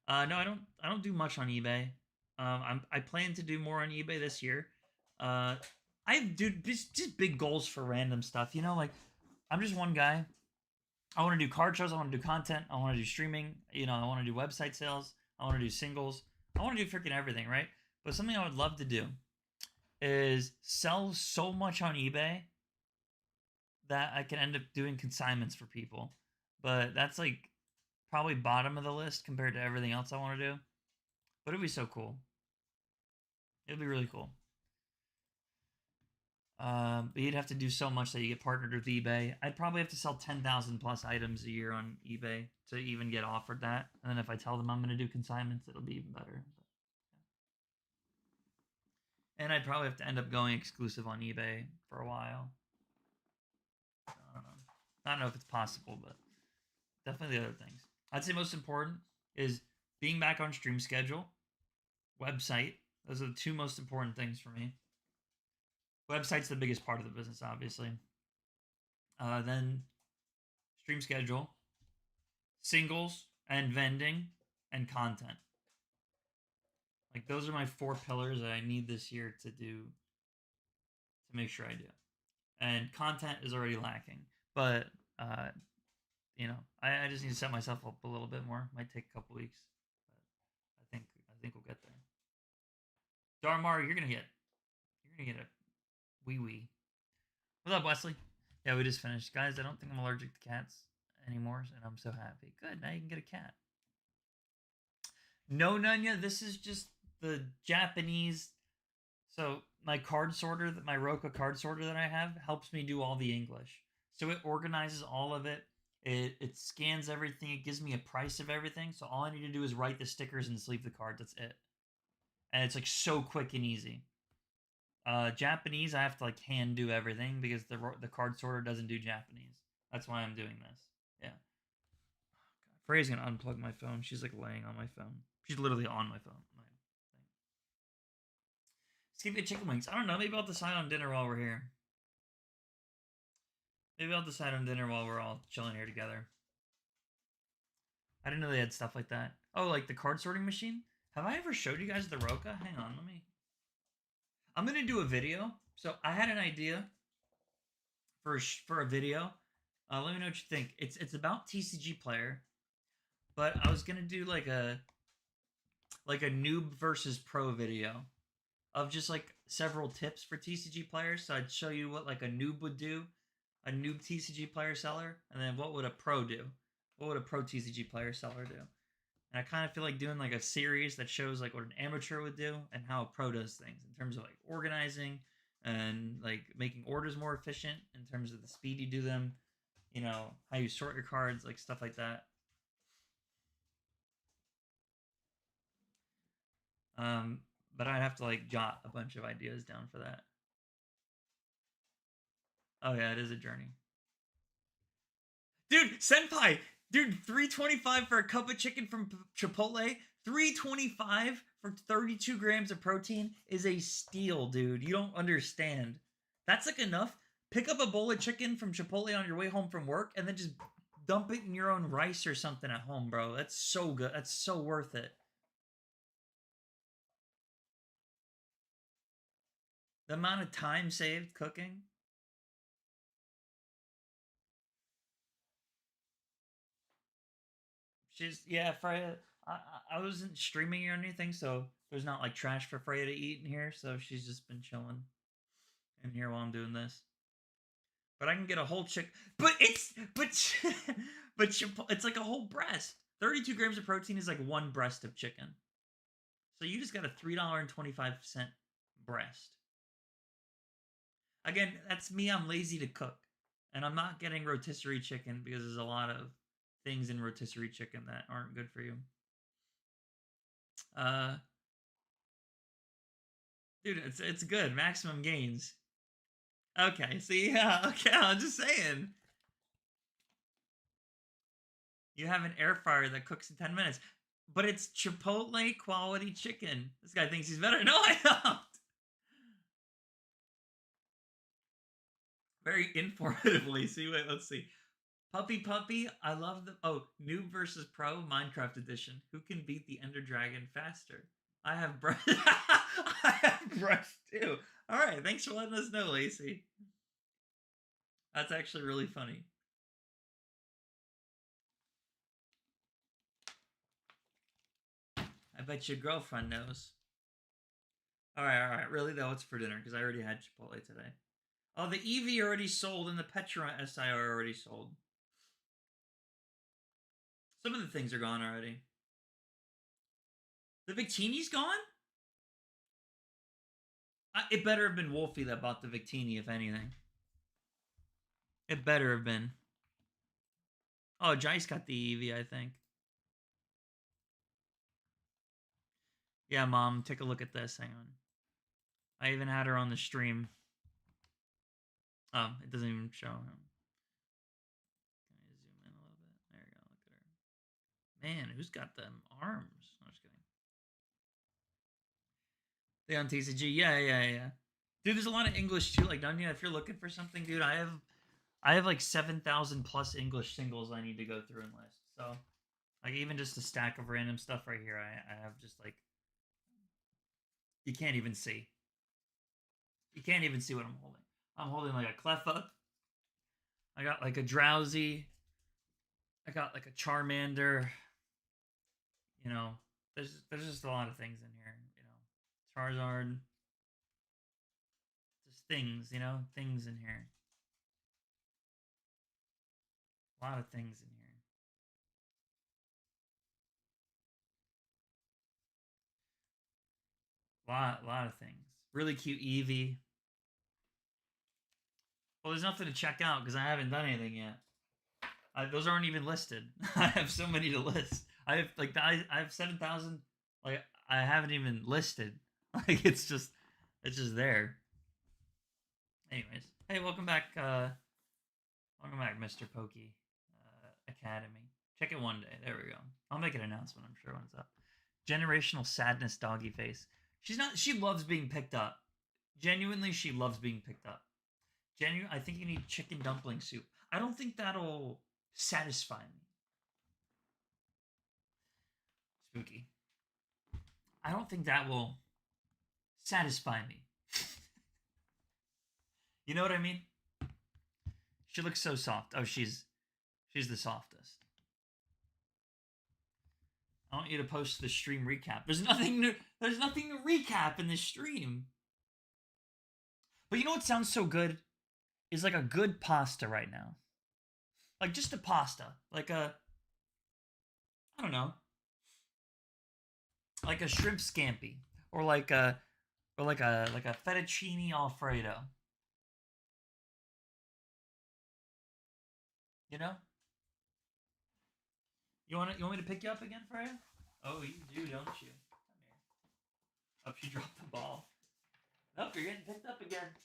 No, I don't do much on eBay. I plan to do more on eBay this year. I do just big goals for random stuff. You know, like I'm just one guy. I want to do card shows. I want to do content. I want to do streaming. You know, I want to do website sales. I want to do singles. I want to do freaking everything, right? But something I would love to do is sell so much on eBay that I can end up doing consignments for people. But that's like probably bottom of the list compared to everything else I want to do. But it'd be so cool. It'd be really cool. But you'd have to do so much that you get partnered with eBay. I'd probably have to sell 10,000 plus items a year on eBay to even get offered that. And then if I tell them I'm going to do consignments, it'll be even better. And I'd probably have to end up going exclusive on eBay for a while. I don't know. I don't know if it's possible, but definitely the other things. I'd say most important is being back on stream schedule, website. Those are the two most important things for me. Website's the biggest part of the business, obviously. Then stream schedule, singles, and vending, and content. Like those are my 4 pillars that I need this year to do to make sure I do. And content is already lacking, but you know, I just need to set myself up a little bit more. Might take a couple weeks, but I think we'll get there. Darmar, you're gonna get a wee. What's up, Wesley? Yeah, we just finished, guys. I don't think I'm allergic to cats anymore, and I'm so happy. Good, now you can get a cat. No, Nunya, this is just the Japanese. So my card sorter, my Roka card sorter that I have, helps me do all the English. So it organizes all of it It scans everything. It gives me a price of everything. So all I need to do is write the stickers and sleeve the cards. That's it. And it's like so quick and easy. Japanese, I have to like hand do everything because the card sorter doesn't do Japanese. That's why I'm doing this. Yeah. Freya's gonna unplug my phone. She's like laying on my phone. She's literally on my phone. My thing. Skip the chicken wings. I don't know. Maybe I'll decide on dinner while we're here. Maybe I'll decide on dinner while we're all chilling here together. I didn't know they had stuff like that. Oh, like the card sorting machine? Have I ever showed you guys the Roka? Hang on, let me. I'm gonna do a video. So I had an idea for a video. Let me know what you think. It's about TCG Player, but I was gonna do like a noob versus pro video of just like several tips for TCG players. So I'd show you what like a noob would do, a noob TCG player seller, and then what would a pro do? What would a pro TCG player seller do? And I kind of feel like doing like a series that shows like what an amateur would do and how a pro does things in terms of like organizing and like making orders more efficient in terms of the speed you do them, how you sort your cards, like stuff like that. Um, but I'd have to like jot a bunch of ideas down for that. Oh yeah, it is a journey. Dude, Senpai, dude, 325 for a cup of chicken from Chipotle, 325 for 32 grams of protein is a steal, dude. You don't understand. That's like enough. Pick up a bowl of chicken from Chipotle on your way home from work and then just dump it in your own rice or something at home, bro. That's so good. That's so worth it. The amount of time saved cooking. She's yeah, Freya. I wasn't streaming or anything, so there's not like trash for Freya to eat in here. So she's just been chilling in here while I'm doing this. But I can get a whole chick. But it's like a whole breast. 32 grams of protein is like one breast of chicken. So you just got a $3.25 breast. Again, that's me. I'm lazy to cook, and I'm not getting rotisserie chicken because there's a lot of things in rotisserie chicken that aren't good for you. Uh, Dude, it's good. Maximum gains. Okay, see, yeah, okay, I'm just saying. You have an air fryer that cooks in 10 minutes, but it's Chipotle quality chicken. This guy thinks he's better. No, I don't. Very informatively. See, wait, let's see. Puppy, I love the noob versus pro Minecraft edition. Who can beat the Ender Dragon faster? I have breath. I have breath too. All right, thanks for letting us know, Lacey. That's actually really funny. I bet your girlfriend knows. All right. Really though, what's for dinner? Because I already had Chipotle today. Oh, the Eevee already sold, and the Petra SI are already sold. Some of the things are gone already. The Victini's gone? It better have been Wolfie that bought the Victini, if anything. It better have been. Oh, Jice got the Eevee, I think. Yeah, Mom, take a look at this. Hang on. I even had her on the stream. Oh, it doesn't even show him. Can I zoom in a little bit? There you go. Look at her. Man, who's got them arms? I'm just kidding. They on TCG. Yeah. Dude, there's a lot of English too. Like, Dunya, if you're looking for something, dude, I have like 7,000 plus English singles I need to go through and list. So, like, even just a stack of random stuff right here, I have just like you can't even see. You can't even see what I'm holding. I'm holding like a Cleffa. I got like a Drowsy. I got like a Charmander. There's just a lot of things in here. Charizard. Just things. Things in here. A lot of things in here. Lot of things. Really cute Eevee. Well, there's nothing to check out because I haven't done anything yet. Those aren't even listed. I have so many to list. I have 7,000. Like I haven't even listed. Like it's just there. Anyways, hey, welcome back, Mr. Pokey Academy. Check it one day. There we go. I'll make an announcement. I'm sure when it's up. Generational sadness, doggy face. She's not. She loves being picked up. Genuinely, she loves being picked up. I think you need chicken dumpling soup. I don't think that'll satisfy me. Spooky. I don't think that will satisfy me. You know what I mean? She looks so soft. Oh, she's the softest. I want you to post the stream recap. There's nothing to recap in this stream. But you know what sounds so good? Is like a good pasta right now. Like just a pasta. Like a I don't know. Like a shrimp scampi. Or like a fettuccine alfredo. You know? You want me to pick you up again, Freya? Oh, you do, don't you? Come here. Oh, she dropped the ball. Nope, you're getting picked up again.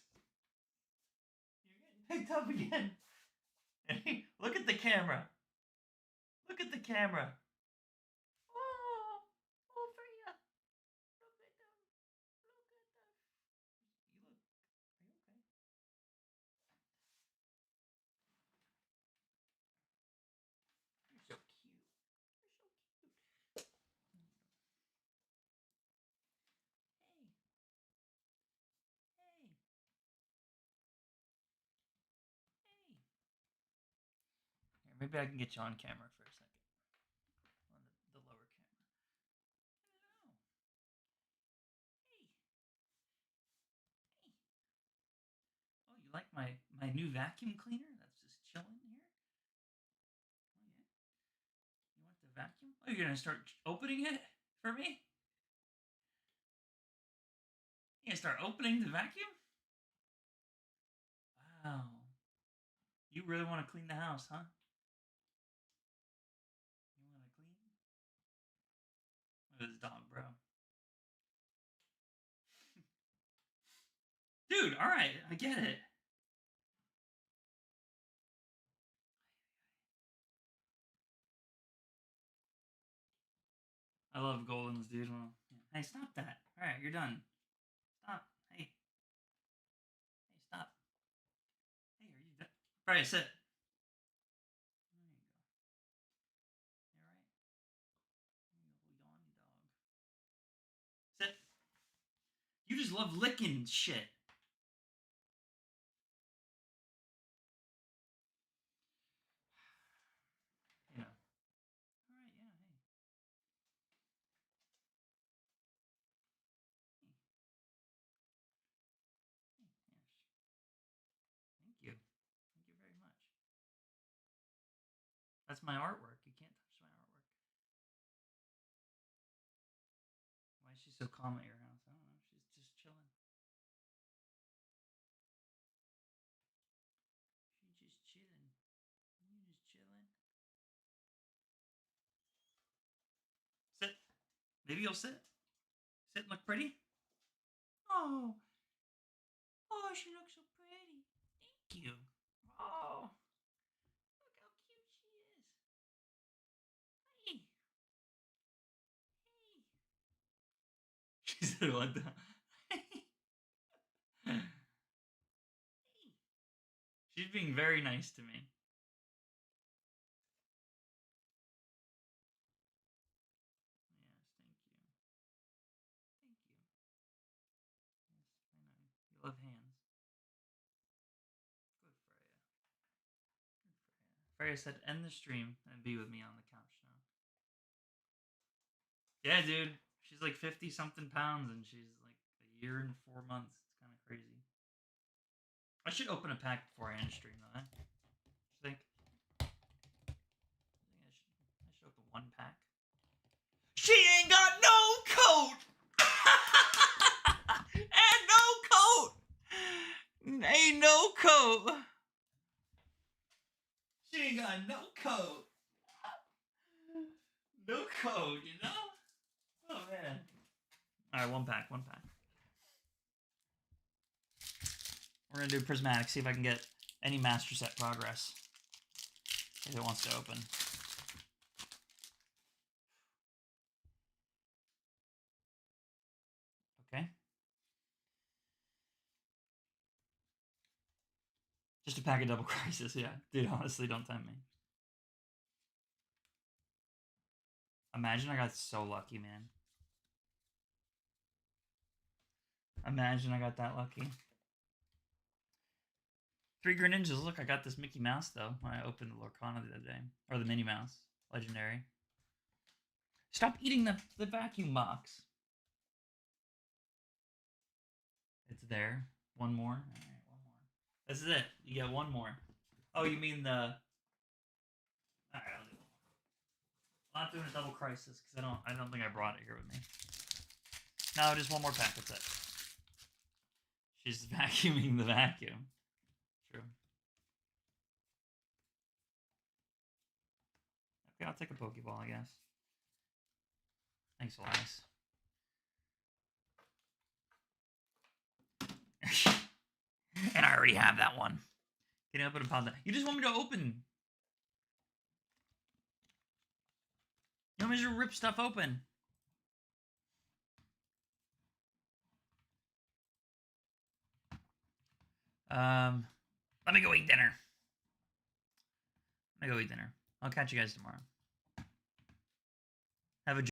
You're getting picked up again. Look at the camera. Look at the camera. Oh, oh, Freya. Look at them. Look at them. You look. Are you okay? You're so cute. You're so cute. Hey, hey, hey. Here, maybe I can get you on camera for a second. On the lower camera. Hello. Hey, hey. Oh, you like my new vacuum cleaner that's just chilling here? Oh yeah. You want the vacuum? Oh, you're gonna start opening it for me? You gonna start opening the vacuum? Wow. You really want to clean the house, huh? You want to clean? Look at this dog, bro. Dude, all right, I get it. I love Goldens, dude. Well, hey, stop that. All right, you're done. Stop. Hey, hey, stop. Hey, are you done? All right, sit. There you go. You all right? You little yawny dog. Sit. You just love licking shit. You know. All right, yeah. Hey. Hey. Hey. Yes. Thank you. Thank you very much. That's my artwork. You can't touch my artwork. Why is she so calm at your house? I don't know. She's just chilling. She's just chilling. You just chilling. Sit. Maybe you'll sit. Sit and look pretty. Oh. Oh, she looks so pretty. Thank you. Oh. Look how cute she is. Hey. Hey. She said what the hey. She's being very nice to me. Yes, thank you. Thank you. Yes, I know. You love hands. Good Freya. Good Freya. Freya said end the stream and be with me on the couch now. Yeah, dude. She's like 50 something pounds and she's like a year and 4 months. It's kind of crazy. I should open a pack before I end stream though, eh? You think? I should open one pack. She ain't got no coat! And no coat! Ain't no coat! She ain't got no code. No code, you know? Oh, man. Alright, one pack. We're gonna do prismatic, see if I can get any master set progress. If it wants to open. Okay. Just a pack of double crisis, yeah. Dude, honestly, don't tempt me. Imagine I got so lucky, man. Imagine I got that lucky. 3 Greninjas. Look, I got this Mickey Mouse, though, when I opened the Lorcana the other day. Or the Minnie Mouse. Legendary. Stop eating the vacuum box. It's there. One more. All right, one more. This is it. You get one more. Oh, you mean the... Alright, I'll do one more. I'm not doing a double crisis, because I don't think I brought it here with me. No, just one more pack. That's it. She's vacuuming the vacuum. True. Okay, I'll take a Pokeball, I guess. Thanks, Elias. And I already have that one. Can you open a pod? You just want me to open. You want me to rip stuff open. Let me go eat dinner. I'll catch you guys tomorrow.